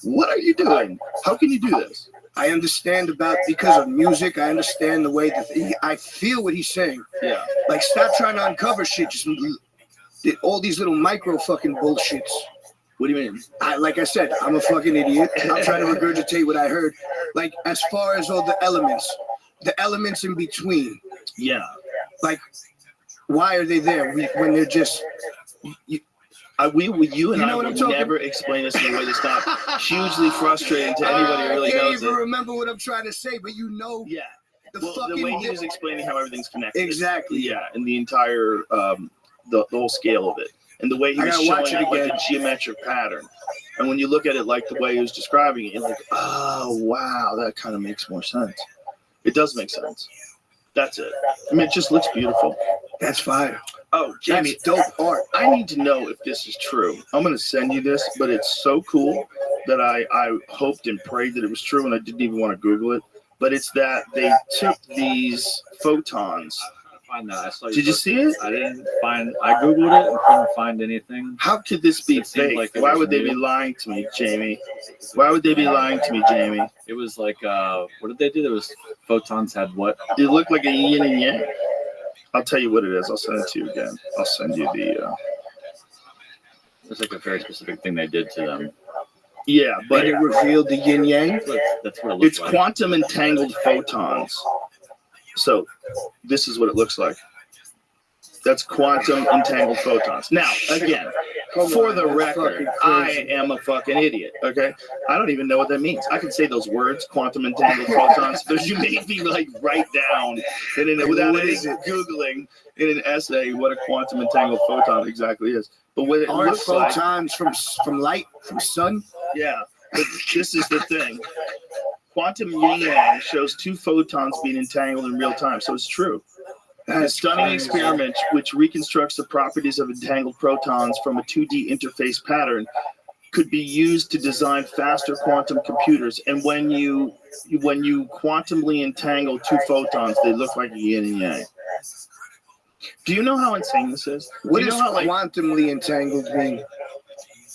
What are you doing? How can you do this? I understand because of music, I understand the way that I feel what he's saying. Yeah. Like, stop trying to uncover shit. Just all these little micro fucking bullshits. What do you mean? Like I said, I'm a fucking idiot. I'm trying to regurgitate what I heard. Like, as far as all the elements in between. Yeah. Like, why are they there when they're just... You and I would never explain this in a way that's not hugely frustrating to anybody who really knows it. I can't even remember what I'm trying to say, but you know... Yeah. The way he was explaining how everything's connected. Exactly. Yeah, and the entire... the whole scale of it. And the way he was showing out like a geometric pattern. And when you look at it like the way he was describing it, you're like, oh, wow, that kind of makes more sense. It does make sense. That's it. I mean, it just looks beautiful. That's fire. Oh, Jamie, That's dope art. I need to know if this is true. I'm going to send you this, but it's so cool that I hoped and prayed that it was true, and I didn't even want to Google it. But it's that they took these photons. Find that. I saw Did you see it? I didn't find. I googled it and couldn't find anything. How could this be It seemed fake? like it Why was would they be real. lying to me, Jamie? Why would they be lying to me, Jamie? It was like, what did they do? There was photons had what? It looked like a yin and yang. I'll tell you what it is. I'll send it to you again. I'll send you the. It's like a very specific thing they did to them. Yeah, but And it revealed the yin yang. That's what it looks it's like. quantum entangled photons. So this is what it looks like. That's quantum entangled photons. Now, again, for the record, I am a fucking idiot, okay? I don't even know what that means. I can say those words, quantum entangled photons, but you made me like write down without any Googling in an essay what a quantum entangled photon exactly is. But what it Are looks like, photons from light, from sun? yeah, but this is the thing. Quantum yin-yang shows two photons being entangled in real time, so it's true. A stunning experiment which reconstructs the properties of entangled protons from a 2D interface pattern could be used to design faster quantum computers. And when you quantumly entangle two photons, they look like a yin and yang. Do you know how insane this is? What Do you does know how, like, quantumly entangled mean?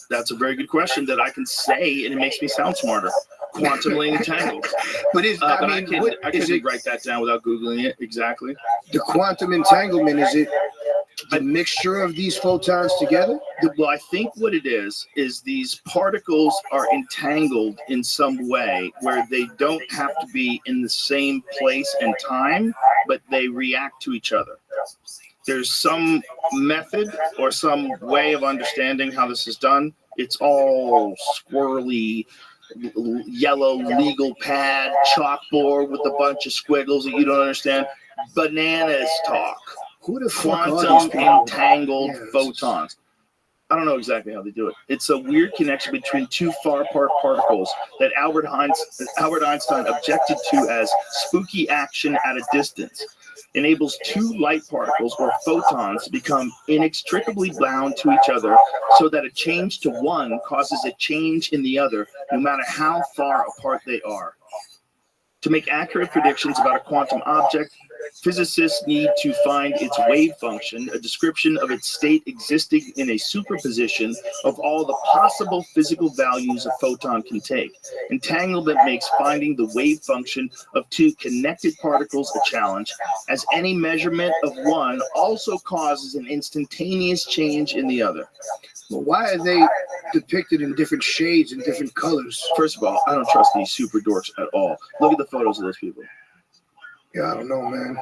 That's a very good question that I can say, and it makes me sound smarter. Quantumly entangled. But I couldn't write that down without Googling it exactly. The quantum entanglement, is it the mixture of these photons together? Well, I think what it is these particles are entangled in some way where they don't have to be in the same place and time, but they react to each other. There's some method or some way of understanding how this is done. It's all squirrely, yellow legal pad, chalkboard with a bunch of squiggles that you don't understand. Bananas talk. Who the fuck are these Quantum people? entangled photons. I don't know exactly how they do it. It's a weird connection between two far apart particles that Albert Einstein objected to as spooky action at a distance. Enables two light particles or photons to become inextricably bound to each other so that a change to one causes a change in the other, no matter how far apart they are. To make accurate predictions about a quantum object, physicists need to find its wave function, a description of its state existing in a superposition of all the possible physical values a photon can take. Entanglement makes finding the wave function of two connected particles a challenge, as any measurement of one also causes an instantaneous change in the other. Well, why are they depicted in different shades and different colors? First of all, I don't trust these super dorks at all. Look at the photos of those people. Yeah, I don't know, man.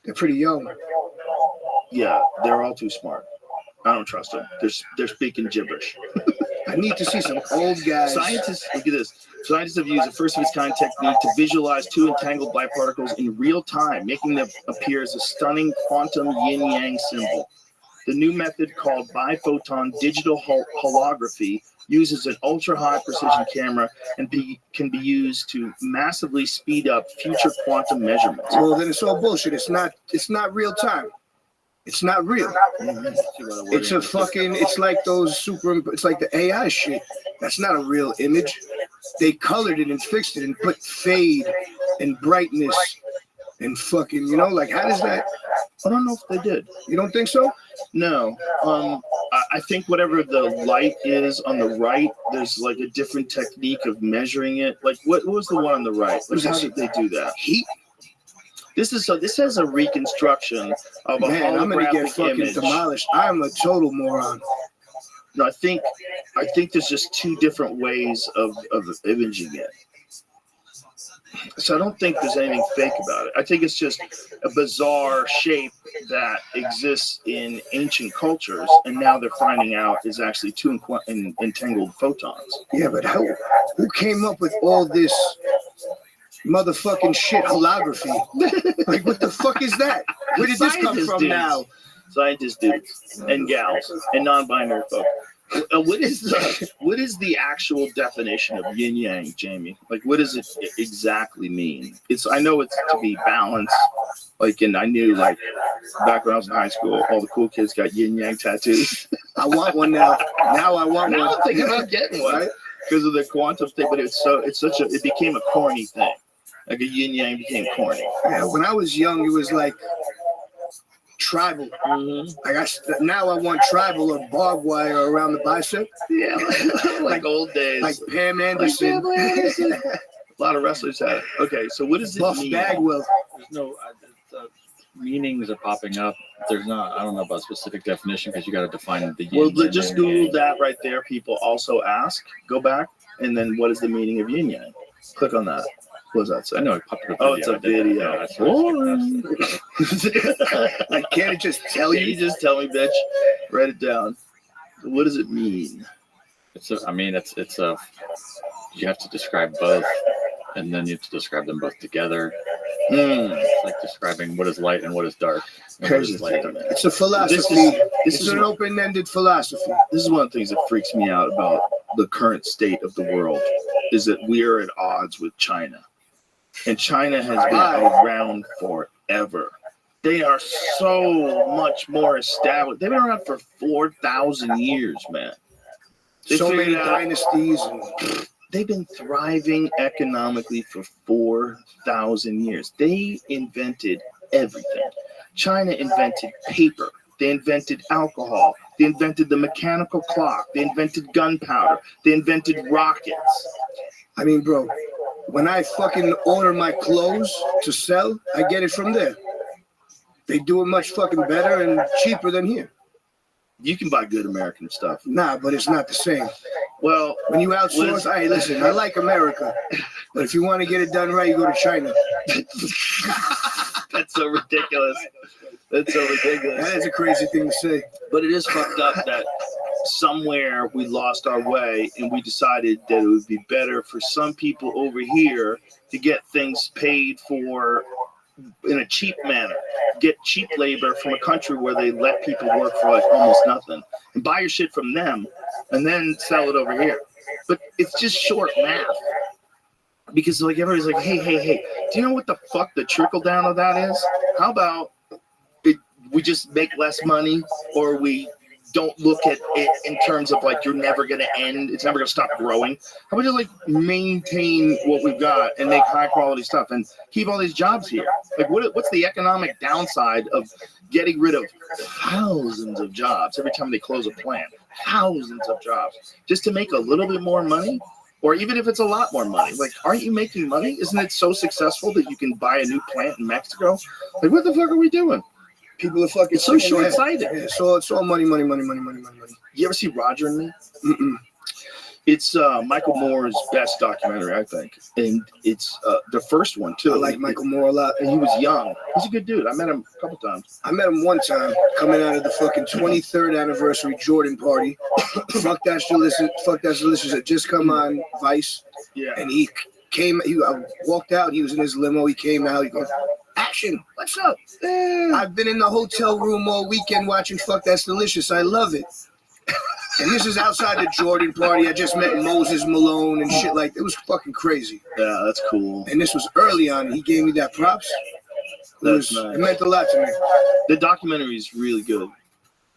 They're pretty young. Yeah, they're all too smart. I don't trust them. They're speaking gibberish. I need to see some old guys. Scientists, look at this. Scientists have used a first-of-its-kind technique to visualize two entangled light particles in real time, making them appear as a stunning quantum yin-yang symbol. The new method, called biphoton digital holography, uses an ultra-high precision camera and can be used to massively speed up future quantum measurements. Well, then it's all bullshit. It's not real time. It's not real. It's a fucking, it's like it's like the AI shit. That's not a real image. They colored it and fixed it and put fade and brightness and fucking, like, how does that? I don't know if they did. You don't think so? No. I think whatever the light is on the right, there's like a different technique of measuring it. Like, what was the one on the right? Like, how did they do that? Heat. This has a reconstruction of a holographic I'm gonna get fucking image. demolished. I'm a total moron. No, I think there's just two different ways of imaging it. So I don't think there's anything fake about it. I think it's just a bizarre shape that exists in ancient cultures, and now they're finding out is actually two entangled photons. Yeah, but who came up with all this motherfucking shit holography? Like, what the fuck is that? Where did this come from now? Scientists dudes and gals and non-binary folks. What is the actual definition of yin yang, Jamie? Like, what does it exactly mean? I know it's to be balanced, like, and I knew, like, back when I was in high school, all the cool kids got yin yang tattoos. I want one now. Now I want Now one. I'm thinking about getting one because of the quantum thing, but it became a corny thing. Like a yin yang became corny. Yeah, when I was young, it was like tribal. Mm-hmm. Now I want tribal or barbed wire around the bicep. Yeah, like old days. Like Pam Anderson. A lot of wrestlers had it. Okay, so what does it Buff mean? Bagwell. There's no meanings are popping up. There's not. I don't know about specific definition because you got to define the. Well, yin just and Google yang. that right there. People also ask. Go back and then what is the meaning of yin yang? Click on that. What does that say? I know it popped up. Oh, it's a video. Yeah, I can't just tell you. You just tell me, bitch. Write it down. What does it mean? It's a. You have to describe both, and then you have to describe them both together. It's like describing what is light and what is dark. It's a philosophy. It's an open-ended philosophy. This is one of the things that freaks me out about the current state of the world, is that we are at odds with China. And China has been around forever. They are so much more established. They've been around for 4,000 years, man. So many dynasties. They've been thriving economically for 4,000 years. They invented everything. China invented paper. They invented alcohol. They invented the mechanical clock. They invented gunpowder. They invented rockets. I mean, bro, when I fucking order my clothes to sell, I get it from there. They do it much fucking better and cheaper than here. You can buy good American stuff. Nah, but it's not the same. Well, when you outsource, hey, listen, I like America, but if you want to get it done right, you go to China. That's so ridiculous. That's so ridiculous. That is a crazy thing to say. But it is fucked up that somewhere we lost our way and we decided that it would be better for some people over here to get things paid for in a cheap manner, get cheap labor from a country where they let people work for like almost nothing and buy your shit from them and then sell it over here. But it's just short math, because like everybody's like, hey, do you know what the fuck the trickle down of that is? How about we just make less money, or we don't look at it in terms of like you're never going to end, it's never going to stop growing. How about just like maintain what we've got and make high quality stuff and keep all these jobs here? Like what's the economic downside of getting rid of thousands of jobs every time they close a plant? Thousands of jobs just to make a little bit more money, or even if it's a lot more money. Like, aren't you making money? Isn't it so successful that you can buy a new plant in Mexico? Like, what the fuck are we doing? People are fucking so short-sighted. Yeah, it's all money. You ever see Roger and Me? Mm-mm. It's Michael Moore's best documentary, I think. And it's the first one, too. I like Michael Moore a lot. And he was young. He's a good dude. I met him a couple times. I met him one time coming out of the fucking 23rd anniversary Jordan party. Fuck That's Delicious had just come on Vice. Yeah. And I walked out. He was in his limo. He came out. He goes, "Action, what's up? I've been in the hotel room all weekend watching Fuck That's Delicious. I love it." And this is outside the Jordan party. I just met Moses Malone and shit like that. It was fucking crazy. Yeah, that's cool. And this was early on. He gave me that props. That's nice. It meant a lot to me. The documentary is really good.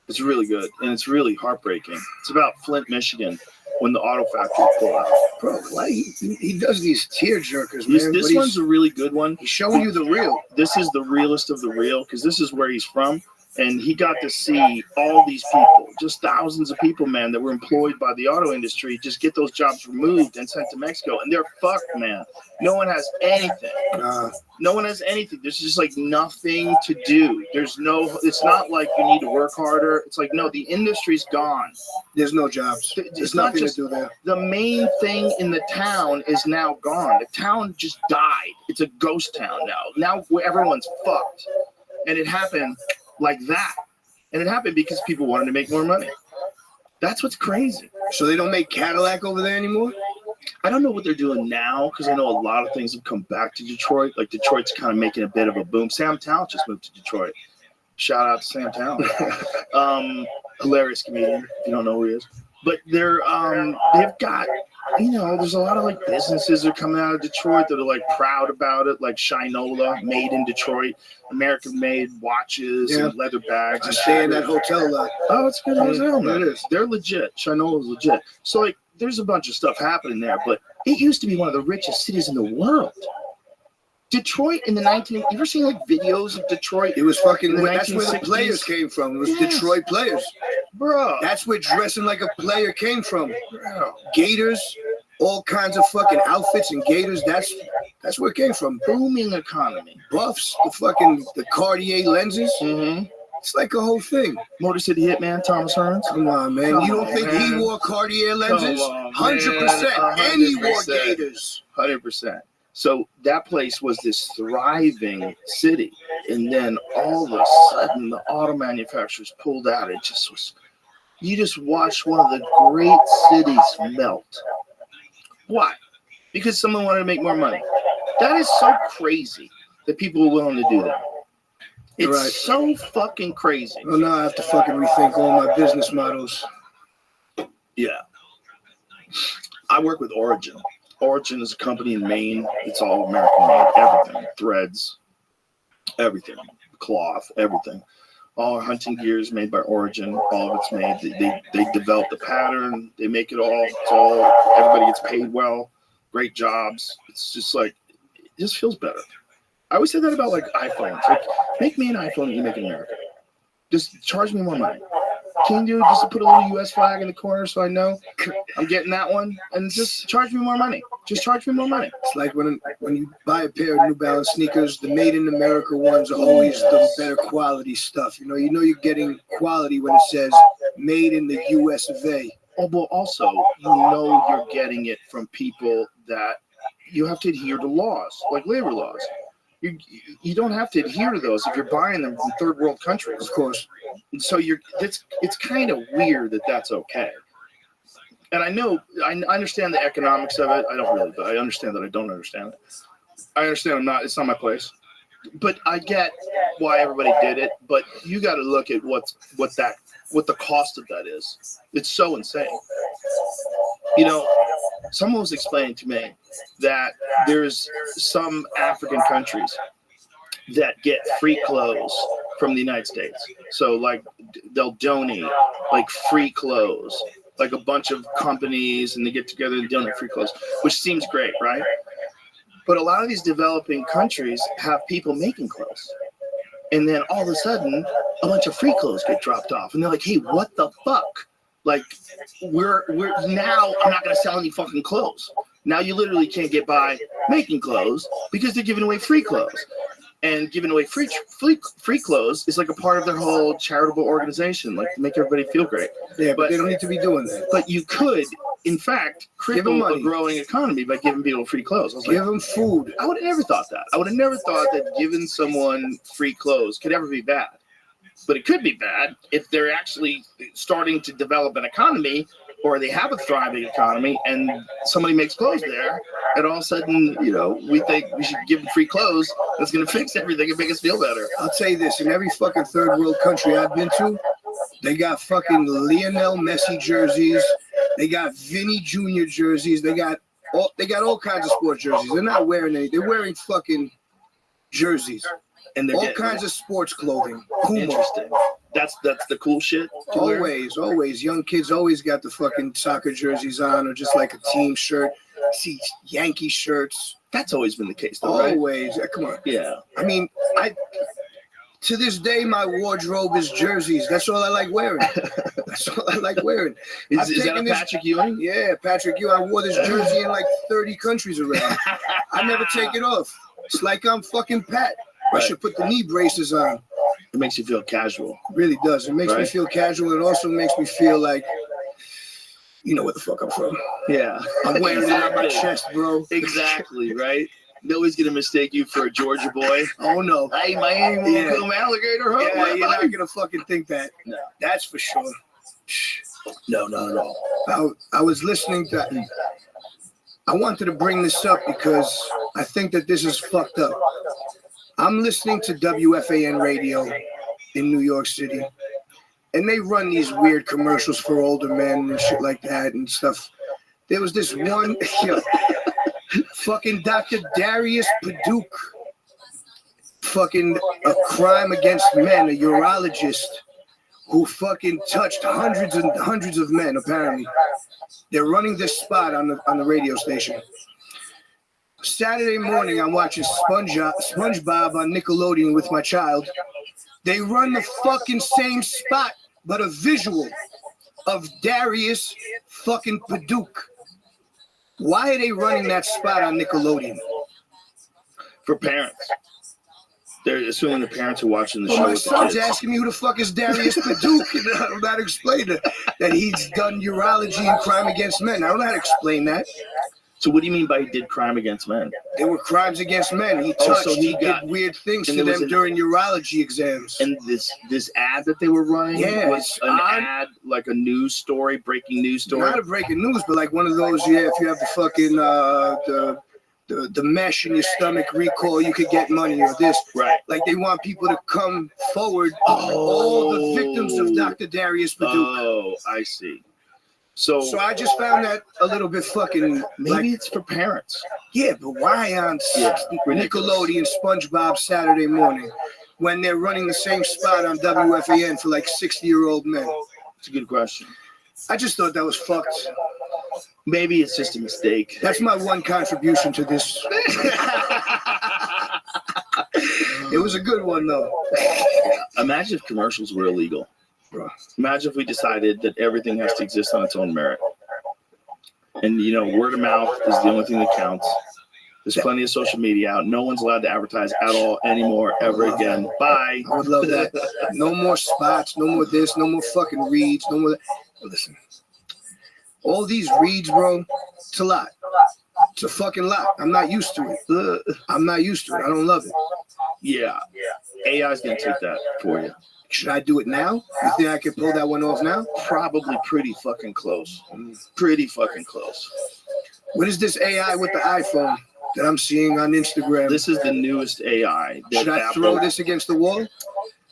It's really good. And it's really heartbreaking. It's about Flint, Michigan, when the auto factory pulled out. Bro, why he does these tear jerkers, man. This one's a really good one. He's showing you the real. This is the realest of the real, because this is where he's from. And he got to see all these people, just thousands of people, man, that were employed by the auto industry, just get those jobs removed and sent to Mexico. And they're fucked, man. No one has anything. No one has anything. There's just like nothing to do. It's not like you need to work harder. It's like, no, the industry's gone. There's no jobs. There's nothing to do there. The main thing in the town is now gone. The town just died. It's a ghost town now. Now everyone's fucked. And it happened like that. And it happened because people wanted to make more money. That's what's crazy. So they don't make Cadillac over there anymore? I don't know what they're doing now, because I know a lot of things have come back to Detroit. Like Detroit's kind of making a bit of a boom. Sam Talent just moved to Detroit. Shout out to Sam Talent. Hilarious comedian, if you don't know who he is. But they've got there's a lot of like businesses that are coming out of Detroit that are like proud about it, like Shinola, made in Detroit, American-made watches and leather bags. I stay in that hotel a lot. Oh, it's a good hotel, man. It is. They're legit. Shinola's legit. So like, there's a bunch of stuff happening there, but it used to be one of the richest cities in the world. Detroit in the you ever seen like videos of Detroit? It was fucking, that's where the players came from. It was Detroit players. Bro. That's where dressing like a player came from. Bro. Gators, all kinds of fucking outfits and gators. That's where it came from. Booming economy. Buffs, the Cartier lenses. Mm-hmm. It's like a whole thing. Motor City Hitman, Thomas Hearns. Come on, man. You don't think he wore Cartier lenses? 100%. And he wore gators. 100%. So that place was this thriving city. And then all of a sudden, the auto manufacturers pulled out. It just was, you just watched one of the great cities melt. Why? Because someone wanted to make more money. That is so crazy that people are willing to do that. It's so fucking crazy. Well, now I have to fucking rethink all my business models. Yeah. I work with Origin. Origin is a company in Maine. It's all American made. Everything. Threads. Everything. Cloth. Everything. All our hunting gear is made by Origin. All of it's made. They develop the pattern. They make it all. It's all. Everybody gets paid well. Great jobs. It's just like, it just feels better. I always say that about like iPhones. Like, make me an iPhone that you make in America. Just charge me more money. Can you do just to put a little US flag in the corner so I know I'm getting that one? And just charge me more money. Just charge me more money. It's like when you buy a pair of New Balance sneakers, the made in America ones are always the better quality stuff. You know you're getting quality when it says made in the US of A. Oh, but also, you're getting it from people that you have to adhere to laws, like labor laws. You don't have to adhere to those if you're buying them from third world countries. Of course. And so it's kind of weird that that's okay. And I understand the economics of it. I don't really, but I understand that I don't understand it. I understand it's not my place. But I get why everybody did it. But you got to look at what the cost of that is. It's so insane. Someone was explaining to me that there's some African countries that get free clothes from the United States. So like they'll donate like free clothes, like a bunch of companies, and they get together and donate free clothes, which seems great, right? But a lot of these developing countries have people making clothes. And then all of a sudden, a bunch of free clothes get dropped off. And they're like, hey, what the fuck? Like, we're now, I'm not going to sell any fucking clothes. Now you literally can't get by making clothes because they're giving away free clothes. And giving away free clothes is like a part of their whole charitable organization, like to make everybody feel great. Yeah, but they don't need to be doing that. But you could, in fact, cripple a growing economy by giving people free clothes. I was Give them food. I would have never thought that. I would have never thought that giving someone free clothes could ever be bad. But it could be bad if they're actually starting to develop an economy, or they have a thriving economy and somebody makes clothes there, and all of a sudden, we think we should give them free clothes. That's going to fix everything and make us feel better. I'll tell you this, in every fucking third world country I've been to, they got fucking Lionel Messi jerseys. They got Vinny Jr. jerseys. They got all kinds of sports jerseys. They're not wearing any. They're wearing fucking jerseys. And all kinds of sports clothing. Interesting. That's the cool shit. Always. Young kids always got the fucking soccer jerseys on, or just like a team shirt. See Yankee shirts. That's always been the case, though, always. Right? Come on. Yeah. I mean, to this day, my wardrobe is jerseys. That's all I like wearing. That's all I like wearing. Is that a Patrick Ewing? Yeah, Patrick Ewing. I wore this jersey in like 30 countries around. I never take it off. It's like I'm fucking Pat. I should put the knee braces on. It makes you feel casual. It really does. It makes me feel casual. It also makes me feel like, you know where the fuck I'm from. Yeah. I'm wearing it on my chest, bro. Exactly, right? Nobody's going to mistake you for a Georgia boy. Oh, no. Hey, Miami will come alligator. Yeah, you're not going to fucking think that. No. That's for sure. No, not at all. I was listening to... I wanted to bring this up because I think that this is fucked up. I'm listening to WFAN radio in New York City, and they run these weird commercials for older men and shit like that and stuff. There was this one, fucking Dr. Darius Paduk, fucking a crime against men, a urologist who fucking touched hundreds and hundreds of men, apparently. They're running this spot on the radio station. Saturday morning, I'm watching SpongeBob on Nickelodeon with my child. They run the fucking same spot, but a visual of Darius fucking Paduk. Why are they running that spot on Nickelodeon? For parents. They're assuming the parents are watching the show. My with the son's kids. asking me who the fuck is Darius Paduk, and I don't know how to explain that he's done urology and crime against men. I don't know how to explain that. So what do you mean by he did crime against men? They were crimes against men. He touched, he did weird things to them during urology exams. And this ad that they were running was an ad, like a news story, breaking news story? Not a breaking news, but like one of those, if you have the fucking, the mesh in your stomach recall, you could get money or this. Right. Like they want people to come forward, all the victims of Dr. Darius Paduk. Oh, I see. So I just found that a little bit fucking. Maybe it's for parents. Yeah, but why on Nickelodeon SpongeBob Saturday morning when they're running the same spot on WFAN for like 60-year-old men? It's a good question. I just thought that was fucked. Maybe it's just a mistake. That's my one contribution to this. It was a good one, though. Imagine if commercials were illegal. Bro. Imagine if we decided that everything has to exist on its own merit. And, word of mouth is the only thing that counts. There's plenty of social media out. No one's allowed to advertise at all anymore, ever again. Bye. I would love that. No more spots, no more this, no more fucking reads, no more that. Listen, all these reads, bro, it's a lot. It's a fucking lot. I'm not used to it. I'm not used to it. I don't love it. Yeah. AI's going to take that for you. Should I do it now? You think I can pull that one off now? Probably pretty fucking close. Pretty fucking close. What is this AI with the iPhone that I'm seeing on Instagram? This is the newest AI. Should I throw this against the wall?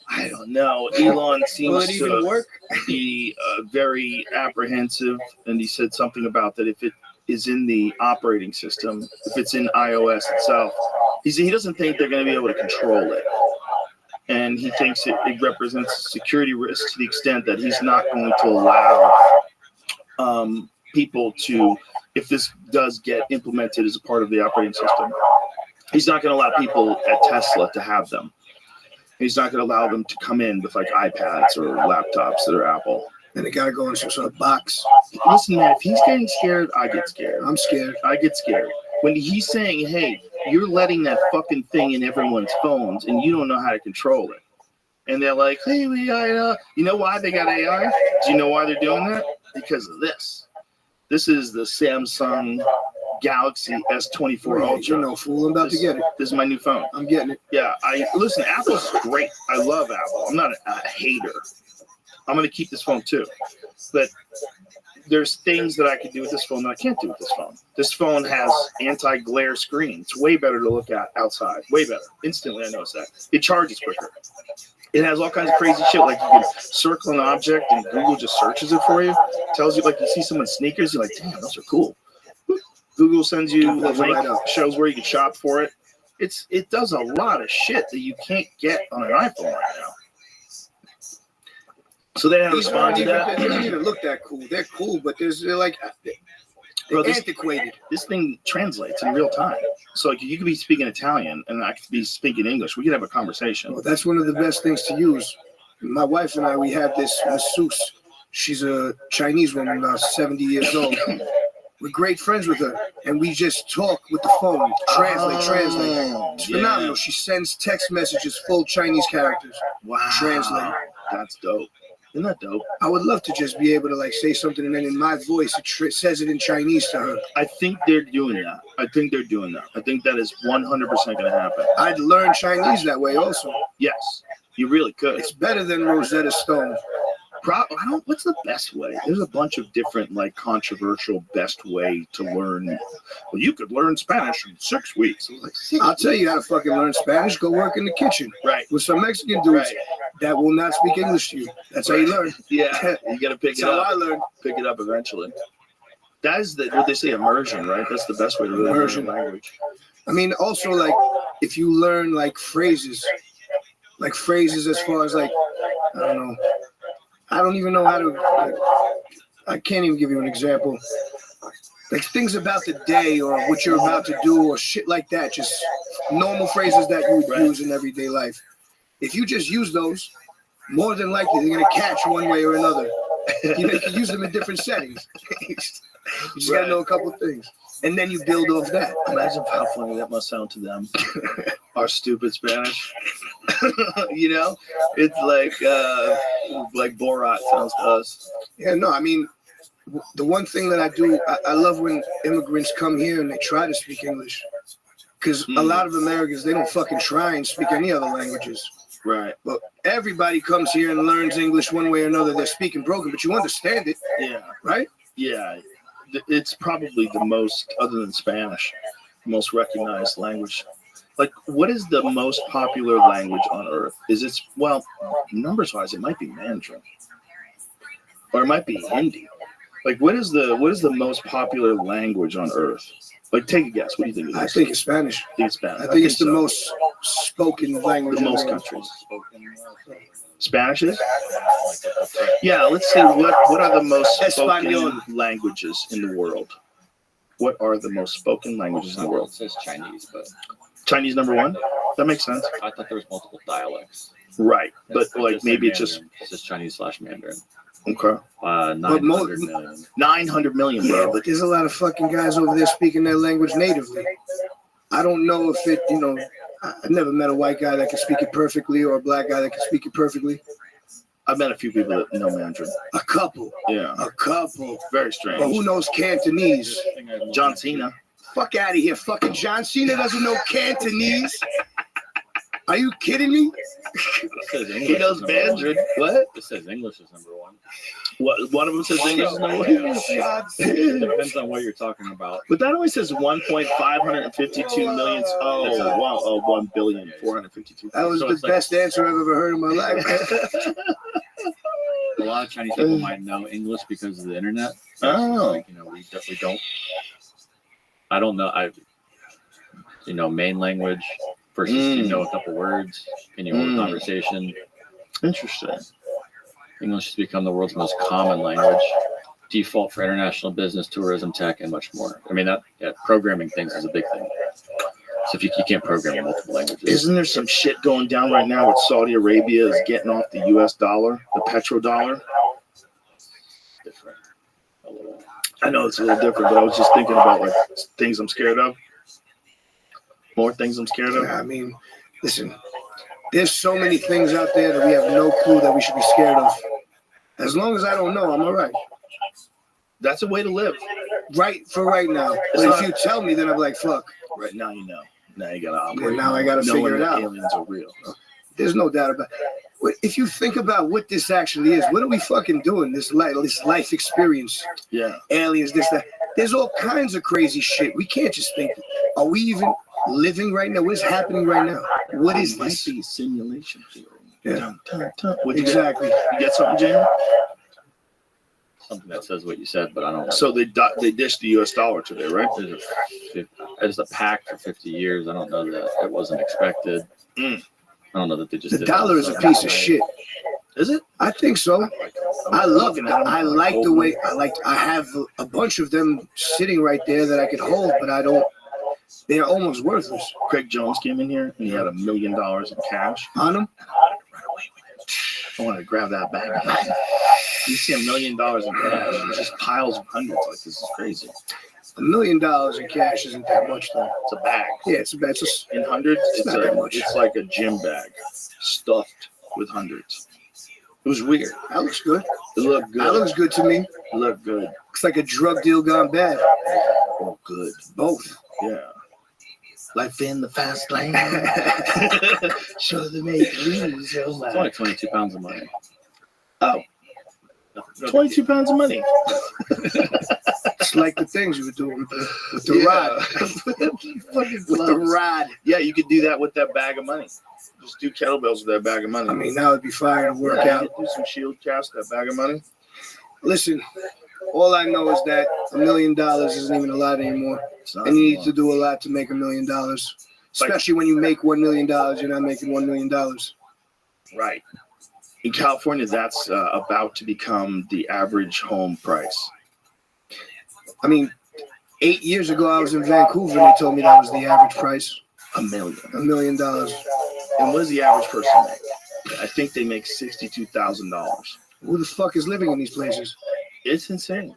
I don't know. Elon seems Will it even work? Be very apprehensive, and he said something about that if it is in the operating system, if it's in iOS itself, he doesn't think they're going to be able to control it. And he thinks it represents a security risk to the extent that he's not going to allow people to, if this does get implemented as a part of the operating system, he's not going to allow people at Tesla to have them. He's not going to allow them to come in with like iPads or laptops that are Apple. And they got to go in some sort of box. Listen, man, if he's getting scared, I get scared. I'm scared. I get scared. When he's saying, hey, you're letting that fucking thing in everyone's phones and you don't know how to control it. And they're like, hey, you know why they got AI? Do you know why they're doing that? Because of this. This is the Samsung Galaxy S24 Ultra. You're no fool. I'm about to get it. This is my new phone. I'm getting it. Yeah, listen, Apple's great. I love Apple. I'm not a hater. I'm going to keep this phone too. But there's things that I can do with this phone that I can't do with this phone. This phone has anti-glare screen. It's way better to look at outside. Way better. Instantly, I noticed that. It charges quicker. It has all kinds of crazy shit. Like you can circle an object and Google just searches it for you. Tells you, like you see someone's sneakers, you're like, damn, those are cool. Google sends you a link, shows where you can shop for it. It does a lot of shit that you can't get on an iPhone right now. So they have to respond to that. They don't even look that cool. They're cool, but they're like antiquated. This thing translates in real time. So like, you could be speaking Italian and I could be speaking English. We could have a conversation. Well, that's one of the best things to use. My wife and I, we have this masseuse. She's a Chinese woman, about 70 years old. We're great friends with her, and we just talk with the phone, translate. It's phenomenal. She sends text messages full Chinese characters. Wow. Translate. That's dope. Isn't that dope? I would love to just be able to like say something and then in my voice it says it in Chinese to her. I think they're doing that. I think that is 100% going to happen. I'd learn Chinese that way also. Yes, you really could. It's better than Rosetta Stone. What's the best way? There's a bunch of different like controversial best way to learn. Well, you could learn Spanish in 6 weeks. I'll tell you how to fucking learn Spanish. Go work in the kitchen. Right. With some Mexican dudes that will not speak English to you. That's how you learn. Yeah. You got to pick it up. That's how I learned. Pick it up eventually. That is what they say, immersion, right? That's the best way to really Immersion. learn a language. I mean, also like if you learn like phrases as far as like, I don't know, I don't even know how to. Like, I can't even give you an example. Like things about the day or what you're about to do or shit like that. Just normal phrases that you would use in everyday life. If you just use those, more than likely they're gonna catch one way or another. You can use them in different settings. You just gotta know a couple things, and then you build off that. Imagine how funny that must sound to them. Our stupid Spanish. You know, it's like Borat sounds to us. Yeah, no, I mean, the one thing that I do, I love when immigrants come here and they try to speak English, because a lot of Americans, they don't fucking try and speak any other languages. Right. But everybody comes here and learns English one way or another. They're speaking broken, but you understand it. Yeah. Right? Yeah. It's probably the most, other than Spanish, most recognized language. Like, what is the most popular language on earth? Is it, well, numbers-wise, it might be Mandarin. Or it might be Hindi. Like, what is the most popular language on earth? Like, take a guess. What do you think it is? I think it's Spanish. I think it's Spanish. I think it's the most spoken language in most countries. Spanish is? Yeah, let's see. What are the most spoken languages in the world? What are the most spoken languages in the world? It says Chinese, but Chinese number one? That makes sense. I thought there was multiple dialects. Right, but like maybe it's just Chinese/Mandarin. Okay. 900 million. 900 million, bro. Yeah, but there's a lot of fucking guys over there speaking their language natively. I don't know if it, I've never met a white guy that can speak it perfectly or a black guy that can speak it perfectly. I've met a few people that know Mandarin. A couple. Yeah. A couple. Very strange. But who knows Cantonese? John Cena. Fuck out of here. Fucking John Cena doesn't know Cantonese. Are you kidding me? He knows Mandarin. What? It says English is number one. What? One of them says English is number one? It depends on what you're talking about. But that only says 1.552 million. Oh, wow. Oh, 1,452,000,000. That was the best answer I've ever heard in my life. A lot of Chinese people might know English because of the internet. Oh. Like, we don't. I don't know. Main language versus a couple words in your own conversation. Interesting. English has become the world's most common language, default for international business, tourism, tech, and much more. I mean, programming things is a big thing. So if you can't program in multiple languages. Isn't there some shit going down right now with Saudi Arabia is getting off the U.S. dollar, the petrodollar? Different. A little. I know it's a little different, but I was just thinking about like things I'm scared of. More things I'm scared of. Yeah, I mean, listen, there's so many things out there that we have no clue that we should be scared of. As long as I don't know, I'm all right. That's a way to live. Right for right now. But if you tell me, then I'm like, fuck. Right now, you know. Now you gotta operate. Now I gotta figure it out. Aliens are real. There's no doubt about it. If you think about what this actually is, what are we fucking doing? This life experience. Yeah. Aliens, this, that. There's all kinds of crazy shit. We can't just think, are we even living right now? What is happening right now? What is this? Might be simulation theory. Yeah. Exactly. You get something, Jamie? Something that says what you said, but I don't know. So they dished the U.S. dollar today, right? There's a pact for 50 years. I don't know that it wasn't expected. I don't know that they just. The dollar is a piece of shit. Is it? I think so. I love it. I like the way I have a bunch of them sitting right there that I could hold, but I don't. They're almost worthless. Craig Jones came in here and he had $1 million in cash on him. I wanted to grab that bag. You see $1 million in cash, just piles of hundreds. Like, this is crazy. $1 million in cash isn't that much, though. It's a bag. Yeah, it's a bag. In hundreds, it's not that much. It's like a gym bag stuffed with hundreds. It was weird. That looks good. It looked good. That looks good to me. It looked good. Looks like a drug deal gone bad. Oh, good. Both. Yeah. Life in the fast lane. Show them make lose. It's only 22 pounds of money. Oh. 22 pounds of money. It's like the things you were doing with the rod. With the rod. Yeah, you could do that with that bag of money. Just do kettlebells with that bag of money. I mean, that would be fire to work out. Do some shield casts, that bag of money. Listen, All I know is that $1 million isn't even a lot anymore. It's not And you need anymore. to do a lot to make $1 million. Especially when you make $1 million, you're not making $1 million. Right. In California, that's about to become the average home price. I mean, 8 years ago, I was in Vancouver, and they told me that was the average price. $1 million. $1 million. And what does the average person make? I think they make $62,000. Who the fuck is living in these places? It's insane.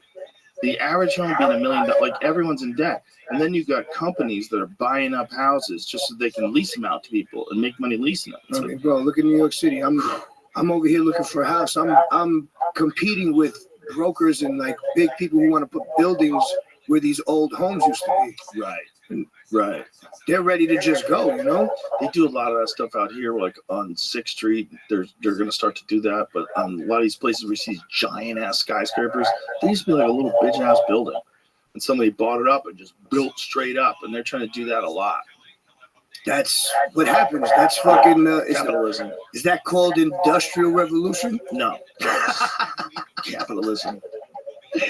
The average home being $1 million, like everyone's in debt. And then you've got companies that are buying up houses just so they can lease them out to people and make money leasing them. I mean, bro, look at New York City. I'm over here looking for a house. I'm competing with brokers and like big people who want to put buildings where these old homes used to be. Right. Right. They're ready to just go, you know? They do a lot of that stuff out here, like on 6th Street. They're going to start to do that. But a lot of these places where you see these giant-ass skyscrapers, they used to be like a little bitch-ass building. And somebody bought it up and just built straight up. And they're trying to do that a lot. That's what happens. That's fucking capitalism. Is that called industrial revolution? No. Capitalism.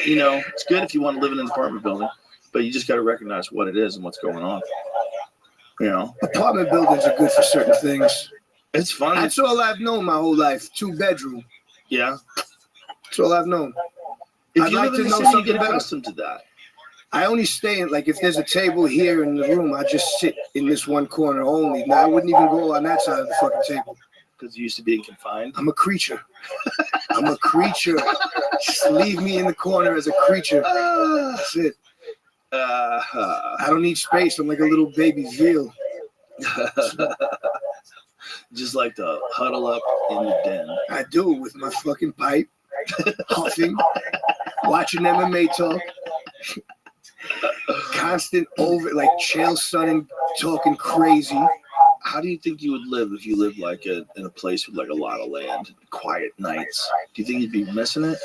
You know, it's good if you want to live in an apartment building, but you just got to recognize what it is and what's going on. You know, apartment buildings are good for certain things. It's fun. That's all I've known my whole life. 2-bedroom. Yeah. That's all I've known. If I'd you like live in to the know city, you something get better. accustomed to that. I only stay in, like, if there's a table here in the room, I just sit in this one corner only. Now, I wouldn't even go on that side of the fucking table. Because you used to being confined? I'm a creature. I'm a creature. Just leave me in the corner as a creature. That's it. I don't need space. I'm like a little baby veal. Just like to huddle up in the den. I do, with my fucking pipe, huffing, watching MMA talk. Constant like Chael Sonnen talking crazy. How do you think you would live if you lived like in a place with like a lot of land, quiet nights? Do you think you'd be missing it?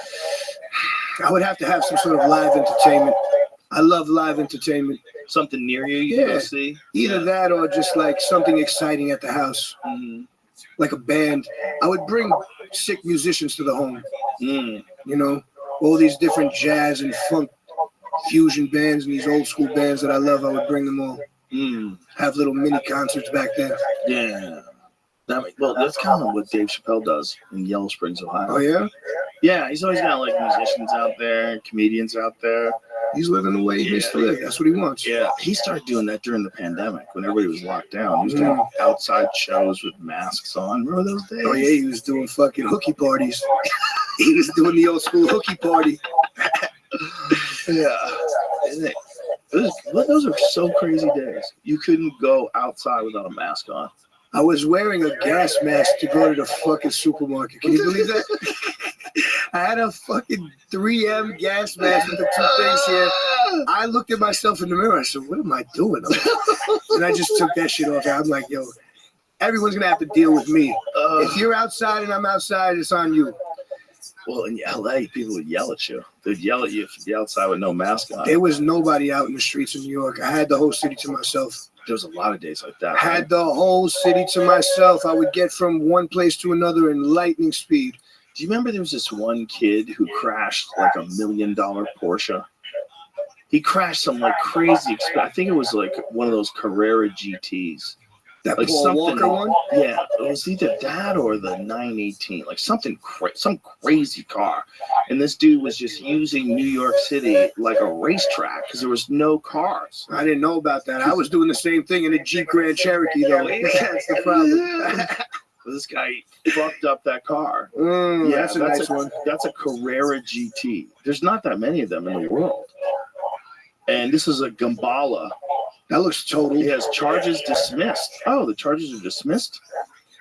I would have to have some sort of live entertainment. I love live entertainment. Something near you can go see? Either that or just like something exciting at the house. Mm-hmm. Like a band. I would bring sick musicians to the home. Mm. You know, all these different jazz and funk fusion bands and these old school bands that I love, I would bring them all. Have little mini concerts back then. Yeah. Well, that's kind of what Dave Chappelle does in Yellow Springs, Ohio. Oh, yeah? Yeah, he's always got like musicians out there, comedians out there. He's living the way he needs to live. That's what he wants. Yeah, he started doing that during the pandemic when everybody was locked down. He was doing outside shows with masks on. Remember those days? Oh, yeah, he was doing fucking hooky parties. He was doing the old school hooky party. Yeah. Those are so crazy days. You couldn't go outside without a mask on. I was wearing a gas mask to go to the fucking supermarket. Can you believe that? I had a fucking 3M gas mask with the two things here. I looked at myself in the mirror. I said, what am I doing? And I just took that shit off. I'm like, yo, everyone's going to have to deal with me. If you're outside and I'm outside, it's on you. Well, in LA, people would yell at you. They'd yell at you if you'd be outside with no mask on. There was nobody out in the streets of New York. I had the whole city to myself. There was a lot of days like that. Had the whole city to myself. I would get from one place to another in lightning speed. Do you remember there was this one kid who crashed like $1 million Porsche? He crashed some like crazy, I think it was like one of those Carrera GTs. That like Paul Walker one? Yeah, it was either that or the 918, like some crazy car. And this dude was just using New York City like a racetrack because there was no cars. I didn't know about that. I was doing the same thing in a Jeep Grand Cherokee, though. That's the problem. This guy fucked up that car. Yeah, that's a nice one. That's a Carrera GT. There's not that many of them in the world. And this is a Gambala. That looks total. He has charges dismissed. Oh, the charges are dismissed?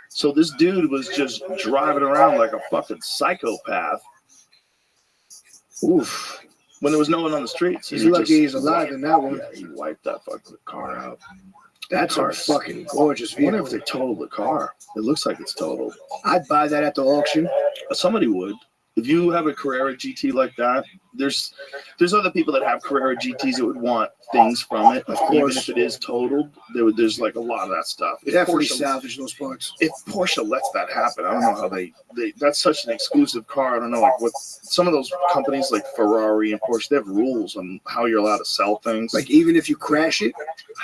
So this dude was just driving around like a fucking psychopath. Oof. When there was no one on the streets. He's lucky he's alive in that one. Yeah, he wiped that fucking car out. That's a fucking gorgeous I wonder vehicle. if they totaled the car. It looks like it's totaled. I'd buy that at the auction. Somebody would. If you have a Carrera GT like that, there's other people that have Carrera GTs that would want things from it. Of Even course. if it is totaled, there's like a lot of that stuff. If Definitely Porsche, salvage those parts. if Porsche lets that happen, I don't know how they that's such an exclusive car. I don't know like what some of those companies like Ferrari and Porsche, they have rules on how you're allowed to sell things. Like even if you crash it,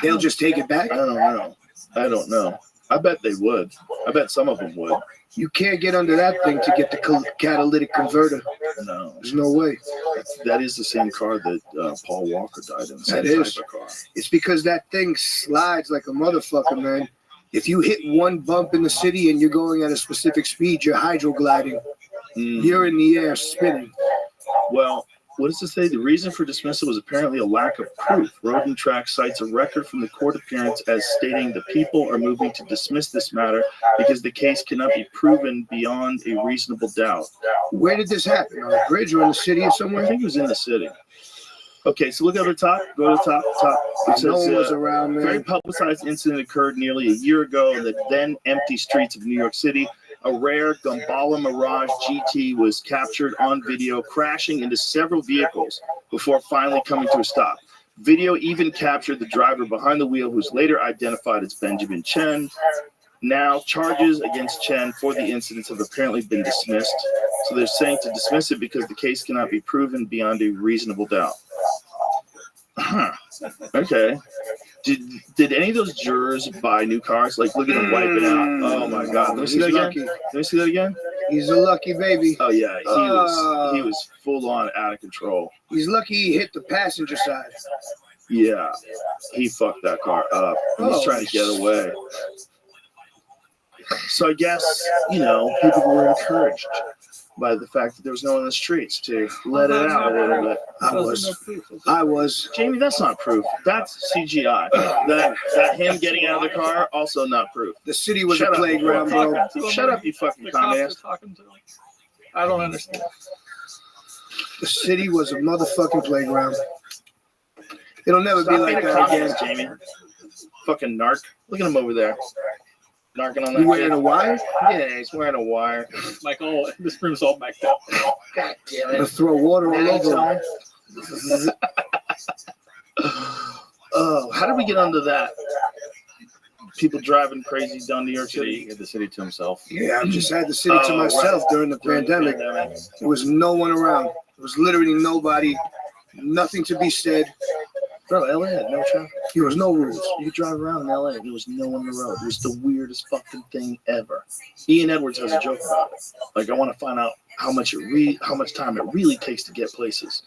they'll just take it back. I don't know. I bet they would. I bet some of them would. You can't get under that thing to get the catalytic converter. No, there's no way. That is the same car that Paul Walker died in. That is. Car. It's because that thing slides like a motherfucker, man. If you hit one bump in the city and you're going at a specific speed, you're hydrogliding. You're in the air spinning. Well, what does it say? The reason for dismissal was apparently a lack of proof. Road and Track cites a record from the court appearance as stating the people are moving to dismiss this matter because the case cannot be proven beyond a reasonable doubt. Where did this happen? On a bridge or in the city or somewhere? I think it was in the city. Okay, so look at the top. Go to the top. It says, no one was around, man. Very publicized incident occurred nearly a year ago in the then empty streets of New York City. A rare Gambala Mirage GT was captured on video crashing into several vehicles before finally coming to a stop. Video even captured the driver behind the wheel, who's later identified as Benjamin Chen. Now, charges against Chen for the incidents have apparently been dismissed. So they're saying to dismiss it because the case cannot be proven beyond a reasonable doubt. Huh. Okay. Did any of those jurors buy new cars? Like, look at them wiping out. Oh my God! Let me see that again. Let me see that again. He's a lucky baby. Oh yeah, he was full on out of control. He's lucky he hit the passenger side. Yeah, he fucked that car up. He's trying to get away. So I guess people were encouraged by the fact that there was no one in the streets to let it out a little bit. I was. Jamie, that's not proof. That's CGI. That him getting out of the car, also not proof. The city was a playground, bro. Shut up, you fucking communist. I don't understand. The city was a motherfucking playground. It'll never be like that again, Jamie. Fucking narc. Look at him over there. Narking on that. You wearing a wire? Yeah, he's wearing a wire. Michael, this room's all backed up. God damn I'm gonna it. throw water all over. Oh, how did we get onto that? People driving crazy down New York City. He had the city to himself. Yeah, I just had the city to myself during the pandemic. There was no one around. There was literally nobody. Nothing to be said. Bro, LA had no traffic. There was no rules. You could drive around in LA and there was no one on the road. It was the weirdest fucking thing ever. Ian Edwards has a joke about it. Like, I want to find out how much time it really takes to get places.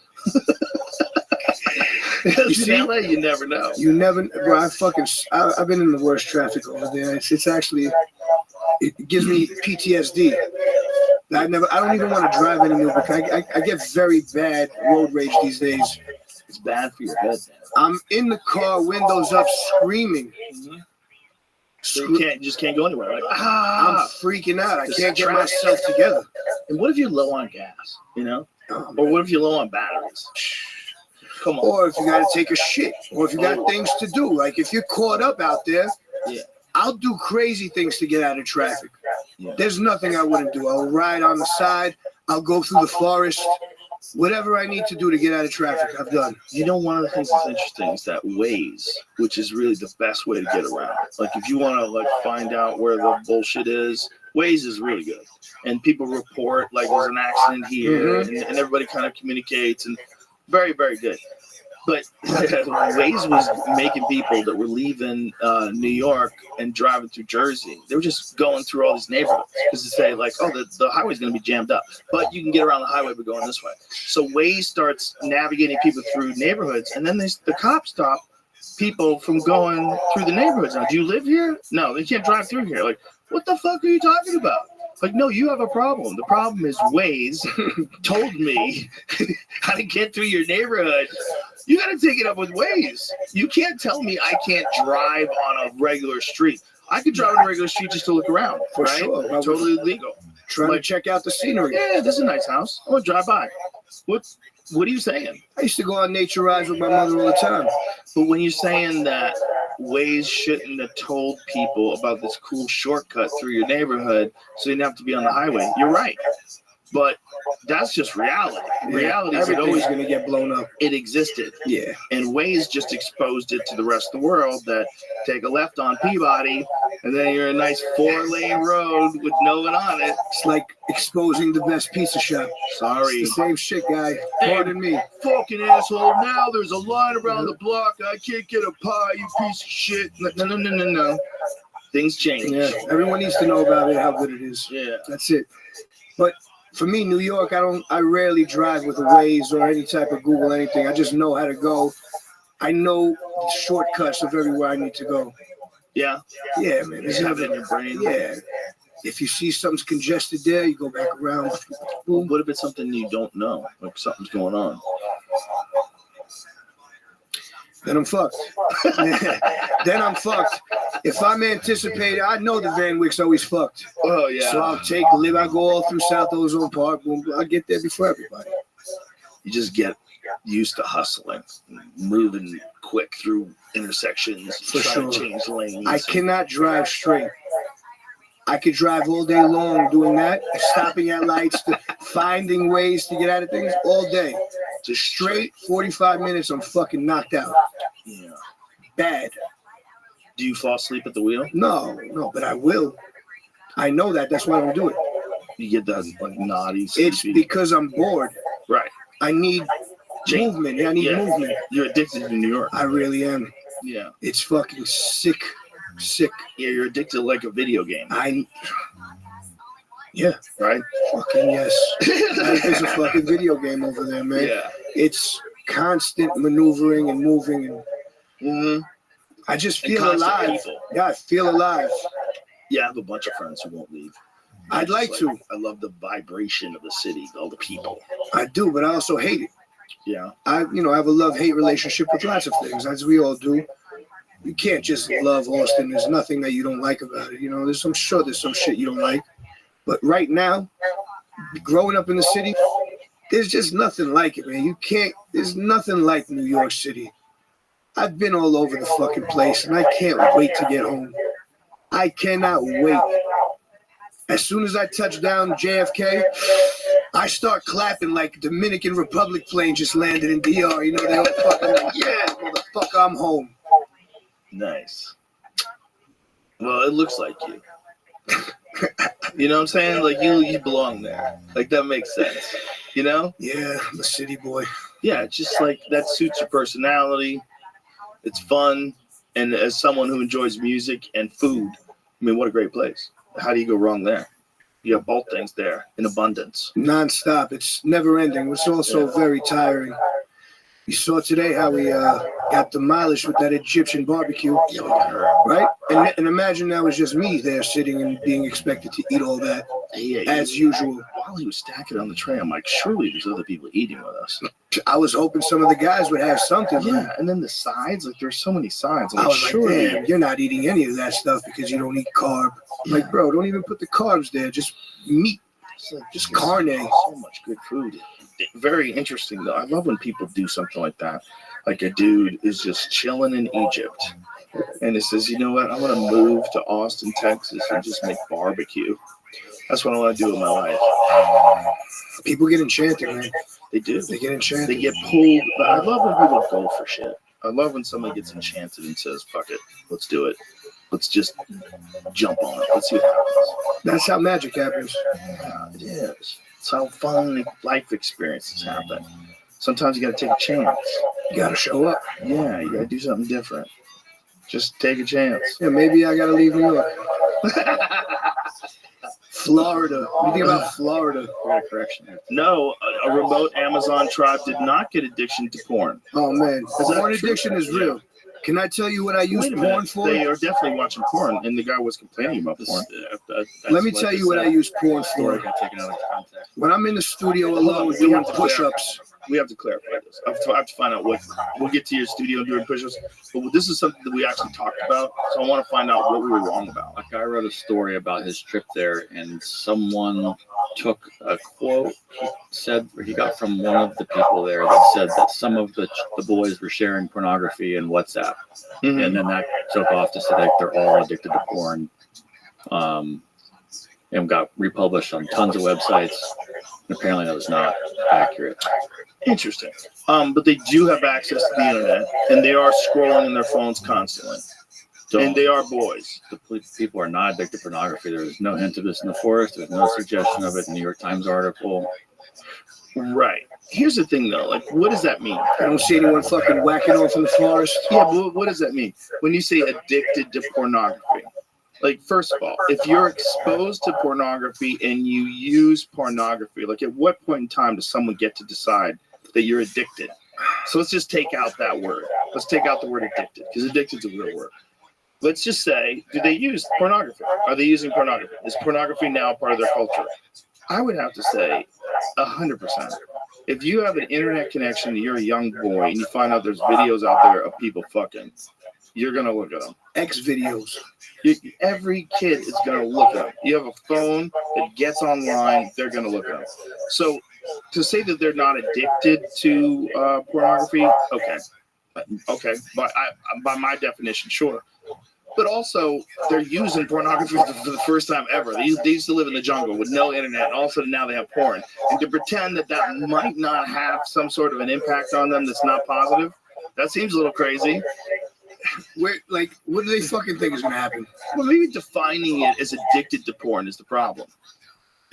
Because in LA, you never know. You never, bro. I've been in the worst traffic over there. It's actually, it gives me PTSD. I don't even want to drive anymore because I get very bad road rage these days. It's bad for your head, man. I'm in the car, windows up, screaming. Mm-hmm. So you just can't go anywhere. Like, I'm freaking out. I can't get myself together. And what if you're low on gas? Or what if you're low on batteries? Come on. Or if you got to take a shit, or if you got things to do. Like if you're caught up out there, I'll do crazy things to get out of traffic. Yeah. There's nothing I wouldn't do. I'll ride on the side. I'll go through the forest. Whatever I need to do to get out of traffic, I've done. One of the things that's interesting is that Waze, which is really the best way to get around. Like if you want to find out where the bullshit is, Waze is really good. And people report like there's an accident here, and everybody kind of communicates, and very, very good. But Waze was making people that were leaving New York and driving through Jersey. They were just going through all these neighborhoods because they say like, oh, the highway's going to be jammed up, but you can get around the highway by going this way. So Waze starts navigating people through neighborhoods, and then the cops stop people from going through the neighborhoods. Now, do you live here? No, they can't drive through here. Like, what the fuck are you talking about? Like, no, you have a problem. The problem is Waze told me how to get through your neighborhood. You got to take it up with Waze. You can't tell me I can't drive on a regular street. I could drive on a regular street just to look around, For right? sure. Totally legal. Trying to check out the scenery. Yeah, this is a nice house. I'm going to drive by. What are you saying? I used to go on nature rides with my mother all the time. But when you're saying that Waze shouldn't have told people about this cool shortcut through your neighborhood so you didn't have to be on the highway, you're right. But that's just reality. Reality is everything's going to get blown up. It existed. Yeah. And Waze just exposed it to the rest of the world that take a left on Peabody, and then you're a nice 4-lane road with no one on it. It's like exposing the best pizza shop. Sorry. It's the same shit, guy. Pardon me. Fucking asshole. Now there's a line around the block. I can't get a pie, you piece of shit. No. Things change. Yeah. Everyone needs to know about it, how good it is. Yeah. That's it. But for me, New York, I rarely drive with a Waze or any type of Google anything. I just know how to go. I know the shortcuts of everywhere I need to go. Yeah. Yeah, man. Just have it in your brain. Yeah. If you see something's congested there, you go back around. Boom. What if it's something you don't know? Like something's going on? Then I'm fucked. Then I'm fucked. If I'm anticipating, I know the Van Wyck's always fucked. Oh, yeah. So I'll go all through South Ozone Park. Boom, I'll get there before everybody. You just get used to hustling, moving quick through intersections, For trying sure. to change lanes. I cannot drive straight. I could drive all day long doing that, stopping at lights, finding ways to get out of things all day. Just straight 45 minutes, I'm fucking knocked out. Yeah. Bad. Do you fall asleep at the wheel? No, but I will. I know that. That's why I don't do it. You get that like naughty. It's sleepy. because I'm bored. Right. I need movement. I need movement. You're addicted to New York. I really am. Yeah. It's fucking sick. Sick. Yeah, you're addicted like a video game. Yeah. Right? Fucking yes. Life is a fucking video game over there, man. Yeah. It's constant maneuvering and moving. And I just And feel constant alive. people. Yeah, I feel alive. Yeah, I have a bunch of friends who won't leave. I'd like to. I love the vibration of the city, all the people. I do, but I also hate it. Yeah. I have a love-hate relationship with lots of things, as we all do. You can't just love Austin. There's nothing that you don't like about it. There's some shit you don't like. But right now, growing up in the city, there's just nothing like it, man. There's nothing like New York City. I've been all over the fucking place, and I can't wait to get home. I cannot wait. As soon as I touch down JFK, I start clapping like Dominican Republic plane just landed in DR. They all fucking like, yeah, motherfucker, I'm home. Nice. Well, it looks like you. You know what I'm saying? Like you belong there. Like that makes sense. Yeah, I'm a city boy. Yeah, it's just like that suits your personality. It's fun. And as someone who enjoys music and food, I mean, what a great place. How do you go wrong there? You have both things there in abundance. Non-stop. It's never ending. It's also very tiring. You saw today how we got demolished with that Egyptian barbecue, right? And imagine that was just me there sitting and being expected to eat all that, as usual. While he was stacking on the tray, I'm like, surely there's other people eating with us. I was hoping some of the guys would have something. Yeah, and then the sides, like there's so many sides. I was like, damn, you're not eating any of that stuff because you don't eat carb. I'm like, bro, don't even put the carbs there. Just meat. Just carne. So much good food. Very interesting, though. I love when people do something like that. Like a dude is just chilling in Egypt. And it says, you know what? I want to move to Austin, Texas and just make barbecue. That's what I want to do with my life. People get enchanted, man. They do. They get enchanted. They get pulled. But I love when people go for shit. I love when somebody gets enchanted and says, fuck it. Let's do it. Let's just jump on it. Let's see what happens. That's how magic happens. It is. It's how fun life experiences happen. Sometimes you got to take a chance. You got to show up. Yeah, you got to do something different. Just take a chance. Yeah, maybe I got to leave New York. Florida. What do you think about Florida? Correction. No, a remote Amazon tribe did not get addiction to porn. Oh, man. Porn true? addiction is real. Can I tell you what I use porn for? They are definitely watching porn, and the guy was complaining about porn. Let me tell you what I use porn for. When I'm in the studio alone doing push-ups. We have to clarify this. I have to find out what. We'll get to your studio doing push-ups, but this is something that we actually talked about, so I want to find out what we were wrong about. A guy wrote a story about his trip there, and someone took a quote he got from one of the people there that said that some of the boys were sharing pornography in WhatsApp, and then that took off to say like they're all addicted to porn. and got republished on tons of websites. And apparently that was not accurate. Interesting. But they do have access to the internet, and they are scrolling in their phones constantly. And they are boys. The people are not addicted to pornography. There is no hint of this in the forest. There's no suggestion of it in the New York Times article. Right. Here's the thing, though. Like, what does that mean? I don't see anyone fucking whacking off in the forest. Yeah, but what does that mean? When you say addicted to pornography, like, first of all, if you're exposed to pornography and you use pornography, like, at what point in time does someone get to decide that you're addicted? So let's just take out that word. Let's take out the word addicted, because addicted is a real word. Let's just say, do they use pornography? Are they using pornography? Is pornography now part of their culture? I would have to say 100%. If you have an internet connection and you're a young boy and you find out there's videos out there of people fucking, you're going to look at them. X videos. Every kid is going to look at them. You have a phone that gets online, they're going to look at them. So to say that they're not addicted to pornography, okay. But by my definition, sure. But also, they're using pornography for the first time ever. They used to live in the jungle with no internet, and all of a sudden now they have porn. And to pretend that that might not have some sort of an impact on them that's not positive, that seems a little crazy. Like, what do they fucking think is going to happen? Well, maybe defining it as addicted to porn is the problem.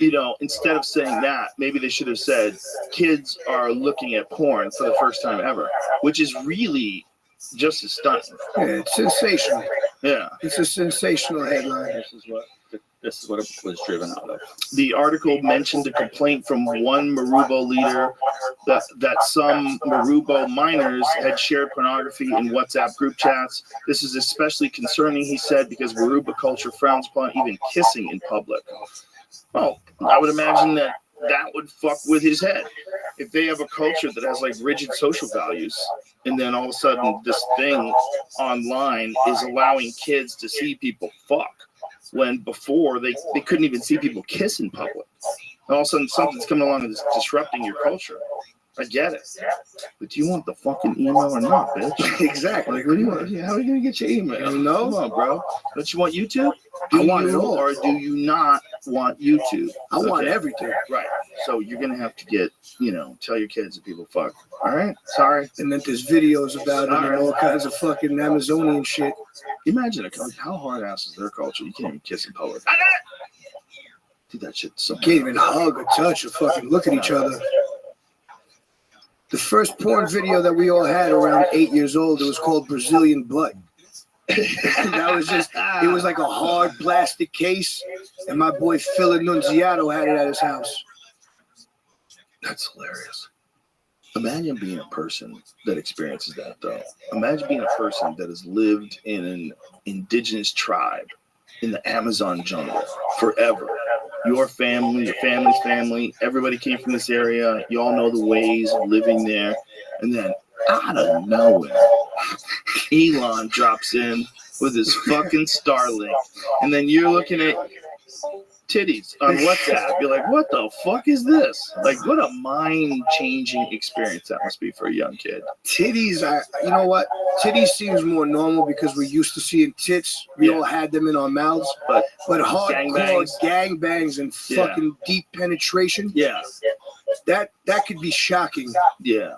You know, instead of saying that, maybe they should have said kids are looking at porn for the first time ever, which is really just as stunning. Yeah, it's sensational. Yeah. It's a sensational headline. This is what it was driven out of. The article mentioned a complaint from one Marubo leader that some Marubo minors had shared pornography in WhatsApp group chats. This is especially concerning, he said, because Marubo culture frowns upon even kissing in public. Well, I would imagine that would fuck with his head. If they have a culture that has like rigid social values, and then all of a sudden this thing online is allowing kids to see people fuck, when before they couldn't even see people kiss in public. And all of a sudden something's coming along and it's disrupting your culture. I get it. But do you want the fucking email or not, bitch? Exactly. Like, what do you want? How are you going to get your email? No. Come on, bro. Don't you want YouTube? I want it all. Or do you not want YouTube? I want everything. Right. So you're going to have to get, tell your kids that people fuck. All right? Sorry. And then there's videos about it and all kinds of fucking Amazonian shit. Imagine how hard ass is their culture. You can't even kiss in public. Do that shit so You can't even hug or touch or fucking look at each other. The first porn video that we all had around 8 years old, it was called Brazilian Butt. That was just, it was like a hard plastic case, and my boy Phil Annunziato had it at his house. That's hilarious. Imagine being a person that experiences that, though. Imagine being a person that has lived in an indigenous tribe in the Amazon jungle forever. Your family, your family's family, everybody came from this area. You all know the ways of living there. And then out of nowhere, Elon drops in with his fucking Starlink. And then you're looking at titties on WhatsApp. You're like, what the fuck is this? Like, what a mind-changing experience that must be for a young kid. Titties, you know what? Titties seems more normal because we're used to seeing tits. We all had them in our mouths. But hardcore gangbangs and fucking deep penetration. Yeah. That could be shocking. Yeah.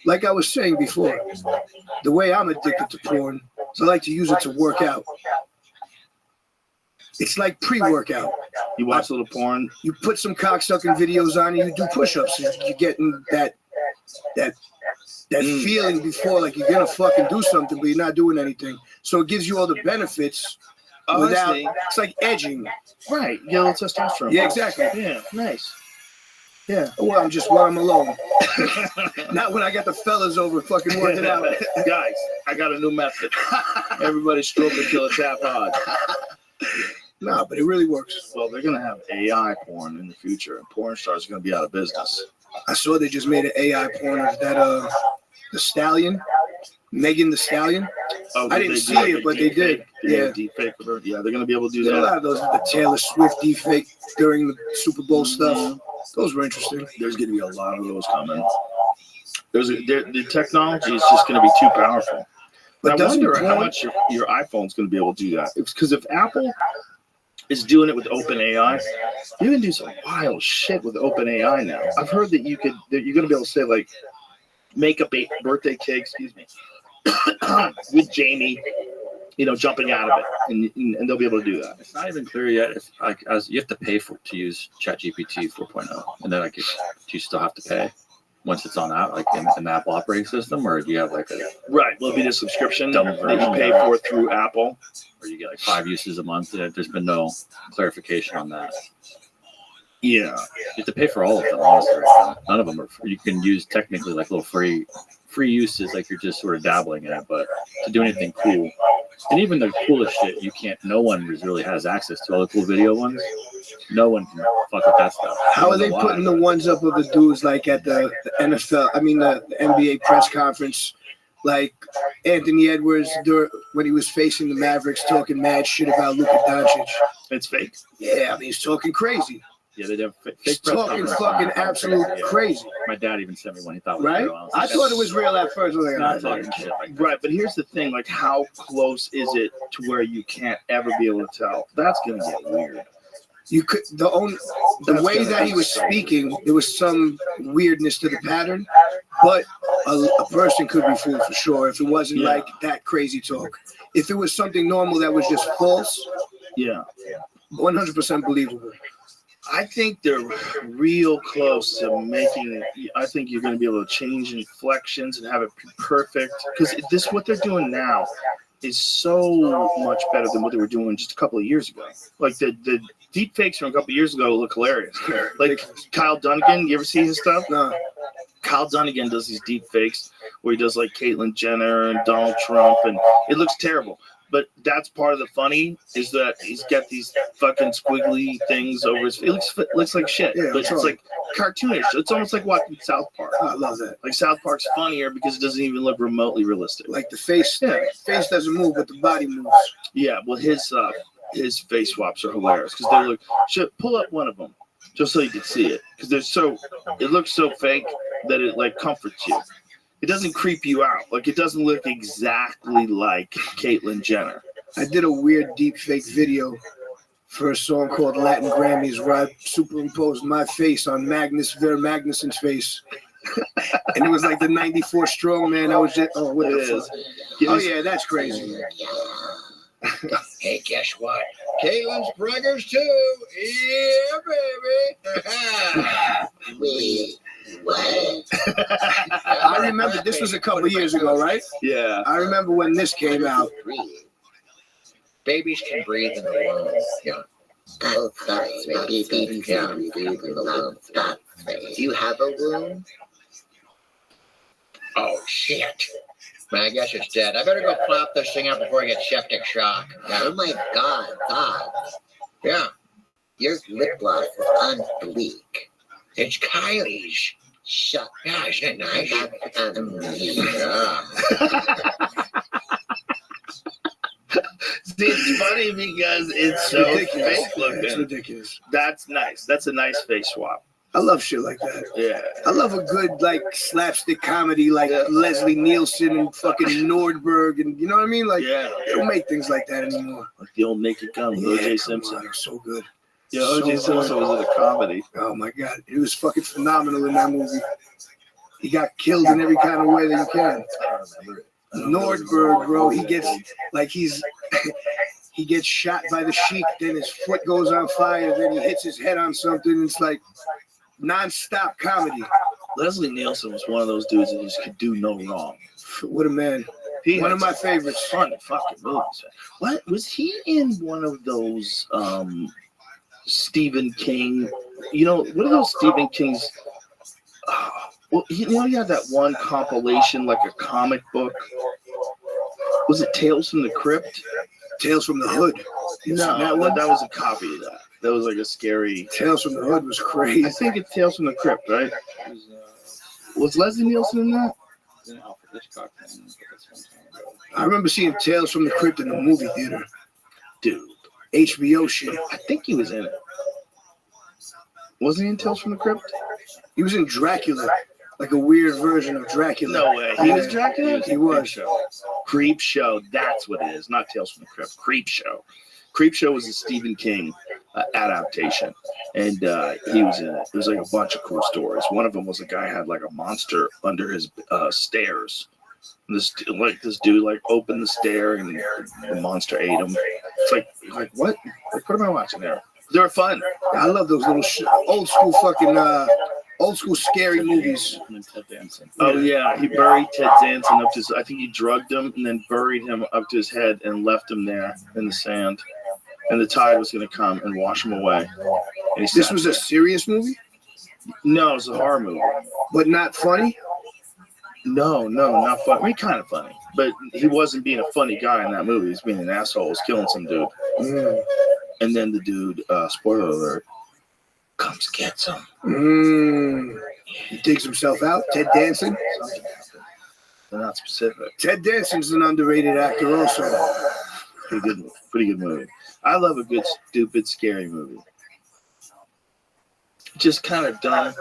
Like I was saying before, the way I'm addicted to porn is I like to use it to work out. It's like pre-workout. You watch a little porn. You put some cocksucking videos on and you do push-ups. You're getting that feeling before, like you're gonna fucking do something, but you're not doing anything. So it gives you all the benefits without. It's like edging. Right. You get a little testosterone. Yeah, exactly. Yeah. Nice. Yeah. Well, I'm just when I'm alone. Not when I got the fellas over fucking working out. Guys, I got a new method. Everybody stroke it till it's half hard. No, but it really works. Well, they're going to have AI porn in the future, and porn stars are going to be out of business. I saw they just made an AI porn of that, the Stallion, Megan the Stallion. Oh, I didn't see it, but they did. Yeah. Deepfake with her. Yeah, they're going to be able to do There's that. a lot of those, the Taylor Swift deepfake during the Super Bowl stuff. Those were interesting. There's going to be a lot of those coming. The technology is just going to be too powerful. But I wonder how much your iPhone's going to be able to do that. It's because if Apple is doing it with OpenAI. You can do some wild shit with OpenAI now. I've heard that you're going to be able to say, like, make a birthday cake, excuse me, with Jamie, jumping out of it, and they'll be able to do that. It's not even clear yet. It's like you have to pay to use ChatGPT 4.0, and then do you still have to pay once it's on that, like in the Apple operating system, or do you have like a right? Will it be the subscription dumb that version you pay for through Apple, or you get like 5 uses a month? There's been no clarification on that. Yeah, you have to pay for all of them. Honestly, right now. None of them are. You can use technically like little free uses, like you're just sort of dabbling in it, but to do anything cool. And even the coolest shit, no one really has access to all the cool video ones. No one can fuck with that stuff. How are they putting the ones up of the dudes like at the NFL, the NBA press conference, like Anthony Edwards when he was facing the Mavericks talking mad shit about Luka Doncic? It's fake. Yeah, I mean, he's talking crazy. Yeah, they have fake He's talking fucking absolute crazy. My dad even sent me one. He thought it was right? real. I thought it was real at first. Not talking shit like that. Right, but here's the thing: like, how close is it to where you can't ever be able to tell? That's gonna get weird. You could the way that he was speaking, there was some weirdness to the pattern, but a person could be fooled for sure if it wasn't like that crazy talk. If it was something normal that was just false, 100% believable. I think they're real close to making it. I think you're going to be able to change inflections and have it perfect, because what they're doing now is so much better than what they were doing just a couple of years ago. Like the deep fakes from a couple of years ago look hilarious. Like Kyle Dunnigan, you ever see his stuff? No. Kyle Dunnigan does these deep fakes where he does like Caitlyn Jenner and Donald Trump, and it looks terrible. But that's part of the funny is that he's got these fucking squiggly things over his face. It looks like shit, but it's like cartoonish. It's almost like watching South Park. I love that. Like South Park's funnier because it doesn't even look remotely realistic. Like the face doesn't move, but the body moves. Yeah, well, his face swaps are hilarious because they look. Pull up one of them just so you can see it, because it looks so fake that it like comforts you. It doesn't creep you out. Like, it doesn't look exactly like Caitlyn Jenner. I did a weird deep fake video for a song called Latin Grammys where I superimposed my face on Vera Magnussen's face. And it was like the 94 strongman. I was just, what the fuck? Oh, yeah, that's crazy. Hey, guess what? Caitlin's preggers too. Yeah, baby. I remember this was a couple years ago, right? Yeah. I remember when this came out. Babies can breathe in the womb. Yeah. Babies can breathe in the womb. Do you have a womb? Oh, shit. Man, I guess it's dead. I better go plop this thing out before I get septic shock. Oh my God. Yeah. Your lip gloss is on fleek. It's Kylie's. Shut. Yeah, isn't it nice? See, it's funny because it's so ridiculous. fake looking. It's ridiculous. That's nice. That's a nice face swap. I love shit like that. Yeah. I love a good like slapstick comedy like Leslie Nielsen and fucking Nordberg, and you know what I mean? Like they don't make things like that anymore. Like the old Naked Gun with O.J. Simpson. They're so good. Yeah, O.J. Simpson was in a comedy. Oh my God, he was fucking phenomenal in that movie. He got killed in every kind of way that you can. Nordberg, bro, he gets like he gets shot by the sheik, then his foot goes on fire, then he hits his head on something. It's like non-stop comedy. Leslie Nielsen was one of those dudes that just could do no wrong. What a man. One of my favorites. Fun fucking movies. What was he in? One of those Stephen King? You know, what are those Stephen King's? Well, he had that one compilation, like a comic book. Was it Tales from the Crypt? Tales from the Hood. No, that was a copy of that. That was like a scary. Tales from the Hood was crazy. I think it's Tales from the Crypt, right? Was Leslie Nielsen in that? I remember seeing Tales from the Crypt in the movie theater. Dude. HBO shit. I think he was in it. Wasn't he in Tales from the Crypt? He was in Dracula. Like a weird version of Dracula. No way. He was Dracula? He was. Creep Show. That's what it is. Not Tales from the Crypt. Creep Show. Creepshow was a Stephen King adaptation, and he was in it. It was like a bunch of cool stories. One of them was a guy had like a monster under his stairs. And this dude like opened the stair and the monster ate him. It's like what? Like what am I watching there? They were fun. I love those little old school fucking old school scary movies. Oh yeah, he buried Ted Danson up to his. I think he drugged him and then buried him up to his head and left him there in the sand. And the tide was going to come and wash him away. And This was a serious movie? No, it was a horror movie, but not funny. No, not funny. I mean, kind of funny, but he wasn't being a funny guy in that movie. He was being an asshole. He was killing some dude. And then the dude, spoiler alert, comes gets him. He digs himself out. Ted Danson. They're not specific. Ted Danson's an underrated actor also. Pretty good movie. I love a good, stupid, scary movie. Just kind of dumb,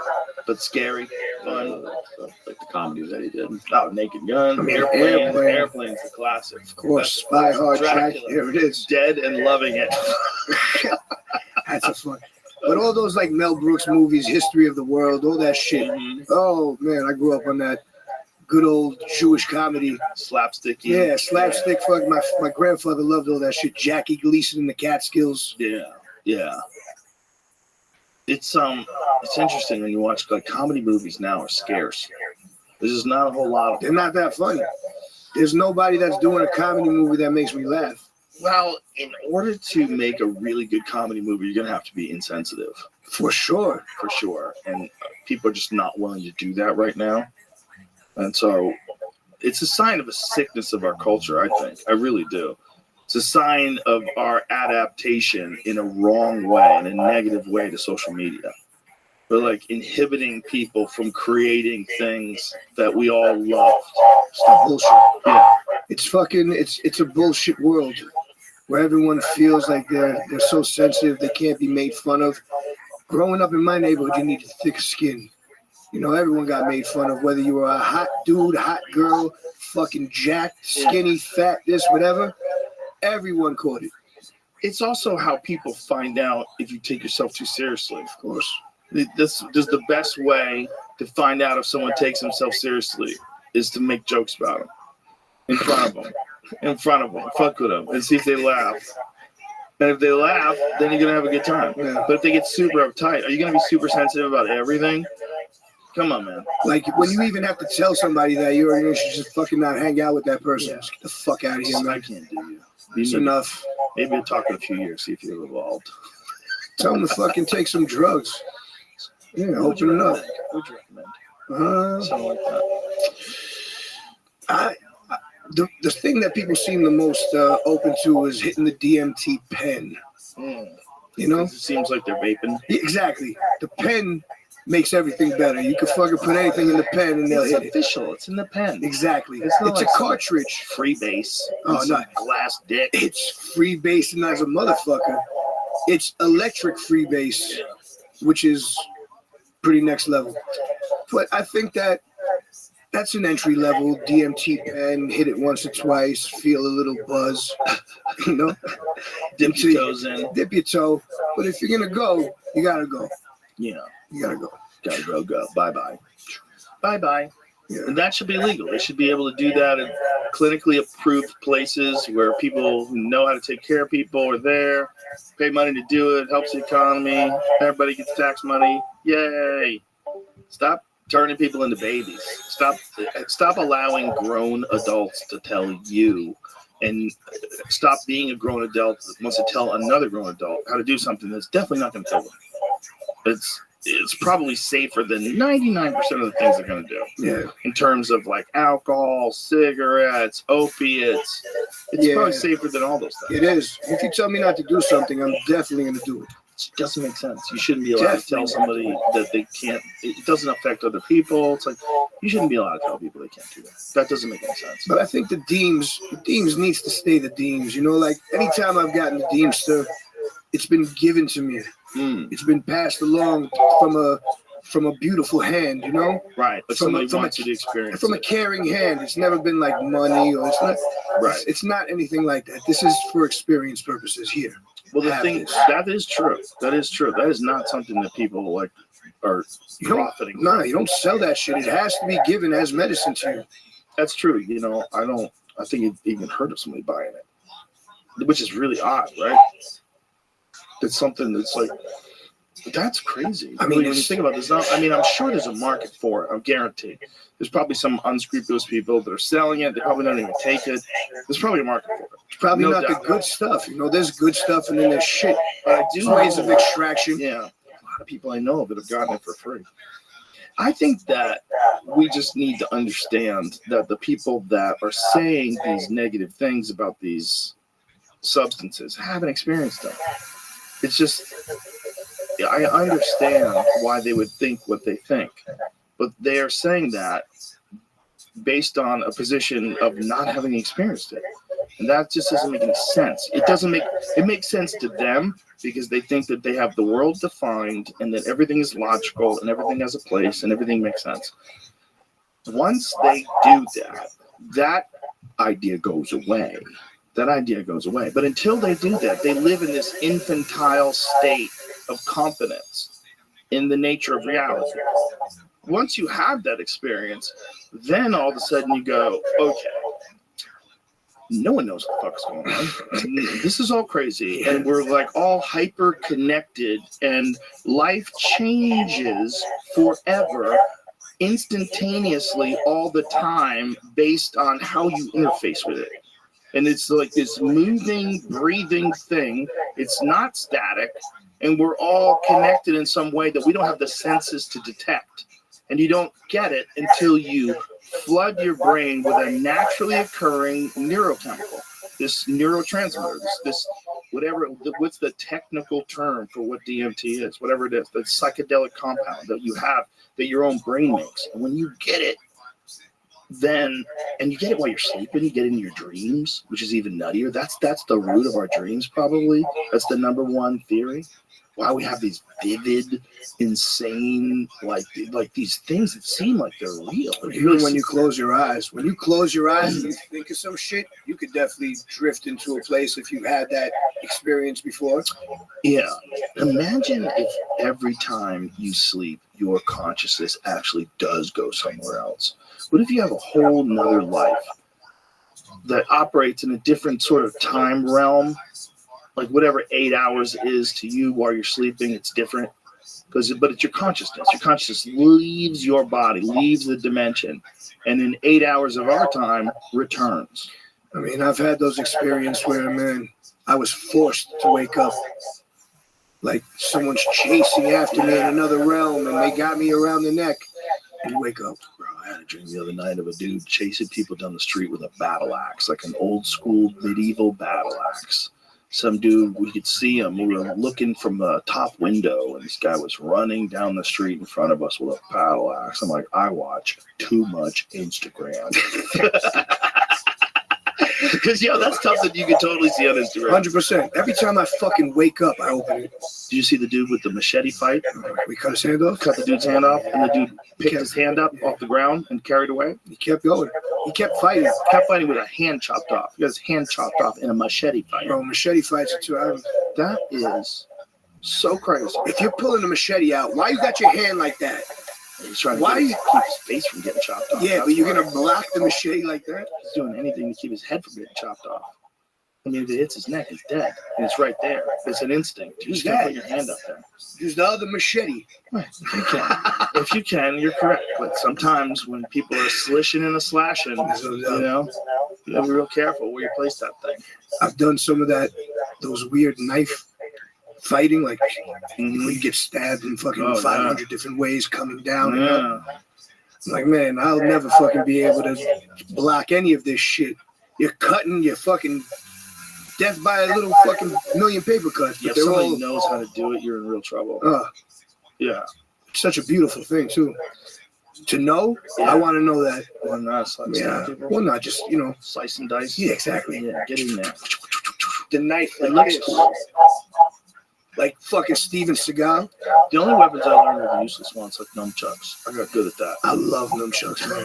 but scary, fun. Like the comedies that he did. Oh, Naked Gun, I mean, Airplane's a classic. Of course, Spy Hard, Jack. Dracula. Here it is. Dead and Loving It. That's a fun. But all those like Mel Brooks movies, History of the World, all that shit. Oh man, I grew up on that good old Jewish comedy. Slapstick. Yeah, slapstick. Fuck, my grandfather loved all that shit. Jackie Gleason and the Catskills. Yeah. It's interesting when you watch like comedy movies now are scarce. There's just not a whole lot of them. They're not that funny. There's nobody that's doing a comedy movie that makes me laugh. Well, in order to make a really good comedy movie, you're gonna have to be insensitive. For sure. And people are just not willing to do that right now. And so it's a sign of a sickness of our culture, I think. I really do. It's a sign of our adaptation in a wrong way, in a negative way to social media. We're like inhibiting people from creating things that we all love. It's bullshit. Yeah. It's a bullshit world where everyone feels like they're so sensitive they can't be made fun of. Growing up in my neighborhood, you needed thick skin. You know, everyone got made fun of, whether you were a hot dude, hot girl, fucking jacked, skinny, fat, this, whatever. Everyone caught it. It's also how people find out if you take yourself too seriously. Of course. This is the best way to find out if someone takes himself seriously is to make jokes about him in front of them, fuck with them, and see if they laugh. And if they laugh, then you're gonna have a good time. Yeah. But if they get super uptight, are you gonna be super sensitive about everything? Come on, man. Like when you even have to tell somebody that you should just fucking not hang out with that person. Yeah. Just get the fuck out of here, man. I can't do you. It's enough. Maybe we'll talk in a few years, see if you're evolved. Tell them to fucking take some drugs. Yeah, open it up. What would you recommend? Something like that. The thing that people seem the most open to is hitting the DMT pen. You know? It seems like they're vaping. Yeah, exactly. The pen makes everything better. You can fucking put anything in the pen and they'll hit it. It's official. It's in the pen. Exactly. It's It's like a cartridge. Freebase. Oh, It's no. a glass dick. It's freebasing as a motherfucker. It's electric freebase, which is pretty next level. But I think that's an entry level DMT pen. Hit it once or twice, feel a little buzz, you know. Dip your toes in. Dip your toe. But if you're gonna go, you gotta go. Yeah. You gotta go. Gotta go. Bye-bye. Bye-bye. Yeah. And that should be legal. They should be able to do that in clinically approved places where people who know how to take care of people are there, pay money to do it, helps the economy, everybody gets tax money. Yay. Stop turning people into babies. Stop allowing grown adults to tell you, and stop being a grown adult that wants to tell another grown adult how to do something that's definitely not going to kill them. It's probably safer than 99% of the things they're going to do. Yeah. In terms of like alcohol, cigarettes, opiates. It's probably safer than all those things. It is. If you tell me not to do something, I'm definitely going to do it. It doesn't make sense. You shouldn't be allowed to tell somebody that they can't. It doesn't affect other people. It's like you shouldn't be allowed to tell people they can't do that. That doesn't make any sense. But I think the Deems needs to stay the Deems. You know, like anytime I've gotten the Deemster, it's been given to me. It's been passed along from a from a beautiful hand, you know? Right. But somebody wants you to experience from a caring hand. It's never been like money or it's not. Right. It's not anything like that. This is for experience purposes here. Well, the thing that is true. That is true. That is not something that people like are profiting. No, you don't sell that shit. It has to be given as medicine to you. That's true. You know, I think it even heard of somebody buying it, which is really odd, right? It's something that's like, that's crazy. I mean, when you think about this, I'm sure there's a market for it. I'm guaranteed. There's probably some unscrupulous people that are selling it. They probably don't even take it. There's probably a market for it. It's probably not the good stuff. You know, there's good stuff and then there's shit. But I do ways of extraction. Yeah. A lot of people I know that have gotten it for free. I think that we just need to understand that the people that are saying these negative things about these substances haven't experienced them. It's just, I understand why they would think what they think, but they are saying that based on a position of not having experienced it. And that just doesn't make any sense. It makes sense to them because they think that they have the world defined and that everything is logical and everything has a place and everything makes sense. Once they do that, that idea goes away. That idea goes away. But until they do that, they live in this infantile state of confidence in the nature of reality. Once you have that experience, then all of a sudden you go, okay, no one knows what the fuck's going on. This is all crazy. And we're like all hyper connected and life changes forever, instantaneously all the time based on how you interface with it. And it's like this moving, breathing thing. It's not static. And we're all connected in some way that we don't have the senses to detect. And you don't get it until you flood your brain with a naturally occurring neurochemical, this neurotransmitter, this whatever, what's the technical term for what DMT is, whatever it is, the psychedelic compound that you have, that your own brain makes. And when you get it, then, and you get it while you're sleeping, you get it in your dreams, which is even nuttier. That's the root of our dreams, probably. That's the number one theory. Why we have these vivid, insane, like these things that seem like they're real. Even when you close your eyes. When you close your eyes and you think of some shit, you could definitely drift into a place if you had that experience before. Yeah. Imagine if every time you sleep, your consciousness actually does go somewhere else. What if you have a whole nother life that operates in a different sort of time realm? Like whatever 8 hours is to you while you're sleeping, it's different. But it's your consciousness. Your consciousness leaves your body, leaves the dimension, and in 8 hours of our time returns. I mean, I've had those experiences where, man, I was forced to wake up. Like someone's chasing after me in another realm, and they got me around the neck. And you wake up. Bro, I had a dream the other night of a dude chasing people down the street with a battle axe, like an old school medieval battle axe. Some dude, we could see him. We were looking from the top window, and this guy was running down the street in front of us with a battle axe. I'm like, I watch too much Instagram. Because, that's something you can totally see on Instagram. 100%. Every time I fucking wake up, I open it. Did you see the dude with the machete fight? We cut his hand off? Cut the dude's hand off, and the dude picked his hand up off the ground and carried away? He kept going. He kept fighting. Kept fighting with a hand chopped off. He got his hand chopped off in a machete fight. Bro, machete fights are too. That is so crazy. If you're pulling a machete out, why you got your hand like that? He's trying to keep his face from getting chopped off. Yeah, but you're going to block the machete like that? He's doing anything to keep his head from getting chopped off. I mean, if it hits his neck, he's dead. And it's right there. It's an instinct. You just gotta put your hand up there. Use the other machete. Right. If you can. If you can, you're correct. But sometimes when people are slishing and slashing, you gotta be real careful where you place that thing. I've done some of that, those weird knife fighting, like you get stabbed in fucking 500 different ways coming down. Yeah. I'm like, man, I'll never fucking be able to block any of this shit. You're cutting, you're fucking death by a little fucking million paper cuts. But if somebody knows how to do it, you're in real trouble. Yeah. It's such a beautiful thing, too. To know, I want to know that. Well, not slicing well, not just, slice and dice. Yeah, exactly. Yeah, get in there. The knife. It looks cool. like fucking Steven Seagal. The only weapons I learned were the useless ones, like nunchucks. I got good at that. I love nunchucks, man.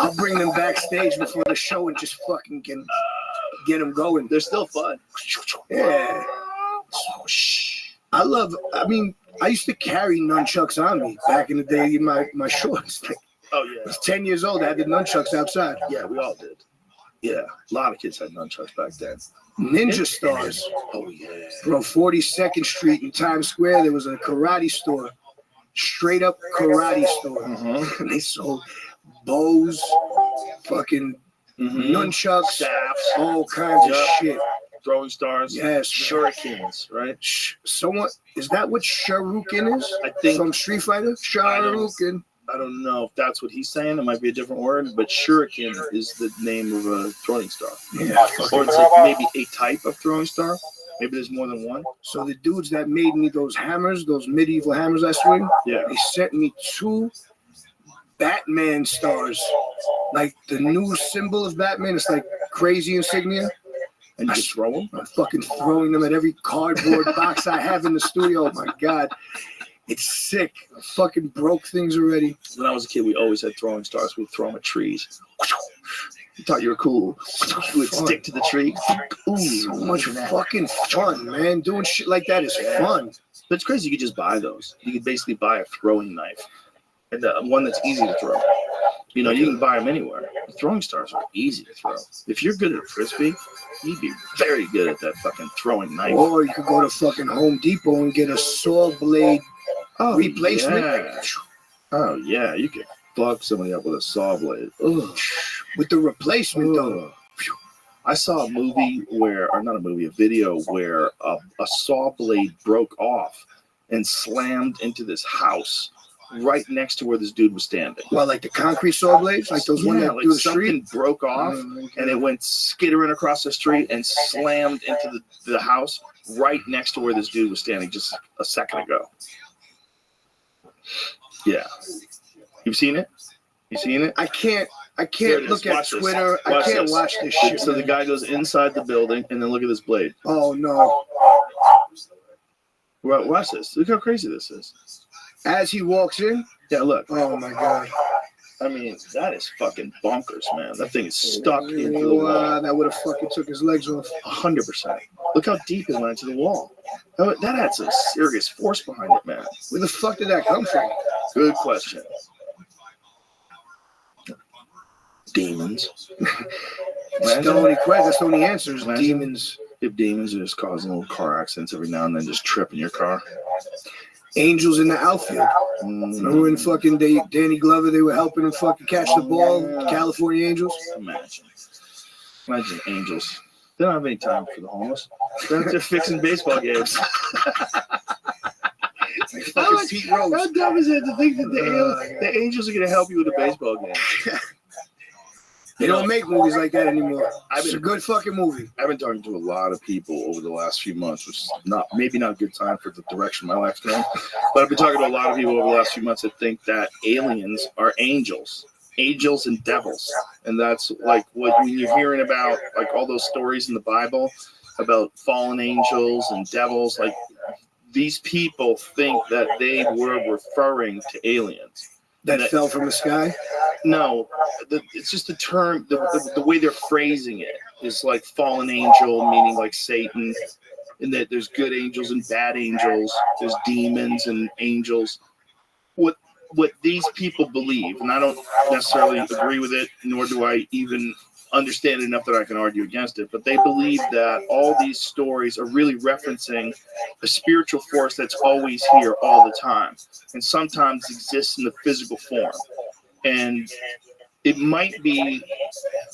I'll bring them backstage before the show and just fucking get them going. They're still fun. Yeah. I mean, I used to carry nunchucks on me back in the day in my shorts. Oh, yeah. I was 10 years old. I had the nunchucks outside. Yeah, we all did. Yeah, a lot of kids had nunchucks back then. Ninja stars. Oh, yeah. Bro, 42nd Street in Times Square, there was a karate store. Straight up karate store. And they sold bows, fucking nunchucks, staffs, all kinds of shit. Throwing stars. Yes. Shurikens, right? Someone, is that what Shuriken is? I think. From Street Fighter? Shuriken. I don't know if that's what he's saying. It might be a different word, but shuriken is the name of a throwing star. Yeah. Or it's like maybe a type of throwing star. Maybe there's more than one. So the dudes that made me those hammers, those medieval hammers I swing, yeah, they sent me 2 Batman stars. Like the new symbol of Batman. It's like crazy insignia. And you just throw them? I'm fucking throwing them at every cardboard box I have in the studio. Oh my God. It's sick. I fucking broke things already. When I was a kid, we always had throwing stars. We'd throw them at trees. You thought you were cool. You would stick to the tree. Ooh, so much fucking fun, man. Doing shit like that is fun. But it's crazy. You could just buy those. You could basically buy a throwing knife. And one that's easy to throw. You know, you can buy them anywhere. The throwing stars are easy to throw. If you're good at frisbee, you'd be very good at that fucking throwing knife. Or you could go to fucking Home Depot and get a saw blade replacement. Yeah. Oh, yeah. You could fuck somebody up with a saw blade. Ugh. With the replacement, though. I saw a movie a video where a saw blade broke off and slammed into this house right next to where this dude was standing. Well, like the concrete saw blades? Like those ones that like do the something street? broke off and it went skittering across the street and slammed into the house right next to where this dude was standing just a second ago. Yeah. You've seen it? You seen it? I can't look at Twitter. I can't watch this shit. So the guy goes inside the building and then look at this blade. Oh, no. Watch this. Look how crazy this is. As he walks in? Yeah, look. Oh, my God. I mean, that is fucking bonkers, man. That thing is stuck into the wall. That would have fucking took his legs off. 100%. Look how deep it went into the wall. That had some serious force behind it, man. Where the fuck did that come from? Good question. Demons. That's the only question. That's the only answer is demons. If demons are just causing little car accidents every now and then, just tripping your car. Angels in the outfield. Remember when fucking Danny Glover, they were helping him fucking catch the ball? California Angels? Imagine Angels. They don't have any time for the homeless. They're fixing baseball games. How dumb is it to think that the Angels are going to help you with a baseball game? They don't make movies like that anymore. It's a good fucking movie. I've been talking to a lot of people over the last few months, which is maybe not a good time for the direction my life's going. But I've been talking to a lot of people over the last few months that think that aliens are angels and devils. And that's like when you're hearing about like all those stories in the Bible about fallen angels and devils, like these people think that they were referring to aliens. That fell from the sky? No, it's just the term, the way they're phrasing it is like fallen angel, meaning like Satan, and that there's good angels and bad angels, there's demons and angels. What these people believe, and I don't necessarily agree with it, nor do I even understand enough that I can argue against it, but they believe that all these stories are really referencing a spiritual force that's always here all the time and sometimes exists in the physical form. And it might be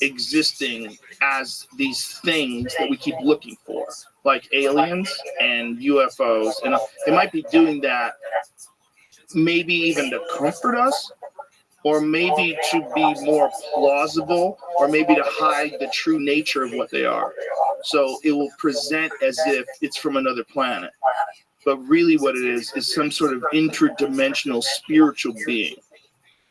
existing as these things that we keep looking for, like aliens and UFOs. And they might be doing that maybe even to comfort us, or maybe to be more plausible, or maybe to hide the true nature of what they are. So it will present as if it's from another planet. But really what it is some sort of interdimensional spiritual being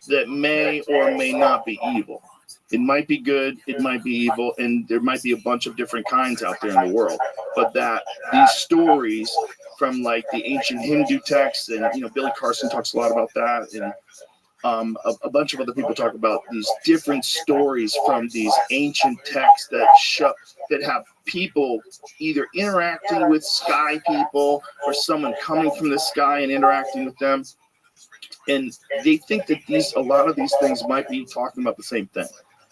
that may or may not be evil. It might be good, it might be evil, and there might be a bunch of different kinds out there in the world. But that these stories from like the ancient Hindu texts, and Billy Carson talks a lot about that, and a bunch of other people talk about these different stories from these ancient texts that have people either interacting with sky people or someone coming from the sky and interacting with them. And they think that a lot of these things might be talking about the same thing.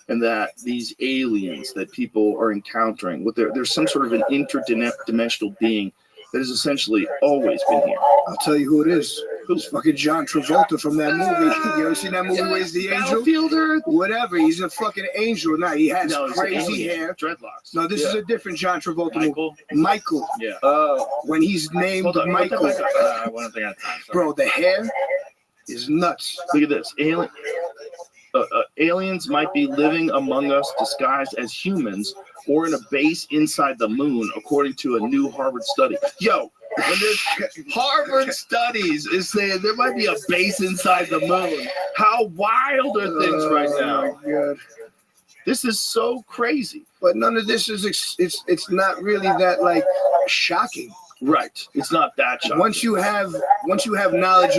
And that these aliens that people are encountering, there's some sort of an interdimensional being that has essentially always been here. I'll tell you who it is. Who's fucking John Travolta from that movie? You ever seen that movie where he's the angel? Whatever. He's a fucking angel. Now he has crazy hair. Dreadlocks. No, this is a different John Travolta movie. Michael. Yeah. When he's named Michael. Bro, the hair is nuts. Look at this. Aliens might be living among us disguised as humans or in a base inside the moon, according to a new Harvard study. Yo, when there's Harvard studies is saying there might be a base inside the moon. How wild are things right now? God. This is so crazy. But none of this is, it's not really that like shocking. Right. It's not that shocking. Once you have knowledge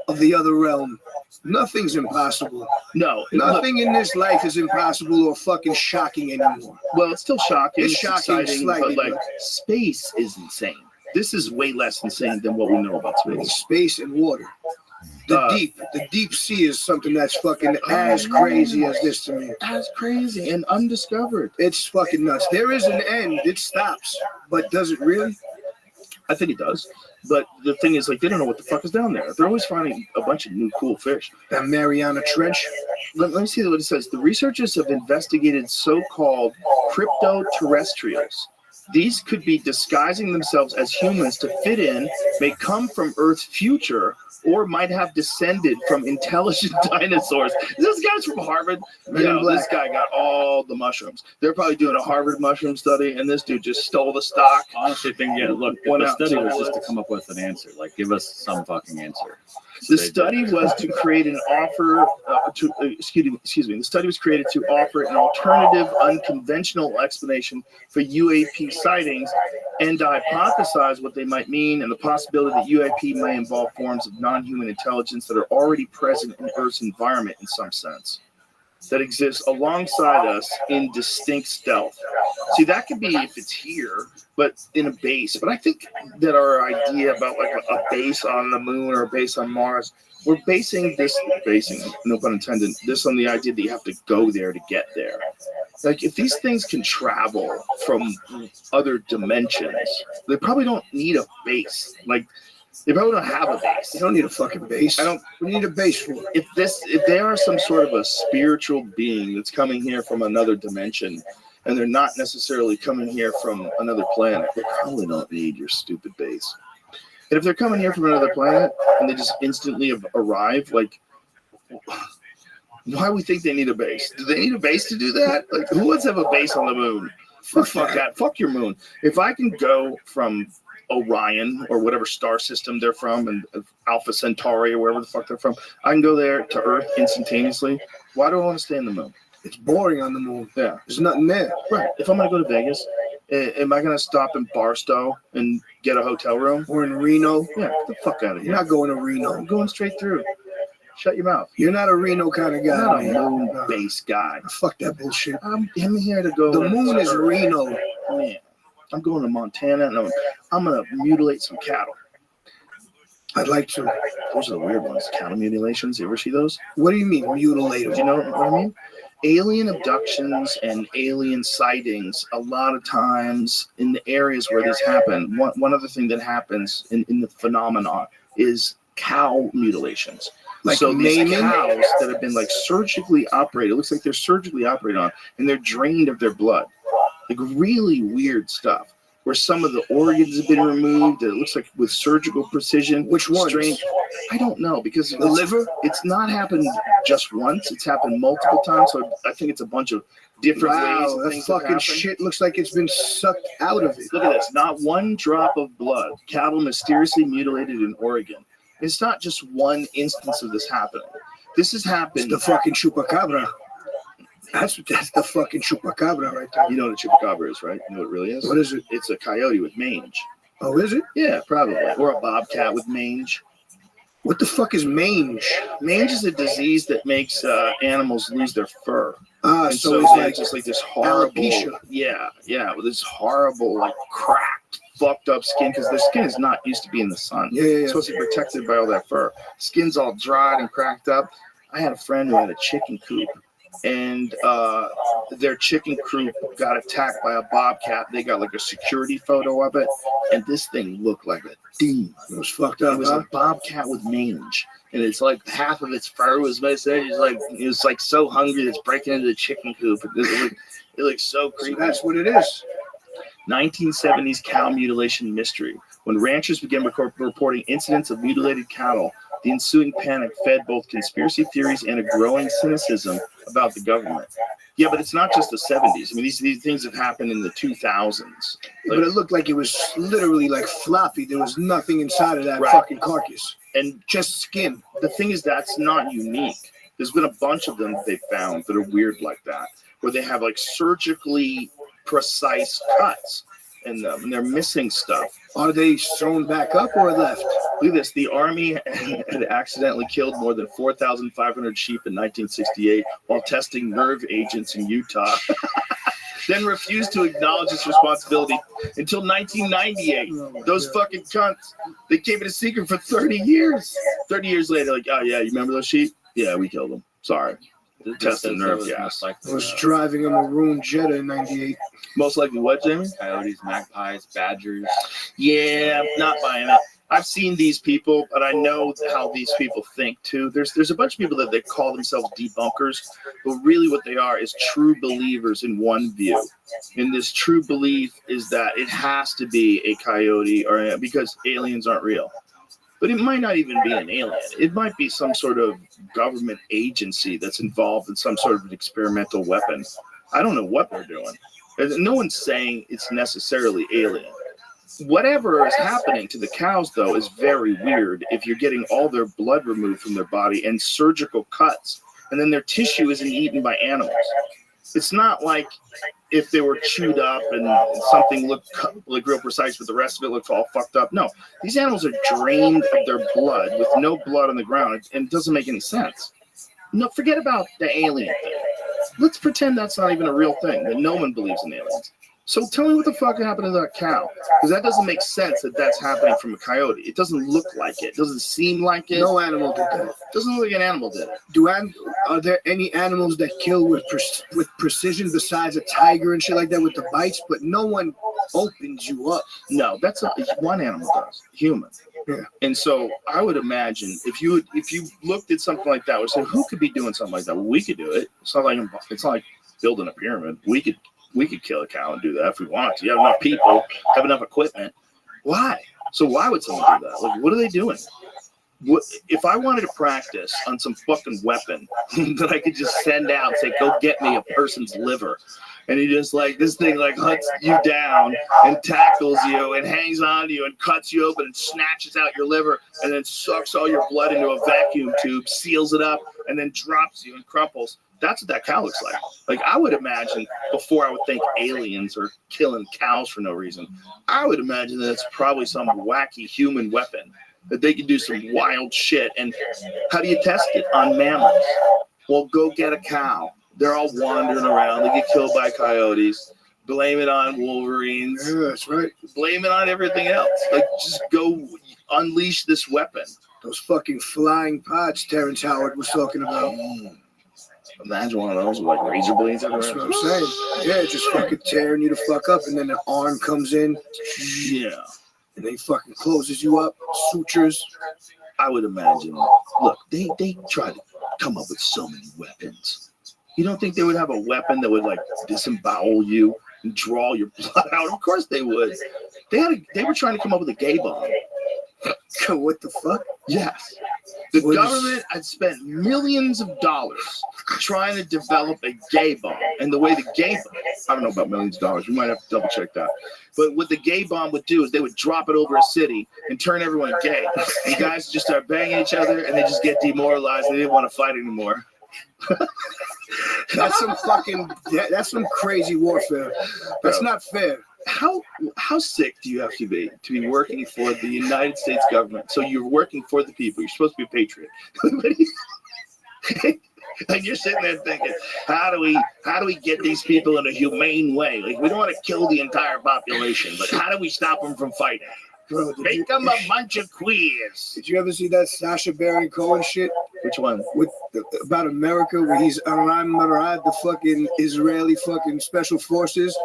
of the other realm, nothing's impossible. No. Nothing in this life is impossible or fucking shocking anymore. Well, it's still shocking. It's shocking, exciting, slightly, but like space is insane. This is way less insane than what we know about space. Space and water. The deep sea is something that's fucking as crazy as this to me. As crazy and undiscovered. It's fucking nuts. There is an end. It stops. But does it really? I think it does. But the thing is, like, they don't know what the fuck is down there. They're always finding a bunch of new cool fish. That Mariana Trench. Let me see what it says. The researchers have investigated so-called cryptoterrestrials. These could be disguising themselves as humans to fit in, may come from Earth's future, or might have descended from intelligent dinosaurs. This guy's from Harvard. This guy got all the mushrooms. They're probably doing a Harvard mushroom study, and this dude just stole the stock. Honestly, look, the study was just to come up with an answer. Like, give us some fucking answer. The study was to create an offer. The study was created to offer an alternative, unconventional explanation for UAP sightings, and to hypothesize what they might mean, and the possibility that UAP may involve forms of non-human intelligence that are already present in Earth's environment in some sense, that exists alongside us in distinct stealth. See, that could be if it's here, but in a base. But I think that our idea about like a base on the moon or a base on Mars, we're basing, no pun intended, this on the idea that you have to go there to get there. Like, if these things can travel from other dimensions, they probably don't need a base. Like, they probably don't have a base. You don't need a fucking base. We need a base for it. If they are some sort of a spiritual being that's coming here from another dimension, and they're not necessarily coming here from another planet, they probably don't need your stupid base. And if they're coming here from another planet and they just instantly arrive, like, why do we think they need a base? Do they need a base to do that? Like, who wants to have a base on the moon? Fuck that. Fuck your moon. If I can go from Orion or whatever star system they're from, and Alpha Centauri or wherever the fuck they're from, I can go there to Earth instantaneously. Why do I want to stay in the moon? It's boring on the moon. Yeah. There's nothing there. Right. If I'm going to go to Vegas, am I going to stop in Barstow and get a hotel room? Or in Reno? Yeah, get the fuck out of here. You're not going to Reno. I'm going straight through. Shut your mouth. You're not a Reno kind of guy. I'm not a moon-based guy. Fuck that bullshit. I'm here to go. The moon is Reno. Man, I'm going to Montana, and I'm going to mutilate some cattle. I'd like to. Those are the weird ones. Cattle mutilations. You ever see those? What do you mean, mutilate? Do you know what I mean? Alien abductions and alien sightings, a lot of times in the areas where this happen, one other thing that happens in the phenomenon is cow mutilations. Like, so these cows that have been like surgically operated, it looks like they're surgically operated on, and they're drained of their blood. Like, really weird stuff. Where some of the organs have been removed, it looks like with surgical precision. Which ones? I don't know, because the liver? It's not happened just once. It's happened multiple times. So I think it's a bunch of different ways. Wow, that fucking shit looks like it's been sucked out of it. Look at this. Not one drop of blood. Cattle mysteriously mutilated in Oregon. It's not just one instance of this happening. This has happened. It's the fucking chupacabra. That's the fucking chupacabra right there. You know what a chupacabra is, right? You know what it really is? What is it? It's a coyote with mange. Oh, is it? Yeah, probably. Or a bobcat with mange. What the fuck is mange? Mange is a disease that makes animals lose their fur. And So it's like just like this horrible, alopecia. yeah, with this horrible, like cracked, fucked up skin because their skin is not used to be in the sun. Yeah. It's supposed to be protected by all that fur. Skin's all dried and cracked up. I had a friend who had a chicken coop, and their chicken coop got attacked by a bobcat. They got like a security photo of it, and this thing looked like a demon. It was fucked up. It was a bobcat with mange, and it's like half of its fur was missing. It was like so hungry that it's breaking into the chicken coop. It looks so creepy. So that's what it is. 1970s cow mutilation mystery. When ranchers began reporting incidents of mutilated cattle, the ensuing panic fed both conspiracy theories and a growing cynicism about the government. Yeah, but it's not just the 70s. I mean, these things have happened in the 2000s. But it looked like it was literally like floppy. There was nothing inside of that Right. fucking carcass. And just skin. The thing is, that's not unique. There's been a bunch of them that they found that are weird like that, where they have like surgically precise cuts in them, and they're missing stuff. Are they sewn back up or left? Look at this. The Army had accidentally killed more than 4,500 sheep in 1968 while testing nerve agents in Utah. Then refused to acknowledge its responsibility until 1998. Those fucking cunts. They kept it a secret for 30 years. 30 years later, like, oh yeah, you remember those sheep? Yeah, we killed them. Sorry. Testing nerve gas. I was driving a maroon Jetta in 98. Most likely what, Jamie? Coyotes, magpies, badgers. Yeah, not buying it. I've seen these people, but I know how these people think too. There's a bunch of people that they call themselves debunkers, but really what they are is true believers in one view. And this true belief is that it has to be a coyote or because aliens aren't real. But it might not even be an alien. It might be some sort of government agency that's involved in some sort of an experimental weapon. I don't know what they're doing. No one's saying it's necessarily alien. Whatever is happening to the cows, though, is very weird if you're getting all their blood removed from their body and surgical cuts, and then their tissue isn't eaten by animals. It's not like if they were chewed up and something looked like real precise, but the rest of it looked all fucked up. No, these animals are drained of their blood with no blood on the ground, and it doesn't make any sense. No, forget about the alien thing. Let's pretend that's not even a real thing, that no one believes in aliens. So tell me what the fuck happened to that cow, because that doesn't make sense that that's happening from a coyote. It doesn't look like it. It doesn't seem like it. No animal did that. Doesn't look like an animal did it. Are there any animals that kill with precision besides a tiger and shit like that with the bites? But no one opens you up. No, that's one animal does. Human. Yeah. And so I would imagine if you looked at something like that, would say, who could be doing something like that? Well, we could do it. It's not like building a pyramid. We could kill a cow and do that if we wanted to. You have enough people, have enough equipment. Why? So why would someone do that? Like, what are they doing? What if I wanted to practice on some fucking weapon that I could just send out and say, go get me a person's liver? And he just like, this thing like hunts you down and tackles you and hangs on to you and cuts you open and snatches out your liver and then sucks all your blood into a vacuum tube, seals it up, and then drops you and crumples. That's what that cow looks like. Like, I would imagine, before I would think aliens are killing cows for no reason, I would imagine that it's probably some wacky human weapon that they can do some wild shit. And how do you test it? On mammals. Well, go get a cow. They're all wandering around. They get killed by coyotes. Blame it on wolverines. Yeah, that's right. Blame it on everything else. Like, just go unleash this weapon. Those fucking flying pods Terrence Howard was talking about. Imagine one of those with like razor blades everywhere. That's what I'm saying. Yeah, just fucking tearing you the fuck up, and then the arm comes in. Yeah. And they fucking closes you up, sutures. I would imagine. Look, they try to come up with so many weapons. You don't think they would have a weapon that would like disembowel you and draw your blood out? Of course they would. They were trying to come up with a gay bomb. What the fuck? Yes. The government had spent millions of dollars trying to develop a gay bomb. And the way the gay bomb, I don't know about millions of dollars. We might have to double check that. But what the gay bomb would do is they would drop it over a city and turn everyone gay. And guys just start banging each other and they just get demoralized. They didn't want to fight anymore. That's some that's some crazy warfare. That's not fair. How sick do you have to be working for the United States government? So you're working for the people. You're supposed to be a patriot. And you're sitting there thinking, how do we get these people in a humane way? Like, we don't want to kill the entire population, but how do we stop them from fighting? Bro, make them a bunch of queers. Did you ever see that Sacha Baron Cohen shit? Which one? About America, where he's around the fucking Israeli fucking special forces,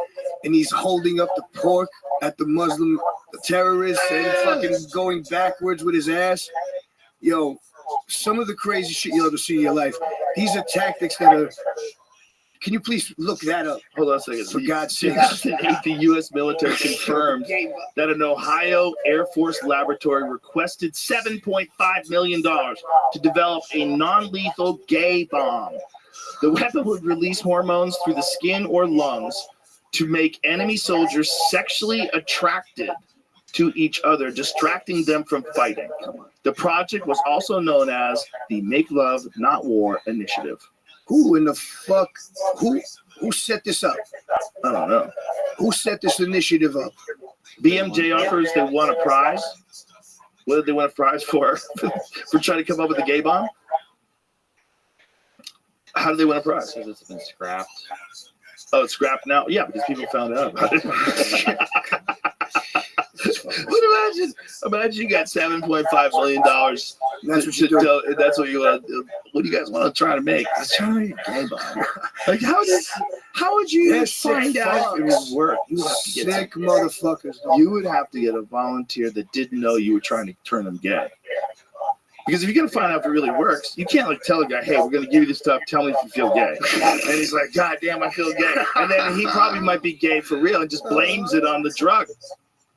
and he's holding up the pork at the Muslim terrorists and fucking going backwards with his ass. Yo, some of the crazy shit you'll ever see in your life. These are tactics that are. Can you please look that up? Hold on a second. For God's sake. 2008, the U.S. military confirmed that an Ohio Air Force laboratory requested $7.5 million to develop a non-lethal gay bomb. The weapon would release hormones through the skin or lungs to make enemy soldiers sexually attracted to each other, distracting them from fighting. The project was also known as the Make Love, Not War initiative. Who in the fuck? Who set this up? I don't know. Who set this initiative up? BMJ offers they won a prize. What did they win a prize for? For trying to come up with a gay bomb? How did they win a prize? Because it's been scrapped. Oh, it's scrapped now? Yeah, because people found out about it. Imagine you got $7.5 million. That's what you do. That's what you want to do. What do you guys want to try to make? I'm trying to make a gay bomb. Like, how would you find out if it would work? You would have to get sick motherfuckers. You would have to get a volunteer that didn't know you were trying to turn them gay. Because if you're going to find out if it really works, you can't like tell a guy, hey, we're going to give you this stuff. Tell me if you feel gay. And he's like, God damn, I feel gay. And then he probably might be gay for real and just blames it on the drug.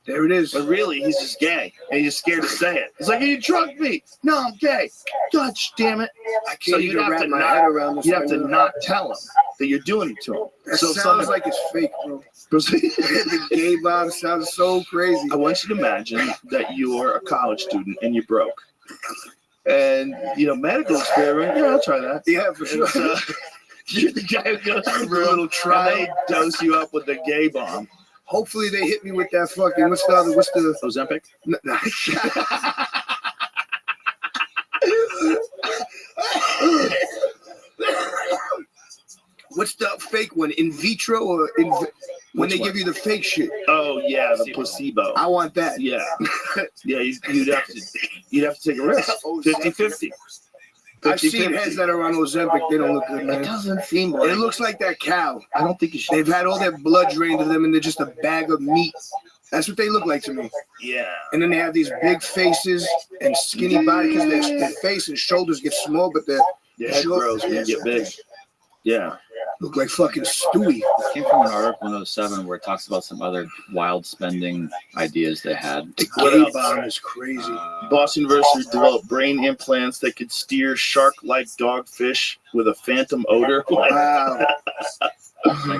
There it is. But really, he's just gay. And he's just scared to say it. He's like, you drugged me. No, I'm gay. God damn it. I can't even wrap my head around this. You have to not tell him that you're doing it to him. That sounds like it's fake, bro. The gay bomb sounds so crazy. I want you to imagine that you're a college student and you're broke. And, medical experiment, yeah, I'll try that. Yeah, for sure. So, you're the guy who goes through a little trial. And they dose you up with the gay bomb. Hopefully they hit me with that fucking, what's the Ozempic? What's the fake one? In vitro or when they give you the fake shit? Oh yeah, the placebo. I want that. Yeah. Yeah, you'd have to take a risk. 50-50. I've seen heads that are on Ozempic. They don't look good, man. It doesn't seem like it looks like that cow. I don't think you should. They've had all their blood drained to them, and they're just a bag of meat. That's what they look like to me. Yeah. And then they have these big faces and skinny body because their face and shoulders get small, but their head grows when you get big. Yeah. Look like fucking Stewie. It came from an article in 07 where it talks about some other wild spending ideas they had. The gay bomb is crazy. Boston University developed brain implants that could steer shark-like dogfish with a phantom odor. Wow.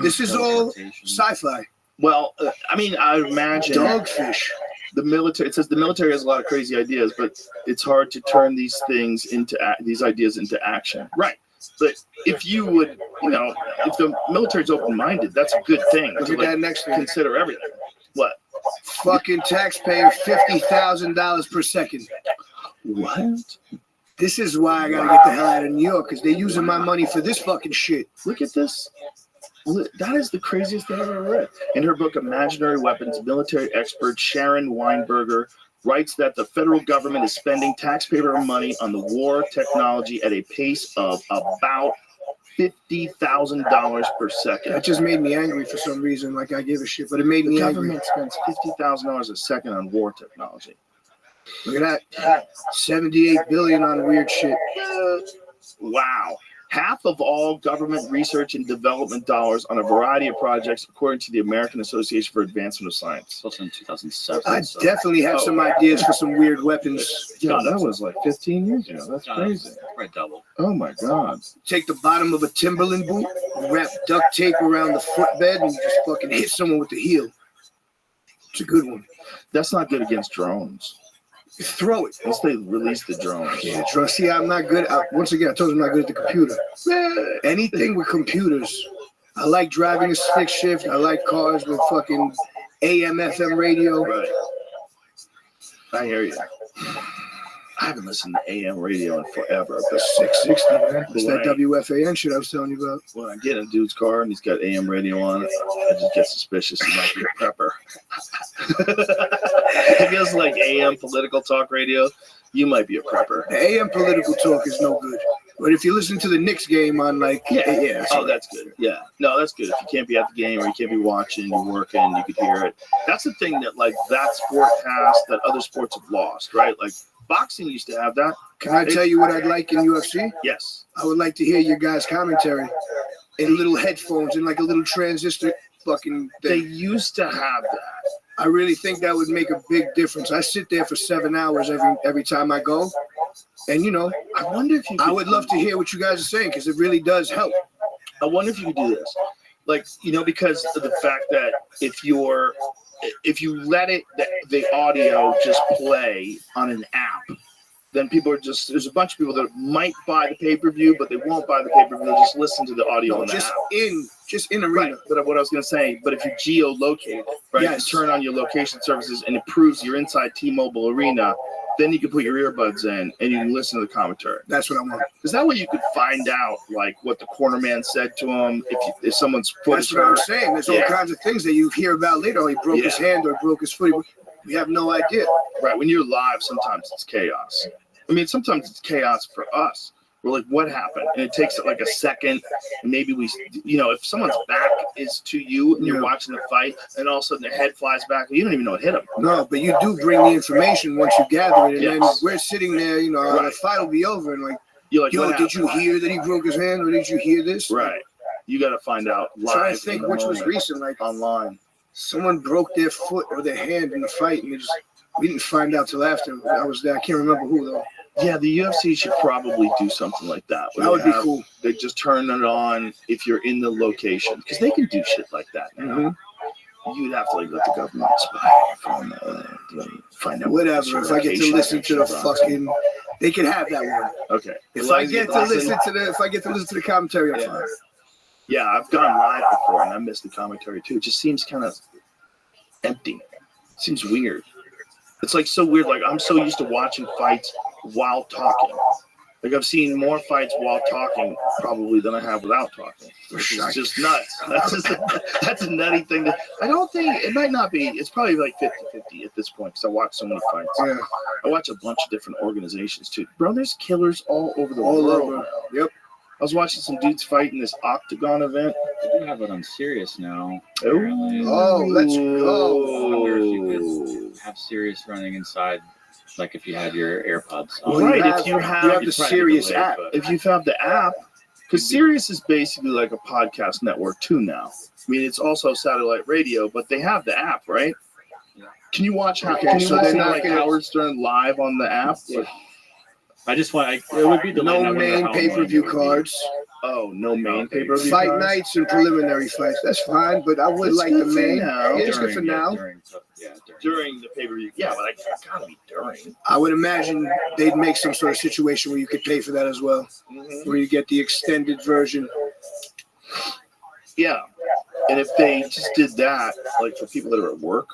This is all sci-fi. Well, I imagine dogfish. The military. It says the military has a lot of crazy ideas, but it's hard to turn these things into these ideas into action. Right. But if you would, if the military's open-minded, that's a good thing. Look at that next thing. Consider everything. What? Fucking taxpayer, $50,000 per second. What? This is why I gotta get the hell out of New York, because they're using my money for this fucking shit. Look at this. That is the craziest thing I've ever read. In her book, Imaginary Weapons, military expert Sharon Weinberger writes that the federal government is spending taxpayer money on the war technology at a pace of about $50,000 per second. That just made me angry for some reason, like I gave a shit, but it made me angry. The government spends $50,000 a second on war technology. Look at that. $78 billion on weird shit. Wow. Half of all government research and development dollars on a variety of projects, according to the American Association for Advancement of Science. Also in 2007. I definitely have some ideas for some weird weapons. Yeah, that was like 15 years ago. That's crazy. Right, double. Oh my God. Take the bottom of a Timberland boot, wrap duct tape around the footbed, and just fucking hit someone with the heel. It's a good one. That's not good against drones. Throw it. Once they release the drones. Yeah, see, I'm not good. Once again, I told you I'm not good at the computer. Anything with computers. I like driving a stick shift. I like cars with fucking AM, FM radio. Right. I hear you. I haven't listened to AM radio in forever. But 660, man. It's that WFAN shit I was telling you about. When I get in a dude's car and he's got AM radio on, I just get suspicious. He might be a prepper. If it's like AM political talk radio, you might be a prepper. The AM political talk is no good. But if you listen to the Knicks game on yeah. Oh, that's good. Yeah. No, that's good. If you can't be at the game or you can't be watching, you're working, you could hear it. That's the thing that that sport has that other sports have lost, right? Like boxing used to have that. Can I tell you what I'd like in UFC? Yes. I would like to hear your guys' commentary in little headphones and like a little transistor fucking thing. They used to have that. I really think that would make a big difference. I sit there for 7 hours every time I go. And, I wonder if I would love to hear what you guys are saying because it really does help. I wonder if you could do this. Because of the fact that if you let the audio just play on an app, then people there's a bunch of people that might buy the pay-per-view, but they won't buy the pay-per-view. They'll just listen to the audio on the app. Just in arena. Right. But what I was going to say, but if you geolocate, right, yes. You turn on your location services and it proves you're inside T-Mobile Arena, then you can put your earbuds in and you can listen to the commentary. That's what I want. Because that way you could find out what the cornerman said to him, if someone's foot. That's what I'm saying. There's all kinds of things that you hear about later. Oh, he broke his hand or he broke his foot. We have no idea. Right. When you're live, sometimes it's chaos. I mean, sometimes it's chaos for us. We're like, what happened? And it takes a second. And maybe if someone's back is to you and you're watching the fight and all of a sudden their head flies back, you don't even know what hit them. No, but you do bring the information once you gather it. And then we're sitting there, the fight will be over. And you're like, yo, did you hear that he broke his hand or did you hear this? Right. You got to find out live. Trying to think which was recent, online. Someone broke their foot or their hand in the fight and we didn't find out till after I was there. I can't remember who though. Yeah, the UFC should probably do something like that. That would be cool. They just turn it on if you're in the location because they can do shit like that. You'd have to let the government spy from find out. Whatever. If I get to listen to the fucking, they can have that one. Okay. If I get to listen to the commentary, I'm fine. Yeah, I've gone live before and I missed the commentary too. It just seems kind of empty. It seems weird. It's so weird. I'm so used to watching fights while talking. I've seen more fights while talking probably than I have without talking. It's just nuts. That's a nutty thing. I don't think it might not be. It's probably 50-50 at this point because I watch so many fights. Yeah. I watch a bunch of different organizations too. Bro, there's killers all over the world now. Yep. I was watching some dudes fight in this octagon event. They do have it on Sirius now. Oh, let's go. I wonder if you could have Sirius running inside, if you had your AirPods on. Right, if you have the Sirius app. If you have the app, because Sirius is basically like a podcast network too now. I mean, it's also satellite radio, but they have the app, right? Can you watch listen to Howard Stern live on the app? Yeah. I just want. It would be the no main pay-per-view cards. Oh, no main pay-per-view fight cards? Nights and preliminary fights. That's fine, but I would like the main. Now. Yeah, it's good for now. During the pay-per-view. Yeah, but I gotta be during. I would imagine they'd make some sort of situation where you could pay for that as well, where you get the extended version. Yeah, and if they just did that, for people that are at work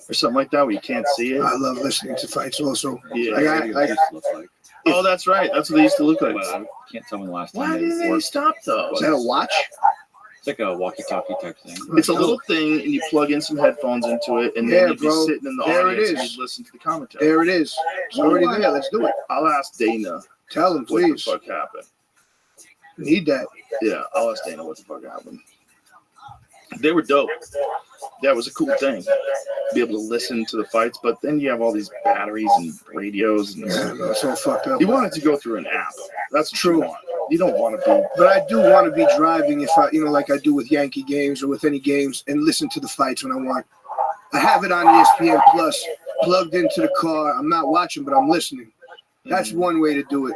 or something like that, where you can't see it. I love listening to fights also. Yeah. Oh, that's right. That's what they used to look like. I can't tell when the last time. Why did they stop though? Is that a watch? It's like a walkie-talkie type thing. It's a little thing, and you plug in some headphones into it, and then you'd be sitting in the audience and you'd listen to the commentary. There it is. It's already there. Let's do it. I'll ask Dana. Tell him, please. What the fuck happened? Need that. Yeah, I'll ask Dana what the fuck happened. They were dope. Yeah, it was a cool thing to be able to listen to the fights, but then you have all these batteries and radios. And it's all fucked up. You want it to go through an app. That's true. You don't want to be. But I do want to be driving if I, like I do with Yankee games or with any games, and listen to the fights when I want. I have it on ESPN Plus, plugged into the car. I'm not watching, but I'm listening. That's one way to do it.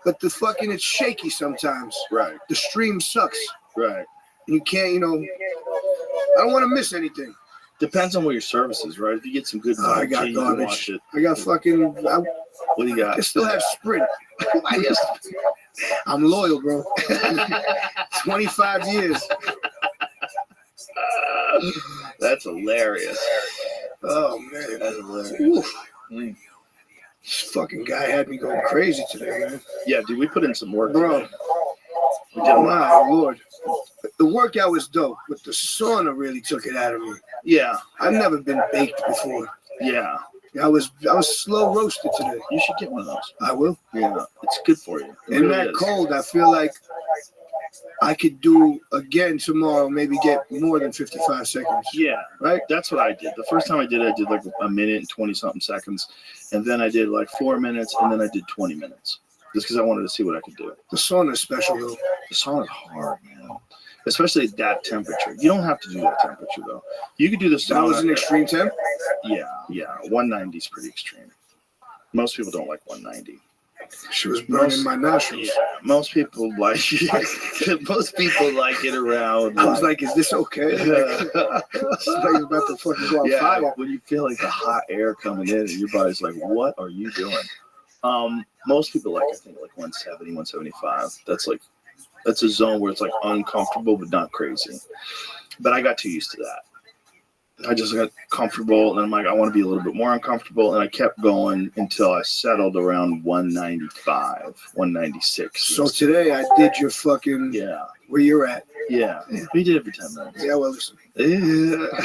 But it's shaky sometimes. Right. The stream sucks. Right. You can't, I don't want to miss anything. Depends on what your service is, right? If you get some good 5G, I got you can garbage. watch it. I got fucking. What do you got? I still have Sprint. I'm loyal, bro. 25 years. That's hilarious. Oh man, That's hilarious. Oof. Mm. This fucking guy had me going crazy today, man. Yeah, dude, we put in some work, Bro. today. We did a lot. My Lord. The workout was dope, but the sauna really took it out of me. Yeah, I've never been baked before. yeah. I was slow roasted today. You should get one of those. I will. Yeah, it's good for you. It In really that is. cold, I feel like I could do again tomorrow, maybe get more than 55 seconds. Yeah, right? That's what I did. The first time I did like a minute and 20-something seconds. And then I did like 4 minutes, and then I did 20 minutes. Just because I wanted to see what I could do. The sauna is special, though. The sauna is hard, man. Especially at that temperature. You don't have to do that temperature, though. You could do the sauna. That was an extreme temp? Yeah. 190 is pretty extreme. Most people don't like 190. She was burning my nostrils. Yeah, most people like it around. I was like, is this okay? It's like it's about to fucking go on fire. When you feel like the hot air coming in and your body's like, what are you doing? Most people like, I think, like 170, 175. That's a zone where it's like uncomfortable but not crazy. But I got too used to that. I just got comfortable, and I'm like, I want to be a little bit more uncomfortable, and I kept going until I settled around 195, 196. So today I did your fucking where you're at. Yeah. We did it for 10 minutes. Yeah, well, listen. Yeah.